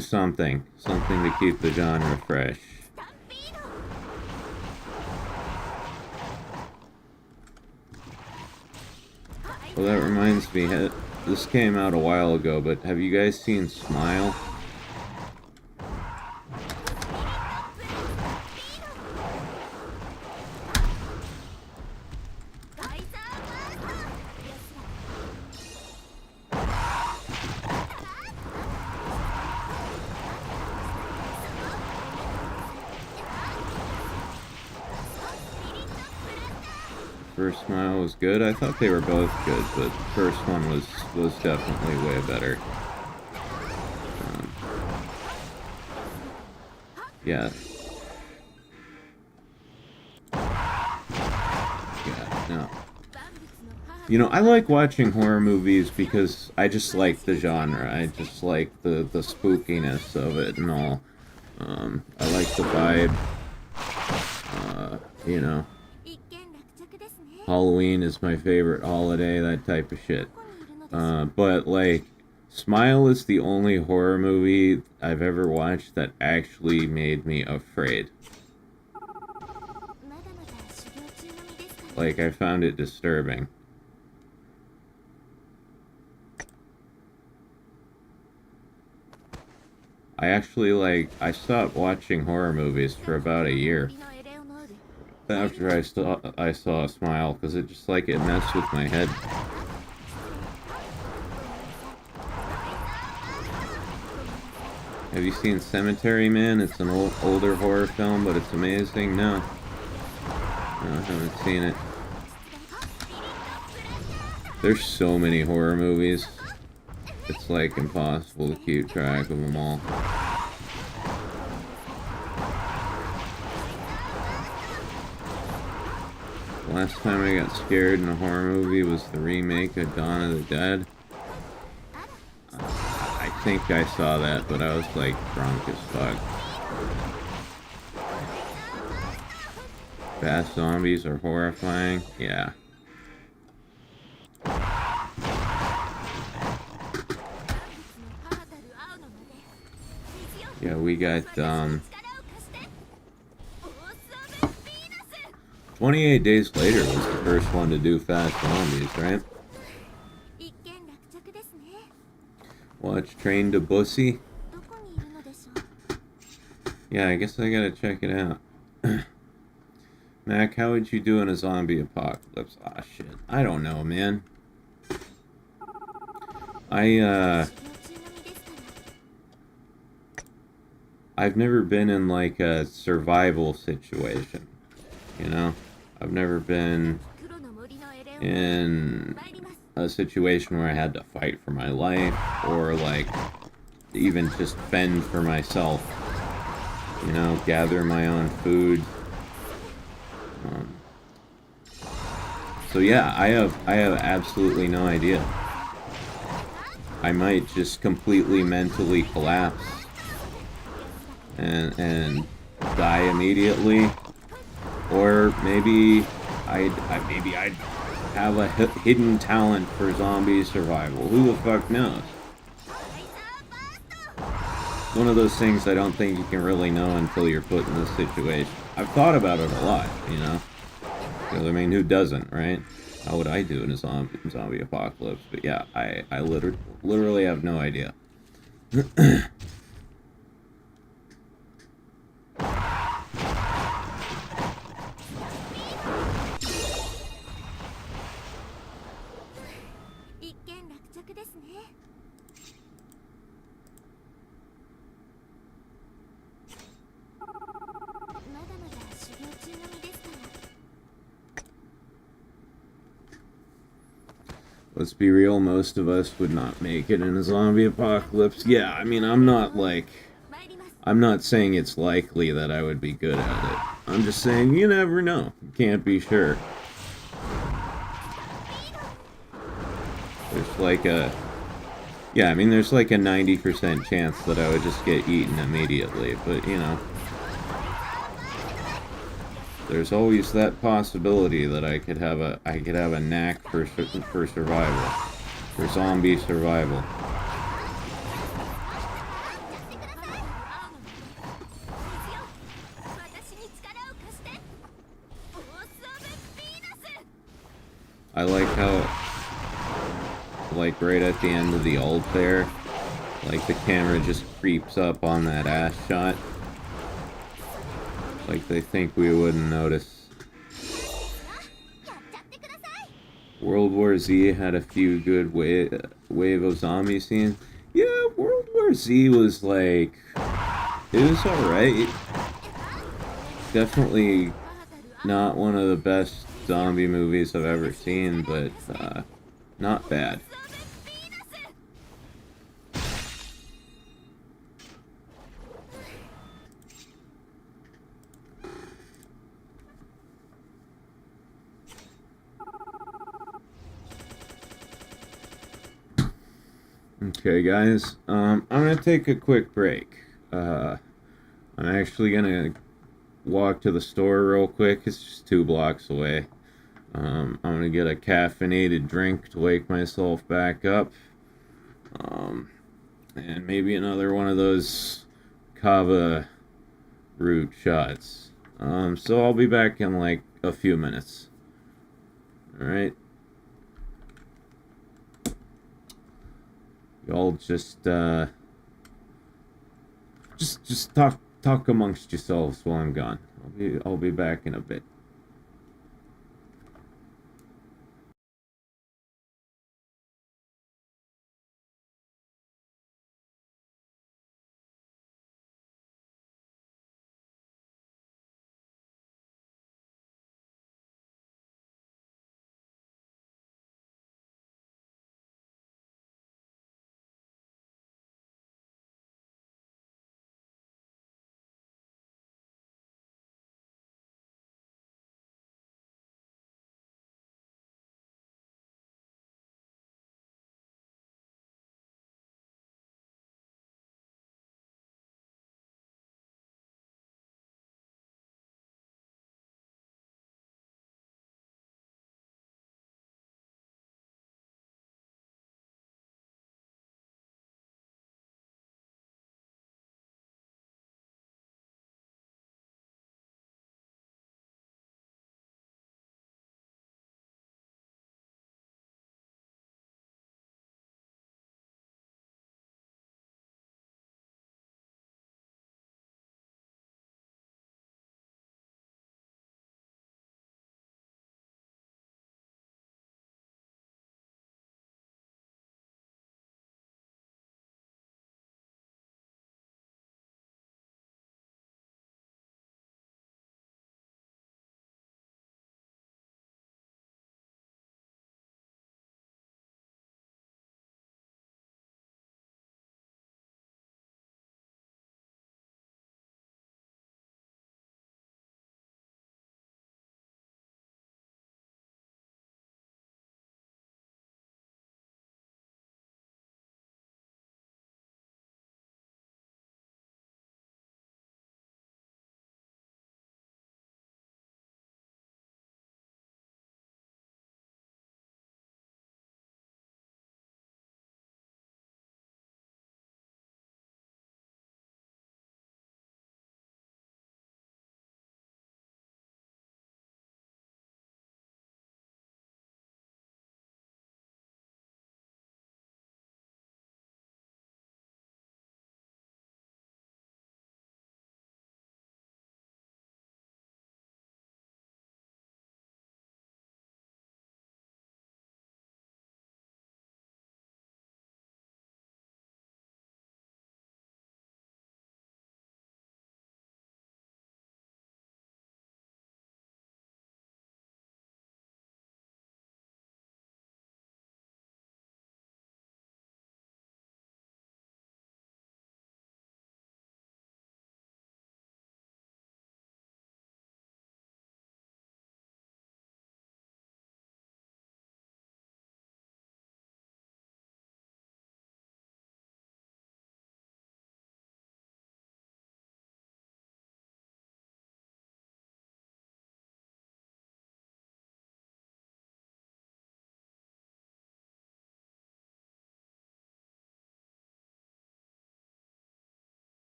something to keep the genre fresh. スタンピード。 Well, that reminds me, this came out a while ago, but have you guys seen Smile? First Smile was good. I thought they were both good, but the first one was definitely way better. Yeah. Yeah, no. You know, I like watching horror movies because I just like the genre. I just like the spookiness of it and all. I like the vibe. You know. 一件落着ですね。 Halloween is my favorite holiday, that type of shit. どこにいるのでしょう。 But like, Smile is the only horror movie I've ever watched that actually made me afraid. まだまだ修行中の身ですから。 Like, I found it disturbing. I stopped watching horror movies for about a year 森のエレオノール after I saw Smile, because it just like it messed with my head. Have you seen Cemetery Man? It's an older horror film, but it's amazing. No, I haven't seen it. There's so many horror movies. It's like impossible to keep track of them all. Last time I got scared in a horror movie was the remake of Dawn of the Dead. I think I saw that, but I was like drunk as fuck. Fast zombies are horrifying. Yeah. Yeah, we got 28 Days Later was the first one to do Fast Zombies, right? 一件落着ですね。 Watch Train to Bussy. どこにいるのでしょう。 Yeah, I guess I gotta check it out. Mac, how would you do in a zombie apocalypse? Ah, shit. I don't know, man. 修行中の身ですから。 I've never been in like a survival situation, you know? I've never been 黒の森のエレオノール in 参ります。 a situation where I had to fight for my life or like even just fend for myself, you know, gather my own food. So yeah, I have absolutely no idea. I might just completely mentally collapse and die immediately, or maybe I'd have a hidden talent for zombie survival. Who the fuck knows? One of those things I don't think you can really know until you're put in this situation. I've thought about it a lot, you know? Because, I mean, who doesn't, right? How would I do in a zombie apocalypse? But yeah, I literally have no idea. Let's be real, most of us would not make it in a zombie apocalypse. Yeah, I mean, I'm not saying it's likely that I would be good at it. I'm just saying you never know. You can't be sure. There's like a... Yeah, I mean, there's like a 90% chance that I would just get eaten immediately, but, you know... There's always that possibility that I could have a knack for survival, for zombie survival. I like how, like right at the end of the ult there, like the camera just creeps up on that ass shot. Like they think we wouldn't notice. World War Z had a few good wave of zombie scenes. Yeah, World War Z was like... It was alright. Definitely not one of the best zombie movies I've ever seen, but not bad. Okay, guys, I'm gonna take a quick break. I'm actually gonna walk to the store real quick. It's just 2 blocks away. I'm gonna get a caffeinated drink to wake myself back up. And maybe another one of those kava root shots. So I'll be back in like a few minutes. Alright. Y'all just talk amongst yourselves while I'm gone. I'll be back in a bit.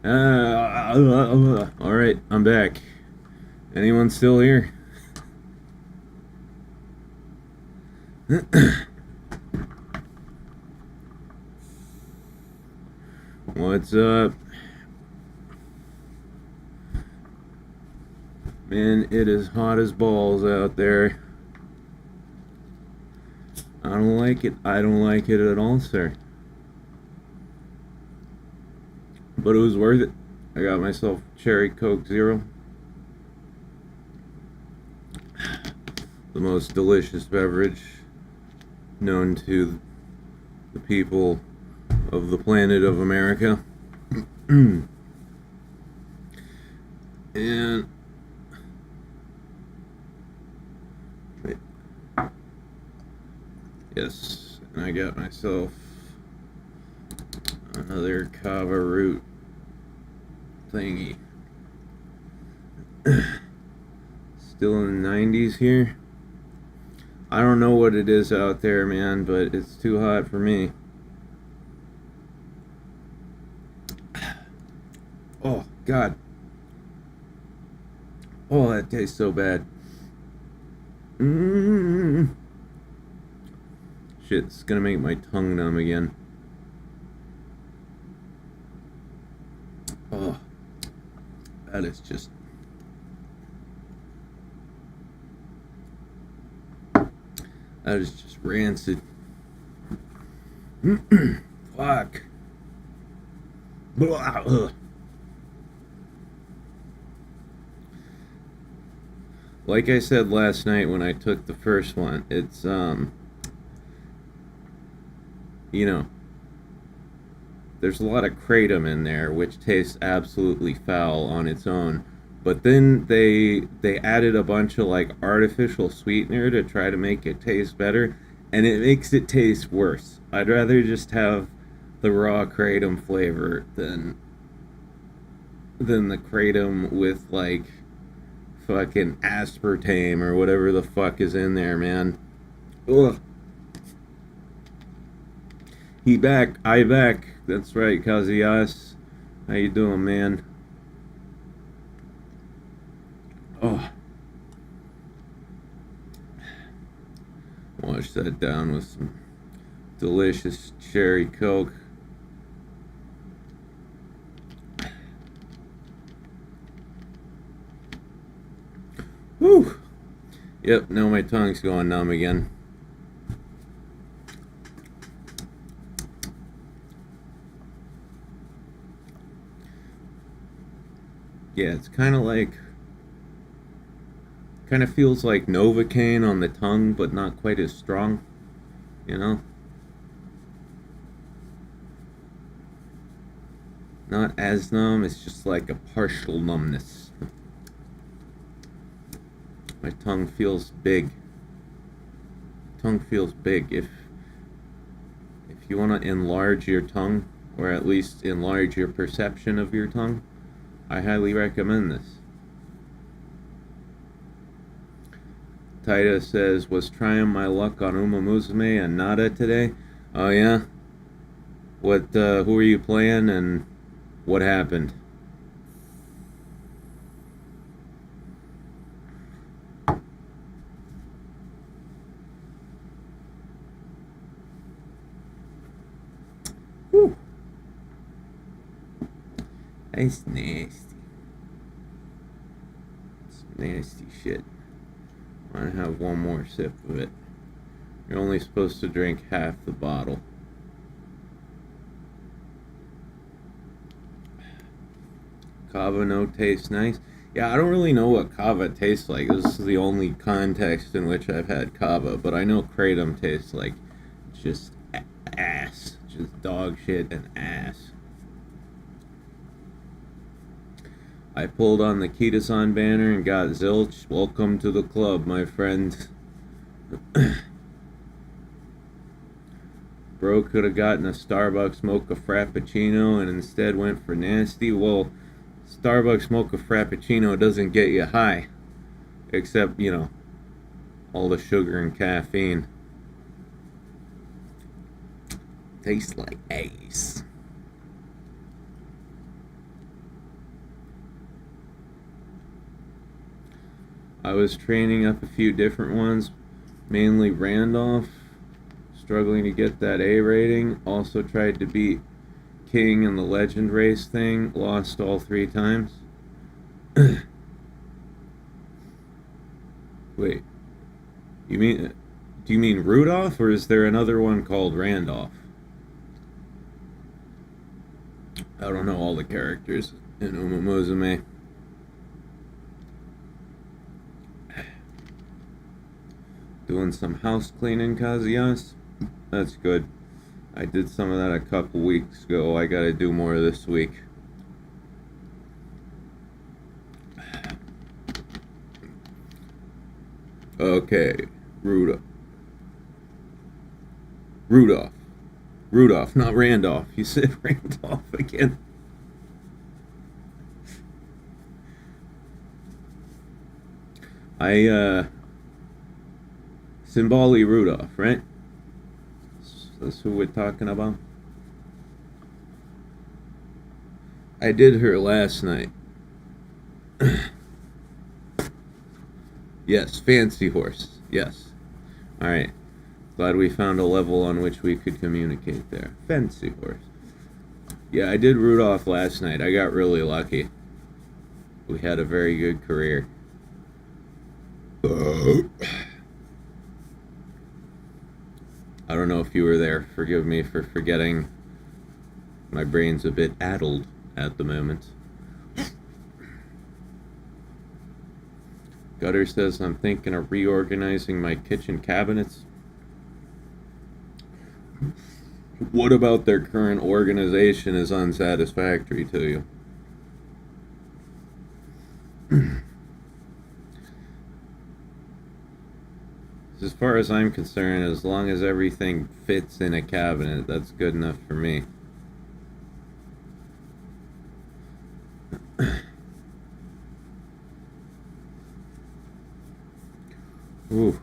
Alright, I'm back. Anyone still here? What's up? Man, it is hot as balls out there. I don't like it. I don't like it at all, sir. But it was worth it. I got myself cherry Coke Zero. The most delicious beverage known to the people of the planet of America. And yes, and I got myself another kava root thingy. Still in the 90s here. I don't know what it is out there, man, but it's too hot for me. Oh, God. Oh, that tastes so bad. Shit, it's gonna make my tongue numb again. Oh, that is just... that is just rancid. Fuck. Blah. Like I said last night when I took the first one, it's, you know, there's a lot of kratom in there, which tastes absolutely foul on its own. But then they added a bunch of like artificial sweetener to try to make it taste better, and it makes it taste worse. I'd rather just have the raw kratom flavor than the kratom with like fucking aspartame or whatever the fuck is in there, man. Ugh. He back, I back. That's right, Kazuyas. How you doing, man? Oh. Wash that down with some delicious cherry Coke. Whew. Yep, now my tongue's going numb again. Yeah, it's kind of like... kind of feels like Novocaine on the tongue, but not quite as strong, you know? Not as numb, it's just like a partial numbness. My tongue feels big. Tongue feels big. If you want to enlarge your tongue, or at least enlarge your perception of your tongue, I highly recommend this. Taida says, was trying my luck on Uma Musume and Nada today. Oh yeah? What, who are you playing and what happened? Whew. That's nasty. It's nasty shit. I have one more sip of it. You're only supposed to drink half the bottle. Kava no tastes nice. Yeah, I don't really know what kava tastes like. This is the only context in which I've had kava, but I know kratom tastes like just ass. Just dog shit and ass. I pulled on the Kita-san banner and got zilch. Welcome to the club, my friend. Bro could have gotten a Starbucks mocha frappuccino and instead went for nasty. Well, Starbucks mocha frappuccino doesn't get you high. Except, you know, all the sugar and caffeine. Tastes like ace. I was training up a few different ones, mainly Randolph, struggling to get that A rating. Also tried to beat King in the Legend race thing, lost all 3 times. Wait, do you mean Rudolph, or is there another one called Randolph? I don't know all the characters in Uma Musume. Doing some house cleaning, Kazuyas. That's good. I did some of that a couple weeks ago. I gotta do more this week. Okay, Rudolph, not Randolph. You said Randolph again. Simbali Rudolph, right? That's who we're talking about. I did her last night. Yes, Fancy Horse. Yes. Alright. Glad we found a level on which we could communicate there. Fancy Horse. Yeah, I did Rudolph last night. I got really lucky. We had a very good career. I don't know if you were there. Forgive me for forgetting. My brain's a bit addled at the moment. Gutter says I'm thinking of reorganizing my kitchen cabinets. What about their current organization is unsatisfactory to you? As far as I'm concerned, as long as everything fits in a cabinet, that's good enough for me. Ooh.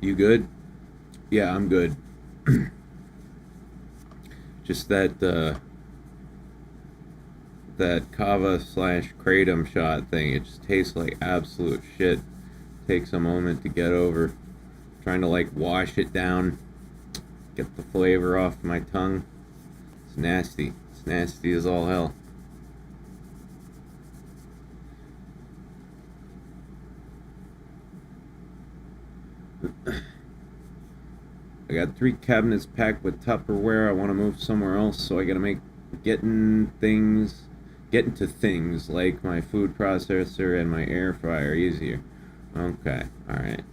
You good? Yeah, I'm good. Just that kava / kratom shot thing, it just tastes like absolute shit. Takes a moment to get over. Trying to like wash it down, get the flavor off my tongue. It's nasty. It's nasty as all hell. I got 3 cabinets packed with Tupperware. I want to move somewhere else, so I gotta make get into things like my food processor and my air fryer easier. Okay, alright.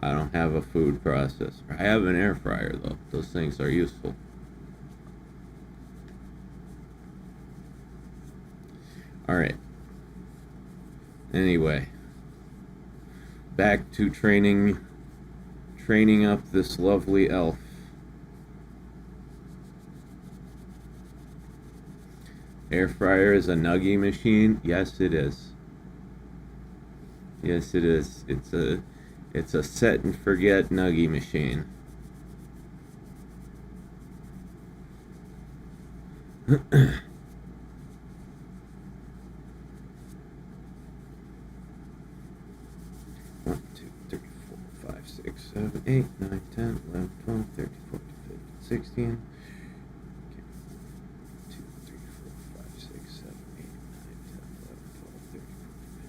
I don't have a food processor. I have an air fryer though. Those things are useful. Alright. Anyway. Back to training up this lovely elf. Air fryer is a nugget machine. Yes, it is. Yes, it is. It's a set and forget nugget machine. One, 2, 3, 4, 5, 6, 7, 8, 9, 10, 11, 12, 13, 14, 15, 16. 2, 3, 4, 5, 6, 7, 8, 9, 10, 11, 12, 13, 14,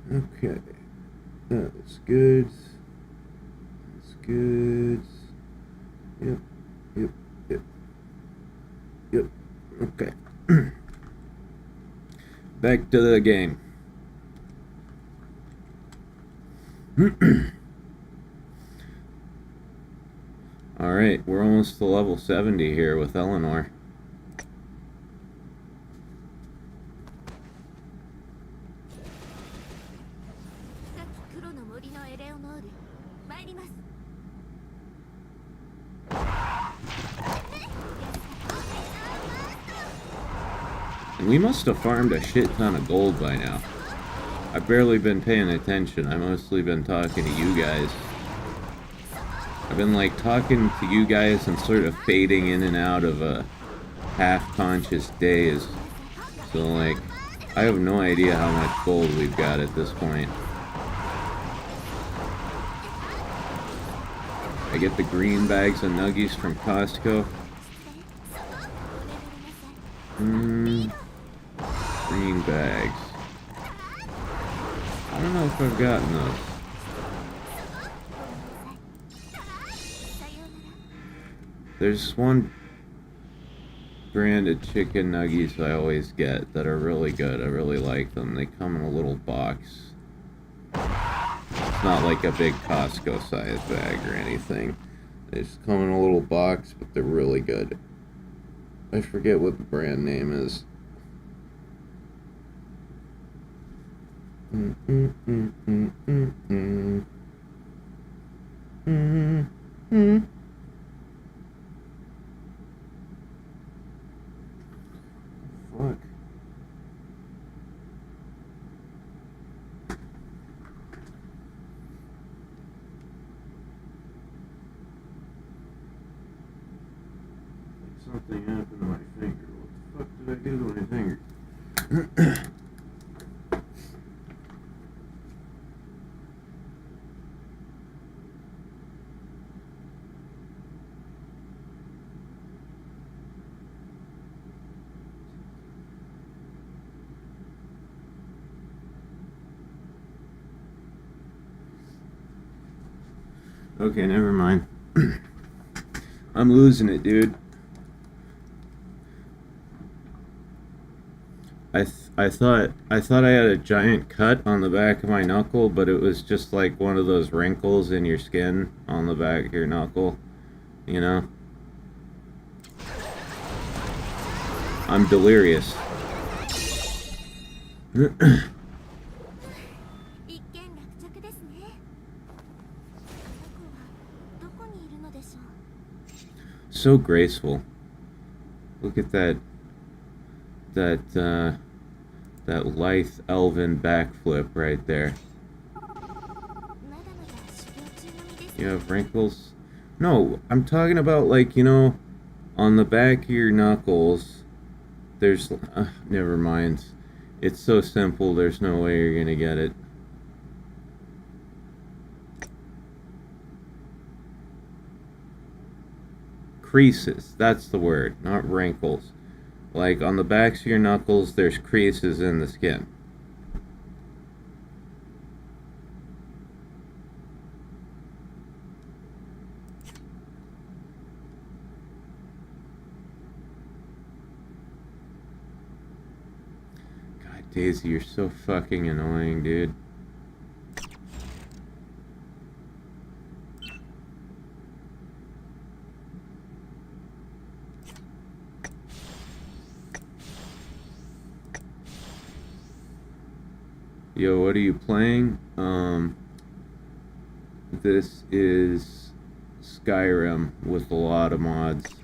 15, 16. Okay. That's good. That's good. Yep. Okay. Back to the game. Alright, we're almost to level 70 here with Eleanor. エレオノール参ります。 And we must have farmed a shit ton of gold by now. I've barely been paying attention. I've mostly been talking to you guys. I've been like talking to you guys and sort of fading in and out of a half-conscious daze. So like, I have no idea how much gold we've got at this point. I get the green bags of nuggies from Costco. Green bags. I don't know if I've gotten those. There's one brand of chicken nuggies I always get that are really good. I really like them. They come in a little box. It's not like a big Costco size bag or anything. They just come in a little box, but they're really good. I forget what the brand name is. Fuck. Something happened to my finger. What the fuck did I do to my finger? Okay, never mind. I'm losing it, dude. I thought I had a giant cut on the back of my knuckle, but it was just like one of those wrinkles in your skin on the back of your knuckle, you know? I'm delirious. 一件落着ですね。僕はどこにいるのでしょう。 So graceful. Look at that lithe elven backflip right there. You have wrinkles? No, I'm talking about like, you know, on the back of your knuckles, there's, never mind. It's so simple, there's no way you're gonna get it. Creases, that's the word, not wrinkles. Like on the backs of your knuckles, there's creases in the skin. God, Daisy, you're so fucking annoying, dude. Yo, what are you playing? This is Skyrim with a lot of mods.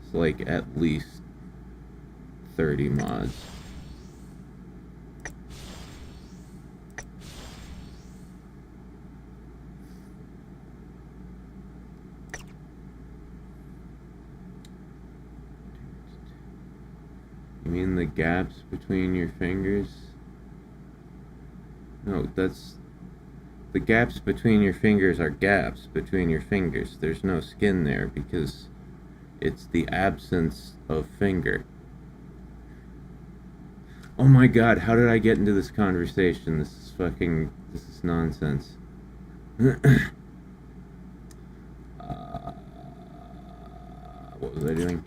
It's like at least 30 mods. You mean the gaps between your fingers? No, that's... The gaps between your fingers are gaps between your fingers. There's no skin there because it's the absence of finger. Oh my god, how did I get into this conversation? This is nonsense. What was I doing?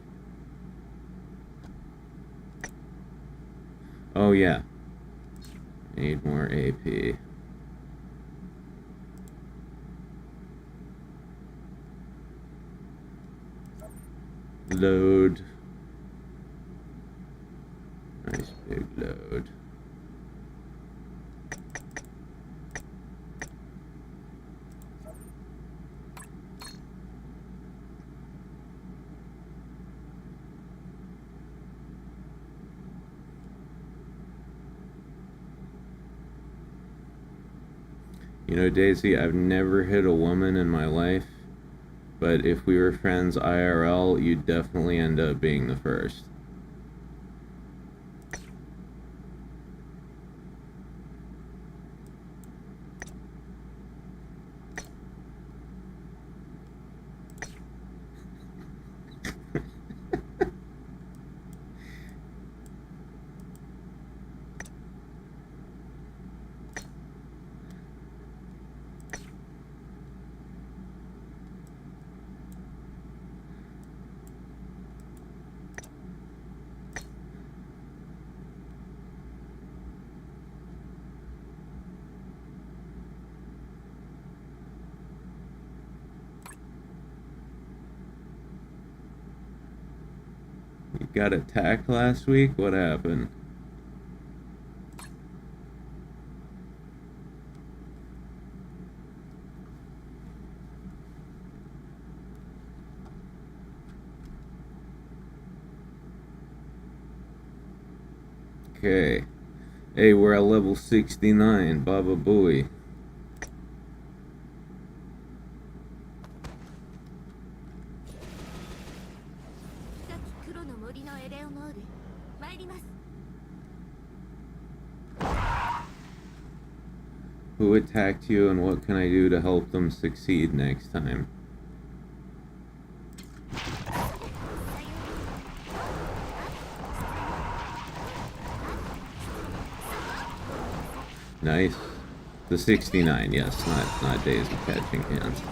Oh yeah. Need more AP. Load. Nice big load. You know, Daisy, I've never hit a woman in my life, but if we were friends IRL, you'd definitely end up being the first. You got attacked last week? What happened? Okay. Hey, we're at level 69. Baba Booey. Who attacked you and what can I do to help them succeed next time? Nice. The 69, yes, not Daisy catching hands.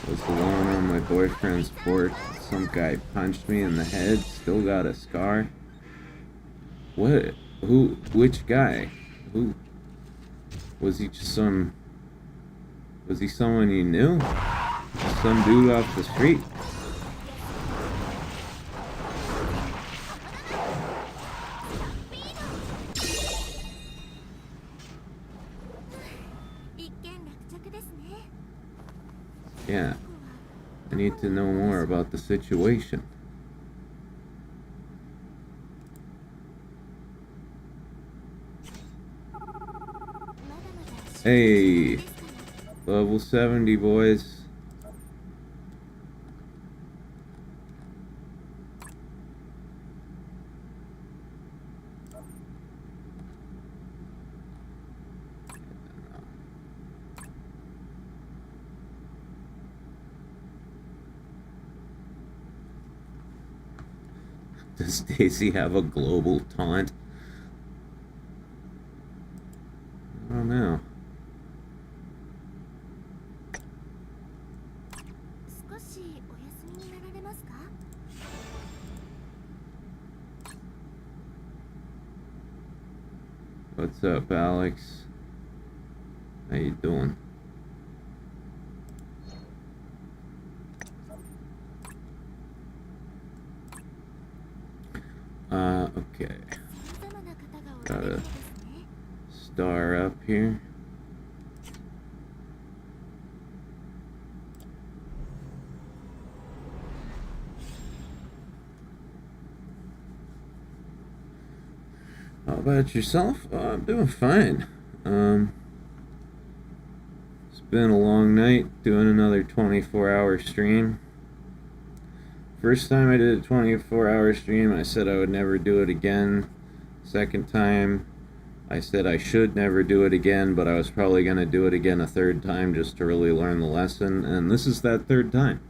Was the one on my boyfriend's porch. Some guy punched me in the head. Still got a scar. What? Who? Which guy? Who? Was he just some... Was he someone you knew? Some dude off the street? Yeah. I need to know more about the situation. Hey, level 70, boys. Does Daisy have a global taunt? I don't know. What's up, Alex? How you doing? Okay. Got a star up here. How about yourself? I'm doing fine. It's been a long night doing another 24-hour stream. First time I did a 24-hour stream, I said I would never do it again. Second time, I said I should never do it again, but I was probably going to do it again a third time just to really learn the lesson, and this is that third time.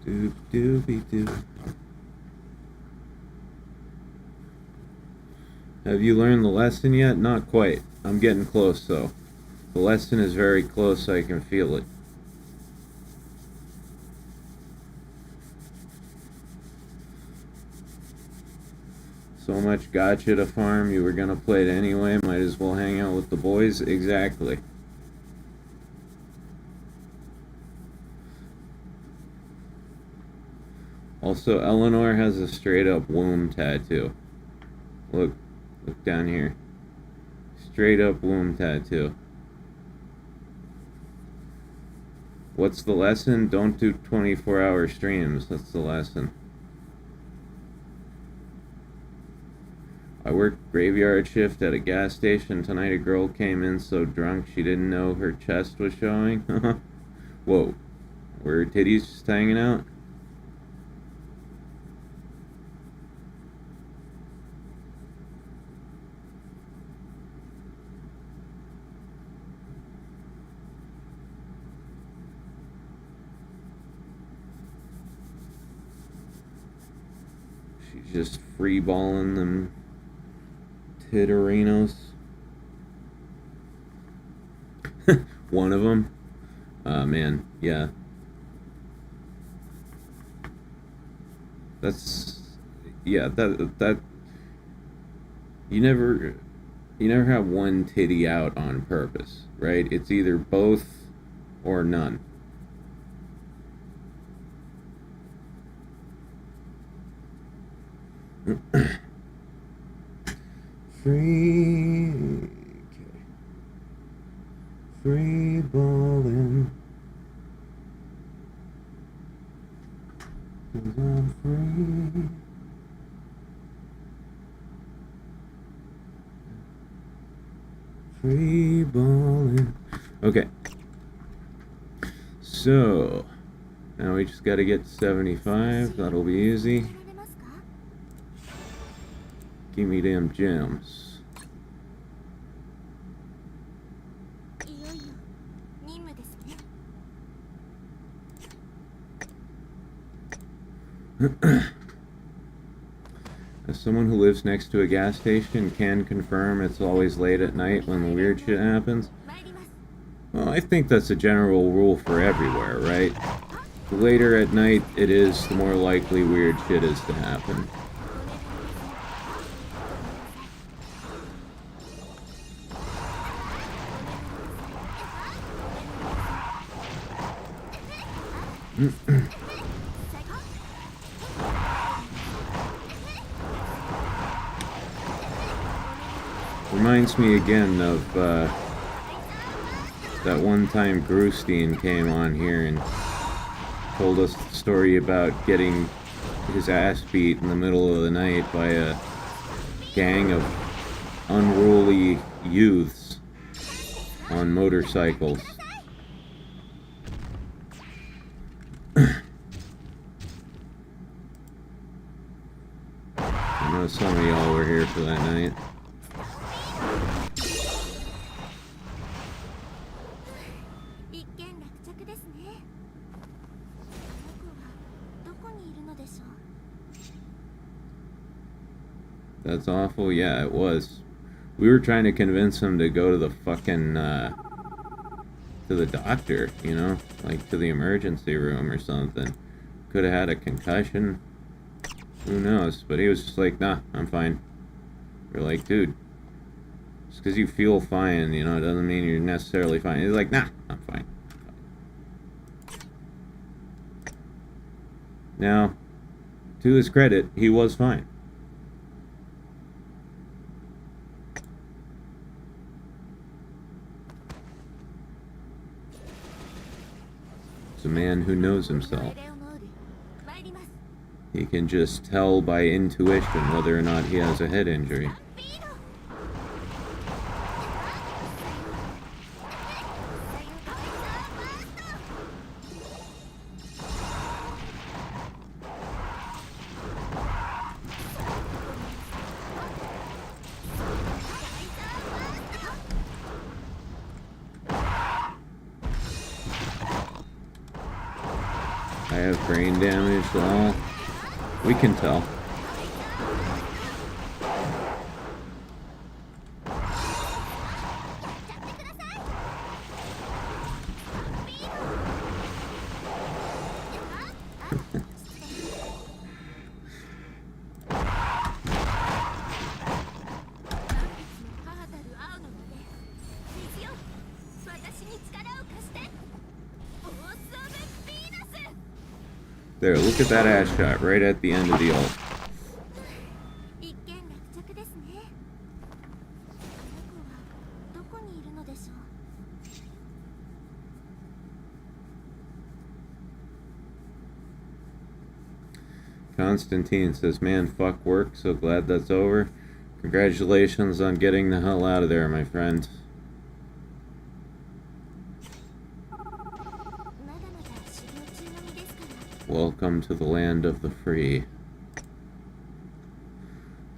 Doop doopy doo. Have you learned the lesson yet? Not quite. I'm getting close though. The lesson is very close, I can feel it. So much gotcha to farm, you were gonna play it anyway, might as well hang out with the boys. Exactly. Also, Eleanor has a straight up womb tattoo. Look down here. Straight up womb tattoo. What's the lesson? Don't do 24-hour streams. That's the lesson. I worked graveyard shift at a gas station tonight. A girl came in so drunk she didn't know her chest was showing. Whoa. Were her titties just hanging out? She's just freeballing them titterinos. One of them. Man, yeah. That's that. You never have one titty out on purpose, right? It's either both or none. Free ballin', 'cause I'm free. Free ballin'. Okay. So now we just gotta get 75. That'll be easy. Give me them gems. As someone who lives next to a gas station can confirm it's always late at night when the weird shit happens. Well, I think that's a general rule for everywhere, right? The later at night it is, the more likely weird shit is to happen. Reminds me again of that one time Grustein came on here and told us the story about getting his ass beat in the middle of the night by a gang of unruly youths on motorcycles. I know some of y'all were here for that night. That's awful. Yeah, it was. We were trying to convince him to go to the fucking, to the doctor, you know? Like, to the emergency room or something. Could have had a concussion. Who knows? But he was just like, nah, I'm fine. We're like, dude, just because you feel fine, you know, it doesn't mean you're necessarily fine. He's like, nah, I'm fine. Now, to his credit, he was fine. It's a man who knows himself. He can just tell by intuition whether or not he has a head injury. I have brain damage. Well, we can tell. There, look at that ass shot right at the end of the ult. 一件落着ですね。この子はどこにいるのでしょう。Constantine says, man, fuck work, so glad that's over. Congratulations on getting the hell out of there, my friend. まだまだ修行中の身ですから。 Welcome to the land of the free.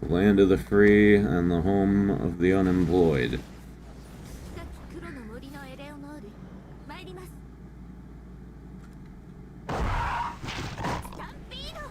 The land of the free and the home of the unemployed. 深き黒の森のエレオノール、参ります。スタンピード。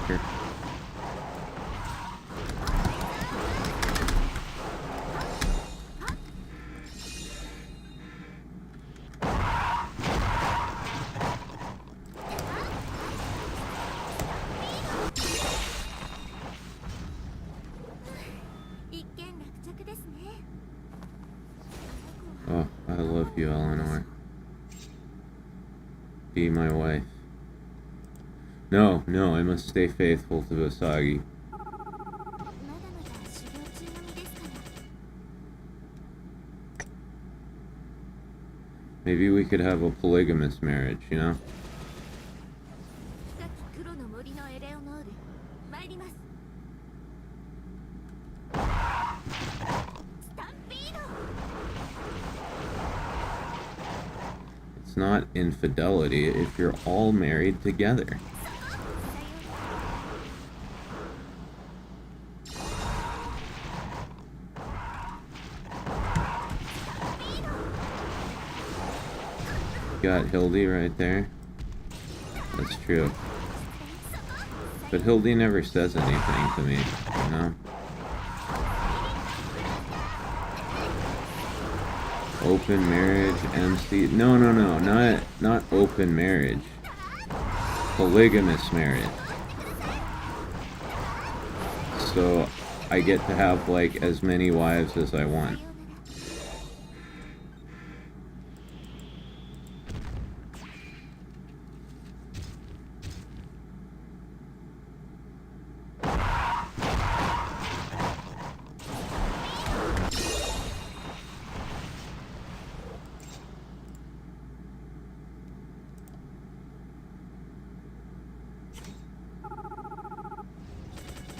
Here. Oh, I love you, Eleanor. Be my wife. No, I must stay faithful to Visagi. Maybe we could have a polygamous marriage, you know? It's not infidelity if you're all married together. Got Hildy right there. That's true. But Hildy never says anything to me, you know? Open marriage, MC... No, not open marriage. Polygamous marriage. So, I get to have, like, as many wives as I want.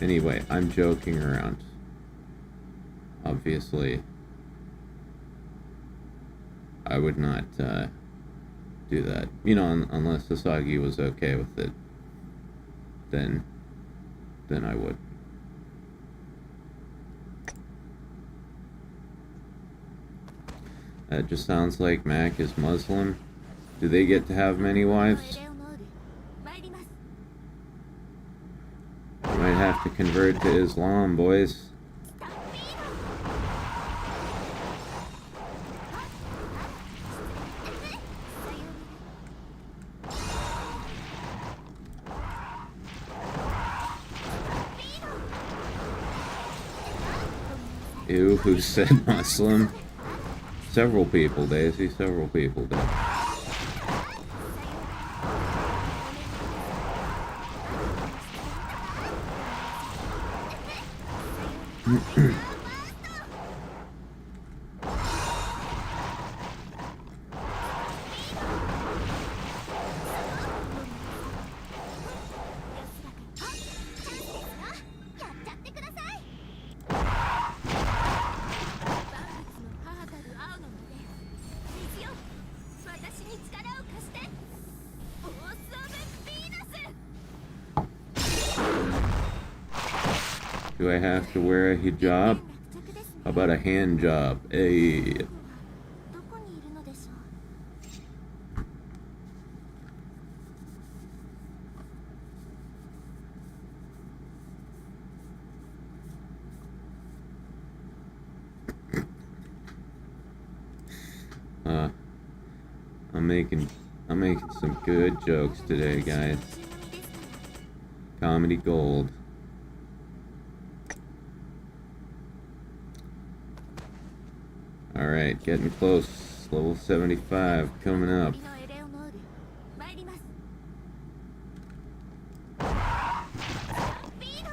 Anyway, I'm joking around. Obviously, I would not do that. You know, unless Sasagi was okay with it, then I would. That just sounds like Mac is Muslim. Do they get to have many wives? Might have to convert to Islam, boys. Ew, who said Muslim? Several people, Daisy, several people did. Do I have to wear a hijab? How about a hand job? Hey. どこにいるのでしょう。 I'm making some good jokes today, guys. Comedy gold. Alright, getting close. Level 75 coming up. のエレオノール参ります。スピード。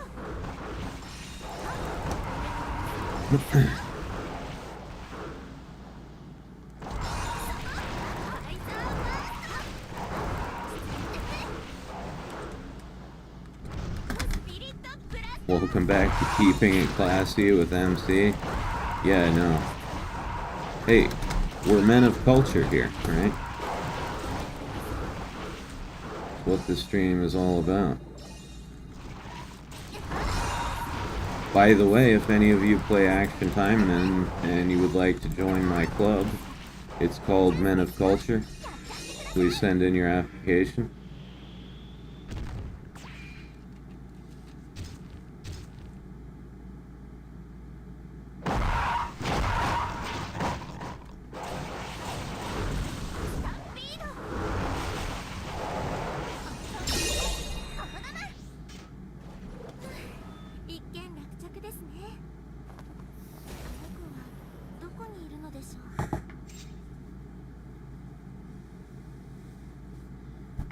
Welcome back to Keeping It Classy with MC. Yeah, I know. Hey, we're men of culture here, right? That's what this stream is all about. By the way, if any of you play Action Taimanin and you would like to join my club, it's called Men of Culture. Please send in your application.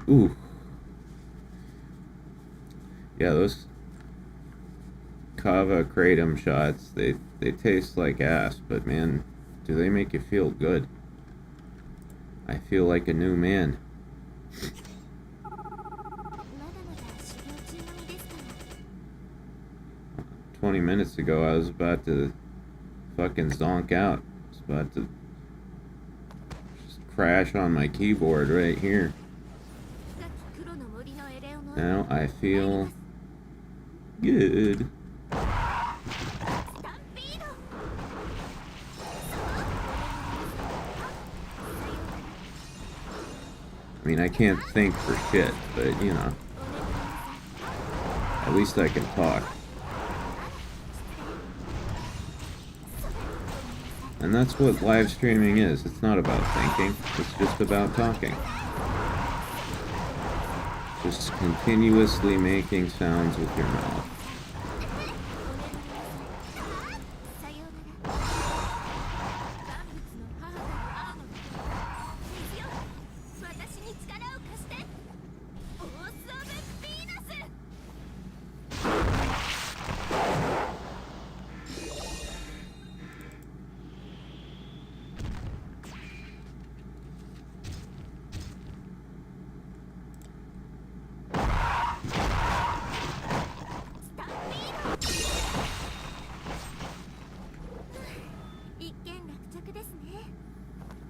Ooh. Yeah, those kava kratom shots, they taste like ass, but man, do they make you feel good. I feel like a new man. まだまだ修行中の身ですから。 20 minutes ago, I was about to fucking zonk out. I was about to just crash on my keyboard right here. Now I feel good. I mean, I can't think for shit, but you know, at least I can talk. And that's what live streaming is. It's not about thinking, it's just about talking. Just continuously making sounds with your mouth.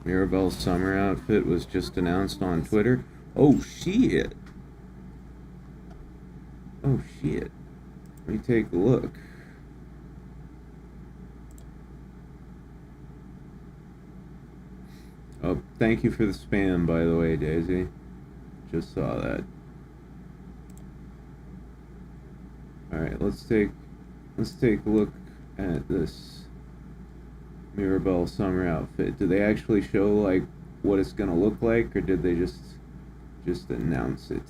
Mirabelle's summer outfit was just announced on Twitter. Oh shit! Oh shit. Let me take a look. Oh, thank you for the spam, by the way, Daisy. Just saw that. Alright, let's take a look at this Mirabelle summer outfit. Do they actually show like what it's gonna look like, or did they just announce it?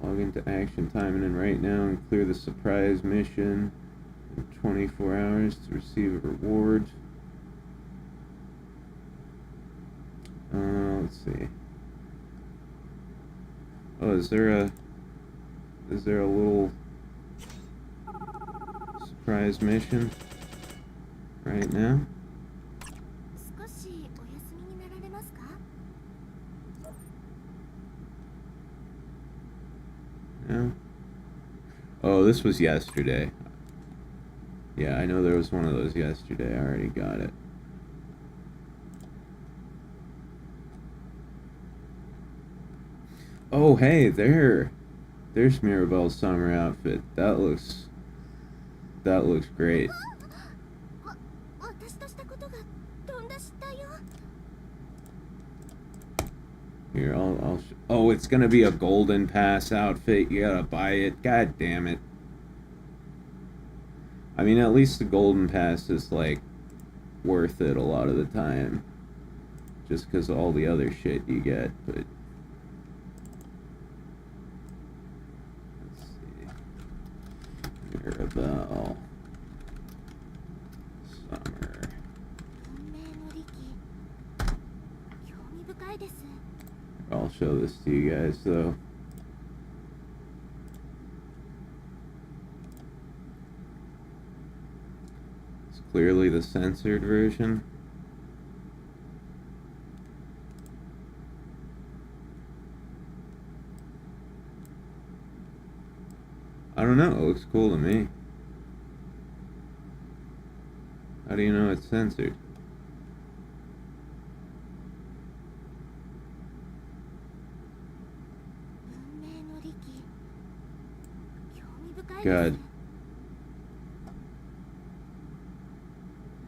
Log into Action Taimanin right now and clear the surprise mission in 24 hours to receive a reward. Let's see. Oh, is there a little surprise mission right now? 少しお休みになられますか? No? Oh, this was yesterday. Yeah, I know there was one of those yesterday. I already got it. Oh, hey, there's Mirabelle's summer outfit. That looks great. 私としたことが飛んだしたよ。 Here, oh, it's gonna be a golden pass outfit. You gotta buy it. God damn it. I mean, at least the golden pass is like worth it a lot of the time, just because of all the other shit you get. But let's see, Mirabelle summer. 運命の利器。興味深いです。 I'll show this to you guys though. It's clearly the censored version. I don't know, it looks cool to me. How do you know it's censored? God.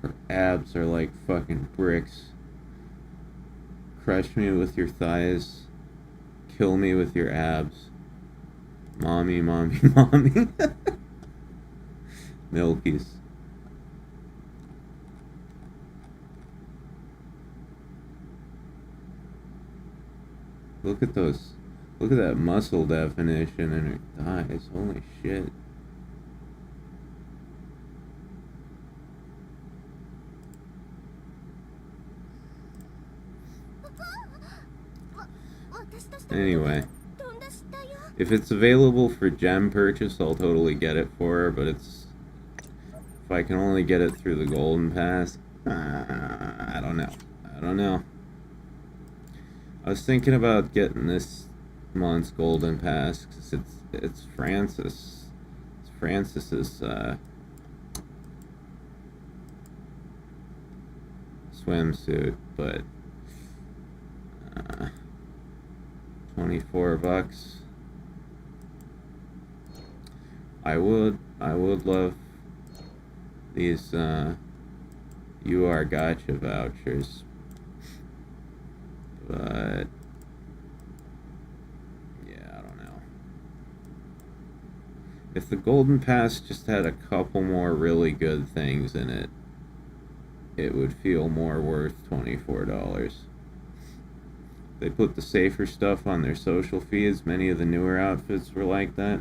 Her abs are like fucking bricks. Crush me with your thighs. Kill me with your abs. Mommy, mommy, mommy. Milkies. Look at those. Look at that muscle definition in her thighs. Holy shit. Anyway, if it's available for gem purchase, I'll totally get it for her, but if I can only get it through the golden pass, I don't know. I was thinking about getting this month's golden pass because it's Francis's swimsuit, but 24 bucks. I would love these UR gotcha vouchers, but yeah, I don't know. If the golden pass just had a couple more really good things in it, it would feel more worth $24. They put the safer stuff on their social feeds. Many of the newer outfits were like that.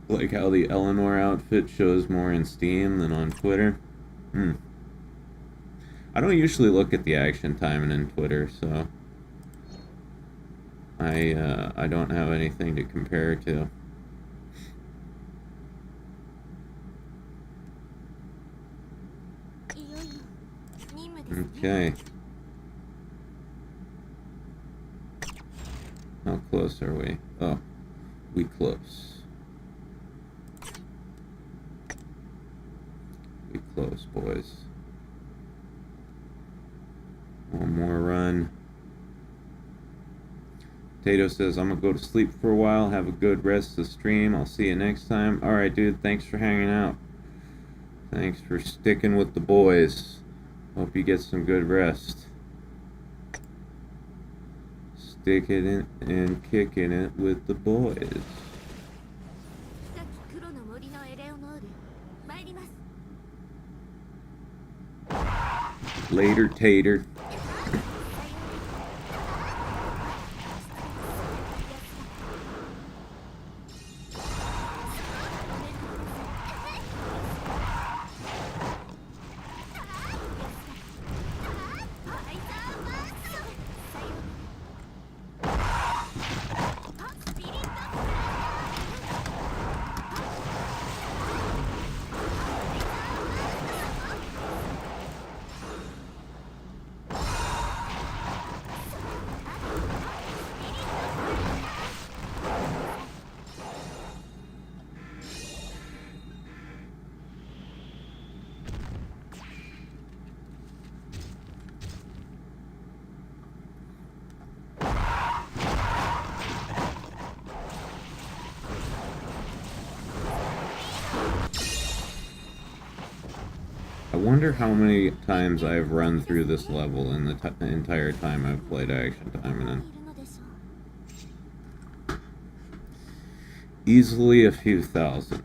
Like how the Eleanor outfit shows more in Steam than on Twitter. I don't usually look at the action timing in Twitter, so I don't have anything to compare to. Okay. How close are we? Oh, we close. We close, boys. One more run. Tato says, I'm gonna go to sleep for a while. Have a good rest of the stream. I'll see you next time. Alright, dude. Thanks for hanging out. Thanks for sticking with the boys. Hope you get some good rest. Sticking it and kicking it with the boys. Later, Tater. wonder how many times I've run through this level in the entire time I've played Action Taimanin. Easily a few thousand.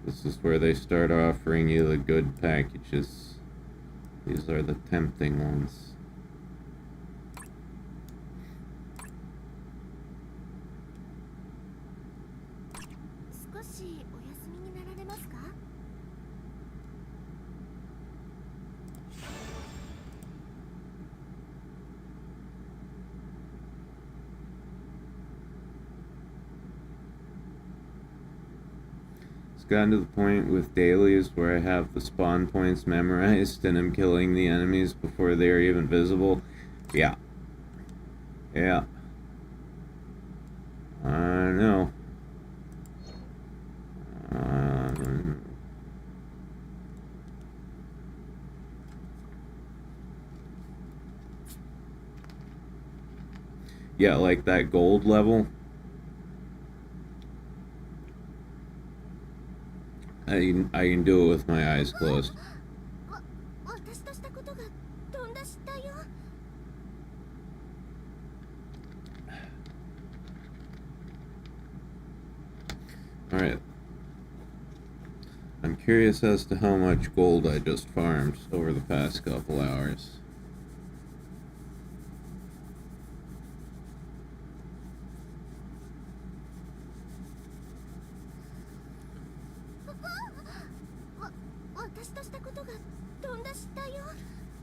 This is where they start offering you the good packages. These are the tempting ones. Gotten to the point with dailies where I have the spawn points memorized and I'm killing the enemies before they're even visible. Yeah. Yeah. I know. Yeah, like that gold level. I can do it with my eyes closed. Alright. I'm curious as to how much gold I just farmed over the past couple hours.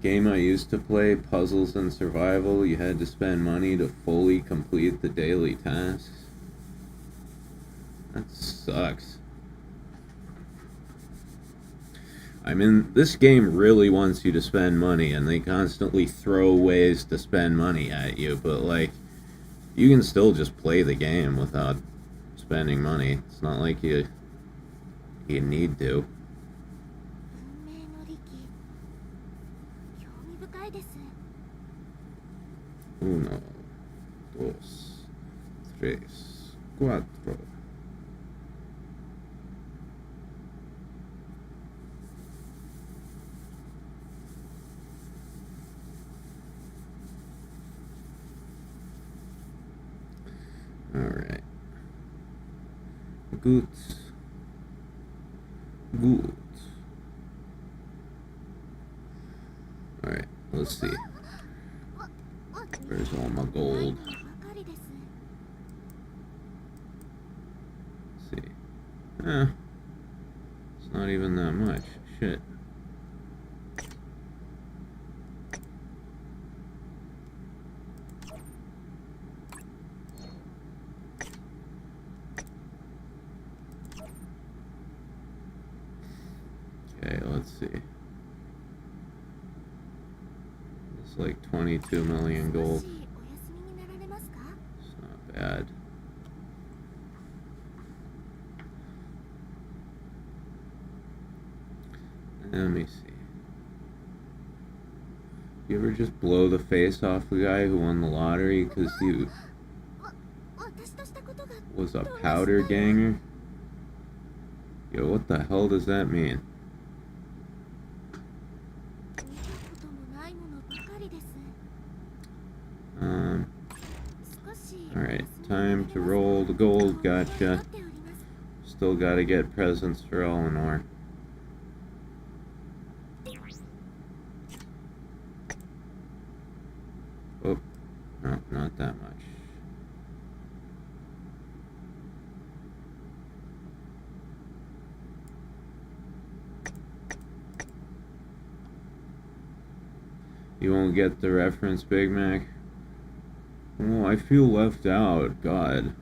Game I used to play, puzzles and survival, you had to spend money to fully complete the daily tasks. That sucks. I mean, this game really wants you to spend money, and they constantly throw ways to spend money at you, but like, you can still just play the game without spending money. It's not like you need to. Uno, dos, tres, cuatro. Alright. Good. Good. Alright, let's see. Where's all my gold? Let's see. It's not even that much. Shit. Okay, let's see. It's like 22 million gold. It's not bad. Let me see. You ever just blow the face off the guy who won the lottery because he was a powder ganger? Yo, what the hell does that mean? Alright, time to roll the gold, gotcha. Still gotta get presents for Eleanor. Oh, no, not that much. You won't get the reference, Big Mac? Oh, I feel left out. God.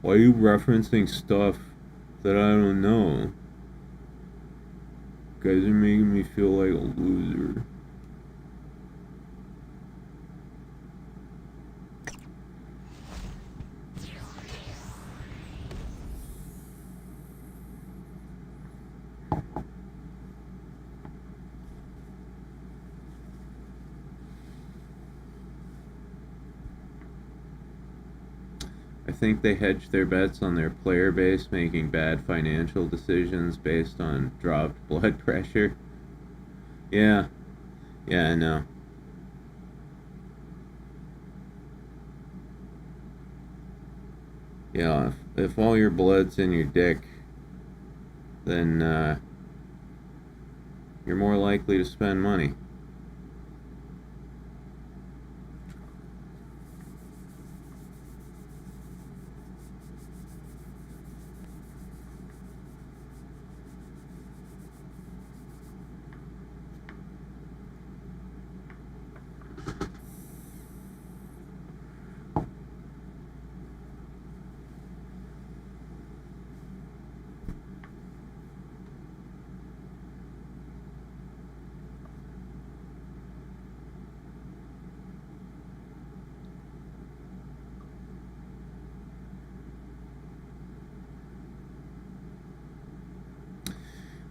Why are you referencing stuff that I don't know? You guys are making me feel like a loser. I think they hedge their bets on their player base making bad financial decisions based on dropped blood pressure. Yeah. Yeah, I know. Yeah, if all your blood's in your dick, then you're more likely to spend money.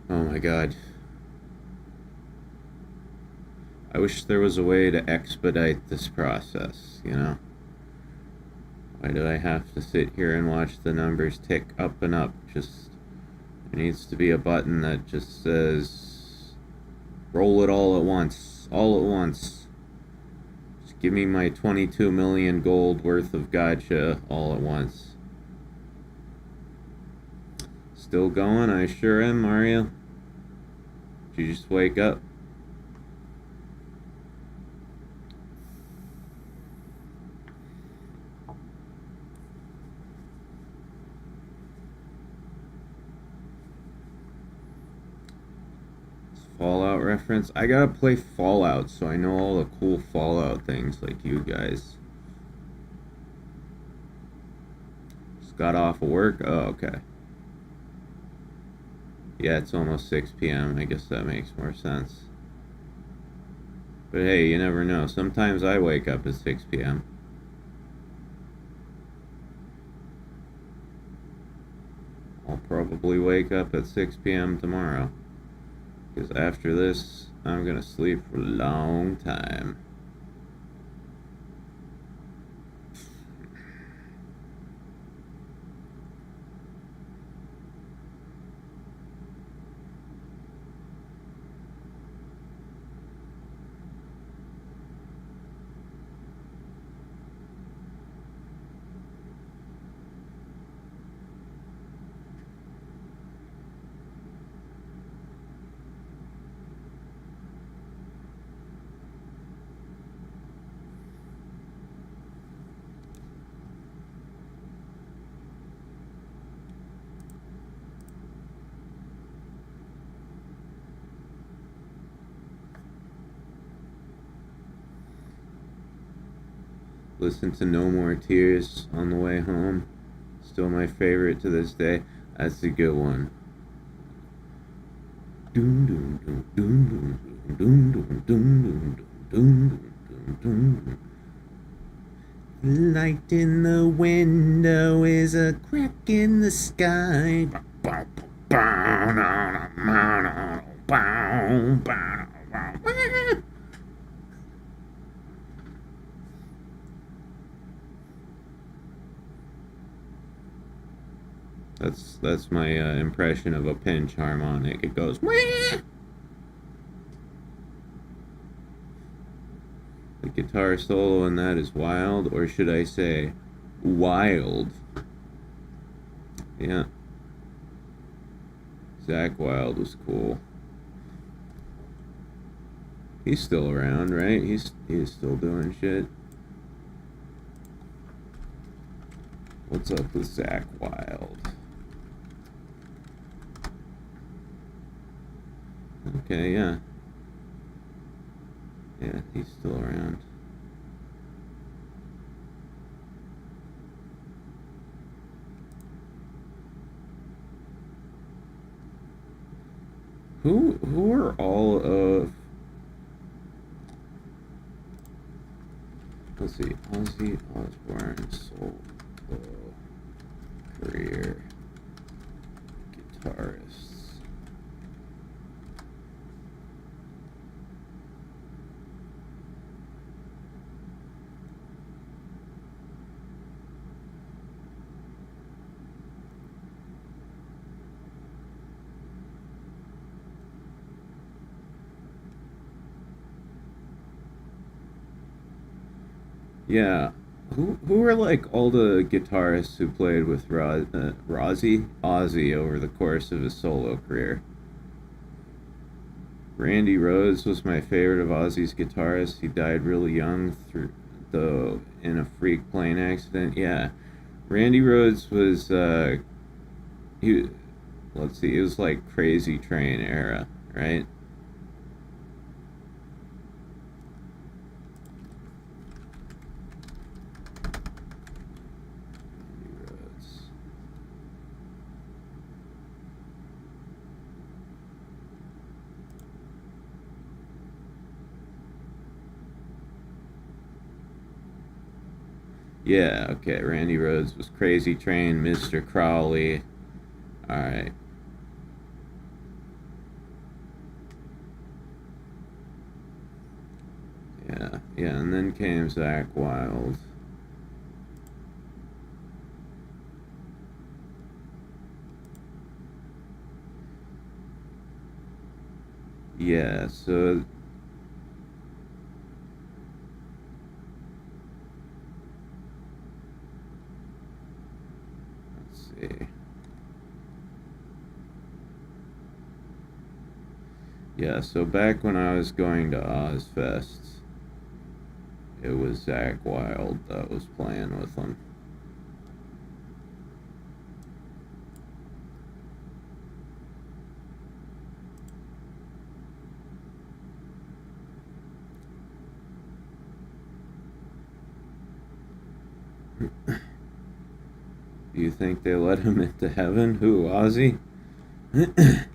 Oh my god. I wish there was a way to expedite this process, you know? Why do I have to sit here and watch the numbers tick up and up? Just, there needs to be a button that just says, roll it all at once. All at once. Just give me my 22 million gold worth of gacha all at once. Still going? I sure am, Mario. Did you just wake up? Fallout reference? I gotta play Fallout so I know all the cool Fallout things like you guys. Just got off of work? Oh, okay. Yeah, it's almost 6 p.m. I guess that makes more sense. But hey, you never know. Sometimes I wake up at 6 p.m. I'll probably wake up at 6 p.m. tomorrow. Because after this, I'm gonna sleep for a long time. Listen to No More Tears on the way home. Still my favorite to this day. That's a good one. Light in the window is a crack in the sky. That's my impression of a pinch harmonic. It goes. The guitar solo in that is wild, or should I say, wild? Yeah. Zach Wild was cool. He's still around, right? He's still doing shit. What's up with Zach Wild? Okay, yeah. Yeah, he's still around. Who are all of... Let's see. Ozzy Osbourne solo career guitarists. Yeah. Who were like all the guitarists who played with Ozzy over the course of his solo career? Randy Rhoads was my favorite of Ozzy's guitarists. He died really young in a freak plane accident. Yeah, Randy Rhoads was he. Let's see, it was like Crazy Train era, right? Randy Rhoads. Yeah, okay. Randy Rhoads was Crazy Train, Mr. Crowley. All right. Yeah, yeah, and then came Zach Wild. Yeah, so let's see. Yeah, so back when I was going to Ozfest, it was Zach Wild that was playing with them. Do you think they let him into heaven? Who, Ozzy? I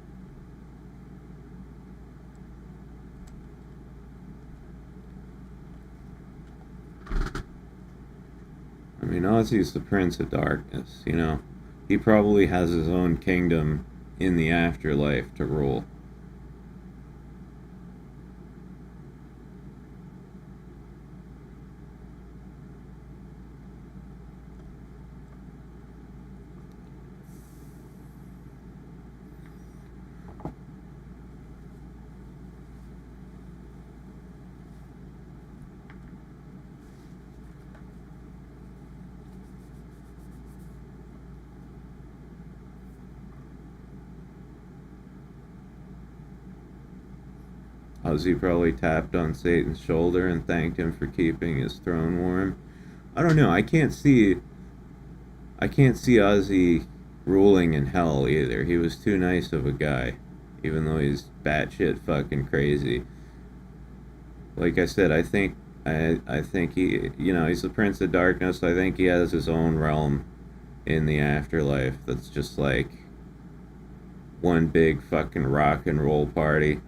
mean, Ozzy's the Prince of Darkness, you know? He probably has his own kingdom in the afterlife to rule. Ozzy probably tapped on Satan's shoulder and thanked him for keeping his throne warm. I don't know. I can't see Ozzy ruling in hell either. He was too nice of a guy, even though he's batshit fucking crazy. Like I said, I think he's the Prince of Darkness. I think he has his own realm in the afterlife that's just like one big fucking rock and roll party,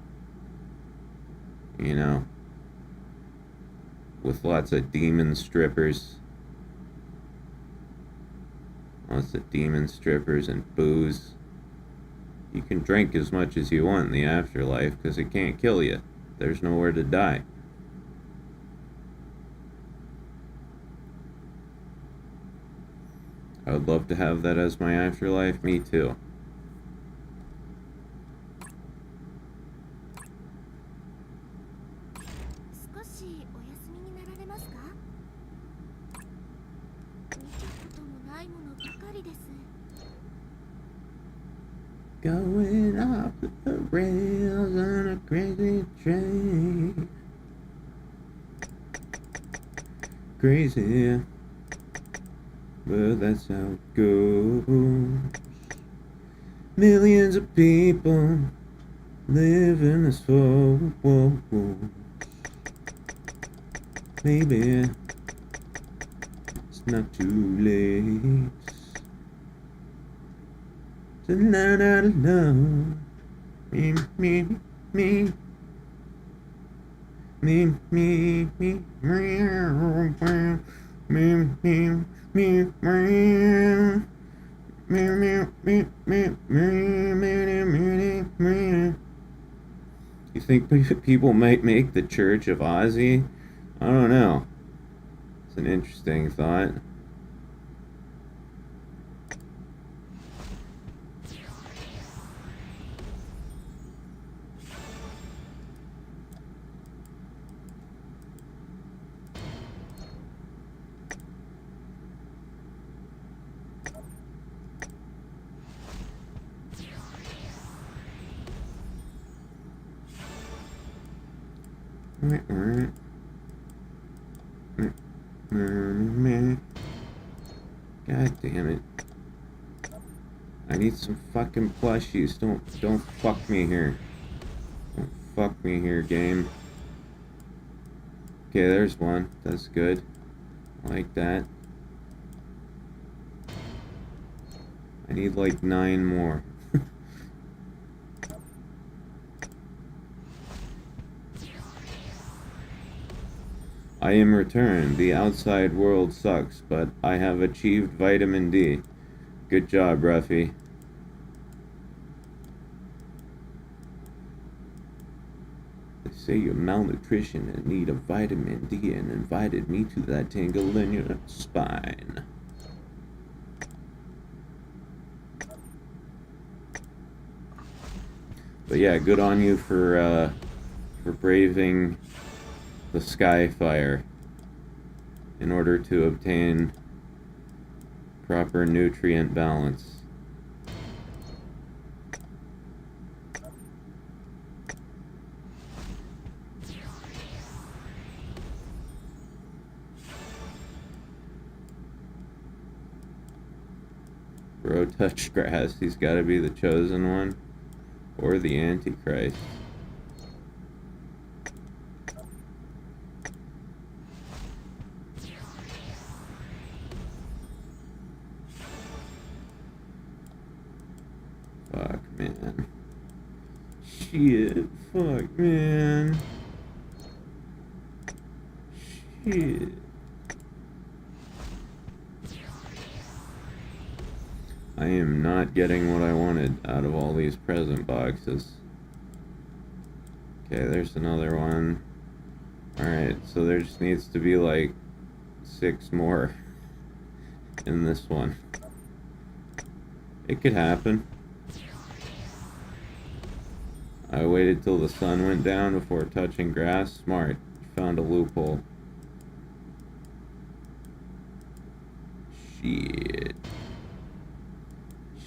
you know, with lots of demon strippers. Lots of demon strippers and booze. You can drink as much as you want in the afterlife because it can't kill you. There's nowhere to die. I would love to have that as my afterlife. Me too. Going off the rails on a crazy train. Crazy, but that's how it goes. Millions of people live in this world. Maybe it's not too late to learn how to love. Me, me, me. Me, me, me, me, me, me, me, me. You think people might make the Church of Ozzy? I don't know. It's an interesting thought. God damn it. I need some fucking plushies. Don't fuck me here. Don't fuck me here, game. Okay, there's one. That's good. I like that. I need like 9 more. I am returned. The outside world sucks, but I have achieved vitamin D. Good job, Ruffy. They say you're malnutrition and need a vitamin D and invited me to that tingle in your spine. But yeah, good on you for braving the sky fire in order to obtain proper nutrient balance. Bro touched grass. He's got to be the chosen one or the Antichrist. Fuck, man. Shit. Fuck, man. Shit. I am not getting what I wanted out of all these present boxes. Okay, there's another one. Alright, so there just needs to be like 6 more in this one. It could happen. I waited till the sun went down before touching grass. Smart. Found a loophole. Shit.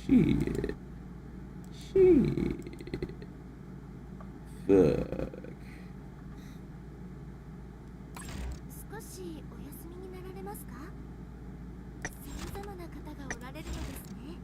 Shit. Shit. Fuck. 少しお休みになられますか？様々な方がおられるのですね。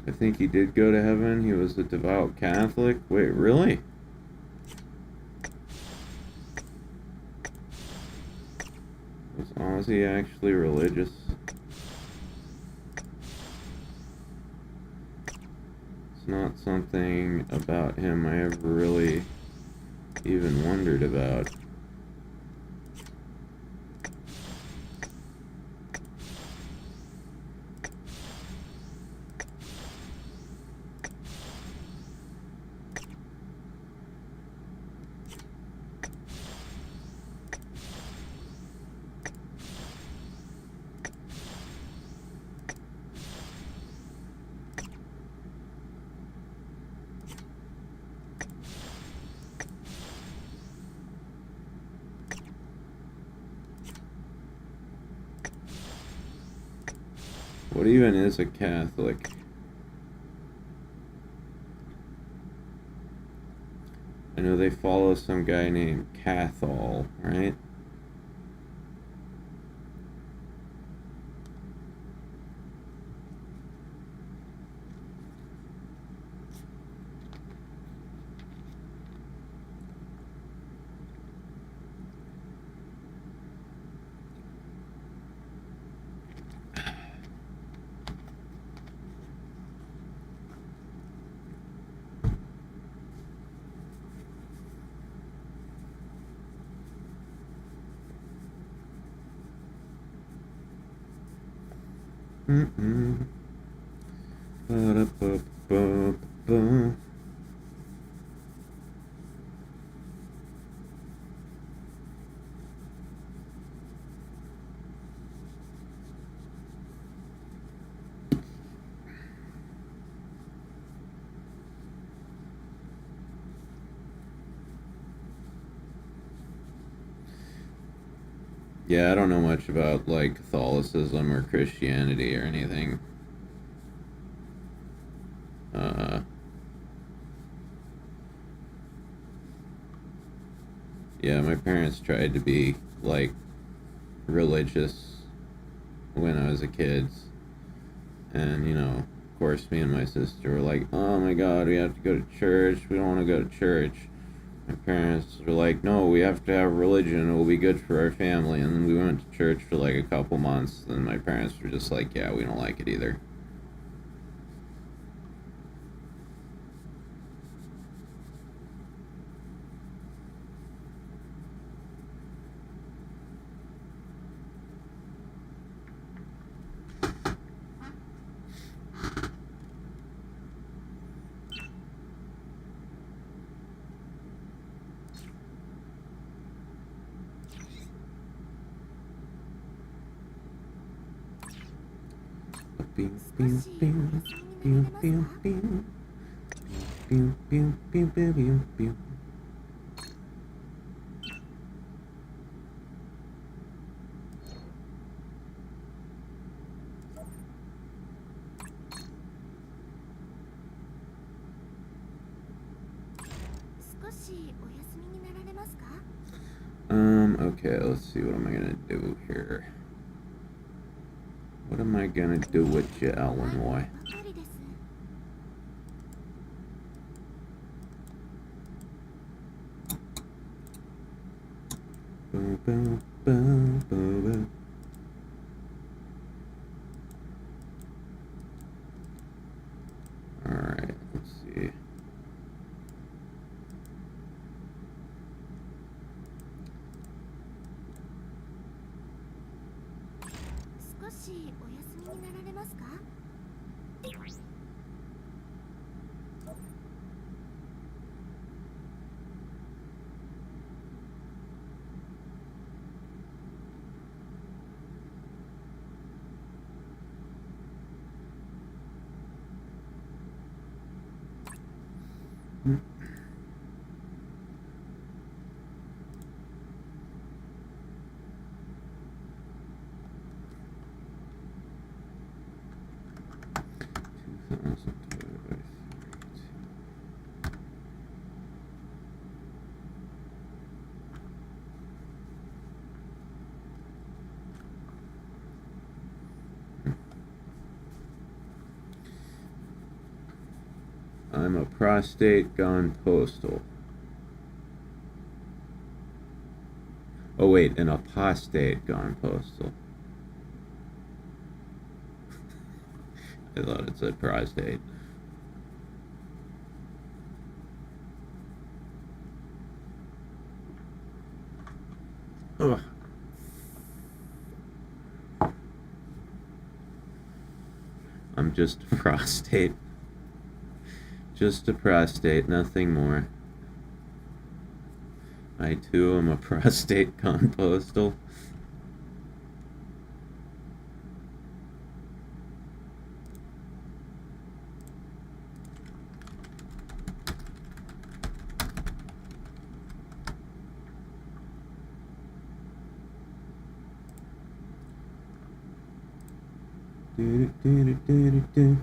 I think he did go to heaven. He was a devout Catholic. Wait, really? Was Ozzy actually religious? It's not something about him I ever really even wondered about. What even is a Catholic? I know they follow some guy named Cathol, right? Ba-da-ba-ba-ba. Yeah, I don't know much about like Catholicism or Christianity or anything. Uh, yeah, my parents tried to be like religious when I was a kid, and of course, me and my sister were like, "Oh my God, we have to go to church. We don't want to go to church." My parents were like, "No, we have to have religion. It will be good for our family." And then we went to church for like a couple months. And my parents were just like, "Yeah, we don't like it either." Pew, pew, pew, pew, pew, pew. Pew, pew, pew, pew, pew, pew. Okay, let's see, what am I gonna do here? What am I gonna do with you, Illinois? Boom, boom, boom, boom, boom. Alright, let's see. I'm a prostate gone postal. Oh wait, an apostate gone postal. I thought it said prostate. Ugh. I'm just a prostate. Just a prostate, nothing more. I too am a prostate gone postal. Do, do, do, do, do, do.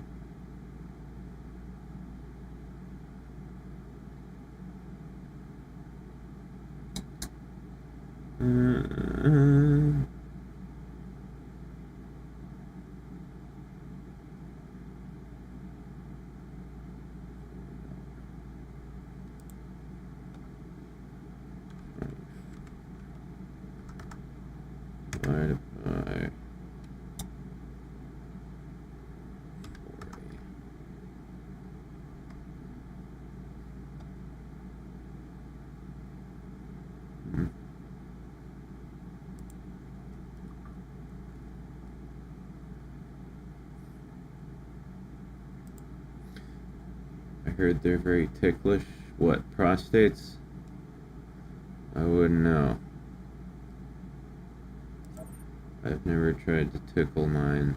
Divided by 40. heard they're very ticklish. What, prostates? I wouldn't know. I've never tried to tickle mine.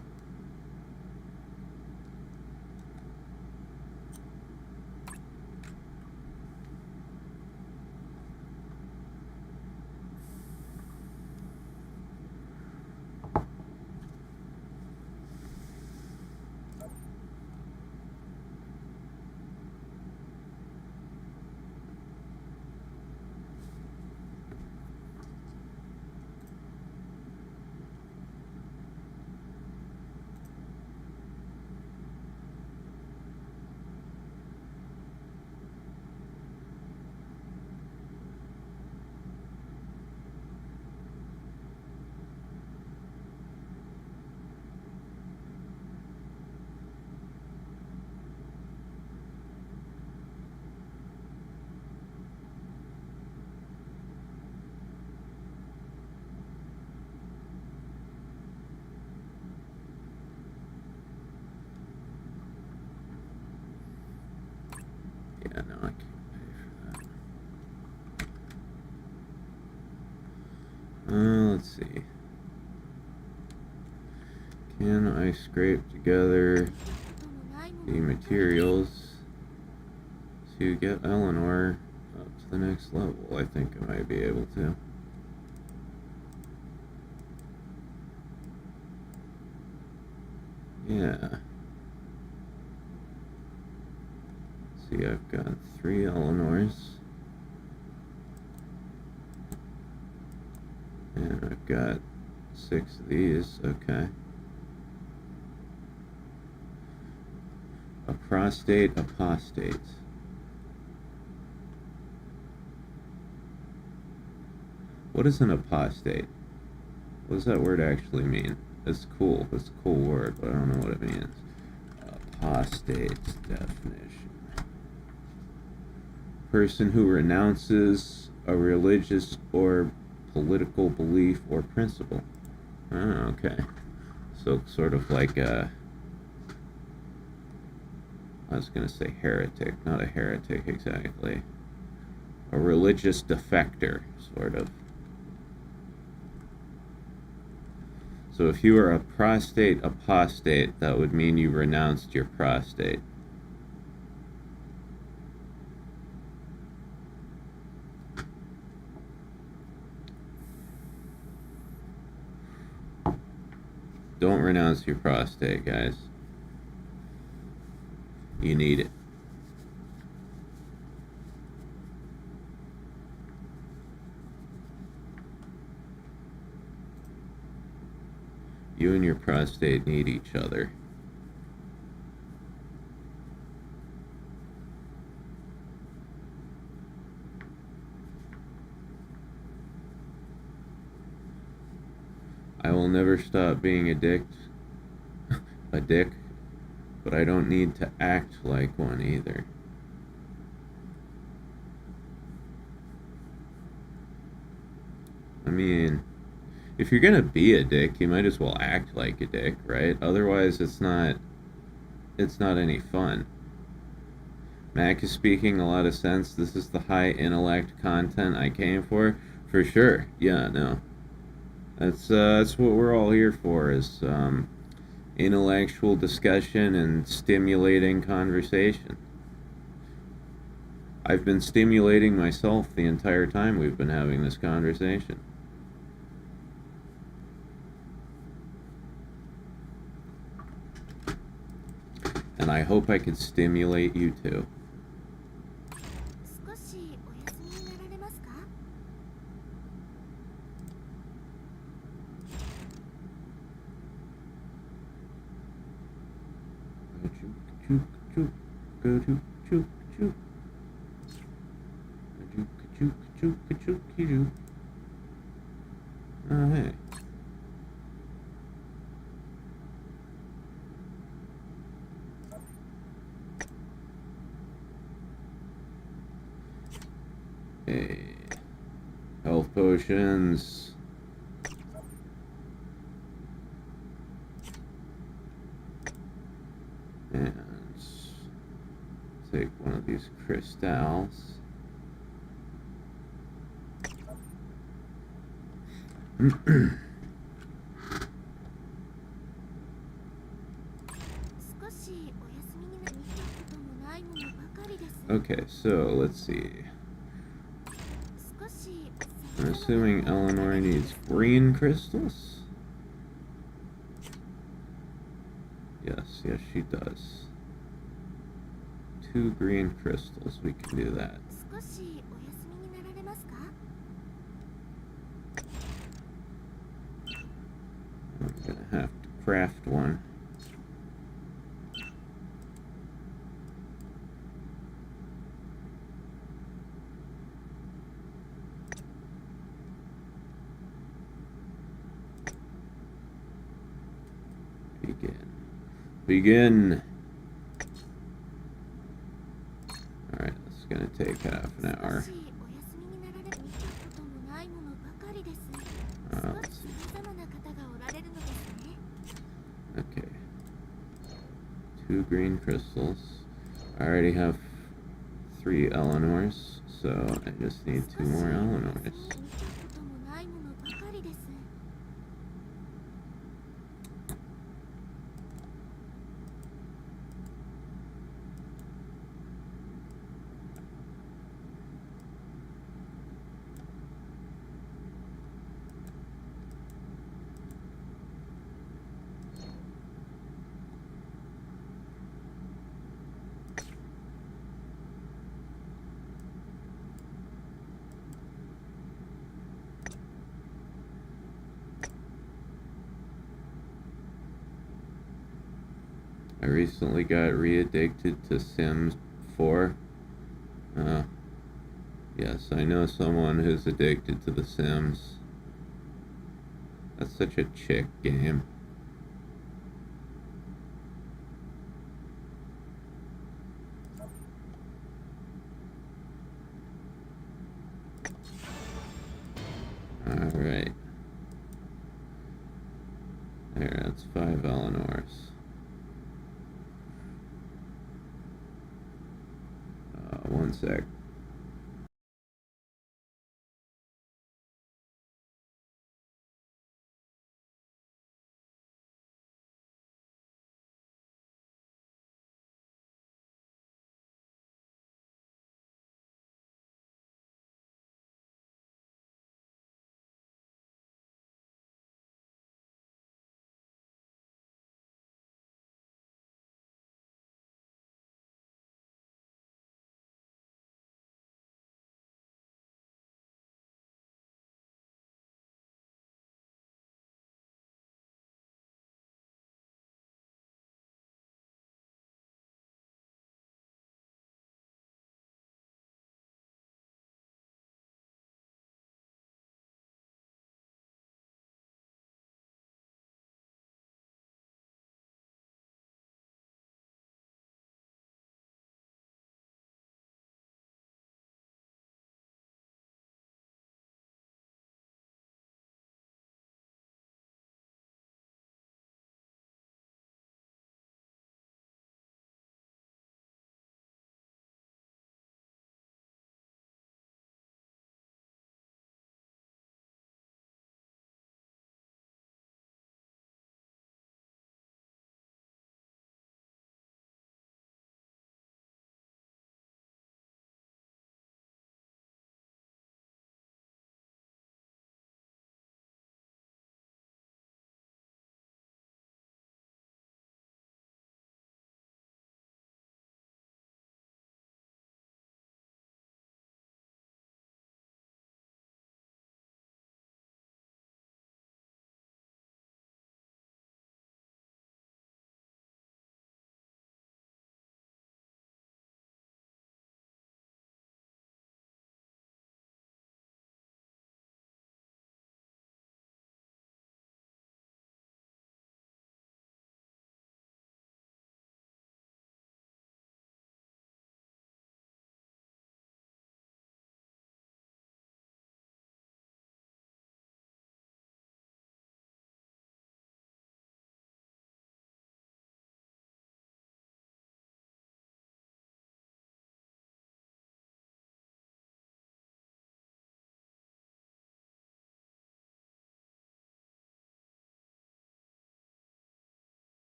Yeah, no, I can't pay for that. Let's see. Can I scrape together the materials to get Eleanor up to the next level? I think I might be able to. Yeah. See, I've got 3 Eleanors. And I've got 6 of these. Okay. A prostate, apostate. What is an apostate? What does that word actually mean? It's cool. It's a cool word, but I don't know what it means. Apostate definition. Person who renounces a religious or political belief or principle. Oh, okay. So sort of like a... I was going to say heretic. Not a heretic exactly. A religious defector, sort of. So if you were a prostate apostate, that would mean you renounced your prostate. Don't renounce your prostate, guys. You need it. You and your prostate need each other. I will never stop being a dick, but I don't need to act like one either. I mean, if you're gonna be a dick, you might as well act like a dick, right? Otherwise, it's not any fun. Mac is speaking a lot of sense. This is the high intellect content I came for sure. Yeah, no. That's what we're all here for, is intellectual discussion and stimulating conversation. I've been stimulating myself the entire time we've been having this conversation. And I hope I can stimulate you too. Oh, hey. Hey. Health potions. And take one of these crystals. Okay, so let's see. I'm assuming Eleanor needs green crystals? Yes, she does. 2 green crystals, we can do that. I'm gonna have to craft one. Begin. Alright, it's gonna take half an hour. Let's see. Okay. 2 green crystals. I already have 3 Eleanors, so I just need 2 more Eleanors. I recently got re-addicted to Sims 4. Yes, I know someone who's addicted to The Sims. That's such a chick game. Alright. There, that's 5 Eleanors. One sec.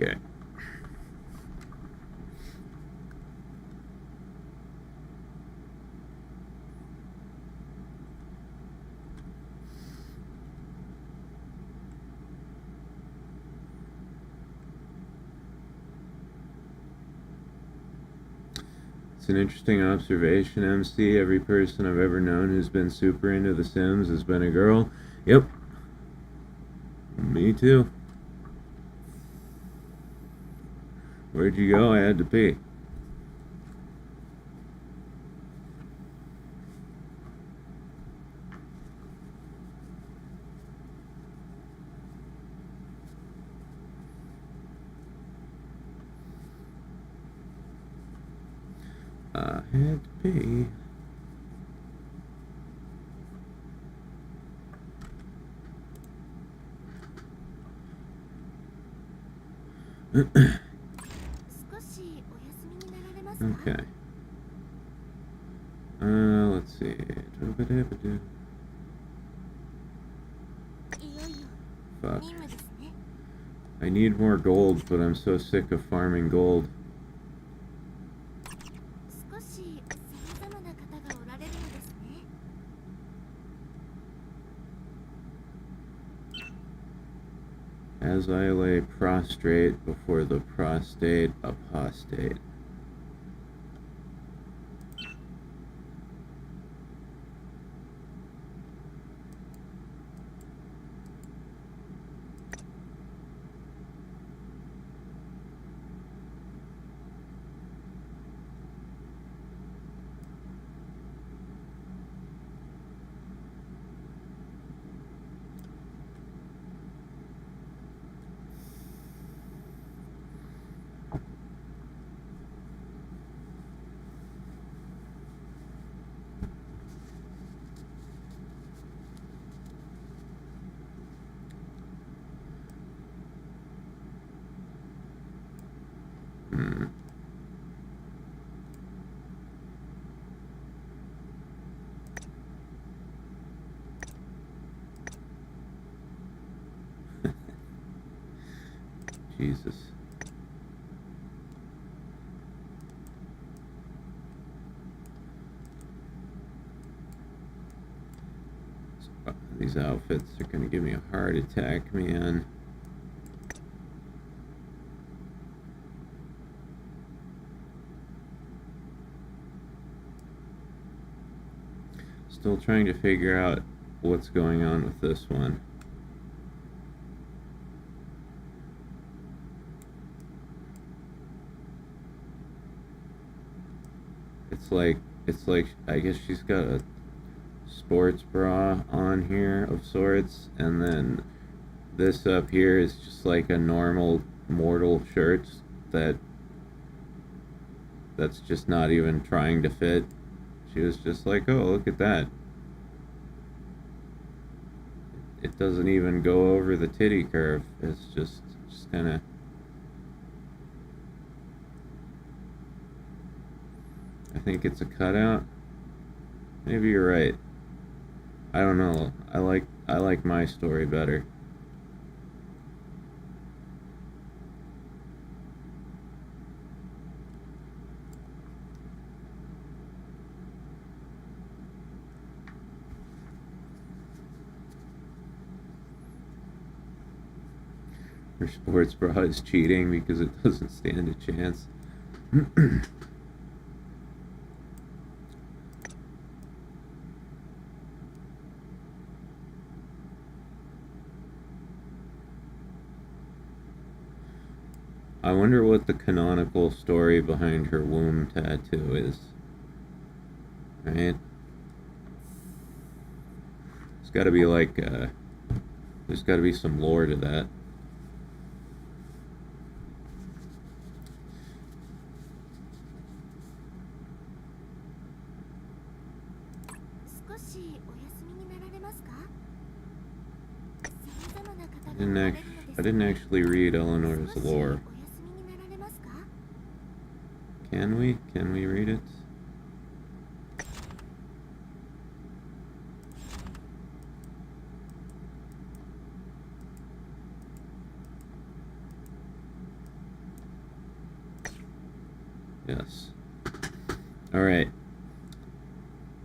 Okay. It's an interesting observation, MC. Every person I've ever known who's been super into The Sims has been a girl. Yep. Me too. Where'd you go? I had to pee. I had to pee. Okay. Let's see. Fuck. I need more gold, but I'm so sick of farming gold. As I lay prostrate before the prostate apostate. Jesus. These outfits are gonna give me a heart attack, man. Still trying to figure out what's going on with this one. It's like I guess she's got a sports bra on here of sorts, and then this up here is just like a normal mortal shirt that's just not even trying to fit. She was just like, oh, look at that. It doesn't even go over the titty curve. It's just kind of... I think it's a cutout. Maybe you're right. I don't know. I like my story better. Her sports bra is cheating because it doesn't stand a chance. I wonder what the canonical story behind her womb tattoo is. Right? It's gotta be like, there's gotta be some lore to that. I didn't actually read Eleanor's lore. Can we? Can we read it? Yes. Alright.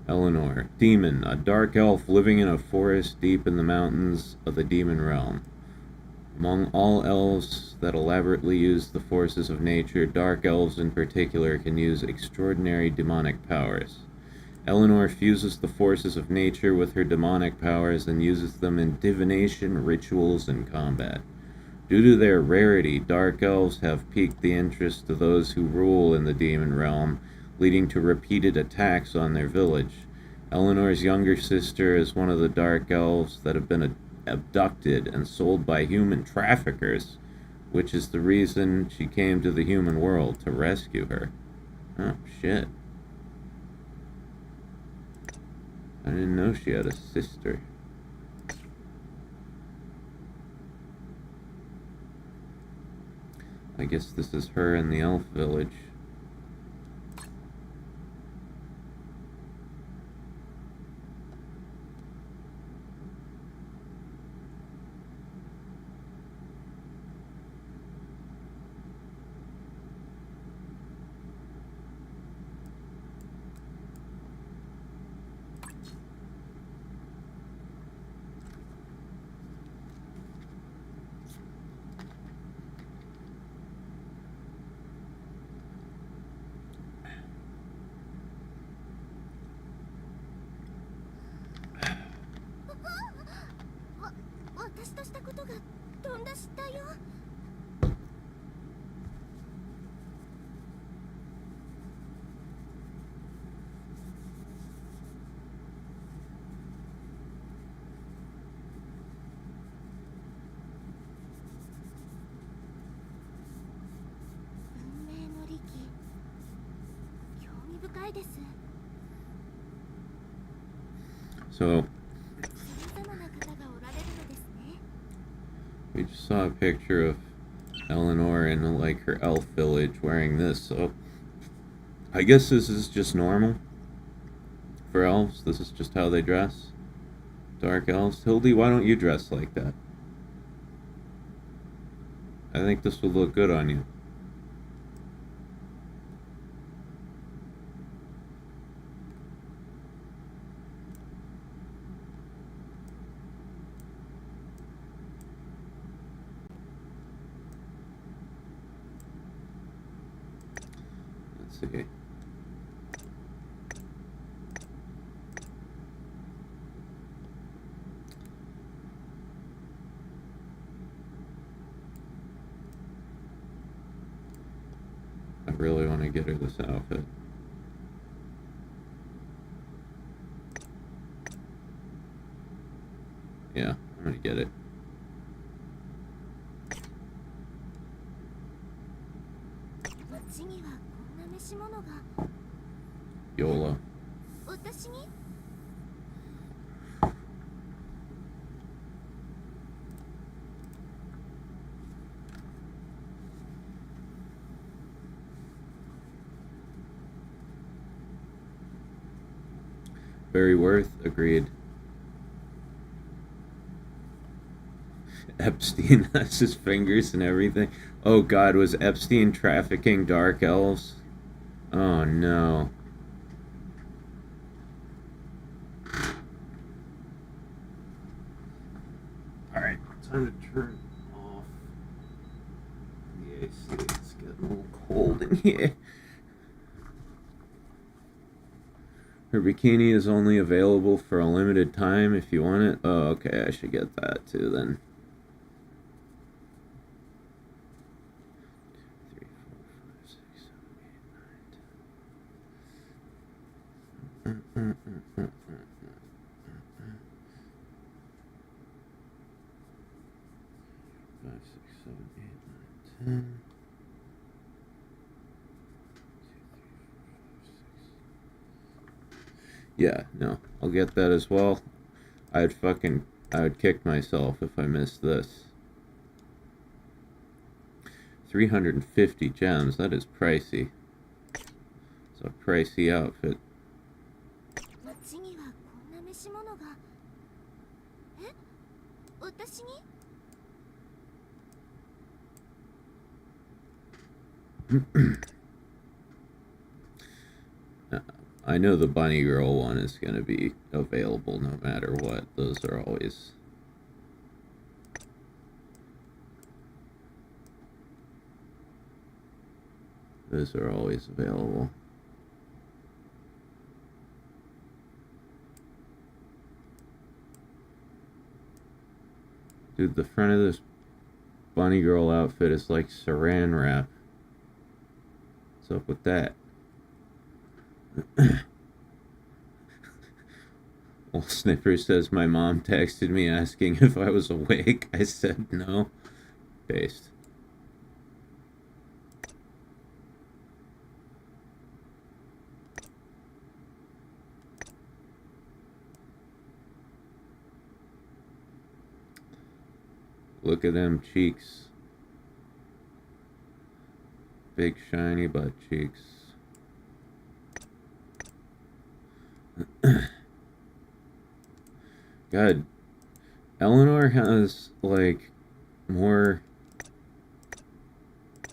Eleanor. Demon. A dark elf living in a forest deep in the mountains of the demon realm. Among all elves that elaborately use the forces of nature, dark elves in particular can use extraordinary demonic powers. Eleanor fuses the forces of nature with her demonic powers and uses them in divination, rituals, and combat. Due to their rarity, dark elves have piqued the interest of those who rule in the demon realm, leading to repeated attacks on their village. Eleanor's younger sister is one of the dark elves that have been abducted and sold by human traffickers, which is the reason she came to the human world, to rescue her. Oh, shit. I didn't know she had a sister. I guess this is her in the elf village. So, we just saw a picture of Eleanor in like her elf village wearing this, so I guess this is just normal for elves. This is just how they dress. Dark elves. Hildy, why don't you dress like that? I think this would look good on you. Let's see. I really want to get her this outfit. Yeah, I'm gonna get it. YOLO. Very worth, agreed. Epstein has his fingers and everything. Oh god, was Epstein trafficking dark elves? Oh no. Alright, time to turn off the AC. It's getting a little cold in here. Her bikini is only available for a limited time if you want it. Oh, okay, I should get that too then. 3, 4, 5, 6, 7, 8, 9, 10. 5, 6, 7, 8, 9, 10. Yeah, no, I'll get that as well. I would kick myself if I missed this. 350 gems, that is pricey. It's a pricey outfit. I know the Bunny Girl one is going to be available no matter what. Those are always... Those are always available. Dude, the front of this Bunny Girl outfit is like saran wrap. What's up with that? Well, Snipper says, my mom texted me asking if I was awake. I said no. Based. Look at them cheeks. Big shiny butt cheeks. God, Eleanor has like more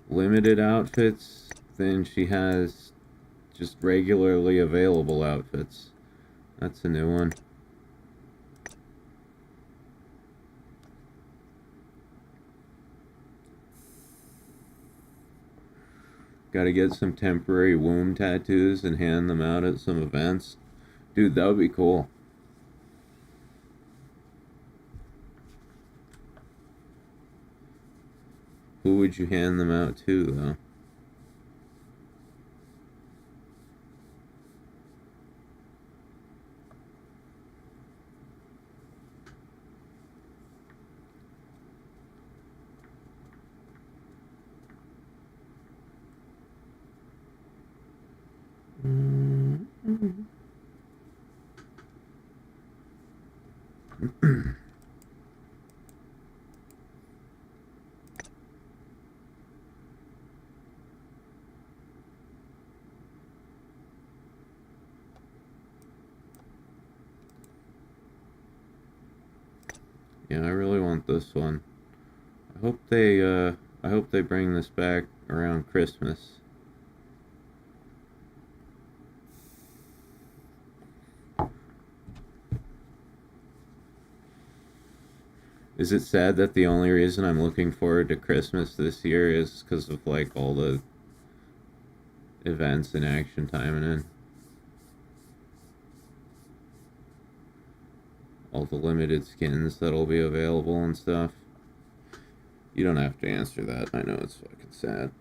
limited outfits than she has just regularly available outfits. That's a new one. Gotta get some temporary womb tattoos and hand them out at some events. Dude, that would be cool. Who would you hand them out to, though? Yeah, I really want this one. I hope they bring this back around Christmas. Is it sad that the only reason I'm looking forward to Christmas this year is because of like all the events and action Taimanin? All the limited skins that'll be available and stuff. You don't have to answer that. I know it's fucking sad.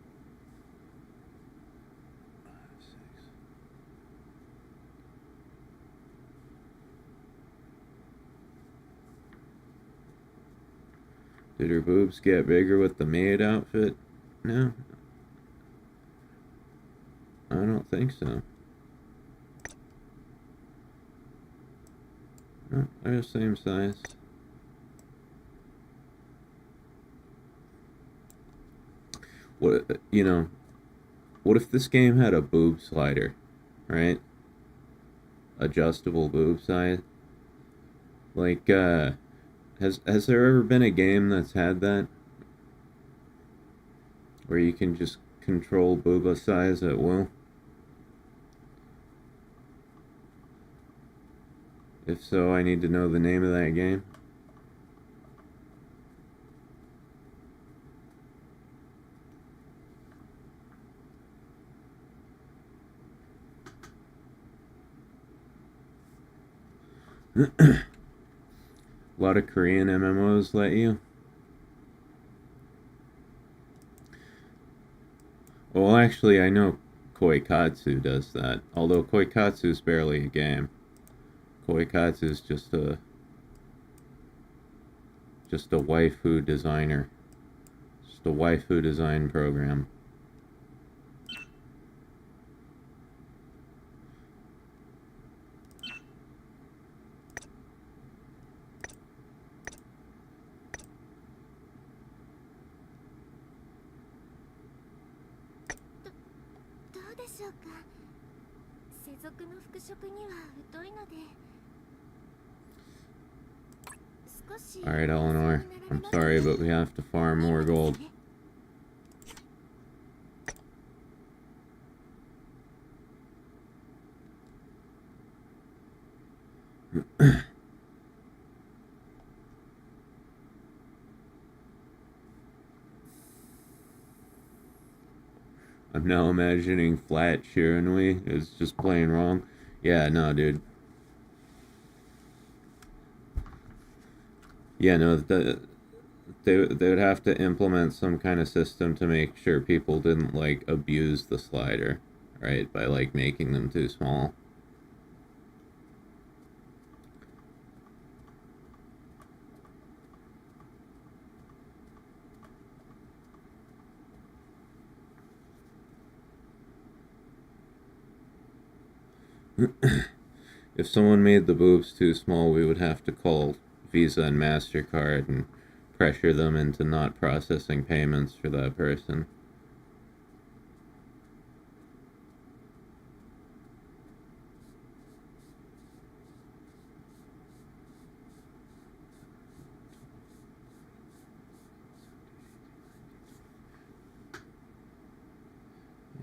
Did her boobs get bigger with the maid outfit? No. I don't think so. No, they're the same size. What, you know, what if this game had a boob slider, right? Adjustable boob size. Like, has there ever been a game that's had that? Where you can just control booba size at will? If so, I need to know the name of that game. A lot of Korean MMOs let you. Well, actually, I know Koikatsu does that. Although Koikatsu is barely a game. Koikatsu is just a waifu designer. Just a waifu design program. Alright, Eleanor. I'm sorry, but we have to farm more gold. I'm now imagining Flat Shiranui is just plain wrong. Yeah, no, dude. Yeah, no, they would have to implement some kind of system to make sure people didn't like abuse the slider, right? By like making them too small. If someone made the boobs too small, we would have to call Visa and MasterCard and pressure them into not processing payments for that person.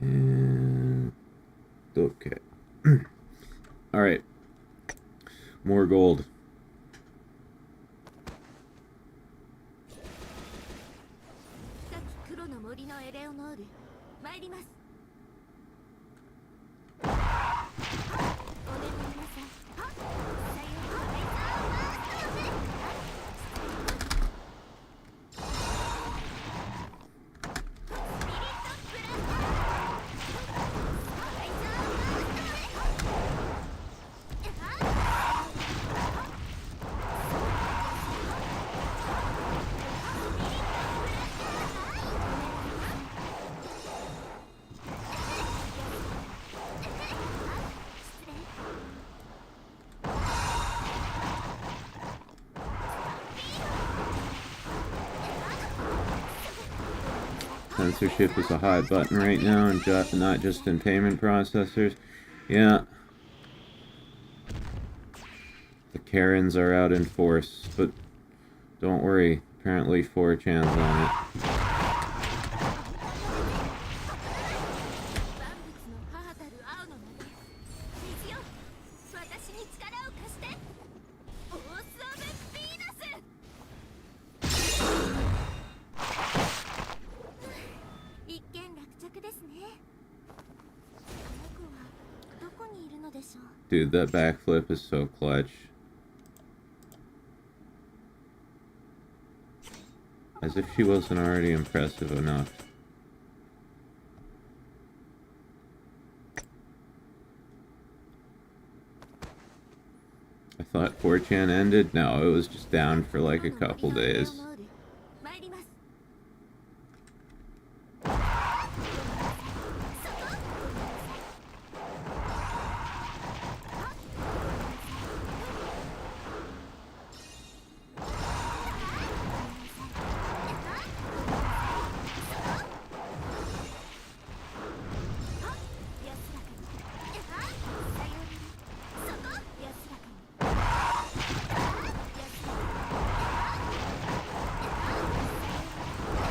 And okay. All right. More gold. 深き黒の森のエレオノール参ります。お願いなさい。はっさようなCensorship is a hot button right now, and not just in payment processors. Yeah. The Karens are out in force, but don't worry. Apparently 4chan's on it. 一件落着ですね。この子はどこにいるのでしょう。 Dude, that backflip is so clutch. As if she wasn't already impressive enough. I thought 4chan ended. No, it was just down for like a couple days.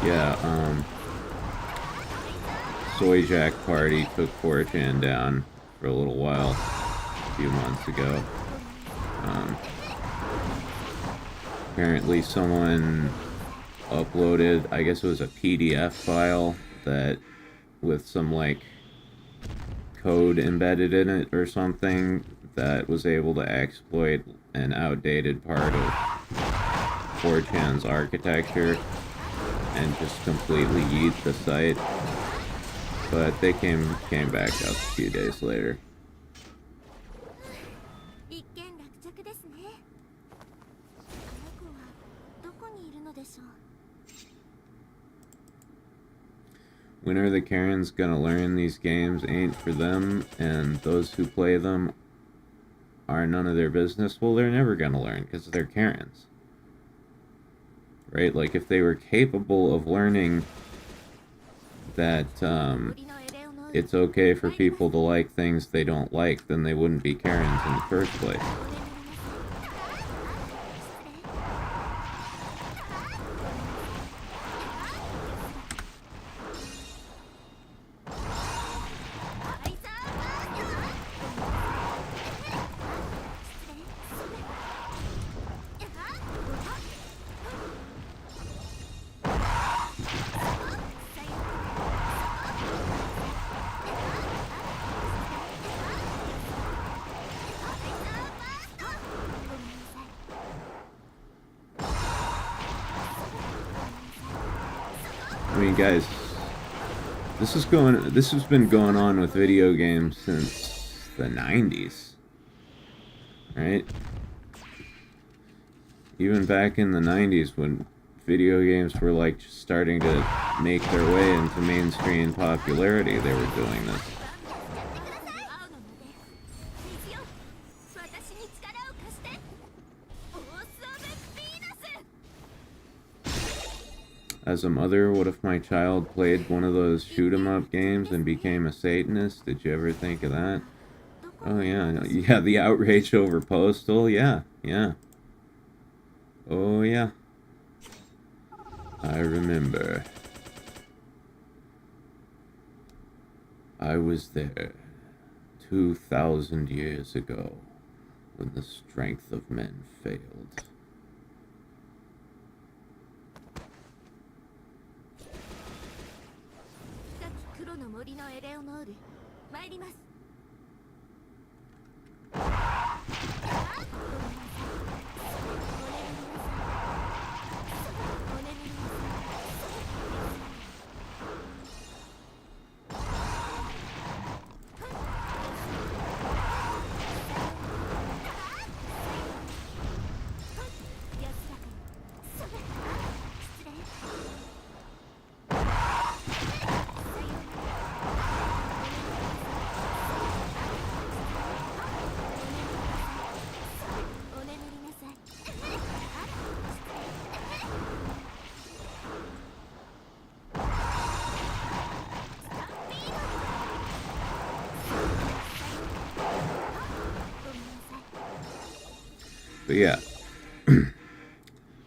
Yeah, Soy Jack Party took 4chan down for a little while, a few months ago. Apparently someone uploaded, I guess it was a PDF file that with some like code embedded in it or something that was able to exploit an outdated part of 4chan's architecture and just completely yeet the site, but they came back up a few days later. When are the Karens gonna learn these games ain't for them, and those who play them are none of their business? Well, they're never gonna learn because they're Karens. Right? Like, if they were capable of learning that it's okay for people to like things they don't like, then they wouldn't be Karens in the first place. mean, guys, this has been going on with video games since the 90s, right? Even back in the 90s when video games were like just starting to make their way into mainstream popularity, they were doing this. As a mother, what if my child played one of those shoot-'em-up games and became a Satanist? Did you ever think of that? Oh yeah, yeah, the outrage over Postal, yeah. Oh yeah. I remember. I was there 2,000 years ago when the strength of men failed. But yeah,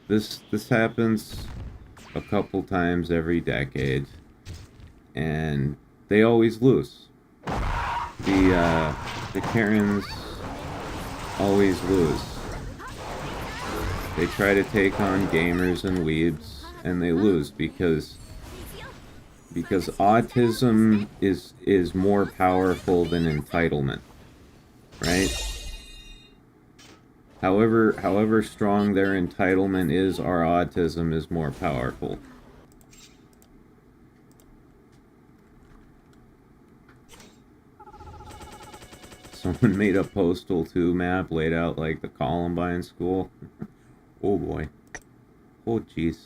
this happens a couple times every decade, and they always lose. The Karens always lose. They try to take on gamers and weebs, and they lose because autism is more powerful than entitlement, right? However strong their entitlement is, our autism is more powerful. Someone made a Postal 2 map laid out like the Columbine school. Oh boy. Oh jeez.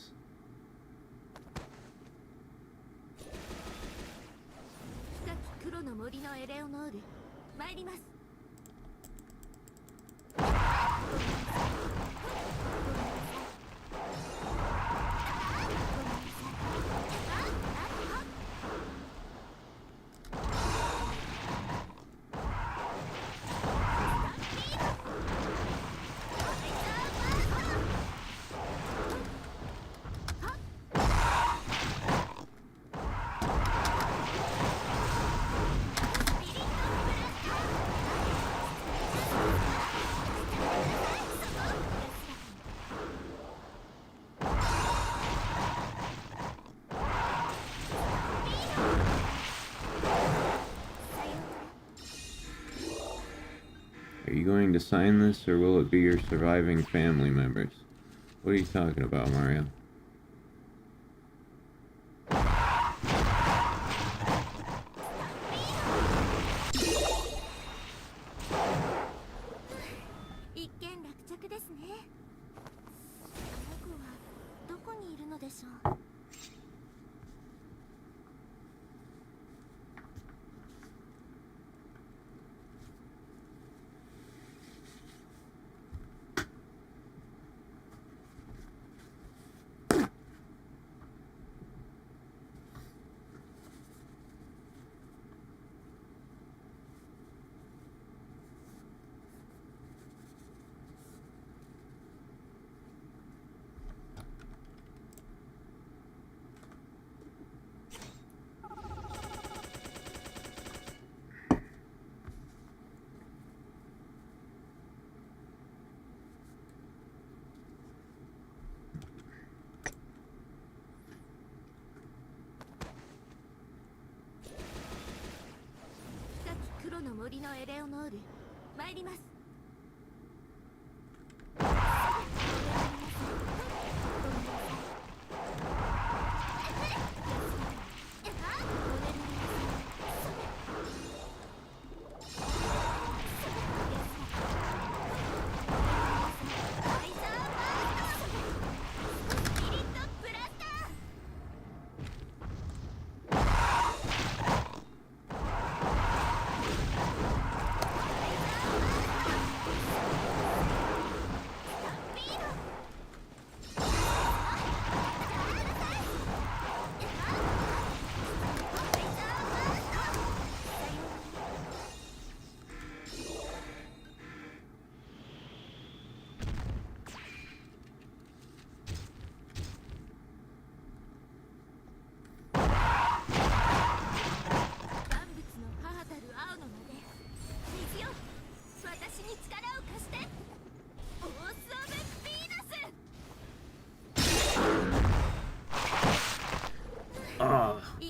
Are you going to sign this, or will it be your surviving family members? What are you talking about, Mario?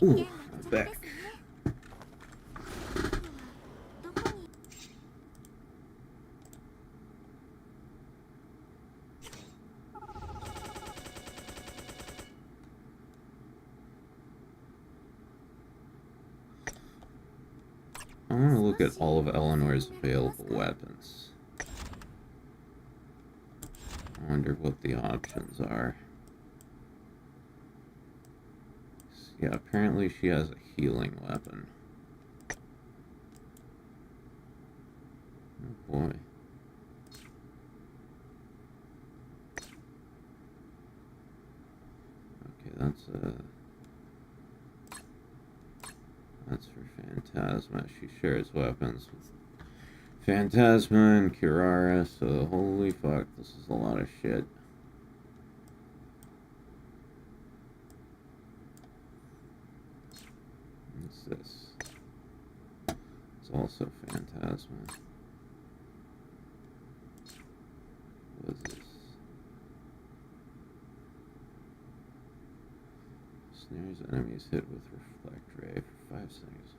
Ooh,見 I'm です back. ね。どこに I want to look at all of Eleanor's available weapons. I wonder what the options are. Yeah, apparently she has a healing weapon. Oh boy. Okay, that's for Phantasma. She shares weapons with Phantasma and Kirara, so holy fuck, this is a lot of shit. What's this? It's also Phantasma. What is this? Snares enemies hit with Reflect Ray for 5 seconds.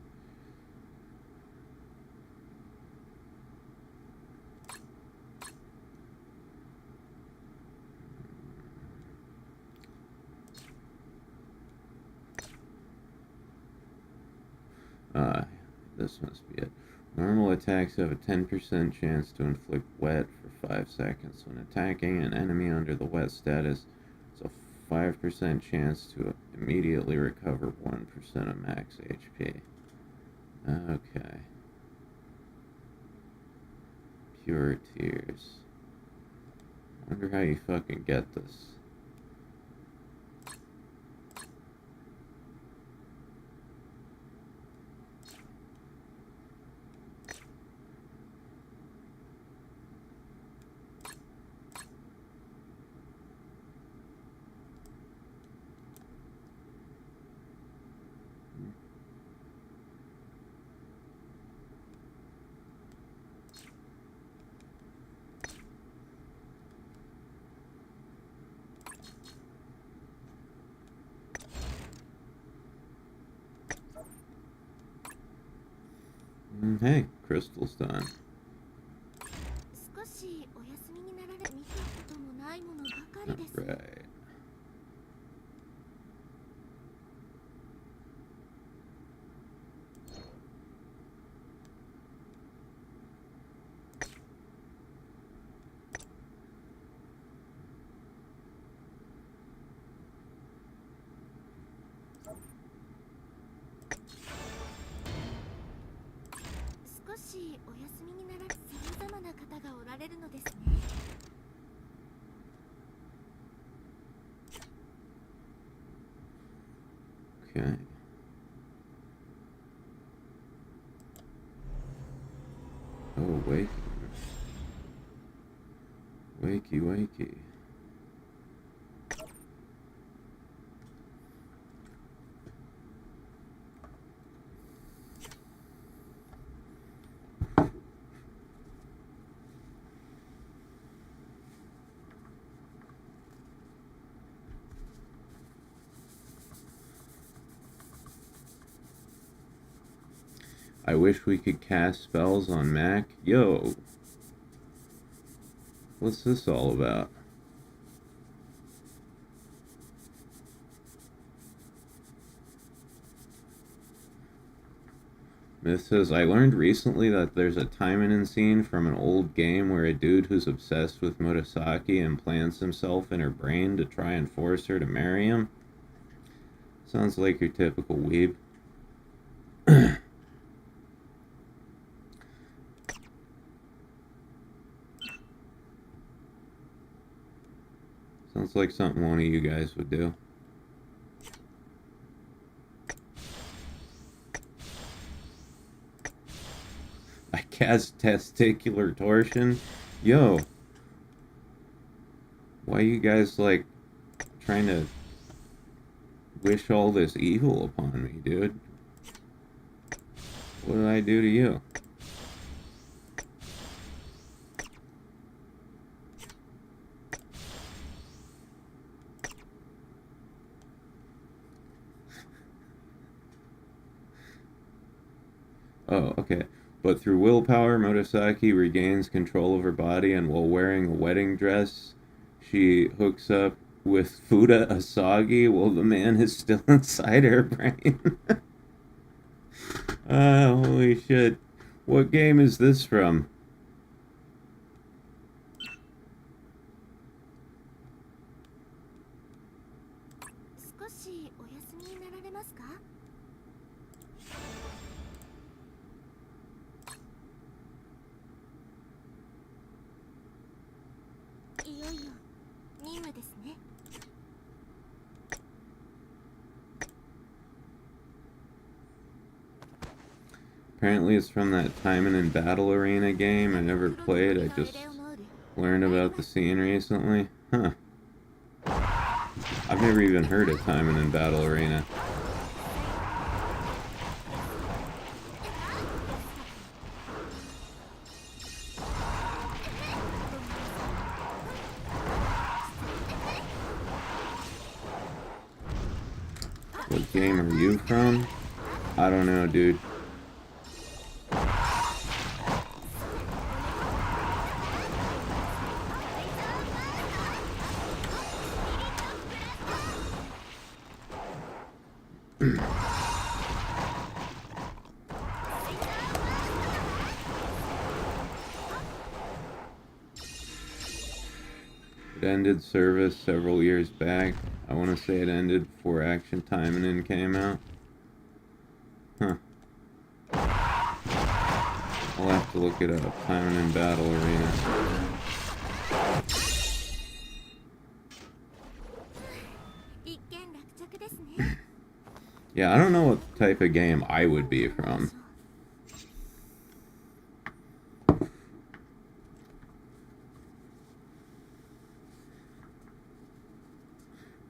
This must be it. Normal attacks have a 10% chance to inflict wet for 5 seconds. When attacking an enemy under the wet status, it's a 5% chance to immediately recover 1% of max HP. Okay. Pure Tears. Wonder how you fucking get this. Hey, Crystal's done. 少しお休みになられ見たこともないものばかりです。 Right. Okay. Oh, wakey. Wakey, wakey. I wish we could cast spells on Mac. Yo! What's this all about? Myth says, I learned recently that there's a Taimanin scene from an old game where a dude who's obsessed with Murasaki implants himself in her brain to try and force her to marry him. Sounds like your typical weeb. Sounds like something one of you guys would do. I cast testicular torsion? Yo. Why you guys, like, trying to wish all this evil upon me, dude? What did I do to you? But through willpower, Motosaki regains control of her body, and while wearing a wedding dress, she hooks up with Fuda Asagi while the man is still inside her brain. Holy shit. What game is this from? Apparently it's from that Taimanin Battle Arena game I never played. I just learned about the scene recently. Huh. I've never even heard of Taimanin Battle Arena. What game are you from? I don't know, dude. It ended service several years back. I want to say it ended before Action Taimanin came out. Huh. I'll have to look it up. Taimanin Battle Arena. Yeah, I don't know what type of game I would be from.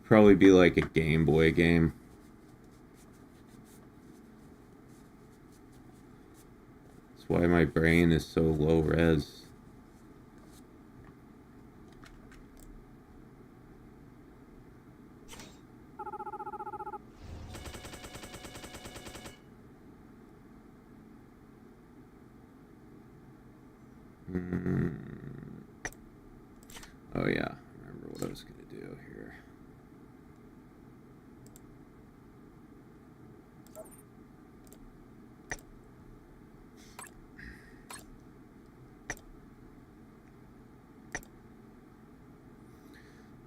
Probably be like a Game Boy game. That's why my brain is so low res. Oh yeah, I remember what I was going to do here.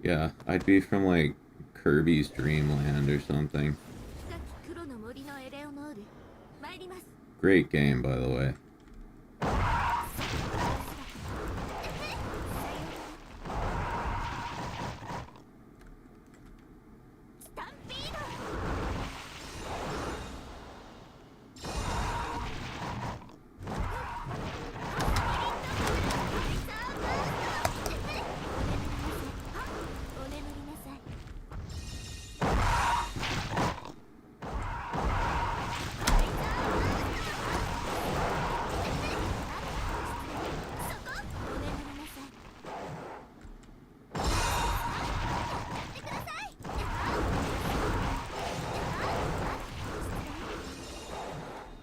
Yeah, I'd be from like Kirby's Dream Land or something. Great game, by the way.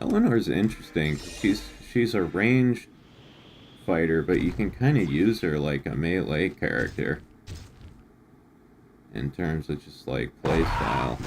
Eleanor's interesting. She's a ranged fighter, but you can kind of use her like a melee character in terms of just like playstyle.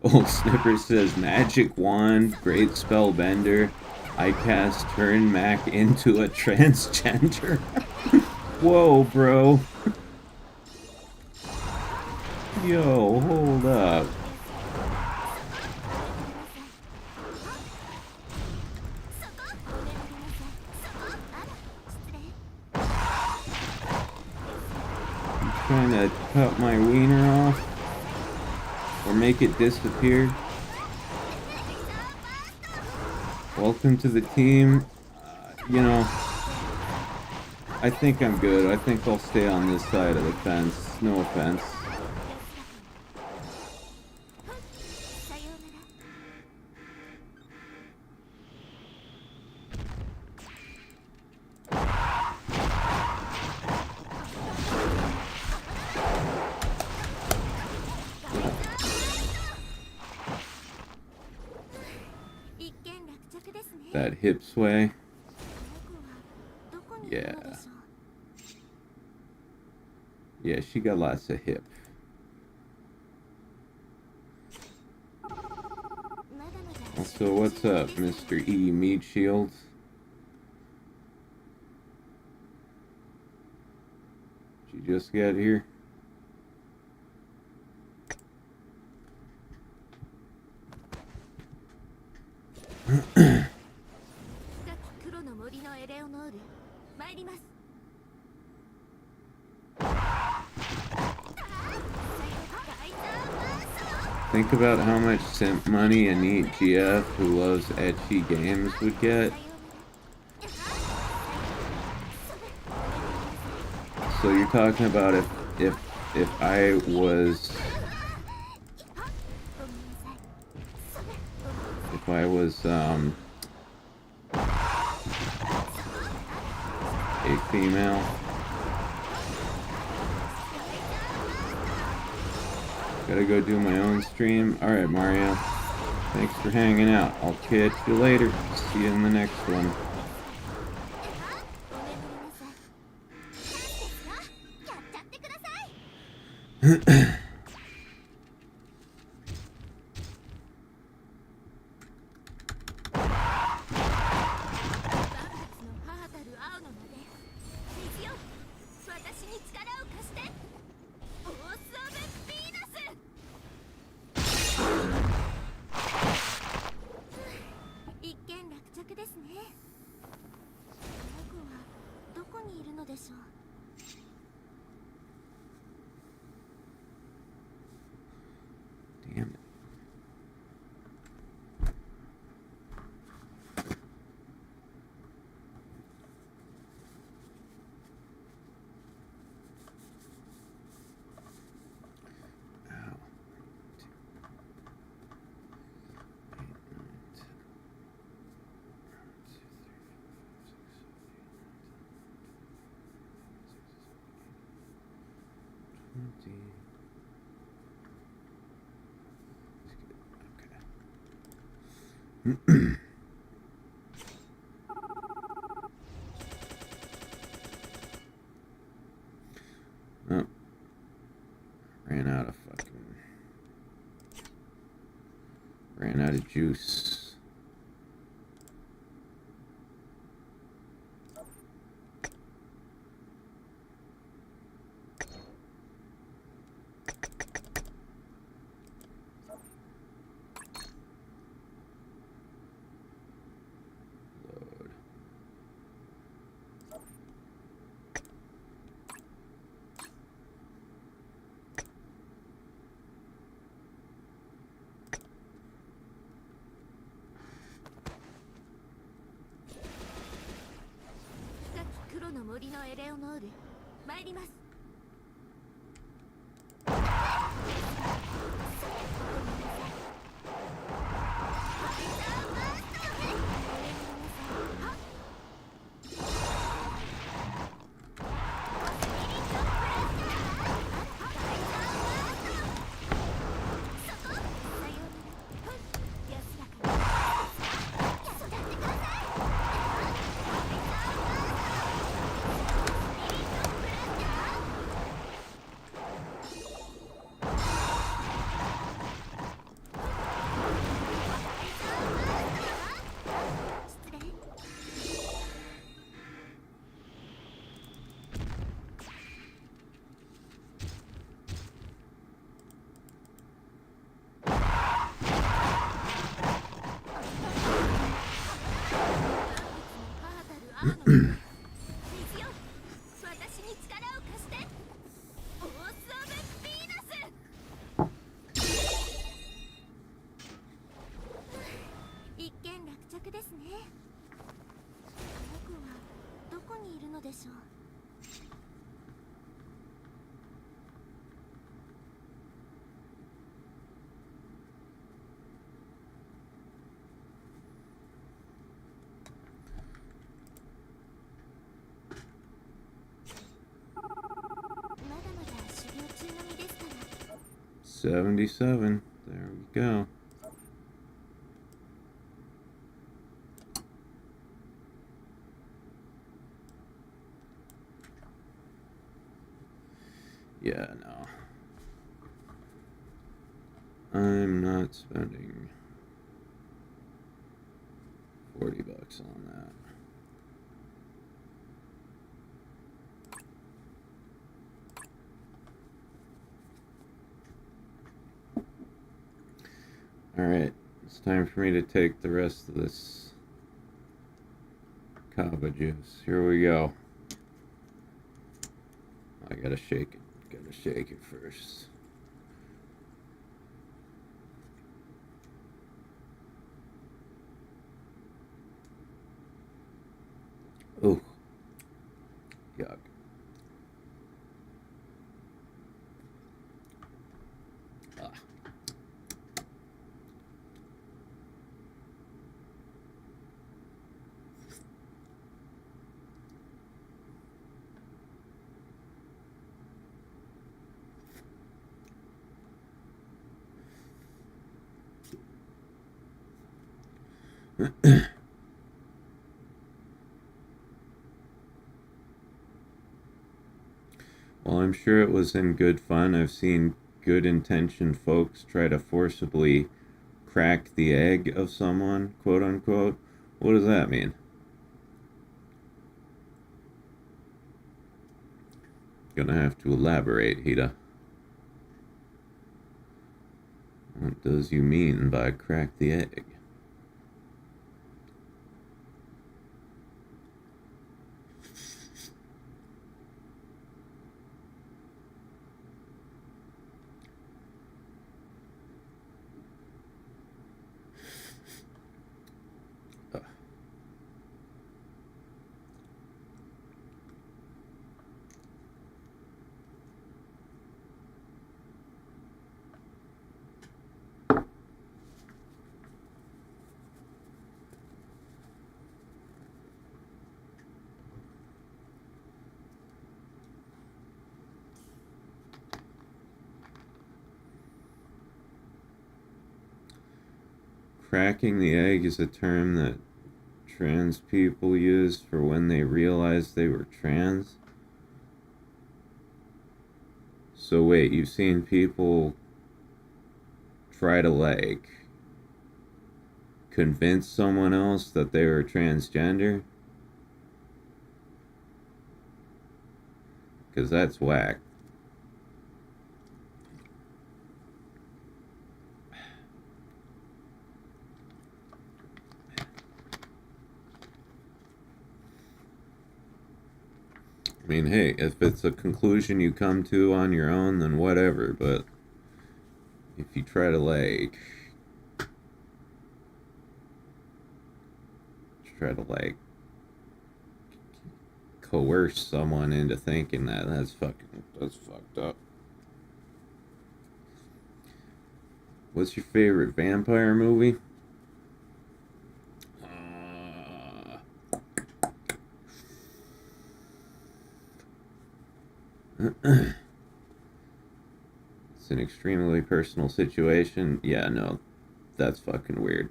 Old Snipper says, magic wand, great spell bender. I cast turn Mac into a transgender. Whoa, bro. Yo, hold up. You trying to cut my wiener off? Or make it disappear? Welcome to the team. You know, I think I'm good. I think I'll stay on this side of the fence. No offense. That hip sway. Yeah. Yeah, she got lots of hip. So what's up, Mr. E. Meat Shields? Did you just get here? Think about how much simp money a neat GF who loves etchy games would get. So you're talking about if I was a female. Gotta go do my own stream. Alright, Mario. Thanks for hanging out. I'll catch you later. See you in the next one. Damn it. Oh. Ran out of juice. に力を貸して。オース・オブ・ヴィーナス。一件落着ですね。僕はどこにいるのでしょう。まだまだ修行中の身ですから。77. There we go. Yeah, no. I'm not spending $40 on that. Alright, it's time for me to take the rest of this kava juice. Here we go. I gotta shake it. Gotta shake it first. Oh, yuck. Ah. Well, I'm sure it was in good fun. I've seen good intentioned folks try to forcibly crack the egg of someone, quote unquote. What does that mean? Gonna have to elaborate, Hida. What does you mean by crack the egg? Cracking the egg is a term that trans people used for when they realized they were trans. So wait, you've seen people try to like convince someone else that they were transgender? Because that's whack. I mean, hey, if it's a conclusion you come to on your own, then whatever, but if you try to, like, coerce someone into thinking that, that's fucked up. What's your favorite vampire movie? It's an extremely personal situation. Yeah, no, that's fucking weird.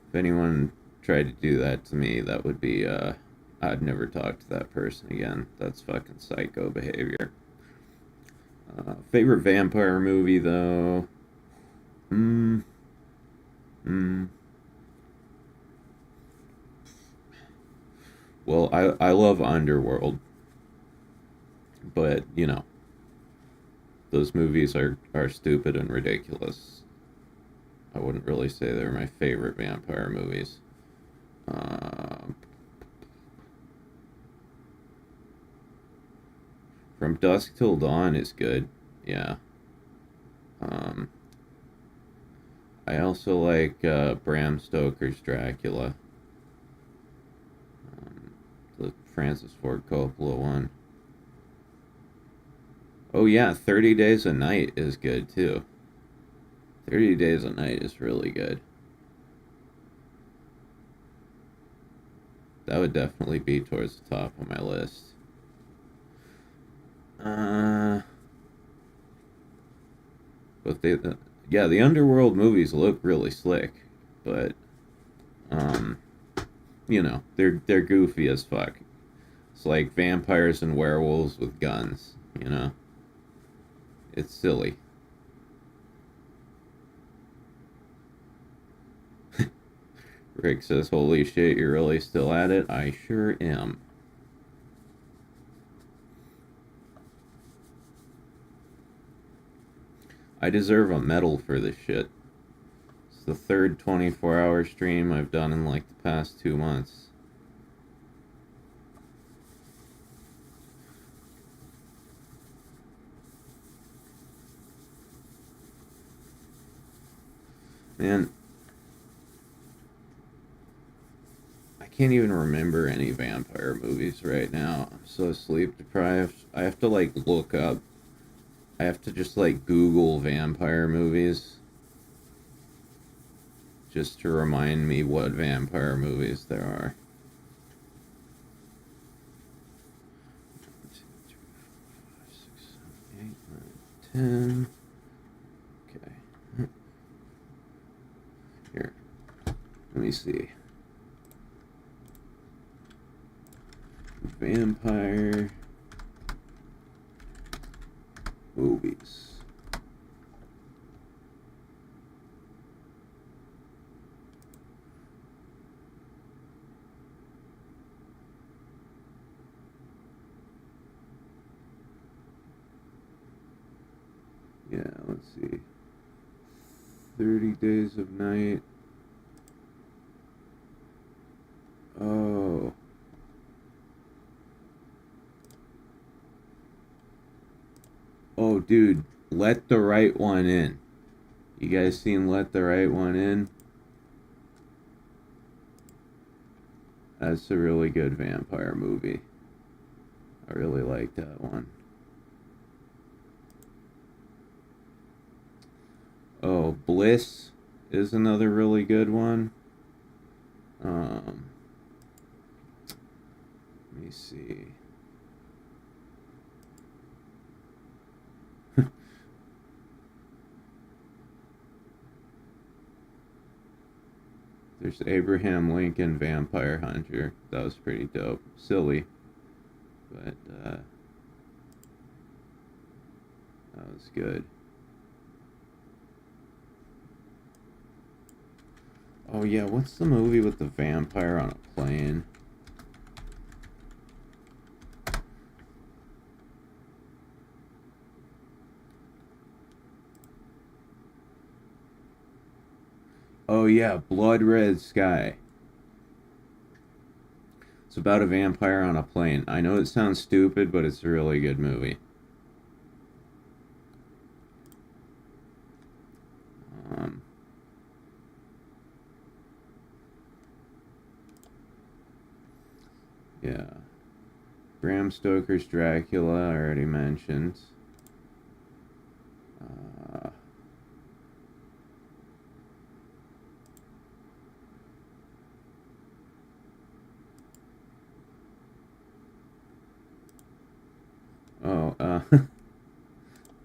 If anyone tried to do that to me, that would be, I'd never talk to that person again. That's fucking psycho behavior. Favorite vampire movie, though? Well, I love Underworld. But, you know, those movies are stupid and ridiculous. I wouldn't really say they're my favorite vampire movies. From Dusk Till Dawn is good. Yeah. Um, I also like Bram Stoker's Dracula. The Francis Ford Coppola one. Oh yeah, 30 Days a Night is good too. 30 Days a Night is really good. That would definitely be towards the top of my list. But yeah, the Underworld movies look really slick, but um, they're goofy as fuck. It's like vampires and werewolves with guns, you know? It's silly. Rick says, holy shit, you're really still at it? I sure am. I deserve a medal for this shit. It's the third 24-hour stream I've done in like the past 2 months. Man, I can't even remember any vampire movies right now. I'm so sleep deprived. I have to like look up. I have to just like Google vampire movies just to remind me what vampire movies there are. 1, 2, 3, 4, 5, 6, 7, 8, 9, 10. Okay. Here. Let me see. Vampire movies. Yeah, let's see. 30 Days of Night. Oh. Oh, dude, Let the Right One In. You guys seen Let the Right One In? That's a really good vampire movie. I really like that one. Oh, Bliss is another really good one. Let me see. There's Abraham Lincoln Vampire Hunter. That was pretty dope. Silly, but that was good. Oh yeah, what's the movie with the vampire on a plane? Oh yeah, Blood Red Sky. It's about a vampire on a plane. I know it sounds stupid, but it's a really good movie. Yeah. Bram Stoker's Dracula, I already mentioned.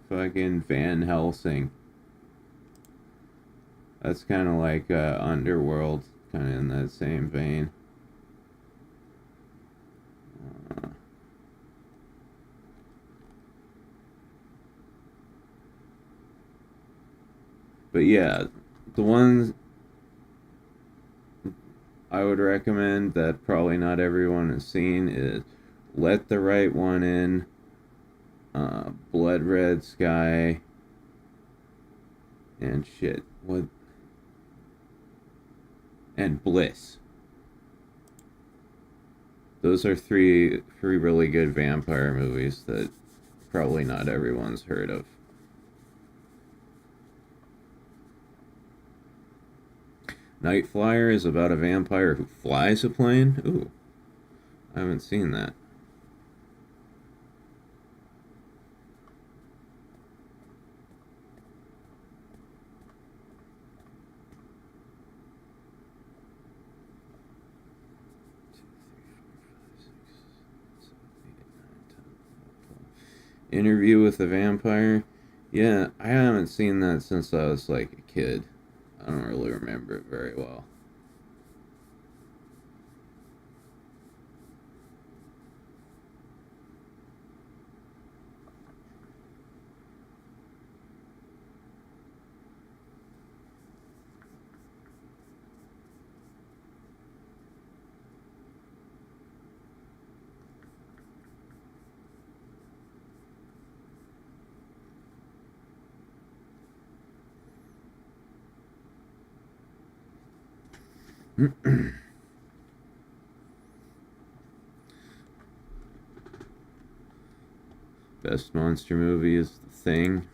Fucking Van Helsing. That's kind of like Underworld, kind of in that same vein. But yeah, the ones I would recommend that probably not everyone has seen is Let the Right One In, Blood Red Sky, and shit. What? And Bliss. Those are three really good vampire movies that probably not everyone's heard of. Night Flyer is about a vampire who flies a plane? Ooh, I haven't seen that. Interview with the Vampire? Yeah, I haven't seen that since I was like a kid. I don't really remember it very well. Best monster movie is The Thing.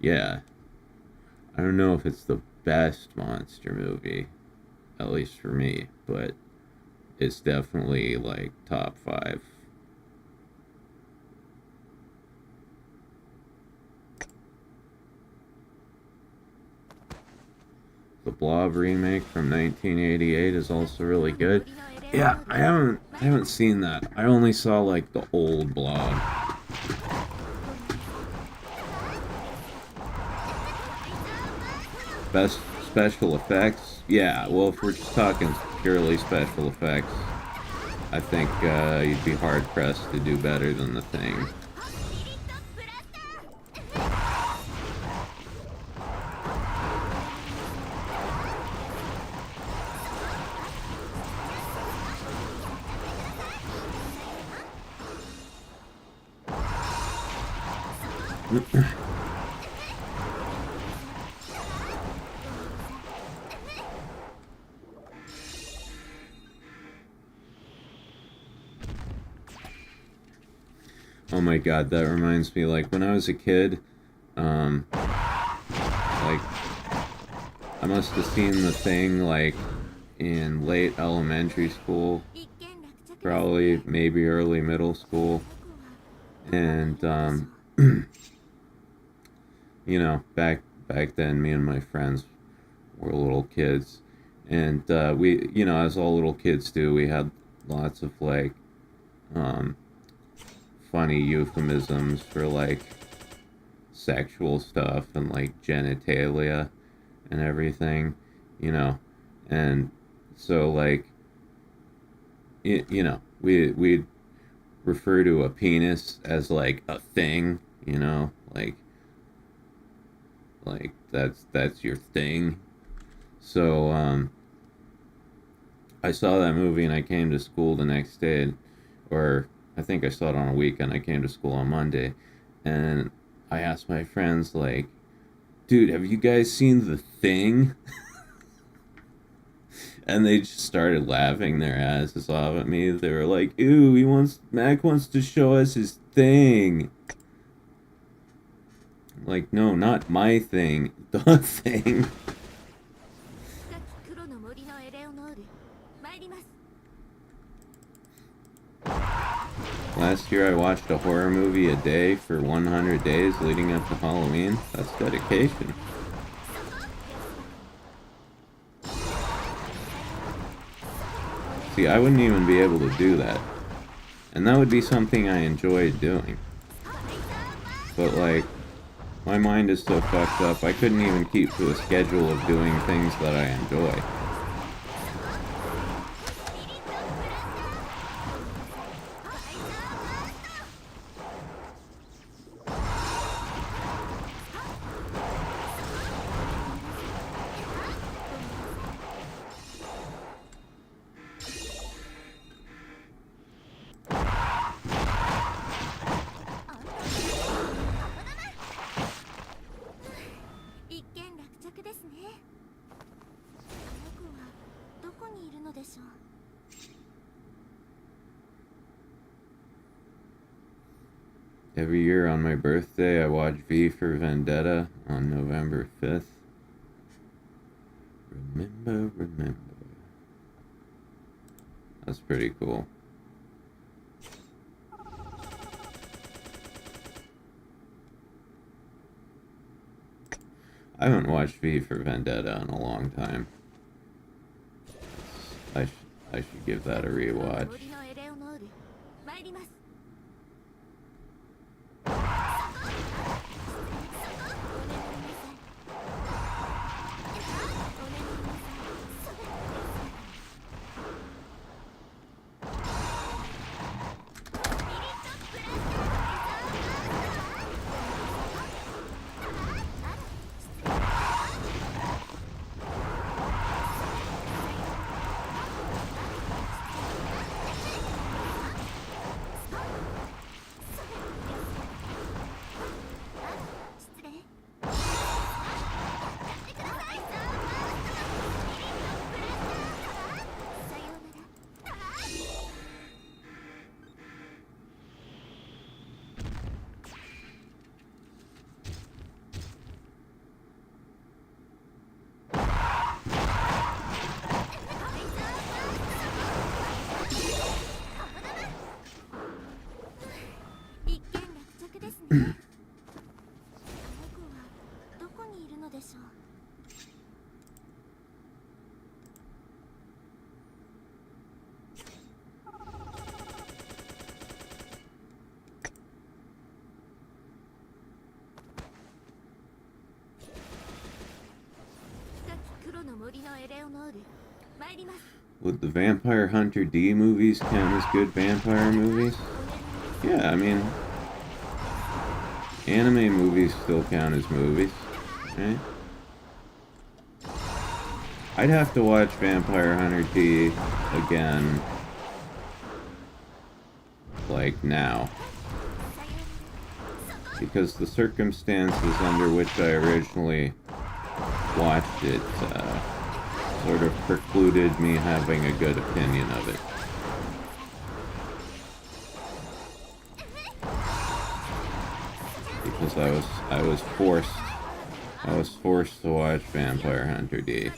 Yeah. I don't know if it's the best monster movie, at least for me, but it's definitely like top 5. The Blob remake from 1988 is also really good. Yeah, I haven't seen that. I only saw like the old Blob. Best special effects? Yeah, well, if we're just talking purely special effects, I think you'd be hard pressed to do better than The Thing. Oh my god, that reminds me, like, when I was a kid, like, I must have seen The Thing, like, in late elementary school, probably, maybe early middle school, and, you know, back then, me and my friends were little kids, and, we, you know, as all little kids do, we had lots of, like, funny euphemisms for like sexual stuff and like genitalia and everything, you know, and so like you know, we'd refer to a penis as like a thing, you know, like that's your thing. So I saw that movie and I came to school the next day, or I think I saw it on a weekend. I came to school on Monday, and I asked my friends, like, dude, have you guys seen The Thing? And they just started laughing their asses off at me. They were like, ooh, Mac wants to show us his thing. I'm like, no, not my thing. The Thing. Last year I watched a horror movie a day for 100 days leading up to Halloween. That's dedication. See, I wouldn't even be able to do that. And that would be something I enjoyed doing. But like, my mind is so fucked up, I couldn't even keep to a schedule of doing things that I enjoy. Every year on my birthday, I watch V for Vendetta on November 5th. Remember. That's pretty cool. I haven't watched V for Vendetta in a long time. I should give that a rewatch. 森のエレオノール参ります。 Would the Vampire Hunter D movies count as good vampire movies? Yeah, I mean, anime movies still count as movies, right? I'd have to watch Vampire Hunter D again, like now, because the circumstances under which I originally watched it sort of precluded me having a good opinion of it. Because I was forced to watch Vampire Hunter D.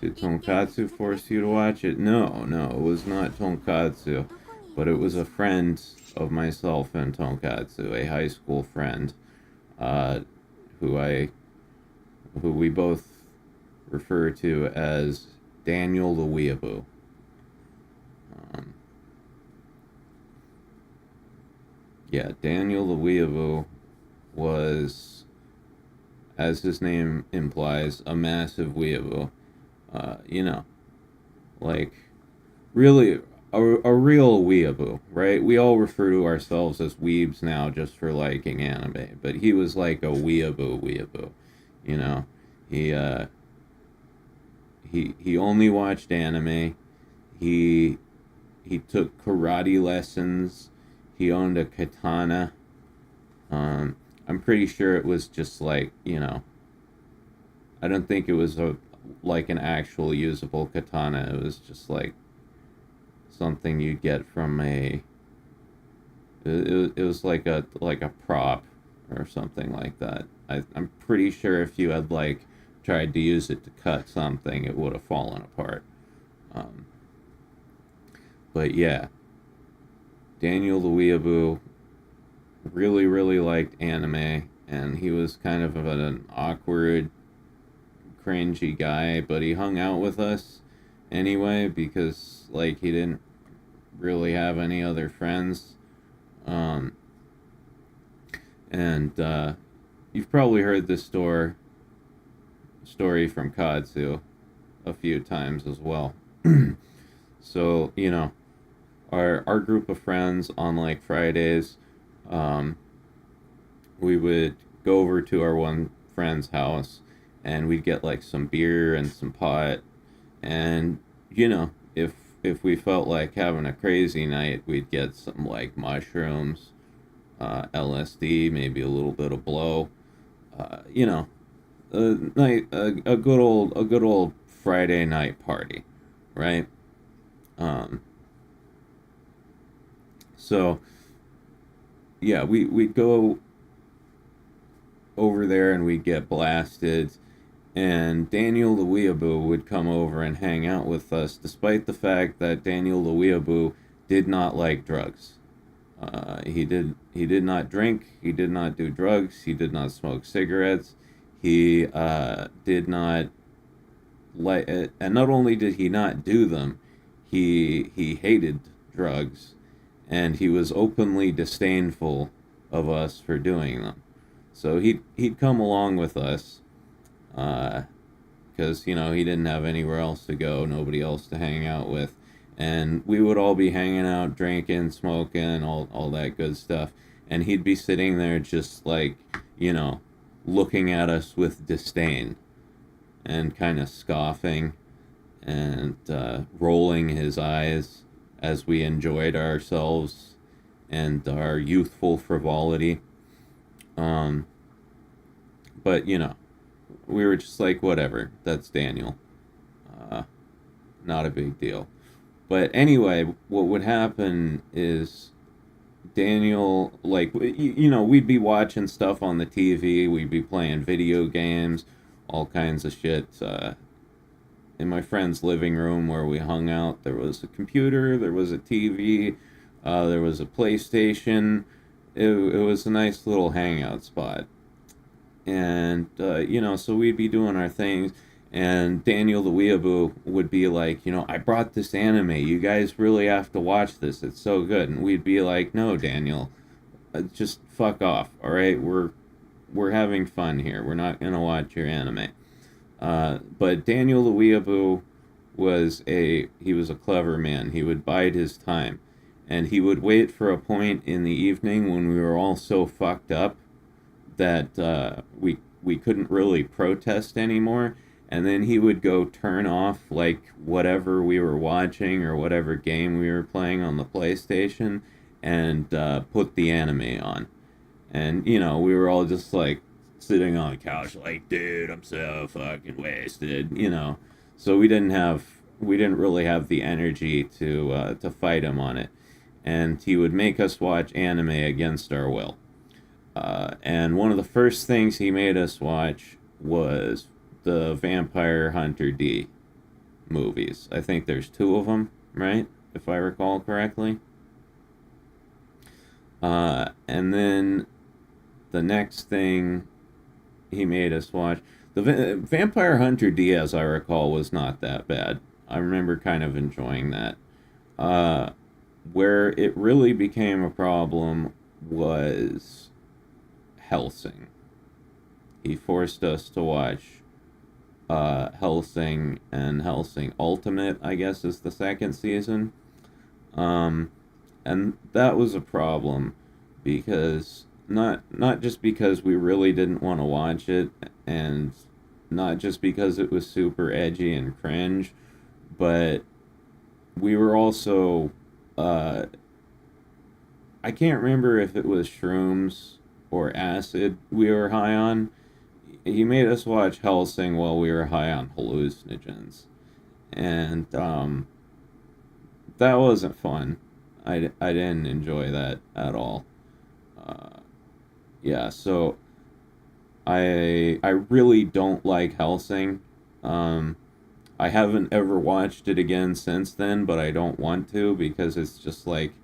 Did Tonkatsu force you to watch it? No, it was not Tonkatsu, but it was a friend of myself and Tonkatsu, a high school friend, who we both refer to as Daniel the Weeaboo. Yeah, Daniel the Weeaboo was, as his name implies, a massive weeaboo. You know, like, really, a real weeaboo, right? We all refer to ourselves as weebs now just for liking anime, but he was like a weeaboo, you know? He only watched anime. He took karate lessons. He owned a katana. I'm pretty sure it was just like, you know, I don't think it was like an actual usable katana. It was just like something you'd get from it was like a prop or something like that. I'm pretty sure if you had like tried to use it to cut something, it would have fallen apart. But yeah, Daniel the Weeaboo really, really liked anime, and he was kind of an awkward, cringy guy, but he hung out with us anyway because, like, he didn't really have any other friends. You've probably heard this story from Katsu a few times as well. So, you know, our group of friends on, like, Fridays, we would go over to our one friend's house, and we'd get like some beer and some pot, and if we felt like having a crazy night, we'd get some like mushrooms, LSD, maybe a little bit of blow, you know, a good old Friday night party, right? Um, so yeah, we'd go over there and we'd get blasted, and Daniel the Weeaboo would come over and hang out with us, despite the fact that Daniel the Weeaboo did not like drugs. He did not drink. He did not do drugs. He did not smoke cigarettes. He did not like, and not only did he not do them, he hated drugs, and he was openly disdainful of us for doing them. So he'd come along with us, because he didn't have anywhere else to go, nobody else to hang out with, and we would all be hanging out, drinking, smoking, all that good stuff, and he'd be sitting there just like, looking at us with disdain, and kind of scoffing, and rolling his eyes as we enjoyed ourselves and our youthful frivolity. But we were just like, whatever, that's Daniel. Not a big deal. But anyway, what would happen is Daniel, like, we'd be watching stuff on the TV, we'd be playing video games, all kinds of shit. In my friend's living room where we hung out, there was a computer, there was a TV, there was a PlayStation. It was a nice little hangout spot. And, so we'd be doing our things, and Daniel the Weeaboo would be like, I brought this anime, you guys really have to watch this, it's so good. And we'd be like, no, Daniel, just fuck off, alright? We're having fun here, we're not gonna watch your anime. But Daniel the Weeaboo was a clever man. He would bide his time, and he would wait for a point in the evening when we were all so fucked up that we couldn't really protest anymore, and then he would go turn off like whatever we were watching or whatever game we were playing on the PlayStation, and put the anime on. And we were all just like sitting on the couch like, dude, I'm so fucking wasted, so we didn't really have the energy to fight him on it. And he would make us watch anime against our will. And one of the first things he made us watch was the Vampire Hunter D movies. I think there's 2 of them, right? If I recall correctly. And then the next thing he made us watch, the Vampire Hunter D, as I recall, was not that bad. I remember kind of enjoying that. Where it really became a problem was Hellsing. He forced us to watch Hellsing, and Hellsing Ultimate, I guess, is the second season. And that was a problem, because not just because we really didn't want to watch it, and not just because it was super edgy and cringe, but we were also, I can't remember if it was shrooms or acid we were high on. He made us watch Hellsing while we were high on hallucinogens, and that wasn't fun. I didn't enjoy that at all. Yeah, so I really don't like Hellsing. I haven't ever watched it again since then, but I don't want to, because it's just like,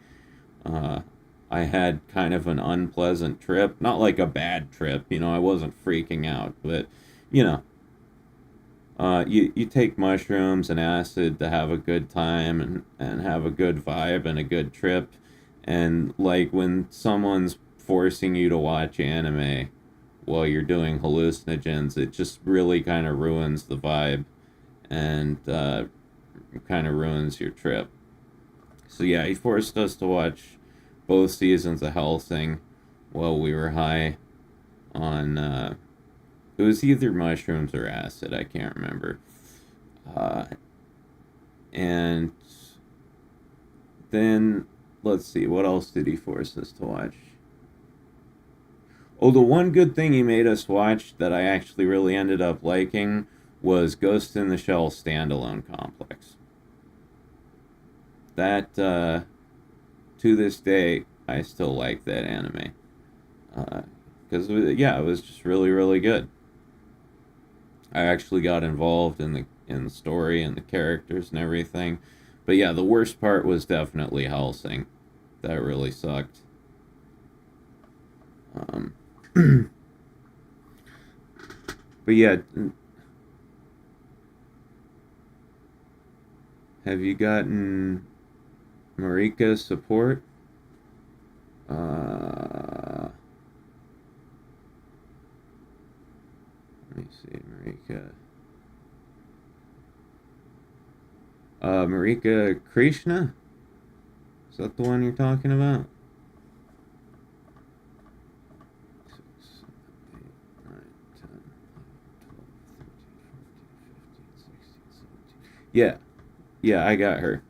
I had kind of an unpleasant trip. Not like a bad trip, I wasn't freaking out, but, you take mushrooms and acid to have a good time and have a good vibe and a good trip. And, like, when someone's forcing you to watch anime while you're doing hallucinogens, it just really kind of ruins the vibe, and kind of ruins your trip. So yeah, he forced us to watch both seasons of Hellsing while we were high. on it was either mushrooms or acid, I can't remember. And then let's see, what else did he force us to watch? Oh, the one good thing he made us watch that I actually really ended up liking was Ghost in the Shell Standalone Complex. That, to this day, I still like that anime. Because, yeah, it was just really, really good. I actually got involved in the story and the characters and everything. But yeah, the worst part was definitely Helsing. That really sucked. But yeah, have you gotten Marika's support? Let me see, Marika. Marika Krishna? Is that the one you're talking about? 6, 7, 8, 9, 10, 11, 12, 13, 14, 15, 16, 17. Yeah. Yeah, I got her.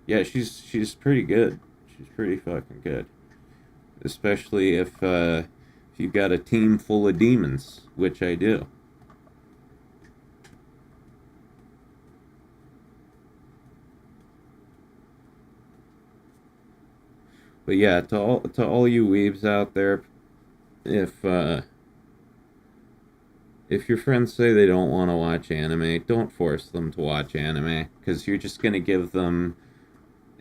Yeah, she's pretty good. She's pretty fucking good. Especially if you've got a team full of demons, which I do. But yeah, to all you weebs out there, if your friends say they don't want to watch anime, don't force them to watch anime, because you're just gonna give them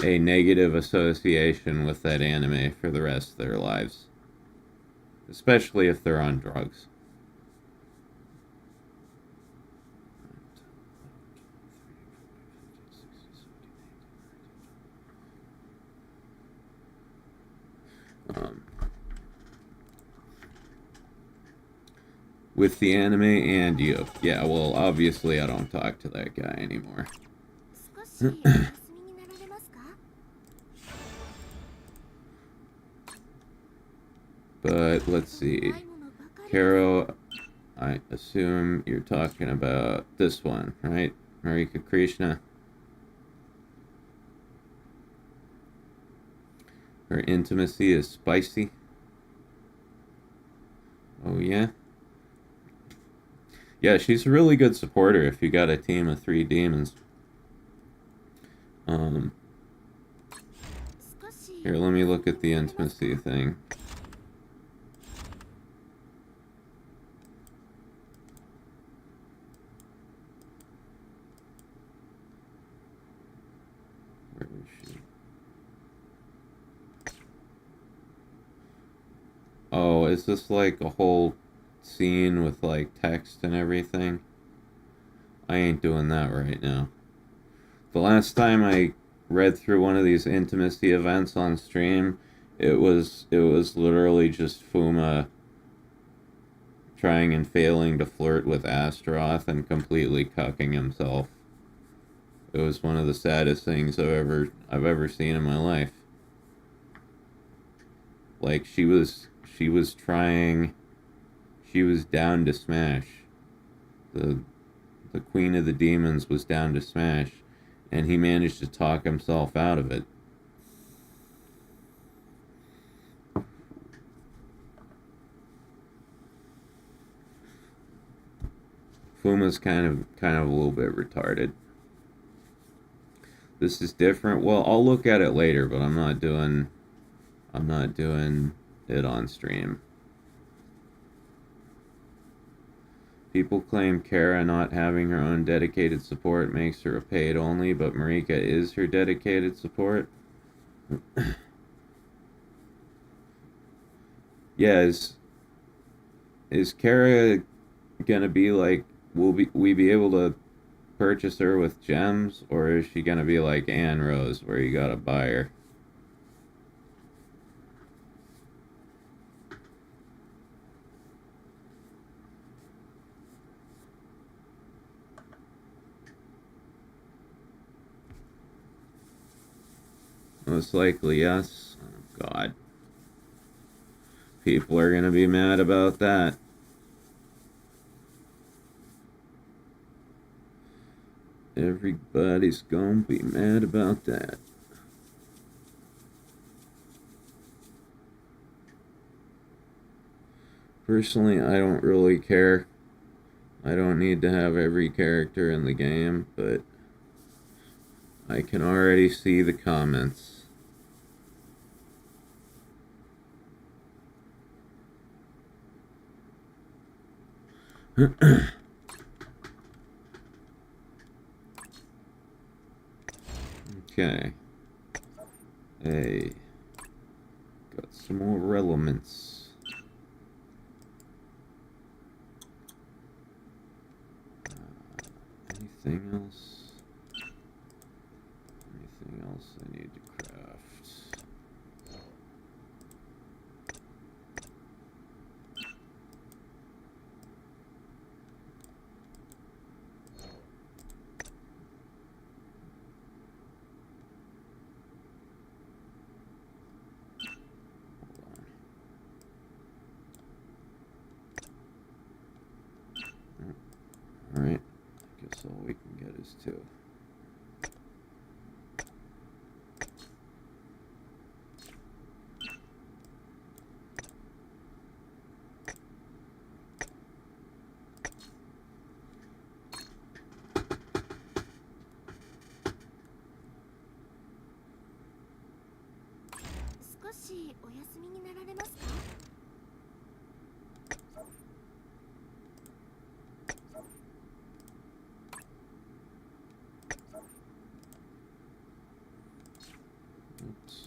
a negative association with that anime for the rest of their lives. Especially if they're on drugs. With the anime and you. Yeah, well, obviously I don't talk to that guy anymore. 少しお休みになられますか？ But let's see. ないものばかり。 Karo, I assume you're talking about this one, right? Marika Krishna. Her intimacy is spicy. Oh, yeah? Yeah, she's a really good supporter if you got a team of 3 demons. Here, let me look at the intimacy thing. Where is she? Oh, is this like a whole scene with like text and everything? I ain't doing that right now. The last time I read through one of these intimacy events on stream, it was literally just Fuma trying and failing to flirt with Astaroth and completely cucking himself. It was one of the saddest things I've ever seen in my life. Like she was down to smash. The Queen of the Demons was down to smash, and he managed to talk himself out of it. Fuma's kind of a little bit retarded. This is different. Well, I'll look at it later, but I'm not doing it on stream. People claim Kara not having her own dedicated support makes her a paid only, but Marika is her dedicated support. Yeah, is Kara gonna be like, will we be able to purchase her with gems, or is she gonna be like Anne Rose, where you gotta buy her? Most likely, yes. Oh, God. People are gonna be mad about that. Everybody's gonna be mad about that. Personally, I don't really care. I don't need to have every character in the game, but I can already see the comments. Okay. Hey. Got some more elements. Anything else? Anything else I need to craft? Alright, I guess all we can get is 2. Oops.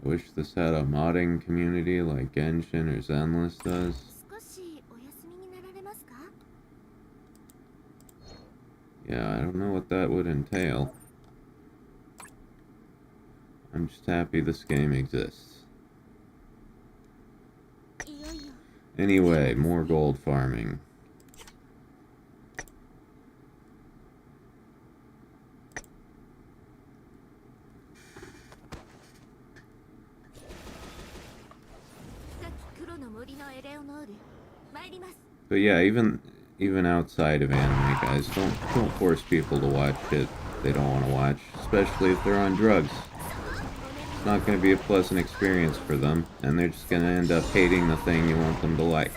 I wish this had a modding community like Genshin or Zenless does. Yeah, I don't know what that would entail. I'm just happy this game exists. Anyway, more gold farming. But yeah, even outside of anime, guys, don't force people to watch shit they don't want to watch, especially if they're on drugs. It's not going to be a pleasant experience for them, and they're just going to end up hating the thing you want them to like.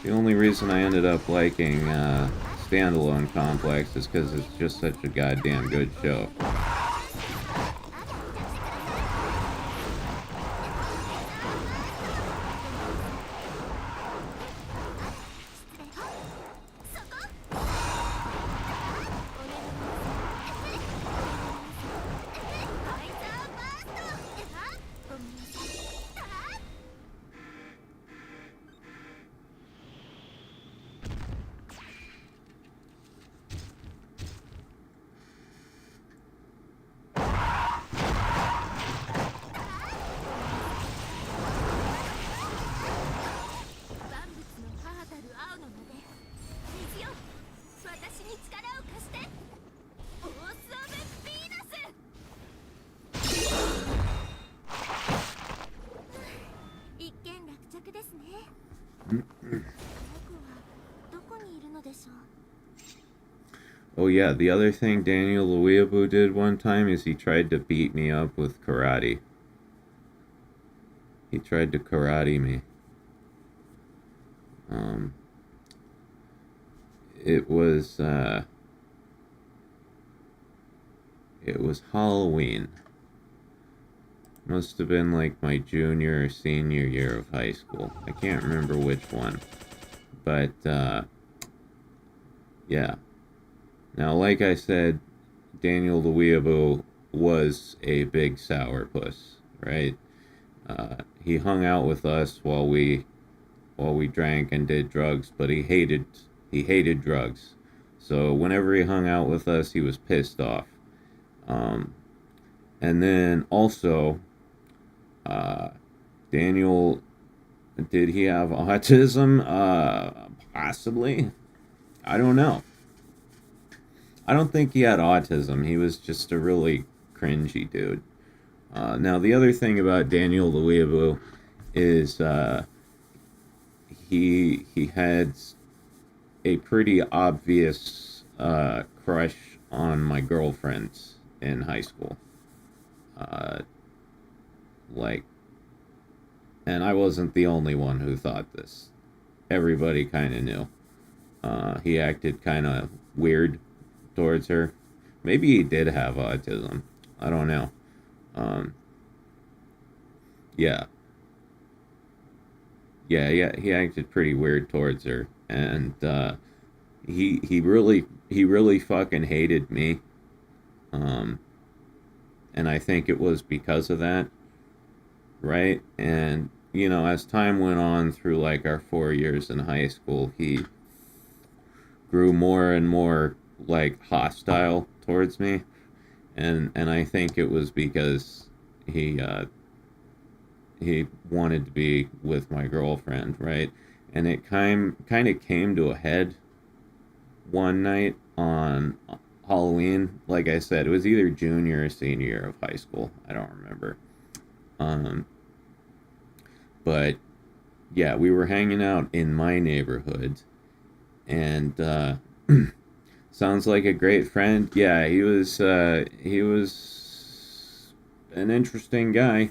The only reason I ended up liking Standalone Complex is because it's just such a goddamn good show. Oh yeah, the other thing Daniel Luiabu did one time is he tried to beat me up with karate. He tried to karate me. It was Halloween. Must have been like my junior or senior year of high school. I can't remember which one. But, yeah. Now, like I said, Daniel Luiabu was a big sourpuss, right? He hung out with us while we drank and did drugs, but he hated drugs. So whenever he hung out with us, he was pissed off. And then also, Daniel Did he have autism? Possibly. I don't know. I don't think he had autism. He was just a really cringy dude. Now, the other thing about Daniel the Weeaboo is he had a pretty obvious crush on my girlfriends in high school. Like, and I wasn't the only one who thought this. Everybody kind of knew. He acted kind of weird towards her. Maybe he did have autism. I don't know. Yeah. Yeah, he acted pretty weird towards her, and he really fucking hated me. And I think it was because of that, right? And you know, as time went on through like our 4 years in high school, he grew more and more like hostile towards me, and I think it was because he wanted to be with my girlfriend, right? And it kind of came to a head one night on Halloween. Like I said, it was either junior or senior year of high school. I don't remember. But yeah, we were hanging out in my neighborhood, and sounds like a great friend. Yeah, he was an interesting guy.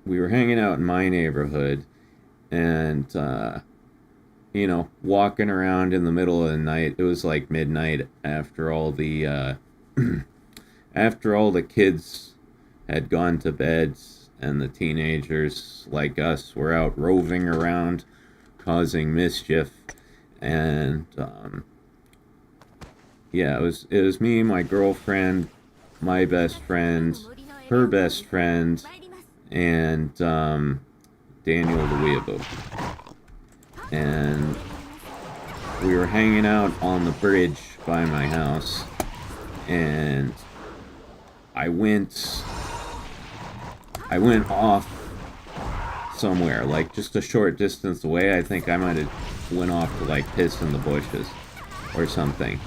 We were hanging out in my neighborhood, and you know, walking around in the middle of the night. It was like midnight after all the after all the kids had gone to bed, and the teenagers like us were out roving around, causing mischief. And yeah, it was me, my girlfriend, my best friend, her best friend, and Daniel the Weeaboo. And we were hanging out on the bridge by my house, and I went off somewhere, like just a short distance away. I think I might have went off to like piss in the bushes or something.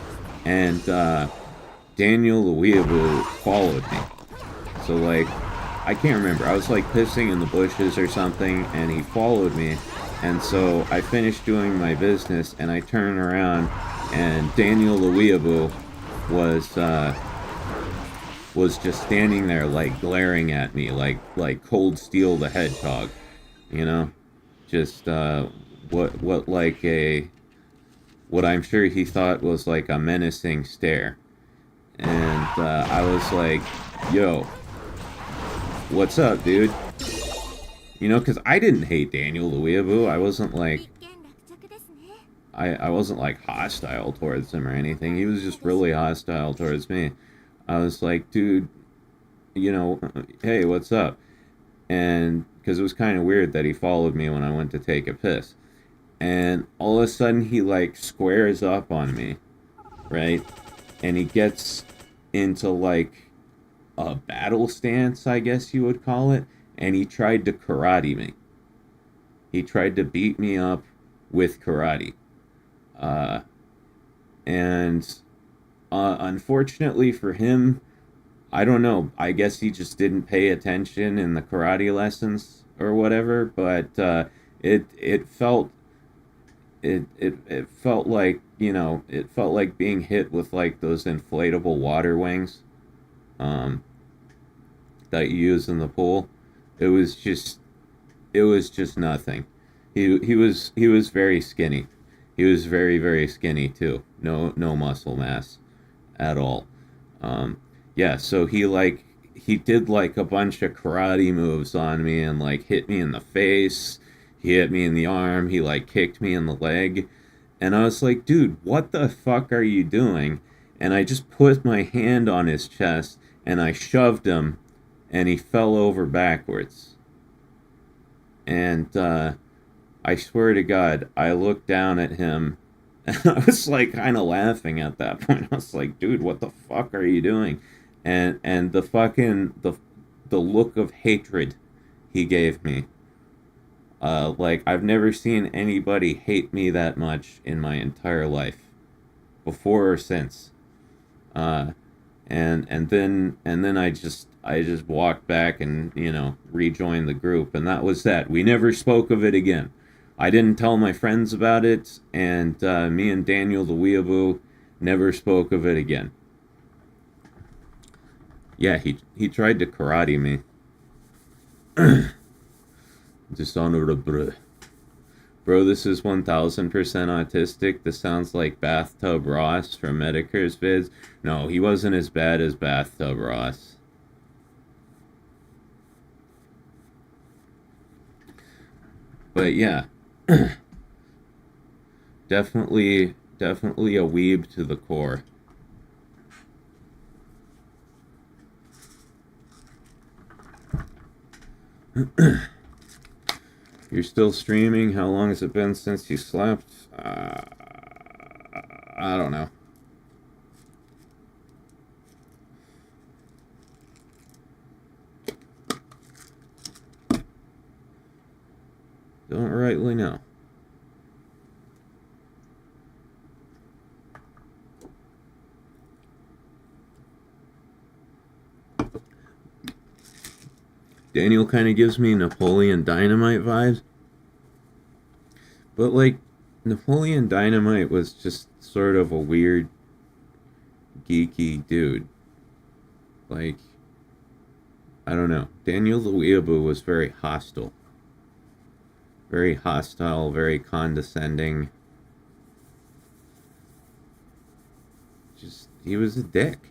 And Daniel the Weeaboo followed me. So like, I can't remember. I was like pissing in the bushes or something, and he followed me. And so I finished doing my business, and I turned around, and Daniel the Weeaboo was just standing there, like glaring at me, like Cold Steel the Hedgehog, you know, just what I'm sure he thought was like a menacing stare. And I was like, yo, what's up, dude? You know, because I didn't hate Daniel the Weeaboo. I wasn't like, I wasn't like hostile towards him or anything. He was just really hostile towards me. I was like, dude, you know, hey, what's up? And because it was kind of weird that he followed me when I went to take a piss. And all of a sudden he like squares up on me, right? And he gets into like a battle stance, I guess you would call it. And he tried to karate me. He tried to beat me up with karate. And unfortunately for him, I don't know, I guess he just didn't pay attention in the karate lessons or whatever, but it felt like, you know, it felt like being hit with like those inflatable water wings that you use in the pool. It was just nothing. He was very skinny. He was very, very skinny too. No muscle mass at all. Yeah, so he did like a bunch of karate moves on me, and like hit me in the face. He hit me in the arm. He like kicked me in the leg. And I was like, dude, what the fuck are you doing? And I just put my hand on his chest and I shoved him, and he fell over backwards. And I swear to God, I looked down at him, and I was like kind of laughing at that point. I was like, dude, what the fuck are you doing? And the fucking the look of hatred he gave me. Like, I've never seen anybody hate me that much in my entire life, before or since. And then I just walked back and, you know, rejoined the group, and that was that. We never spoke of it again. I didn't tell my friends about it, and me and Daniel the weeaboo never spoke of it again. Yeah, he tried to karate me. Dishonorable. Bro, this is 1000% autistic. This sounds like Bathtub Ross from Medicare's vids. No, he wasn't as bad as Bathtub Ross. But yeah. definitely a weeb to the core. You're still streaming? How long has it been since you slept? I don't know. Don't rightly know. Daniel kind of gives me Napoleon Dynamite vibes. But, like, Napoleon Dynamite was just sort of a weird, geeky dude. Like, I don't know. Daniel the Weeaboo was very hostile. Very hostile, very condescending. Just, he was a dick.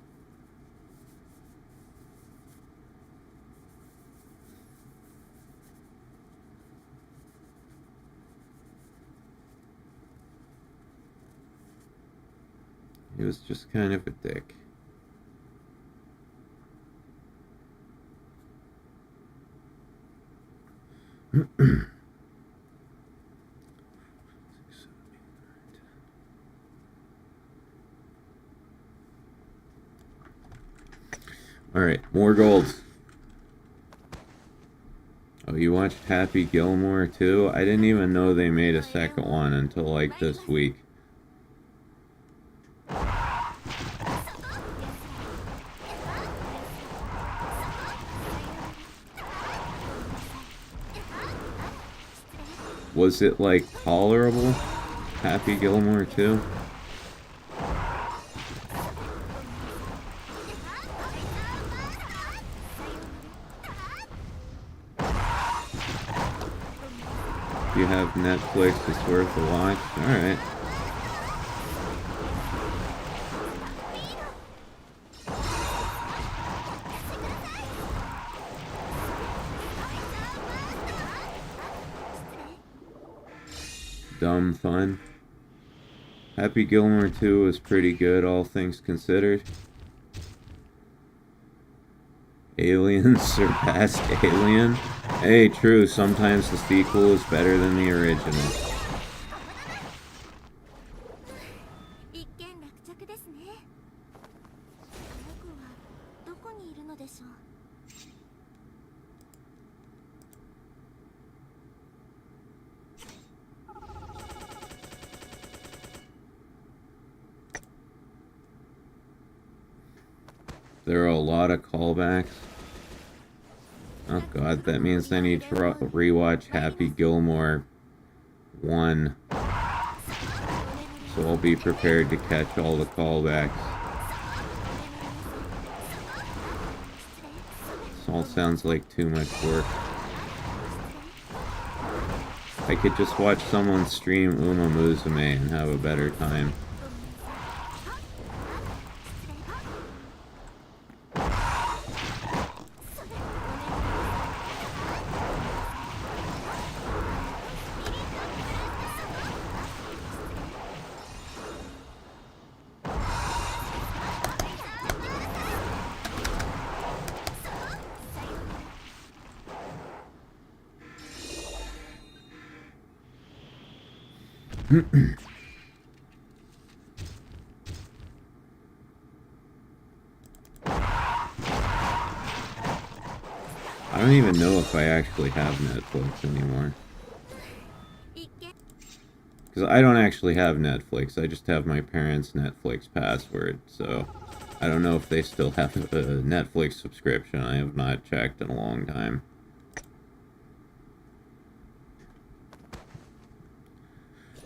He was just kind of a dick. Alright, more gold. Oh, you watched Happy Gilmore too? I didn't even know they made a second one until like this week. Was it, like, tolerable? Happy Gilmore 2? If you have Netflix, it's worth a watch. Alright. Dumb fun. Happy Gilmore 2 was pretty good, all things considered. Alien surpassed Alien. Hey, true, sometimes the sequel is better than the original. There are a lot of callbacks. Oh god, that means I need to rewatch Happy Gilmore 1. So I'll be prepared to catch all the callbacks. This all sounds like too much work. I could just watch someone stream Uma Musume and have a better time. don't even know if I actually have Netflix anymore. 一見 Because I don't actually have Netflix. I just have my parents' Netflix password. So I don't know if they still have a Netflix subscription. I have not checked in a long time.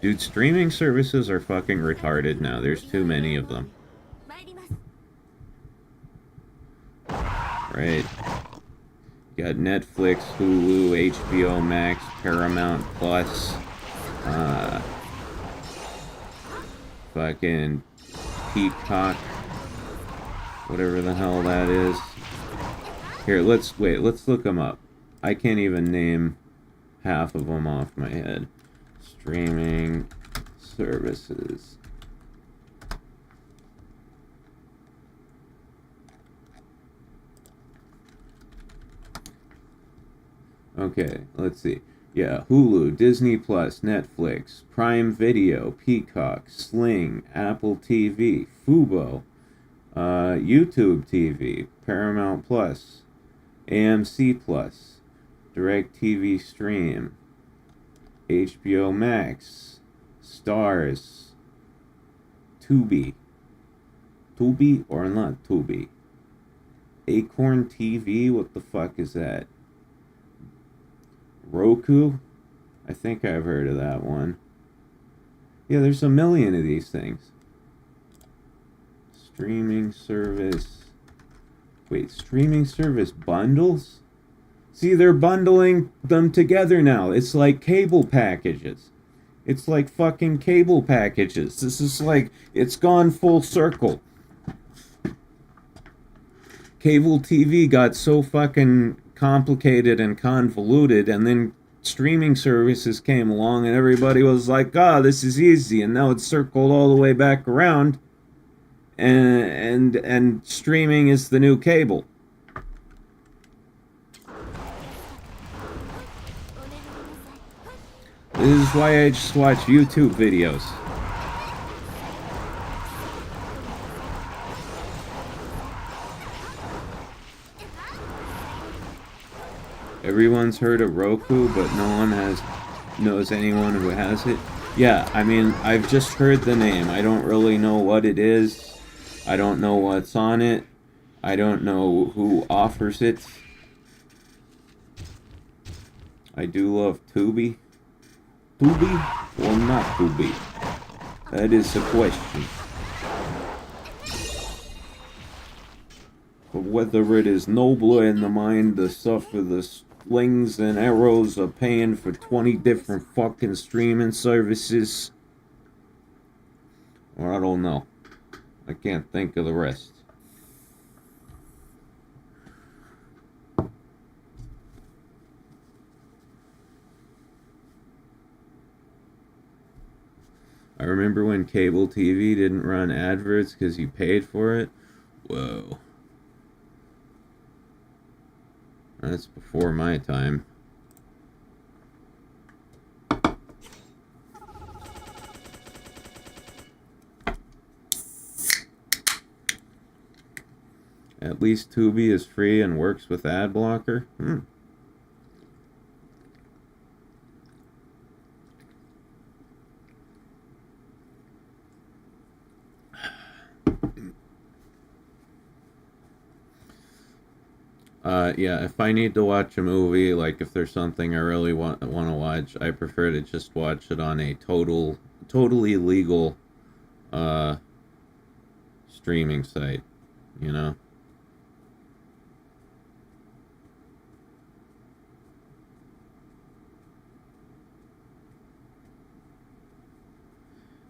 Dude, streaming services are fucking retarded now. There's too many of them. 参ります Right. You got Netflix, Hulu, HBO Max, Paramount Plus, fucking Peacock, whatever the hell that is. Here, let's look them up. I can't even name half of them off my head. Streaming services. Okay, let's see. Yeah, Hulu, Disney Plus, Netflix, Prime Video, Peacock, Sling, Apple TV, Fubo, YouTube TV, Paramount Plus, AMC Plus, DirecTV Stream, HBO Max, Stars, Tubi. Tubi or not Tubi? Acorn TV? What the fuck is that? Roku? I think I've heard of that one. Yeah, there's a million of these things. Streaming service. Wait, streaming service bundles? See, they're bundling them together now. It's like cable packages. It's like fucking cable packages. This is like, it's gone full circle. Cable TV got so fucking complicated and convoluted, and then streaming services came along and everybody was like, this is easy, and now it's circled all the way back around, and streaming is the new cable. This is why I just watch YouTube videos. Everyone's heard of Roku, but no one knows anyone who has it. Yeah, I mean, I've just heard the name. I don't really know what it is. I don't know what's on it. I don't know who offers it. I do love Tubi. Tubi or not Tubi? That is the question. But whether it is nobler in the mind to suffer the slings and arrows of paying for 20 different fucking streaming services, or I don't know. I can't think of the rest. I remember when cable TV didn't run adverts because you paid for it. Whoa. That's before my time. At least Tubi is free and works with ad blocker. Yeah, if I need to watch a movie, like if there's something I really want to watch, I prefer to just watch it on a totally legal streaming site, you know?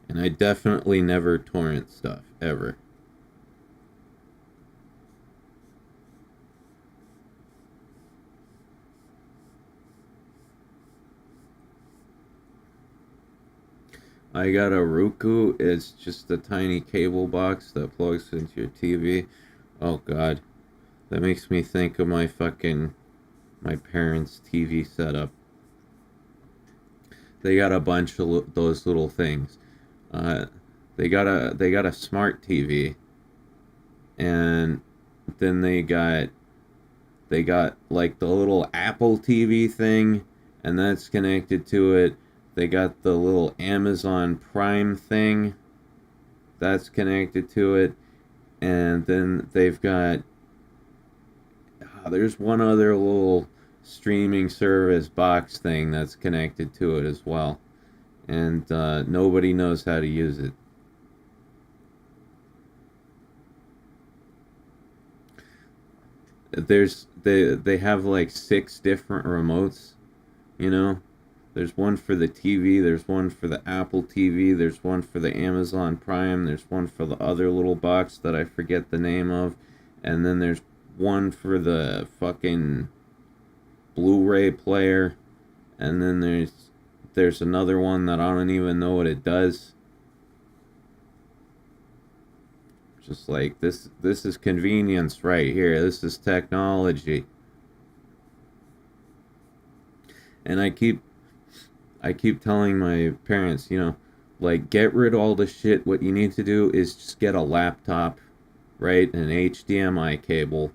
And I definitely never torrent stuff, ever. I got a Roku. It's just a tiny cable box that plugs into your TV. Oh god. That makes me think of my parents' TV setup. They got a bunch of those little things. They got a smart TV. And then they got They got like the little Apple TV thing, and that's connected to it. They got the little Amazon Prime thing, that's connected to it. And then they've got, there's one other little streaming service box thing that's connected to it as well. And nobody knows how to use it. They have like 6 different remotes, you know. There's one for the TV, there's one for the Apple TV, there's one for the Amazon Prime, there's one for the other little box that I forget the name of, and then there's one for the fucking Blu-ray player, and then there's another one that I don't even know what it does. Just like this is convenience right here. This is technology. And I keep telling my parents, you know, like, get rid of all the shit. What you need to do is just get a laptop, right? An HDMI cable,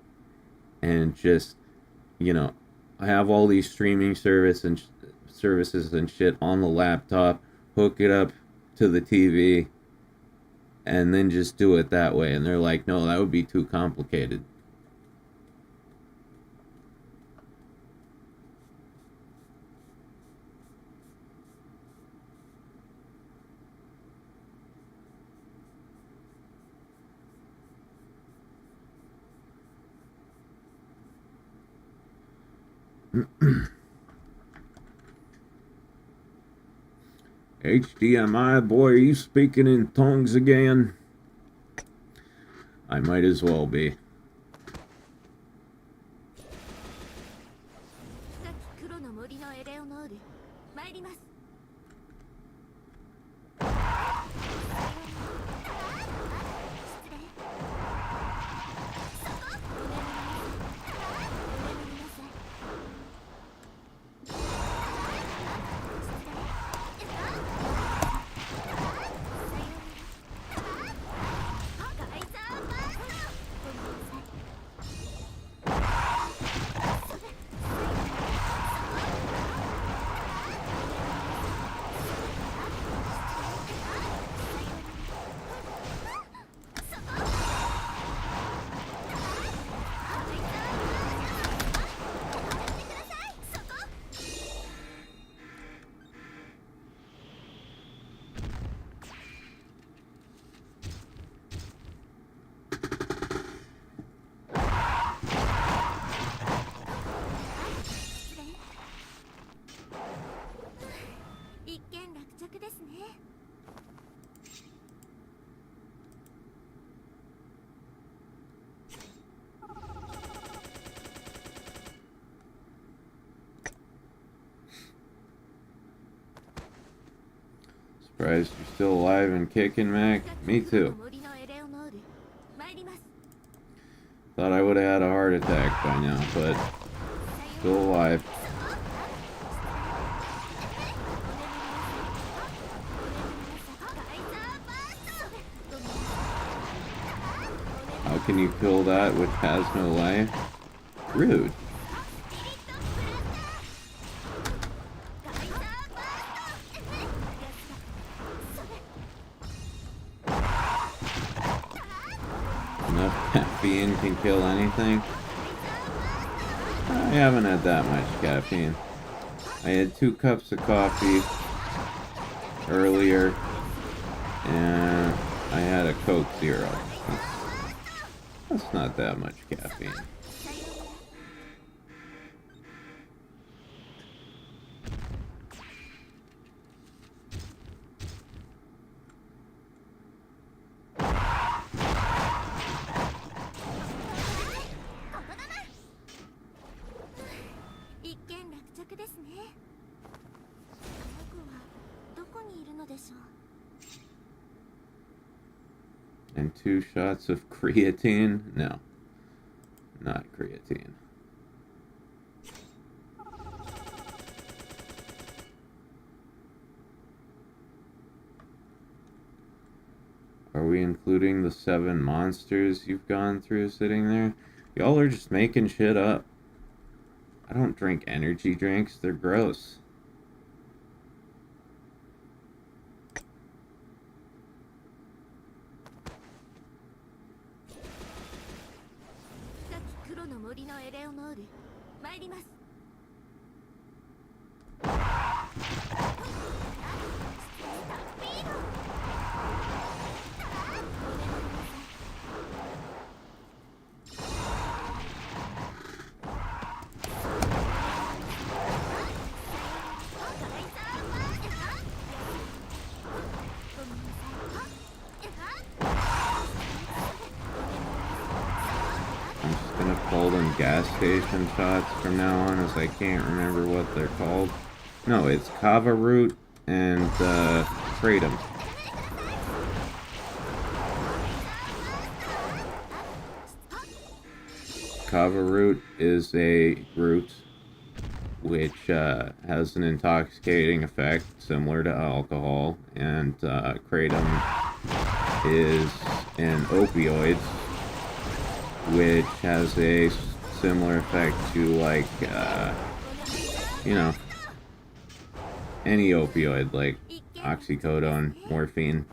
and just, you know, have all these streaming services and shit on the laptop, hook it up to the TV, and then just do it that way. And they're like, no, that would be too complicated. HDMI, boy, are you speaking in tongues again? I might as well be. 深き黒の森のエレオノール参ります。失礼。そこ。お眠りなさい。一件落着ですね。Surprised you're still alive and kicking, Mac? Me too. Thought I would have had a heart attack by now, but still alive. How can you kill that which has no life? Rude. Enough caffeine can kill anything? I haven't had that much caffeine. I had 2 cups of coffee earlier, and I had a Coke Zero. That's not that much caffeine. And 2 shots of creatine? No, not creatine. Are we including the 7 monsters you've gone through sitting there? Y'all are just making shit up. I don't drink energy drinks. They're gross. Call them gas station shots from now on, as I can't remember what they're called. No, it's kava root and kratom. Kava root is a root which has an intoxicating effect similar to alcohol, and kratom is an opioid which has a similar effect to, like, you know, any opioid, like oxycodone, morphine.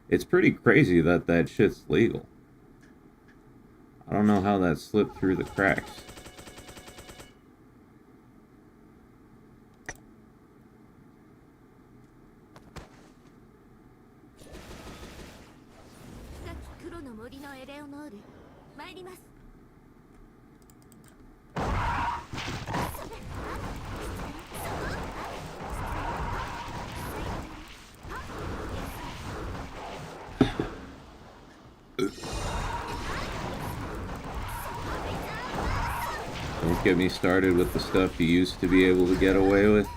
It's pretty crazy that that shit's legal. I don't know how that slipped through the cracks. Don't get me started with the stuff you used to be able to get away with.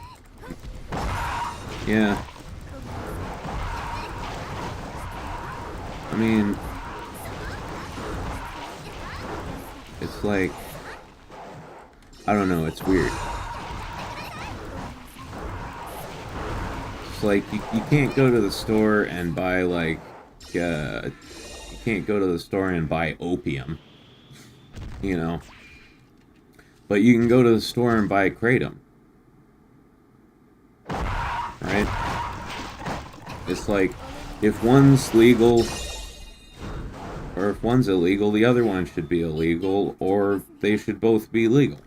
Yeah. I mean, it's like, I don't know, it's weird. It's like, you can't go to the store and buy, like, you can't go to the store and buy opium, you know? But you can go to the store and buy kratom. Right? It's like, if one's legal, or if one's illegal, the other one should be illegal, or they should both be legal.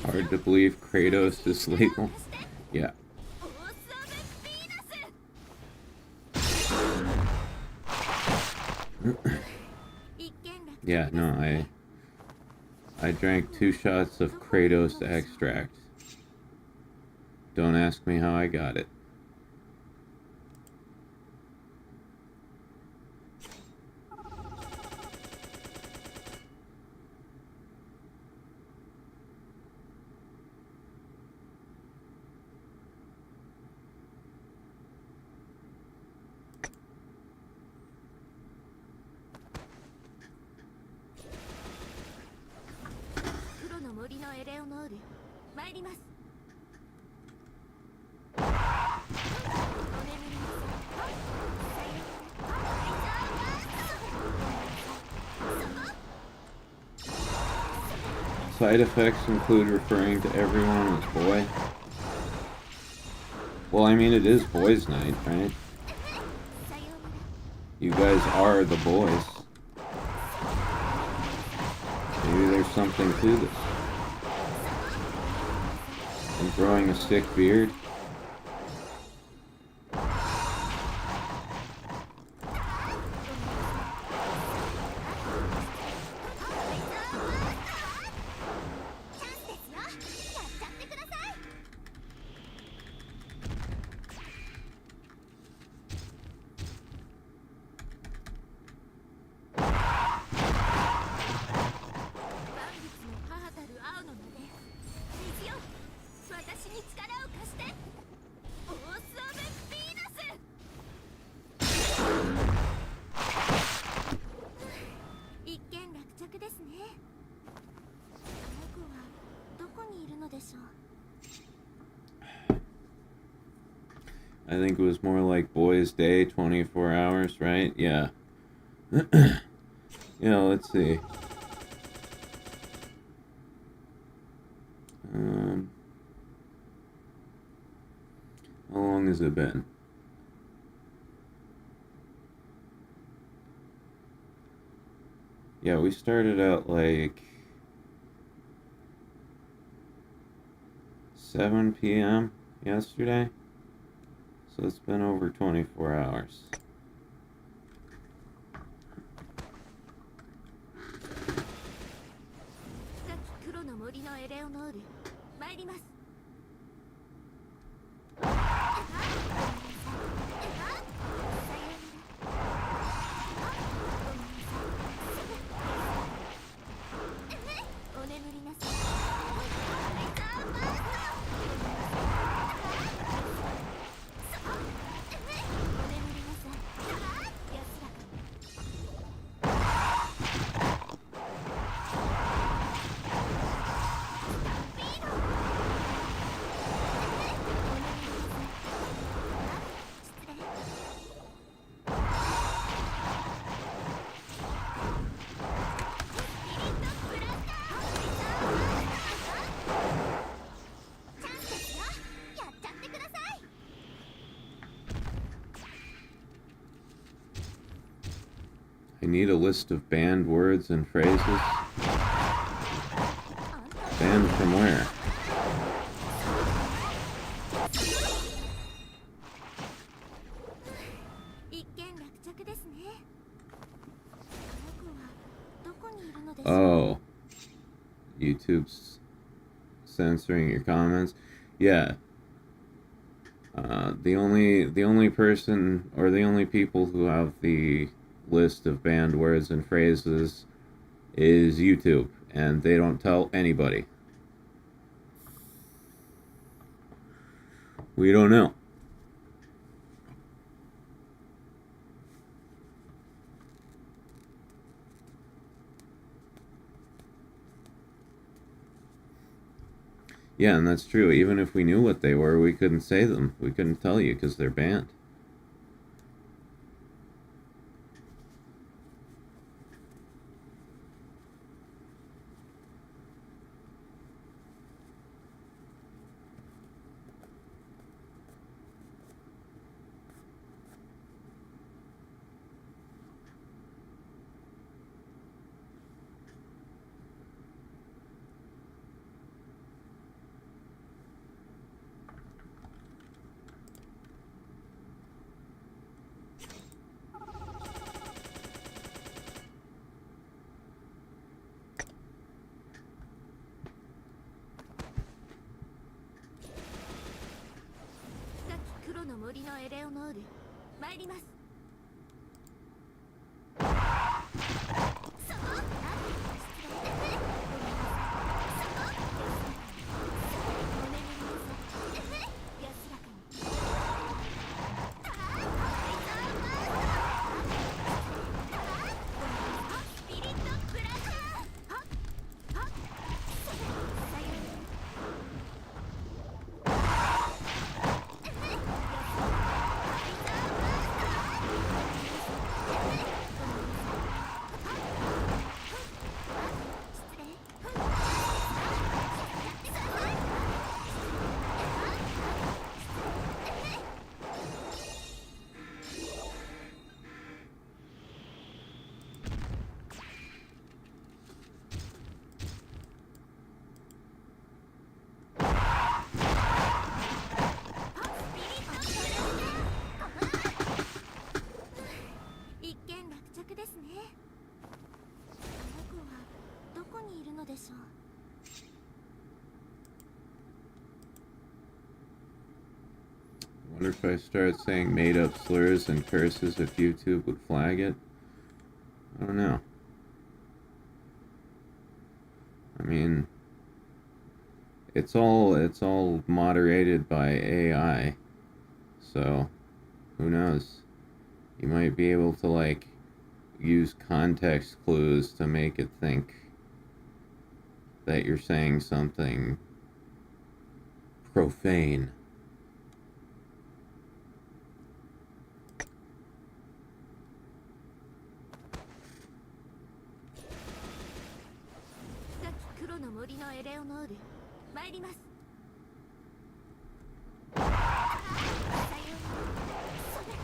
Hard to believe Kratos is legal. Yeah. Yeah, no, I drank 2 shots of Kratos extract. Don't ask me how I got it. Side effects include referring to everyone as boy. Well, I mean, it is boys' night, right? You guys are the boys. Maybe there's something to this. And growing a sick beard. I think it was more like Boys' Day, 24 hours, right? Yeah. Yeah, let's see. How long has it been? Yeah, we started out like 7 p.m. yesterday. So it's been over 24 hours. I need a list of banned words and phrases. Banned from where? Oh. YouTube's censoring your comments. Yeah. The only person or the only people who have the list of banned words and phrases is YouTube, and they don't tell anybody. We don't know. Yeah, and that's true. Even if we knew what they were, we couldn't say them. We couldn't tell you because they're banned. あの子はどこにいるのでしょう。 Wonder if I start saying made-up slurs and curses if YouTube would flag it. I don't know. I mean, it's all moderated by AI, so who knows? You might be able to like use context clues to make it think that you're saying something profane. 深き黒の森のエレオノール、参ります。さようなら。それ。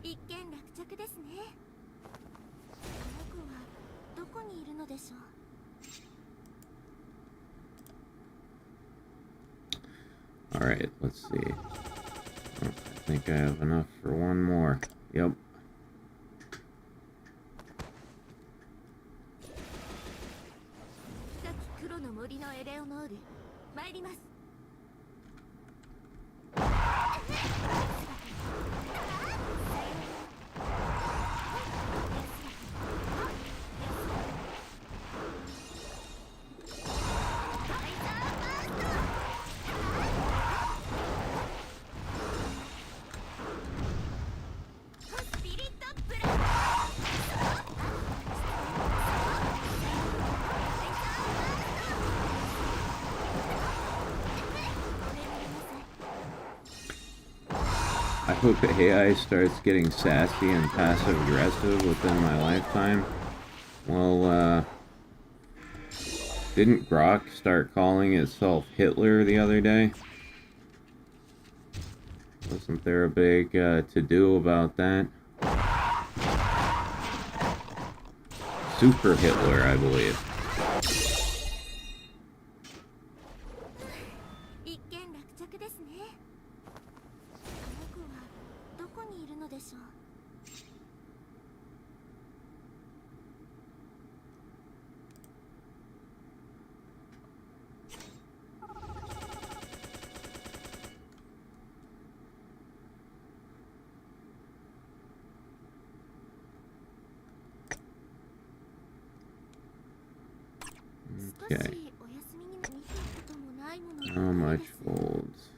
一件落着ですね。あの子はどこにいるのでしょう。 Alright, let's see. Oh, I think I have enough for one more. Yep. 深き黒の森のエレオノール、参ります。 I hope AI starts getting sassy and passive-aggressive within my lifetime. Well, didn't Grok start calling itself Hitler the other day? Wasn't there a big to-do about that? Super Hitler, I believe. 一件落着ですね。あの子はどこにいるのでしょう。 Okay. How much folds?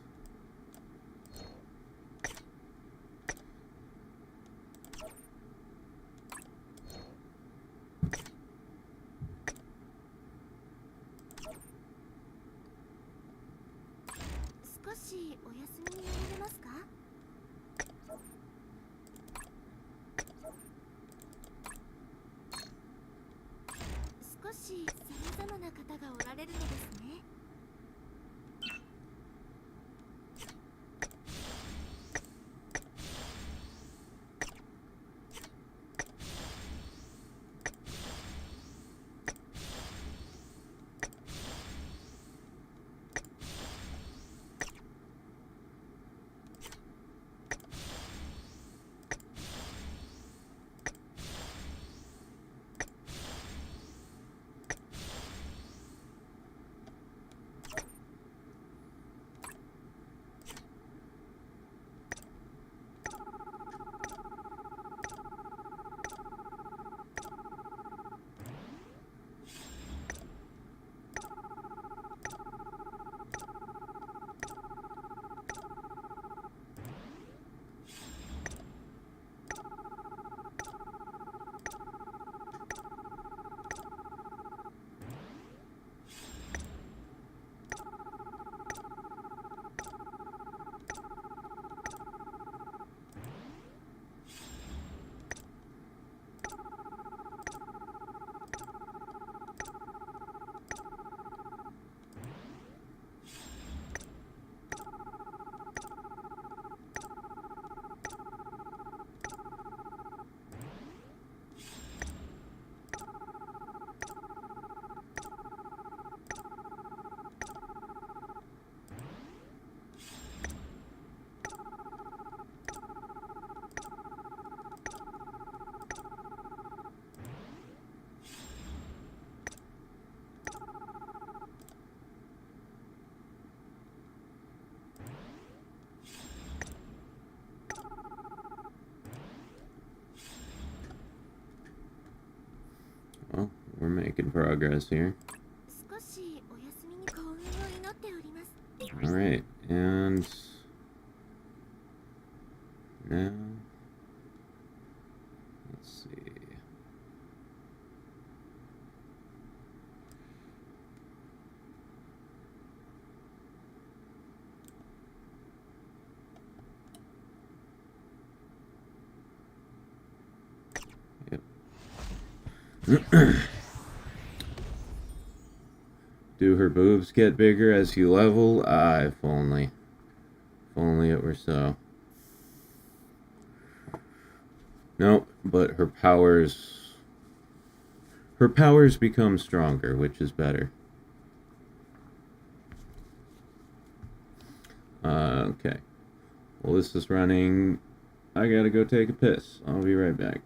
making progress here. 少しお休みに幸運を祈っております。 Alright, and now let's see. Yep. Do her boobs get bigger as you level? Ah, if only. If only it were so. Nope, but her powers become stronger, which is better. Okay. Well, this is running. I gotta go take a piss. I'll be right back.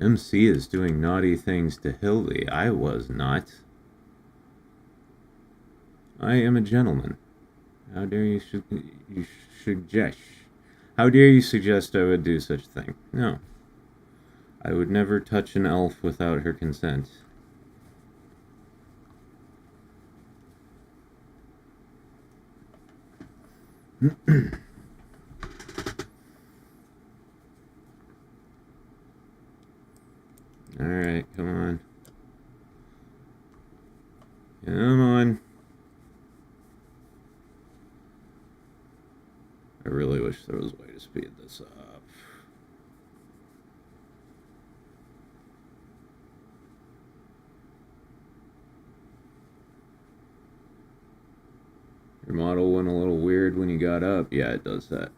MC is doing naughty things to Hildy. I was not. I am a gentleman. How dare you suggest? How dare you suggest I would do such a thing? No. I would never touch an elf without her consent. Alright, come on. Come on. there was a way to speed this up. Your model went a little weird when you got up. Yeah, it does that.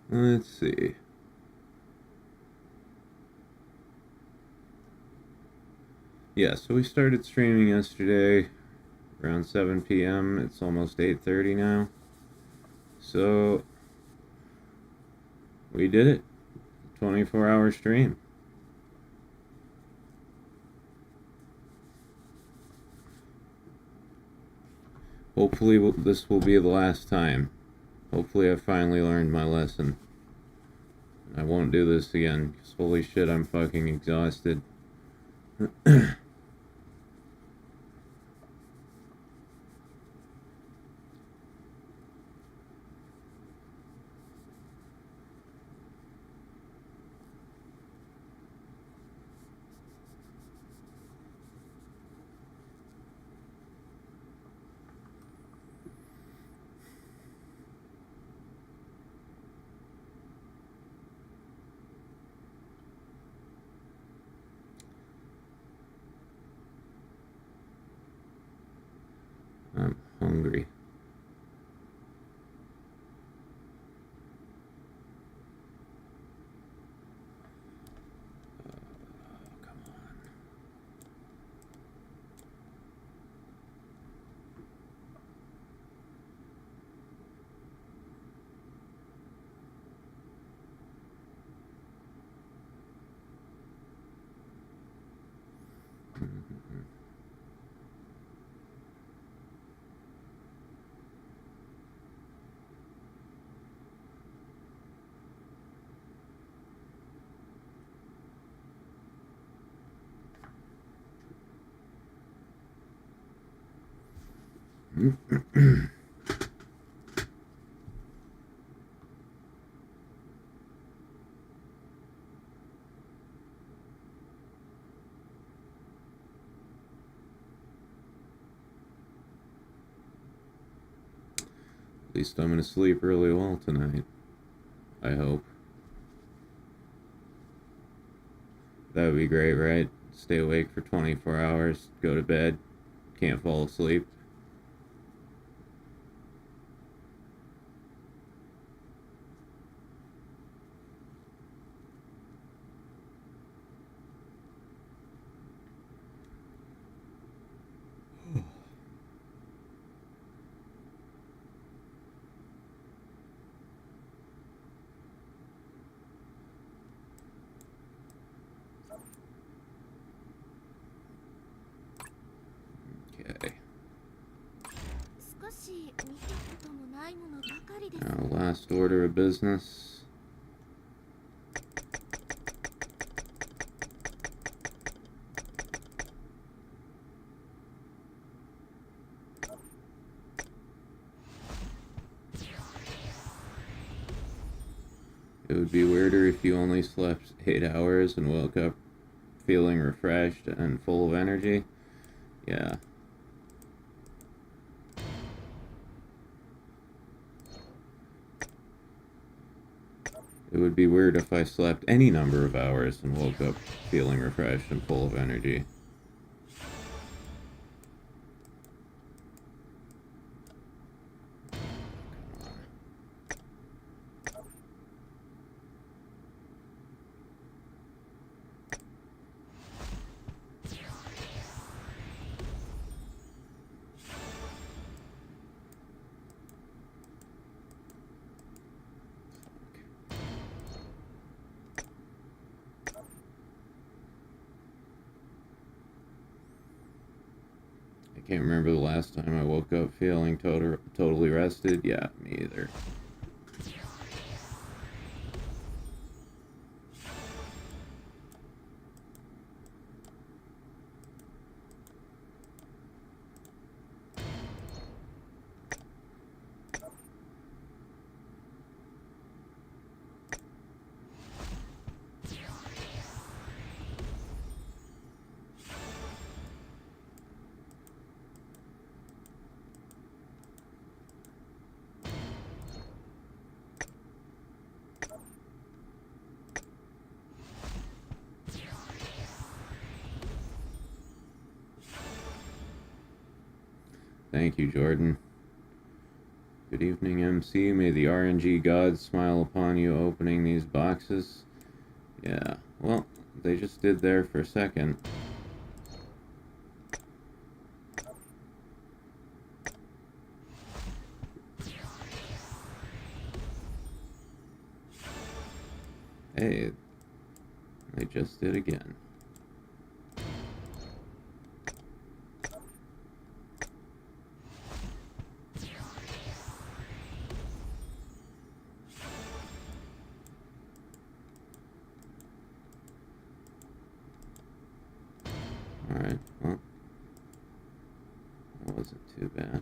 Let's see. Yeah, so we started streaming yesterday around 7 p.m. It's almost 8:30 now. So we did it. 24-hour stream. Hopefully this will be the last time. Hopefully I finally learned my lesson. I won't do this again, because holy shit, I'm fucking exhausted. I'm hungry. Come on. At least I'm gonna sleep really well tonight. I hope. That would be great, right? Stay awake for 24 hours, go to bed, can't fall asleep. Okay. 少し見たこともないものばかりです。 Now, last order of business. It would be weirder if you only slept 8 hours and woke up feeling refreshed and full of energy. Yeah. It would be weird if I slept any number of hours and woke up feeling refreshed and full of energy. I can't remember the last time I woke up feeling totally rested. Yeah, me either. Thank you, Jordan. Good evening, MC. May the RNG gods smile upon you opening these boxes. Yeah, well, they just did there for a second. Hey, they just did again. Alright, well, that wasn't too bad.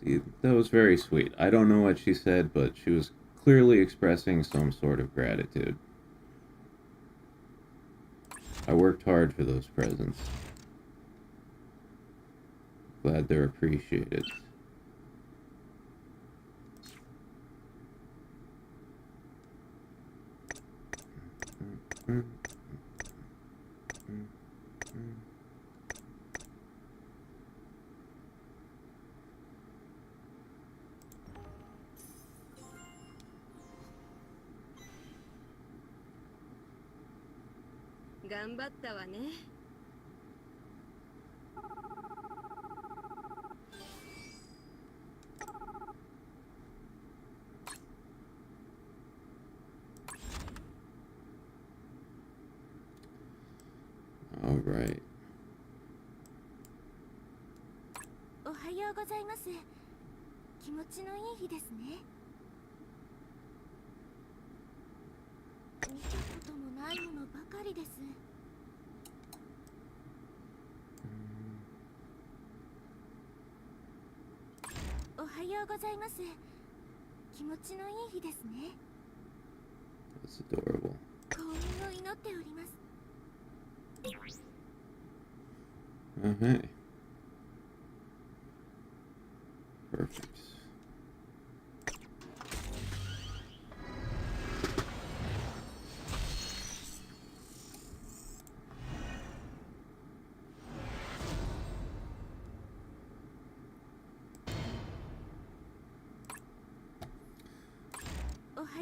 See, that was very sweet. I don't know what she said, but she was clearly expressing some sort of gratitude. I worked hard for those presents. Glad they're appreciated. All right. おはようございます。気持ちのいい日ですね。見たこともないものばかりです。おはようございます。気持ちのいい日ですね。That's adorable. 幸運を祈っております。Okay. Perfect.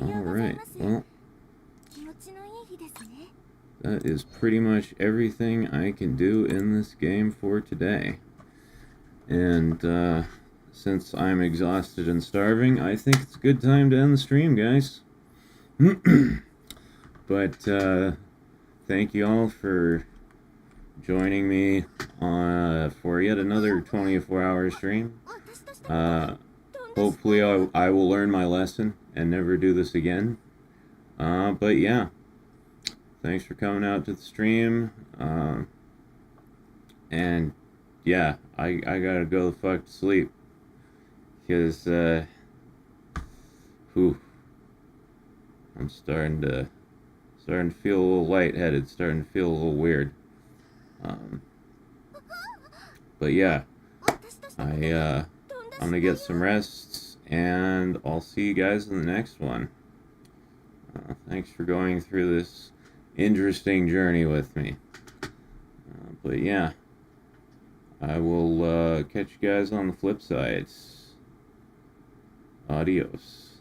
Alright, well, that is pretty much everything I can do in this game for today. And, since I'm exhausted and starving, I think it's a good time to end the stream, guys. But, thank you all for joining me for yet another 24-hour stream. Hopefully I will learn my lesson and never do this again. But yeah, thanks for coming out to the stream. And yeah, I gotta go the fuck to sleep. Because, I'm starting to feel a little lightheaded, starting to feel a little weird. But yeah, I'm gonna get some rest, and I'll see you guys in the next one. Thanks for going through this interesting journey with me. But yeah, I will catch you guys on the flip side. Adios.